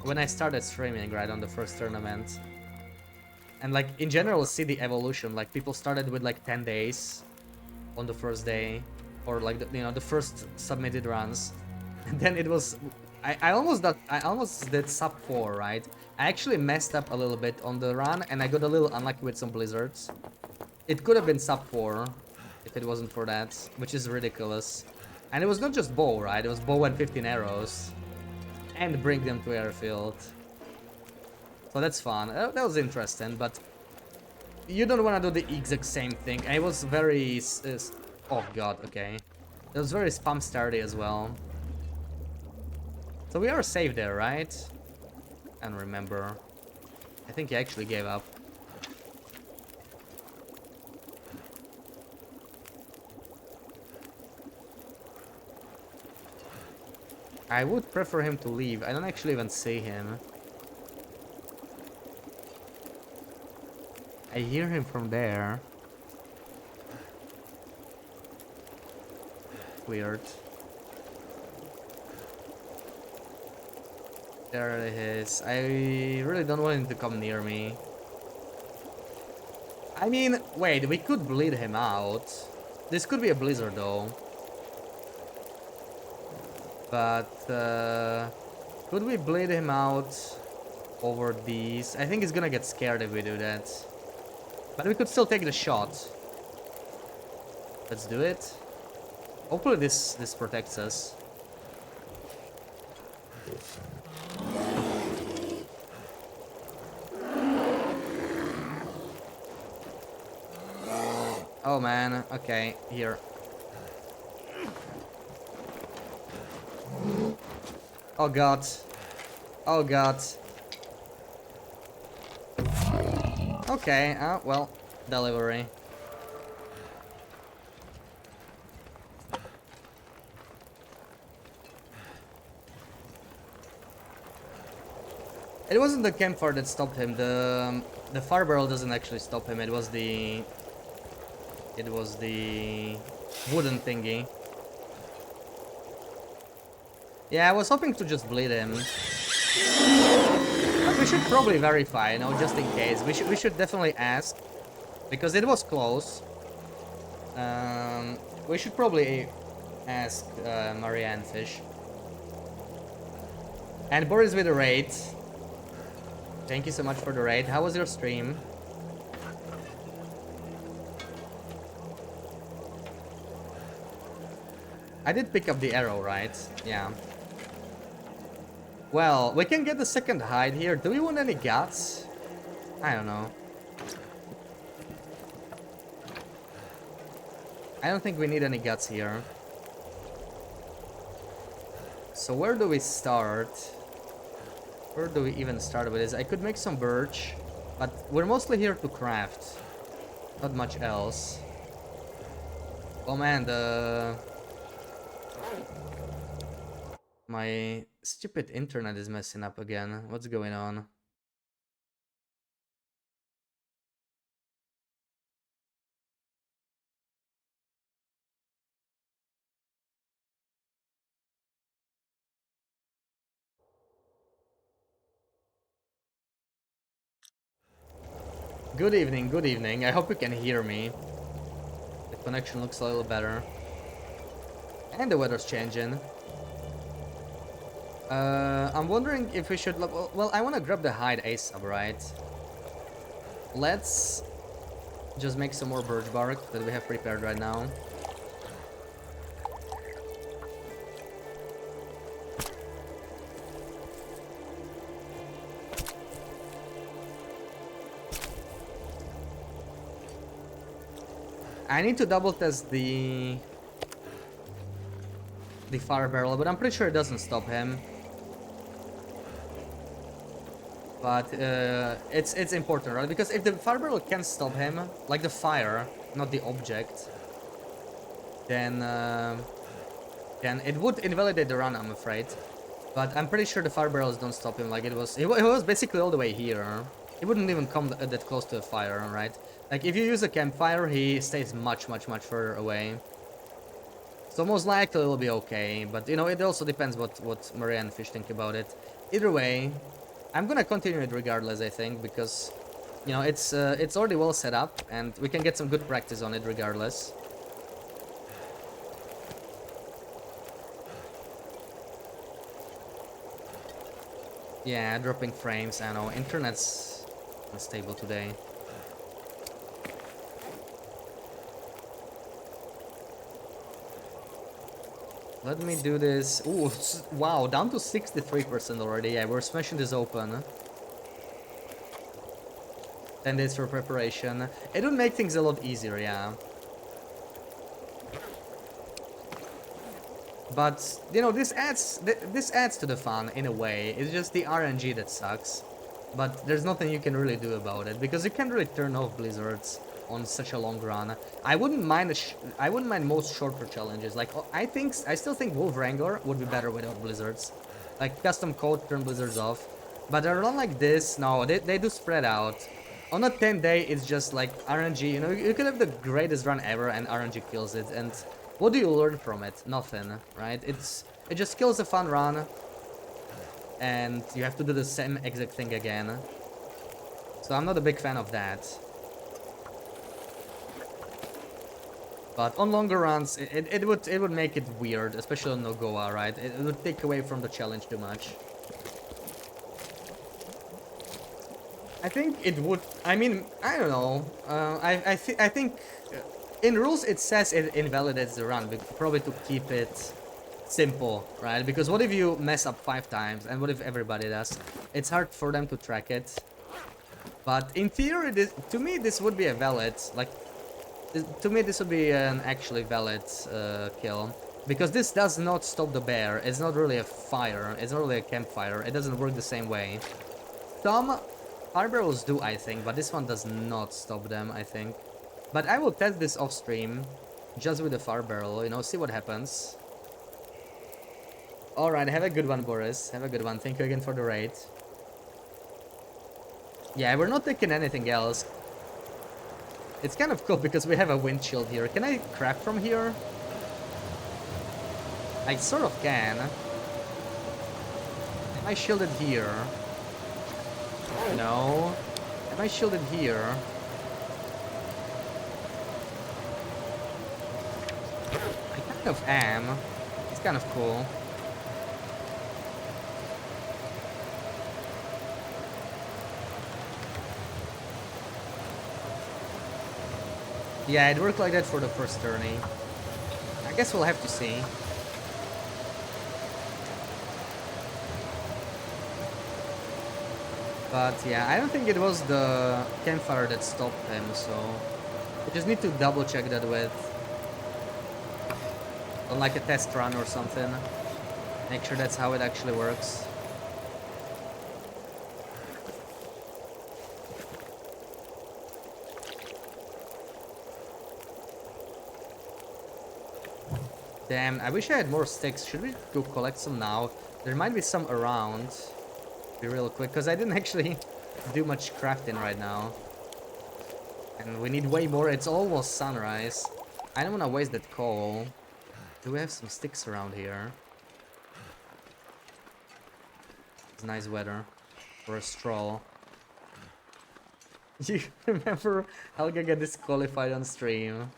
when I started streaming, right, on the first tournament. And like in general, see the evolution. Like people started with like 10 days on the first day, or like the first submitted runs, and then it was. I almost did sub 4, right? I actually messed up a little bit on the run, and I got a little unlucky with some blizzards. It could have been sub 4 if it wasn't for that, which is ridiculous. And it was not just bow, right? It was bow and 15 arrows, and bring them to airfield. So that's fun. That was interesting, but you don't want to do the exact same thing. And it was very oh god, okay. It was very spam sturdy as well. So we are safe there, right? And remember, I think he actually gave up. I would prefer him to leave. I don't actually even see him. I hear him from there. Weird. There it is. I really don't want him to come near me. I mean, wait, we could bleed him out. This could be a blizzard though. But, could we bleed him out over these? I think he's gonna get scared if we do that. But we could still take the shot. Let's do it. Hopefully this protects us. Oh man, okay, here. Oh god. Oh god. Okay, well, delivery. It wasn't the campfire that stopped him. The fire barrel doesn't actually stop him. It was the wooden thingy. Yeah, I was hoping to just bleed him. But we should probably verify, you know, just in case. We should definitely ask. Because it was close. We should probably ask Marianne Fish. And Boris with the raid. Thank you so much for the raid. How was your stream? I did pick up the arrow, right? Yeah. Well, we can get the second hide here. Do we want any guts? I don't know. I don't think we need any guts here. So where do we start? Where do we even start with this? I could make some birch, but we're mostly here to craft. Not much else. Oh man, my stupid internet is messing up again. What's going on? Good evening, good evening. I hope you can hear me. The connection looks a little better. And the weather's changing. I'm wondering if we should... Well, I want to grab the hide ASAP, right? Let's just make some more birch bark that we have prepared right now. I need to double test the fire barrel, but I'm pretty sure it doesn't stop him. But it's important, right? Because if the fire barrel can stop him, like the fire, not the object, then it would invalidate the run, I'm afraid. But I'm pretty sure the fire barrels don't stop him. Like it was basically all the way here. He wouldn't even come that close to a fire, right? Like if you use a campfire, he stays much further away. So most likely it'll be okay, but you know, it also depends what Maria and Fish think about it. Either way, I'm gonna continue it regardless, I think, because you know it's already well set up and we can get some good practice on it regardless. Yeah, dropping frames, I know, internet's unstable today. Let me do this. Ooh, wow, down to 63% already. Yeah, we're smashing this open. 10 days for preparation. It would make things a lot easier, yeah. But, you know, this adds to the fun in a way. It's just the RNG that sucks. But there's nothing you can really do about it, because you can't really turn off blizzards on such a long run. I wouldn't mind most shorter challenges. Like I still think Wolf Wrangler would be better without blizzards. Like custom code turn blizzards off. But a run like this, no, they do spread out. On a 10-day, it's just like RNG. You know, you could have the greatest run ever and RNG kills it. And what do you learn from it? Nothing, right? It just kills a fun run. And you have to do the same exact thing again. So I'm not a big fan of that. But on longer runs, it would make it weird, especially on Nogoa, right? It would take away from the challenge too much. I think it would. I mean, I don't know. I think in rules it says it invalidates the run, probably to keep it simple, right? Because what if you mess up 5 times, and what if everybody does? It's hard for them to track it. But in theory, to me, this would be a valid, like. To me, this would be an actually valid kill, because this does not stop the bear. It's not really a fire. It's not really a campfire. It doesn't work the same way. Some fire barrels do, I think, but this one does not stop them, I think. But I will test this off stream, just with the fire barrel, you know, see what happens. Alright, have a good one, Boris. Have a good one. Thank you again for the raid. Yeah, we're not taking anything else. It's kind of cool because we have a windshield here. Can I craft from here? I sort of can. Am I shielded here? No. Am I shielded here? I kind of am. It's kind of cool. Yeah, it worked like that for the first tourney. I guess we'll have to see. But yeah, I don't think it was the campfire that stopped him, so we just need to double check that with on like a test run or something. Make sure that's how it actually works. Damn, I wish I had more sticks. Should we go collect some now? There might be some around. Be real quick, because I didn't actually do much crafting right now. And we need way more. It's almost sunrise. I don't want to waste that coal. Do we have some sticks around here? It's nice weather for a stroll. You remember Helga got disqualified on stream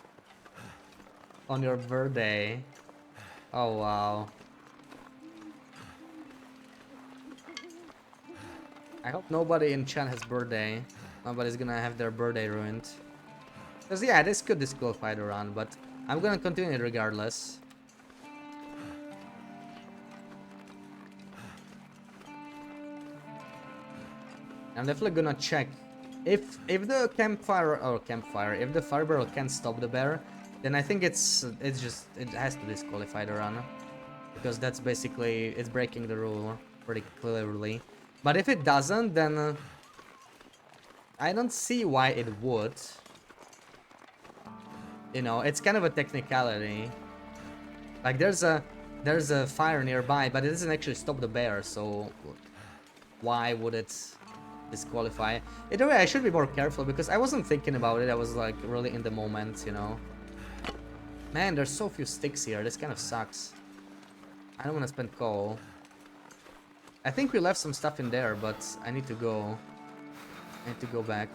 on your birthday? Oh wow. I hope nobody in chat has birthday. Nobody's gonna have their birthday ruined. Because yeah, this could disqualify the run, but I'm gonna continue regardless. I'm definitely gonna check if the if the fire barrel can't stop the bear, then I think it has to disqualify the run, because that's basically it's breaking the rule pretty clearly. But if it doesn't, then I don't see why it would. You know, it's kind of a technicality. Like there's a fire nearby, but it doesn't actually stop the bear, so why would it disqualify? Either way, I should be more careful because I wasn't thinking about it. I was like really in the moment, you know. Man, there's so few sticks here. This kind of sucks. I don't want to spend coal. I think we left some stuff in there, but I need to go. I need to go back.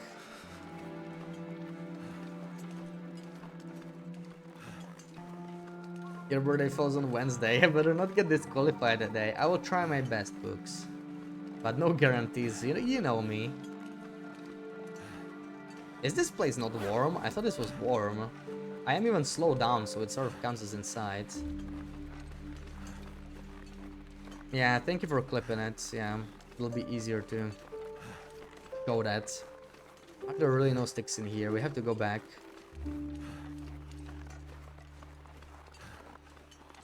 Your birthday falls on Wednesday. I better not get disqualified that day. I will try my best, Books. But no guarantees. You know me. Is this place not warm? I thought this was warm. I am even slowed down, so it sort of counts as inside. Yeah, thank you for clipping it. Yeah, it'll be easier to show that. There are really no sticks in here. We have to go back.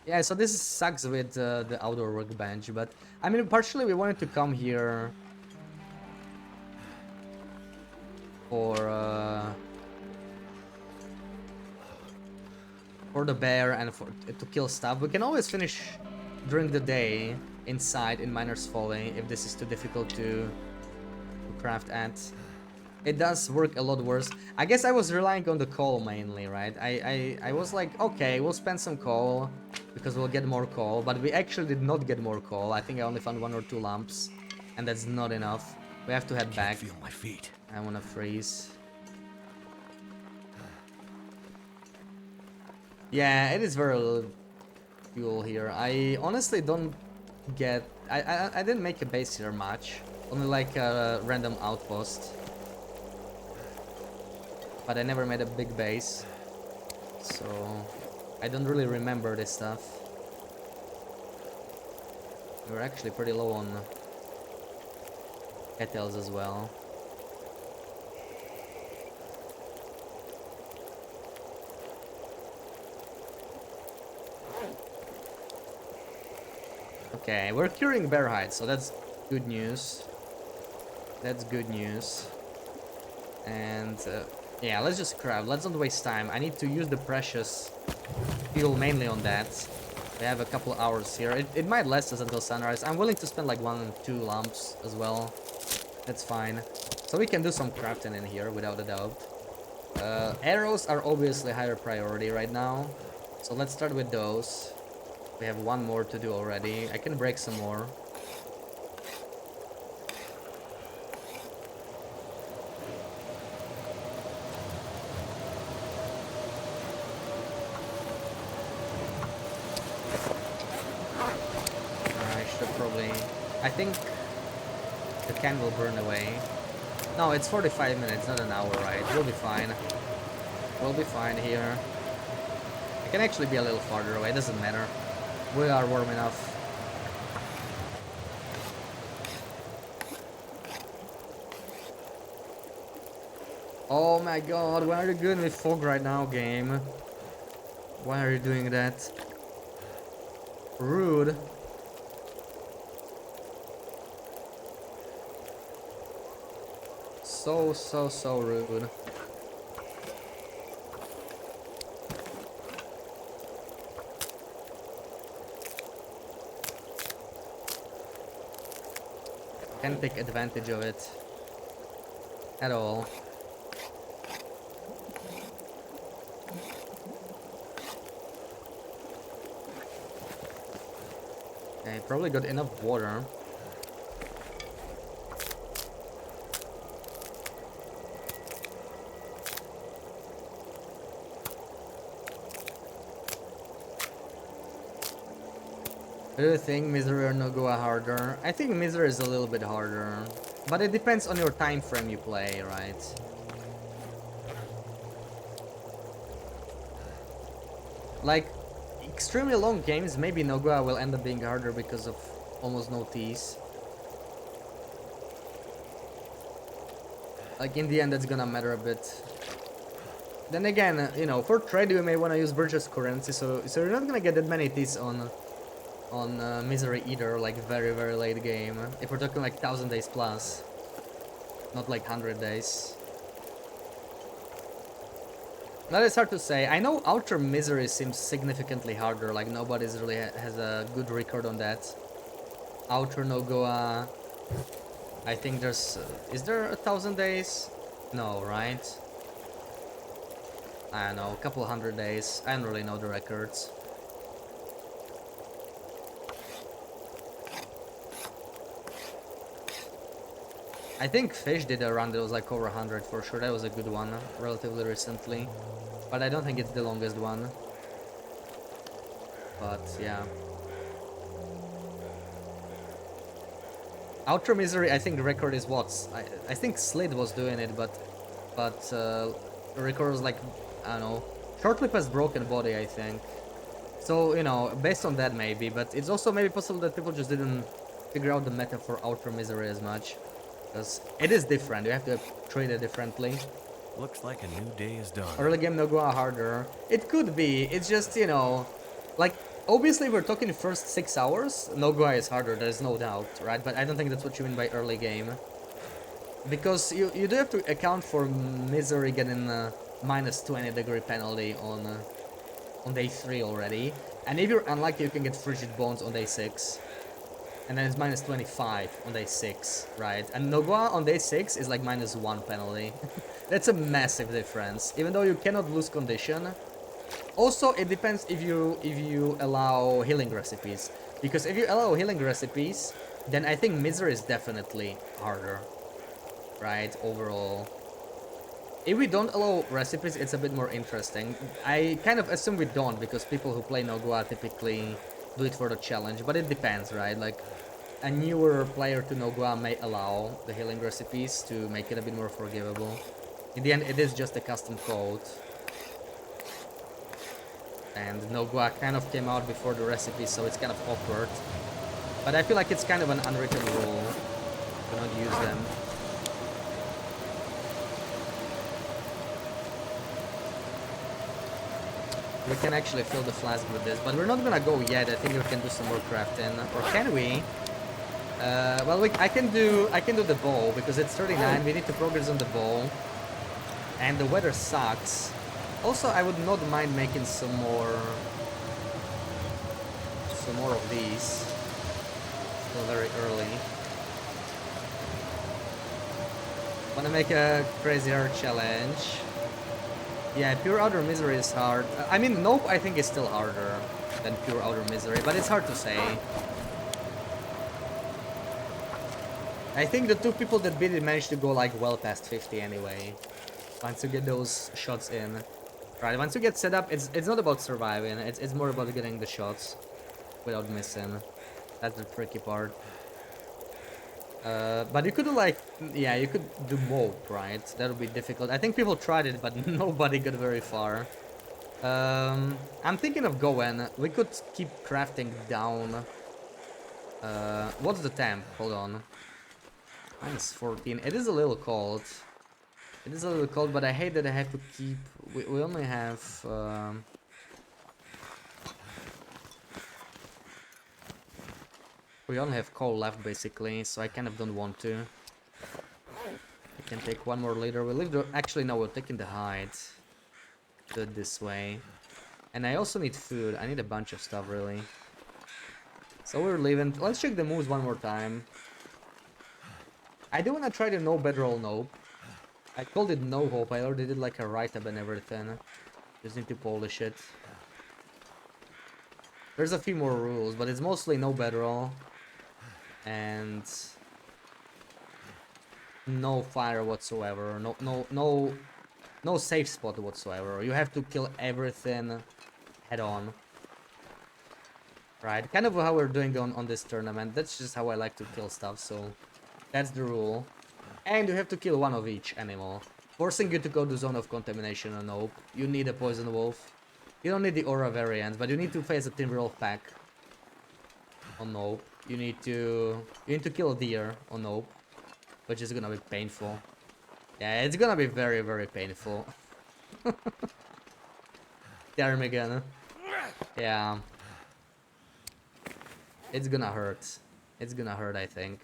Yeah, so this sucks with the outdoor workbench, but I mean, partially we wanted to come here for the bear and to kill stuff. We can always finish during the day inside in Miner's Folly if this is too difficult to craft at. It does work a lot worse. I guess I was relying on the coal mainly, right? I was like, okay, we'll spend some coal because we'll get more coal, but we actually did not get more coal. I think I only found 1 or 2 lamps, and that's not enough. We have to head back. Feel my feet. I wanna freeze. Yeah, it is very little fuel here. I honestly don't get... I didn't make a base here much. Only like a random outpost. But I never made a big base. So I don't really remember this stuff. We're actually pretty low on kettles as well. Okay, we're curing bear hide, so that's good news. That's good news. And yeah, let's just craft. Let's not waste time. I need to use the precious fuel mainly on that. We have a couple hours here. It might last us until sunrise. I'm willing to spend like 1 or 2 lamps as well. That's fine. So we can do some crafting in here without a doubt. Arrows are obviously higher priority right now. So let's start with those. We have 1 more to do already. I can break some more. should probably... I think the can will burn away. No, it's 45 minutes, not an hour, right? We'll be fine. We'll be fine here. It can actually be a little farther away, doesn't matter. We are warm enough. Oh my god, why are you doing with fog right now, game? Why are you doing that? Rude. So rude. Can't take advantage of it at all. Okay, probably got enough water. Do you think Misery or Nogoa harder? I think Misery is a little bit harder. But it depends on your time frame you play, right? Like, extremely long games, maybe Nogoa will end up being harder because of almost no teas. Like, in the end, that's gonna matter a bit. Then again, you know, for trade you may want to use Burgess currency, so you're not gonna get that many teas on Misery either, like very late game. If we're talking like 1000 days plus, not like 100 days. That is hard to say. I know Outer Misery seems significantly harder, like nobody's really has a good record on that. Outer Nogoa, I think there's... is there 1000 days? No, right? I don't know, a couple 100 days. I don't really know the records. I think Fish did a run that was like over 100 for sure. That was a good one, relatively recently. But I don't think it's the longest one. But yeah. Outer Misery, I think the record is what? I think Slid was doing it, but the record was like, I don't know. Shortlip has Broken Body, I think. So, you know, based on that maybe, but it's also maybe possible that people just didn't figure out the meta for Outer Misery as much. Because it is different, you have to treat it differently. Looks like a new day is done. Early game Nogoa harder. It could be, it's just, you know, like, obviously we're talking first 6 hours, Nogoa is harder, there's no doubt, right? But I don't think that's what you mean by early game. Because you do have to account for Misery getting a minus 20-degree penalty on day 3 already. And if you're unlucky, you can get Frigid Bones on day 6. And then it's minus 25 on day 6, right? And Nogoa on day 6 is like minus 1 penalty. That's a massive difference, even though you cannot lose condition. Also, it depends if you allow healing recipes. Because if you allow healing recipes, then I think Misery is definitely harder, right, overall. If we don't allow recipes, it's a bit more interesting. I kind of assume we don't, because people who play Nogoa typically do it for the challenge, but it depends, right? Like, a newer player to Nogoa may allow the healing recipes to make it a bit more forgivable. In the end, it is just a custom code. And Nogoa kind of came out before the recipes, so it's kind of awkward. But I feel like it's kind of an unwritten rule to not use them. We can actually fill the flask with this, but we're not gonna go yet. I think we can do some more crafting, or can we? Well, I can do the bow because it's 39. We need to progress on the bow, and the weather sucks. Also, I would not mind making some more of these. Still very early. Wanna make a crazy hard challenge? Yeah, Pure Outer Misery is hard. I mean, Nope I think is still harder than Pure Outer Misery, but it's hard to say. I think the two people that beat it managed to go like well past 50 anyway. Once you get those shots in. Right, once you get set up, it's not about surviving, it's more about getting the shots without missing. That's the tricky part. But you could do like, yeah, you could do mope, right? That would be difficult. I think people tried it, but nobody got very far. I'm thinking of going. We could keep crafting down. What's the temp? Hold on. Minus 14. It is a little cold. It is a little cold, but I hate that I have to keep... We only have... we only have coal left, basically, so I kind of don't want to. I can take one more liter. We'll leave the... Actually, no, we're taking the hide. Do it this way. And I also need food. I need a bunch of stuff, really. So we're leaving. Let's check the moves one more time. I do want to try the no bedroll nope. I called it no hope. I already did like a write-up and everything. Just need to polish it. There's a few more rules, but it's mostly no bedroll. And no fire whatsoever. No safe spot whatsoever. You have to kill everything head on. Right, kind of how we're doing on this tournament. That's just how I like to kill stuff, so that's the rule. And you have to kill one of each animal, forcing you to go to zone of contamination or nope. You need a poison wolf. You don't need the aura variant, but you need to face a Timberwolf pack on nope. You need to kill a deer on nope, which is gonna be painful. Yeah, it's gonna be very, very painful. Damn again. Yeah. It's gonna hurt. It's gonna hurt, I think.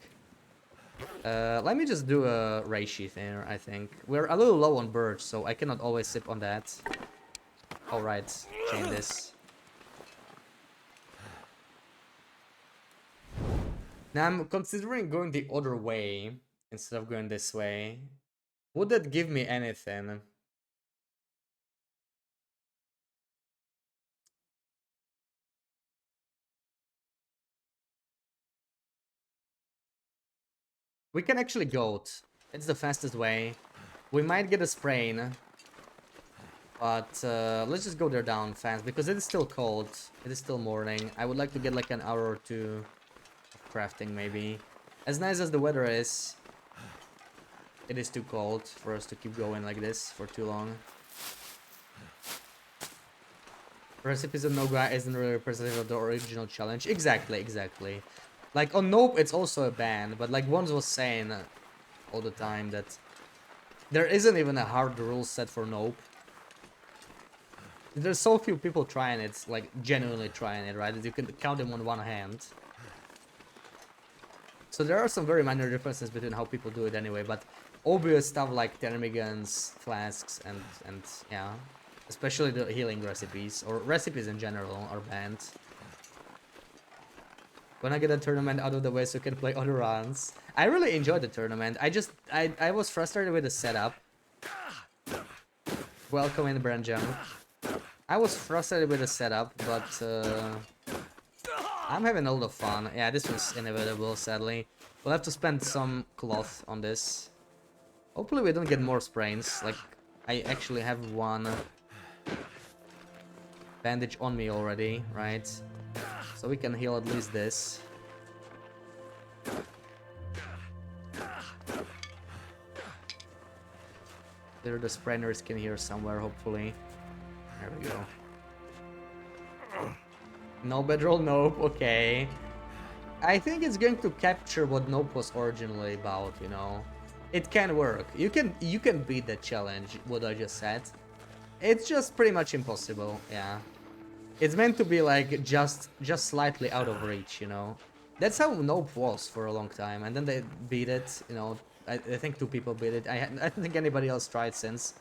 Let me just do a ray sheath here, I think. We're a little low on birch, so I cannot always sip on that. Alright, chain this. Now I'm considering going the other way instead of going this way. Would that give me anything? We can actually goat. It's the fastest way. We might get a sprain. But let's just go there down fast because it is still cold. It is still morning. I would like to get like an hour or two of crafting maybe. As nice as the weather is, it is too cold for us to keep going like this for too long. Recipes of Noga isn't really representative of the original challenge. Exactly, exactly. Like on Nope, it's also a ban, but like Ones was saying all the time that there isn't even a hard rule set for Nope. There's so few people trying it, like genuinely trying it, right? That you can count them on one hand. So there are some very minor differences between how people do it anyway, but obvious stuff like ptarmigans, flasks, and yeah, especially the healing recipes or recipes in general are banned. When I get a tournament out of the way so I can play other runs. I really enjoyed the tournament. I was frustrated with the setup. Welcome in, Branjam. I was frustrated with the setup, but I'm having a lot of fun. Yeah, this was inevitable, sadly. We'll have to spend some cloth on this. Hopefully we don't get more sprains. Like, I actually have one bandage on me already, right? So we can heal at least this. There are the sprainer skin here somewhere, hopefully. There we go. No bedroll, nope, okay. I think it's going to capture what Nope was originally about, you know. It can work. You can beat that challenge, what I just said. It's just pretty much impossible, yeah. It's meant to be like just slightly out of reach, you know. That's how Nope was for a long time, and then they beat it, you know. I think 2 people beat it. I don't think anybody else tried since.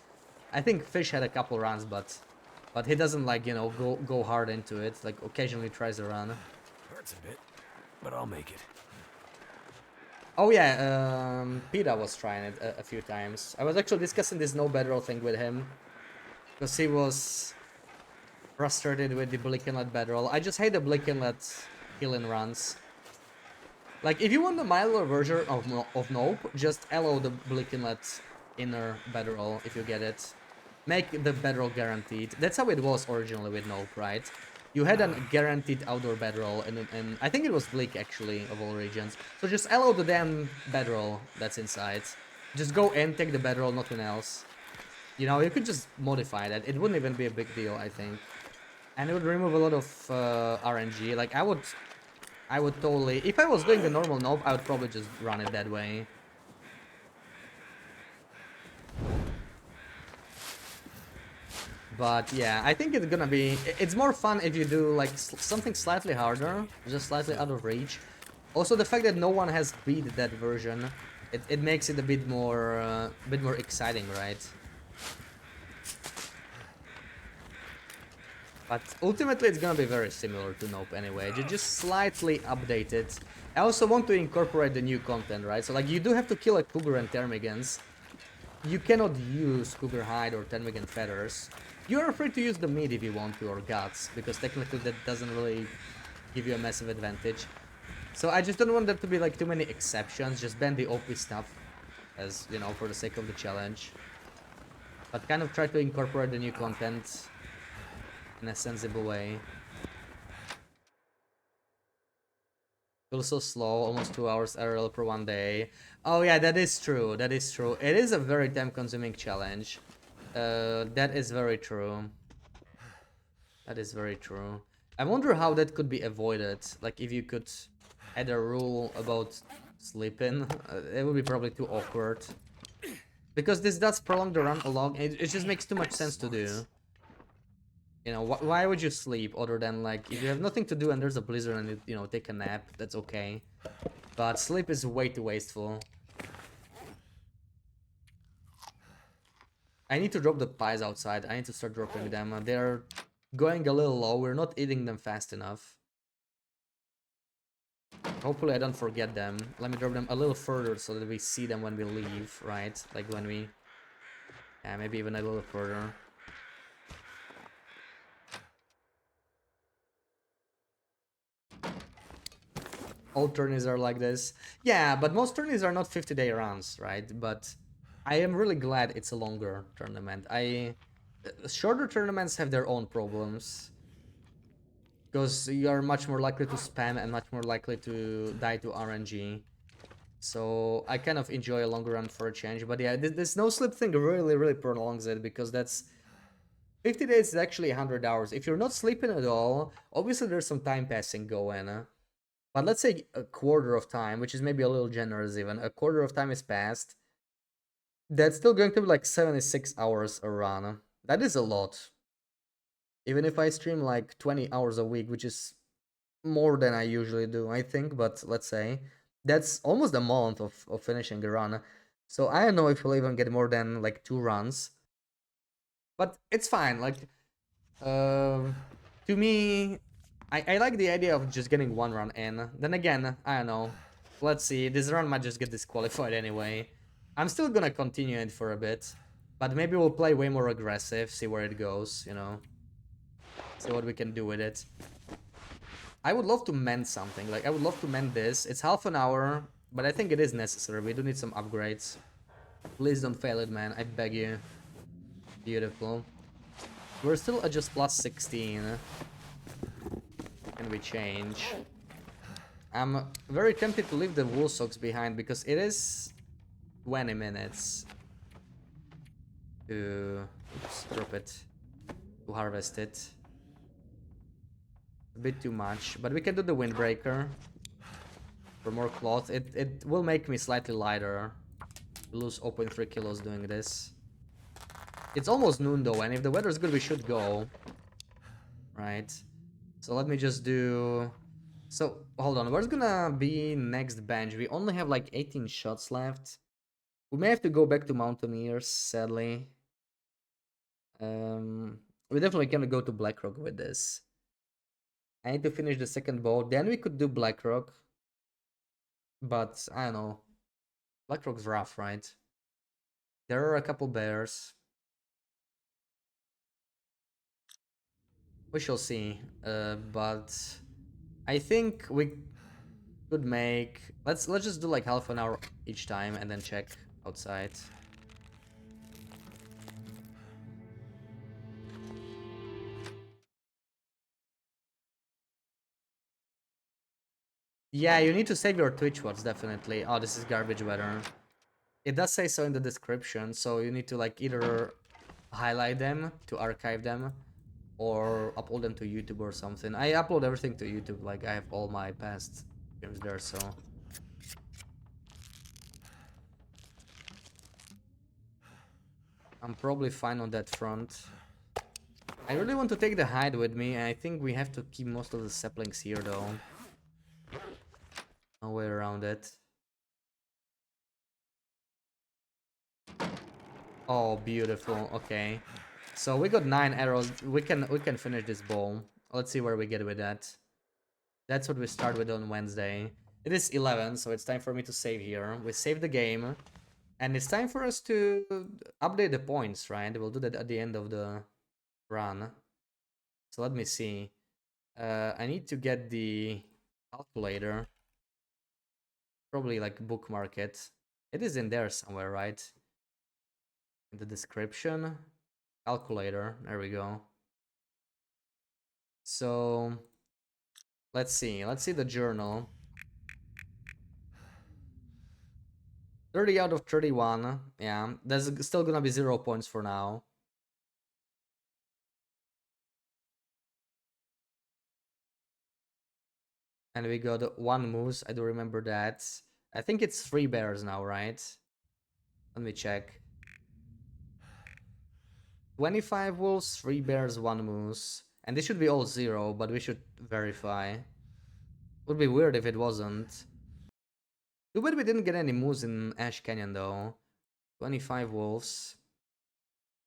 I think Fish had a couple runs, but he doesn't like, you know, go hard into it. Like occasionally tries a run. Hurts a bit, but I'll make it. Oh yeah, Peta was trying it a few times. I was actually discussing this no bedroll thing with him because he was frustrated with the Blick Inlet bedroll. I just hate the Blick Inlet healing runs. Like, if you want the milder version of Nope, just allow the Blick Inlet inner bedroll if you get it. Make the bedroll guaranteed. That's how it was originally with Nope, right? you had a guaranteed outdoor bedroll, and I think it was Bleak actually of all regions. So just allow the damn bedroll that's inside. Just go in, take the bedroll, nothing else. You know, you could just modify that. It wouldn't even be a big deal, I think, and it would remove a lot of RNG. Like I would totally, if I was doing the normal nope, I would probably just run it that way. But yeah, I think it's gonna be, it's more fun if you do like something slightly harder, just slightly out of reach. Also, the fact that no one has beat that version, it makes it a bit more exciting, right? But ultimately, it's gonna be very similar to Nope anyway, just slightly updated. I also want to incorporate the new content, right? So like, you do have to kill a cougar and ptarmigans. You cannot use cougar hide or ptarmigan feathers. You are free to use the meat if you want to, or guts, because technically that doesn't really give you a massive advantage. So I just don't want there to be like too many exceptions, just ban the OP stuff, as, you know, for the sake of the challenge. But kind of try to incorporate the new content in a sensible way. Feels so slow, almost 2 hours RL per 1 day. Oh yeah, that is true, that is true. It is a very time consuming challenge. That is very true. That is very true. I wonder how that could be avoided. Like, if you could add a rule about sleeping, it would be probably too awkward. Because this does prolong the run along. It just makes too much sense to do. You know, why would you sleep other than, like, if you have nothing to do and there's a blizzard and you know, take a nap, that's okay. But sleep is way too wasteful. I need to drop the pies outside. I need to start dropping them. They're going a little low. We're not eating them fast enough. Hopefully I don't forget them. Let me drop them a little further so that we see them when we leave, right? Like when we... Yeah, maybe even a little further. All tourneys are like this. Yeah, but most tourneys are not 50-day runs, right? But I am really glad it's a longer tournament. Shorter tournaments have their own problems. Because you are much more likely to spam and much more likely to die to RNG. So I kind of enjoy a longer run for a change. But yeah, this no slip thing really prolongs it, because that's 50 days is actually 100 hours. If you're not sleeping at all, obviously there's some time passing going. But let's say a quarter of time, which is maybe a little generous even. A quarter of time is passed. That's still going to be like 76 hours a run. That is a lot. Even if I stream like 20 hours a week, which is more than I usually do, I think, but let's say that's almost a month of finishing a run. So I don't know if we'll even get more than like 2 runs, but it's fine. Like, to me, I like the idea of just getting 1 run in. Then again, I don't know. Let's see, this run might just get disqualified anyway. I'm still gonna continue it for a bit, but maybe we'll play way more aggressive, see where it goes, you know. See what we can do with it. I would love to mend something. Like, I would love to mend this. It's half an hour, but I think it is necessary. We do need some upgrades. Please don't fail it, man. I beg you. Beautiful. We're still at just plus 16. Can we change? I'm very tempted to leave the wool socks behind because it is 20 minutes to... Oops, drop it. To harvest it. A bit too much, but we can do the windbreaker for more cloth. It will make me slightly lighter. Lose 0.3 kilos doing this. It's almost noon though, and if the weather's good we should go, right? So let me just do... So hold on, where's gonna be next bench? We only have like 18 shots left. We may have to go back to Mountaineers, sadly. We definitely can go to Blackrock with this. I need to finish the second bow. Then we could do Blackrock. But, I don't know. Blackrock's rough, right? There are a couple bears. We shall see. But I think we could make... Let's just do like half an hour each time and then check outside. Yeah, you need to save your Twitch VODs, definitely. Oh, this is garbage weather. It does say so in the description, so you need to like either highlight them to archive them or upload them to YouTube or something. I upload everything to YouTube, like I have all my past streams there, so. I'm probably fine on that front. I really want to take the hide with me, and I think we have to keep most of the saplings here though. No way around it. Oh, beautiful. Okay. So we got 9 arrows. We can finish this bowl. Let's see where we get with that. That's what we start with on Wednesday. It is 11, so it's time for me to save here. We save the game. And it's time for us to update the points, right? We'll do that at the end of the run. So let me see. I need to get the calculator. Probably like bookmark it. It is in there somewhere, right? In the description. Calculator. There we go. So let's see. Let's see the journal. 30 out of 31. Yeah, there's still gonna be 0 points for now. And we got 1 moose. I do remember that. I think it's 3 bears now, right? Let me check. 25 wolves, 3 bears, 1 moose. And this should be all 0, but we should verify. Would be weird if it wasn't. Too bad we didn't get any moose in Ash Canyon though. 25 wolves.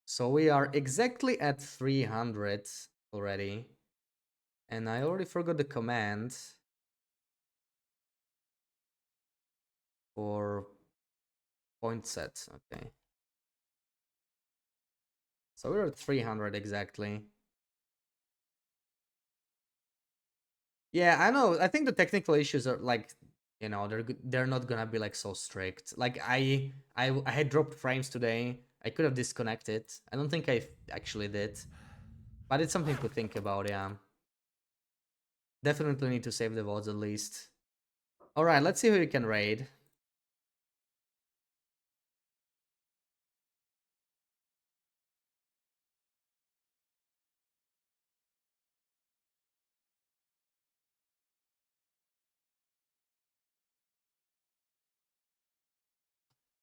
So we are exactly at 300 already. And I already forgot the command for point set. Okay. So we're at 300 exactly. Yeah, I know. I think the technical issues are like, you know, they're not gonna be like so strict. Like I had dropped frames today. I could have disconnected. I don't think I actually did, but it's something to think about. Yeah, definitely need to save the VODs at least. All right, let's see who you can raid.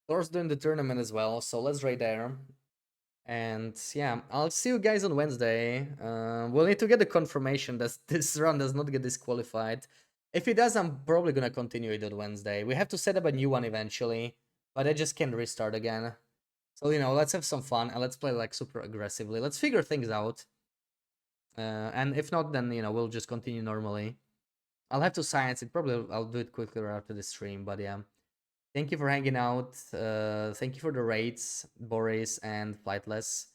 Thor's doing the tournament as well, so let's raid there. And yeah, I'll see you guys on Wednesday. We'll need to get the confirmation that this run does not get disqualified. If it does, I'm probably gonna continue it on Wednesday. We have to set up a new one eventually, but I just can't restart again. So, you know, let's have some fun and let's play like super aggressively. Let's figure things out. And if not, then, you know, we'll just continue normally. I'll have to science it. Probably I'll do it quickly right after the stream, but yeah. Thank you for hanging out. Thank you for the raids, Boris and Flightless.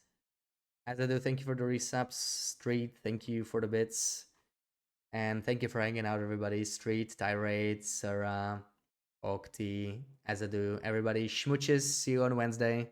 As I do, thank you for the resubs, Street. Thank you for the bits. And thank you for hanging out, everybody. Street, Tirade, Sarah, Octi, as I do, everybody. Schmooches, see you on Wednesday.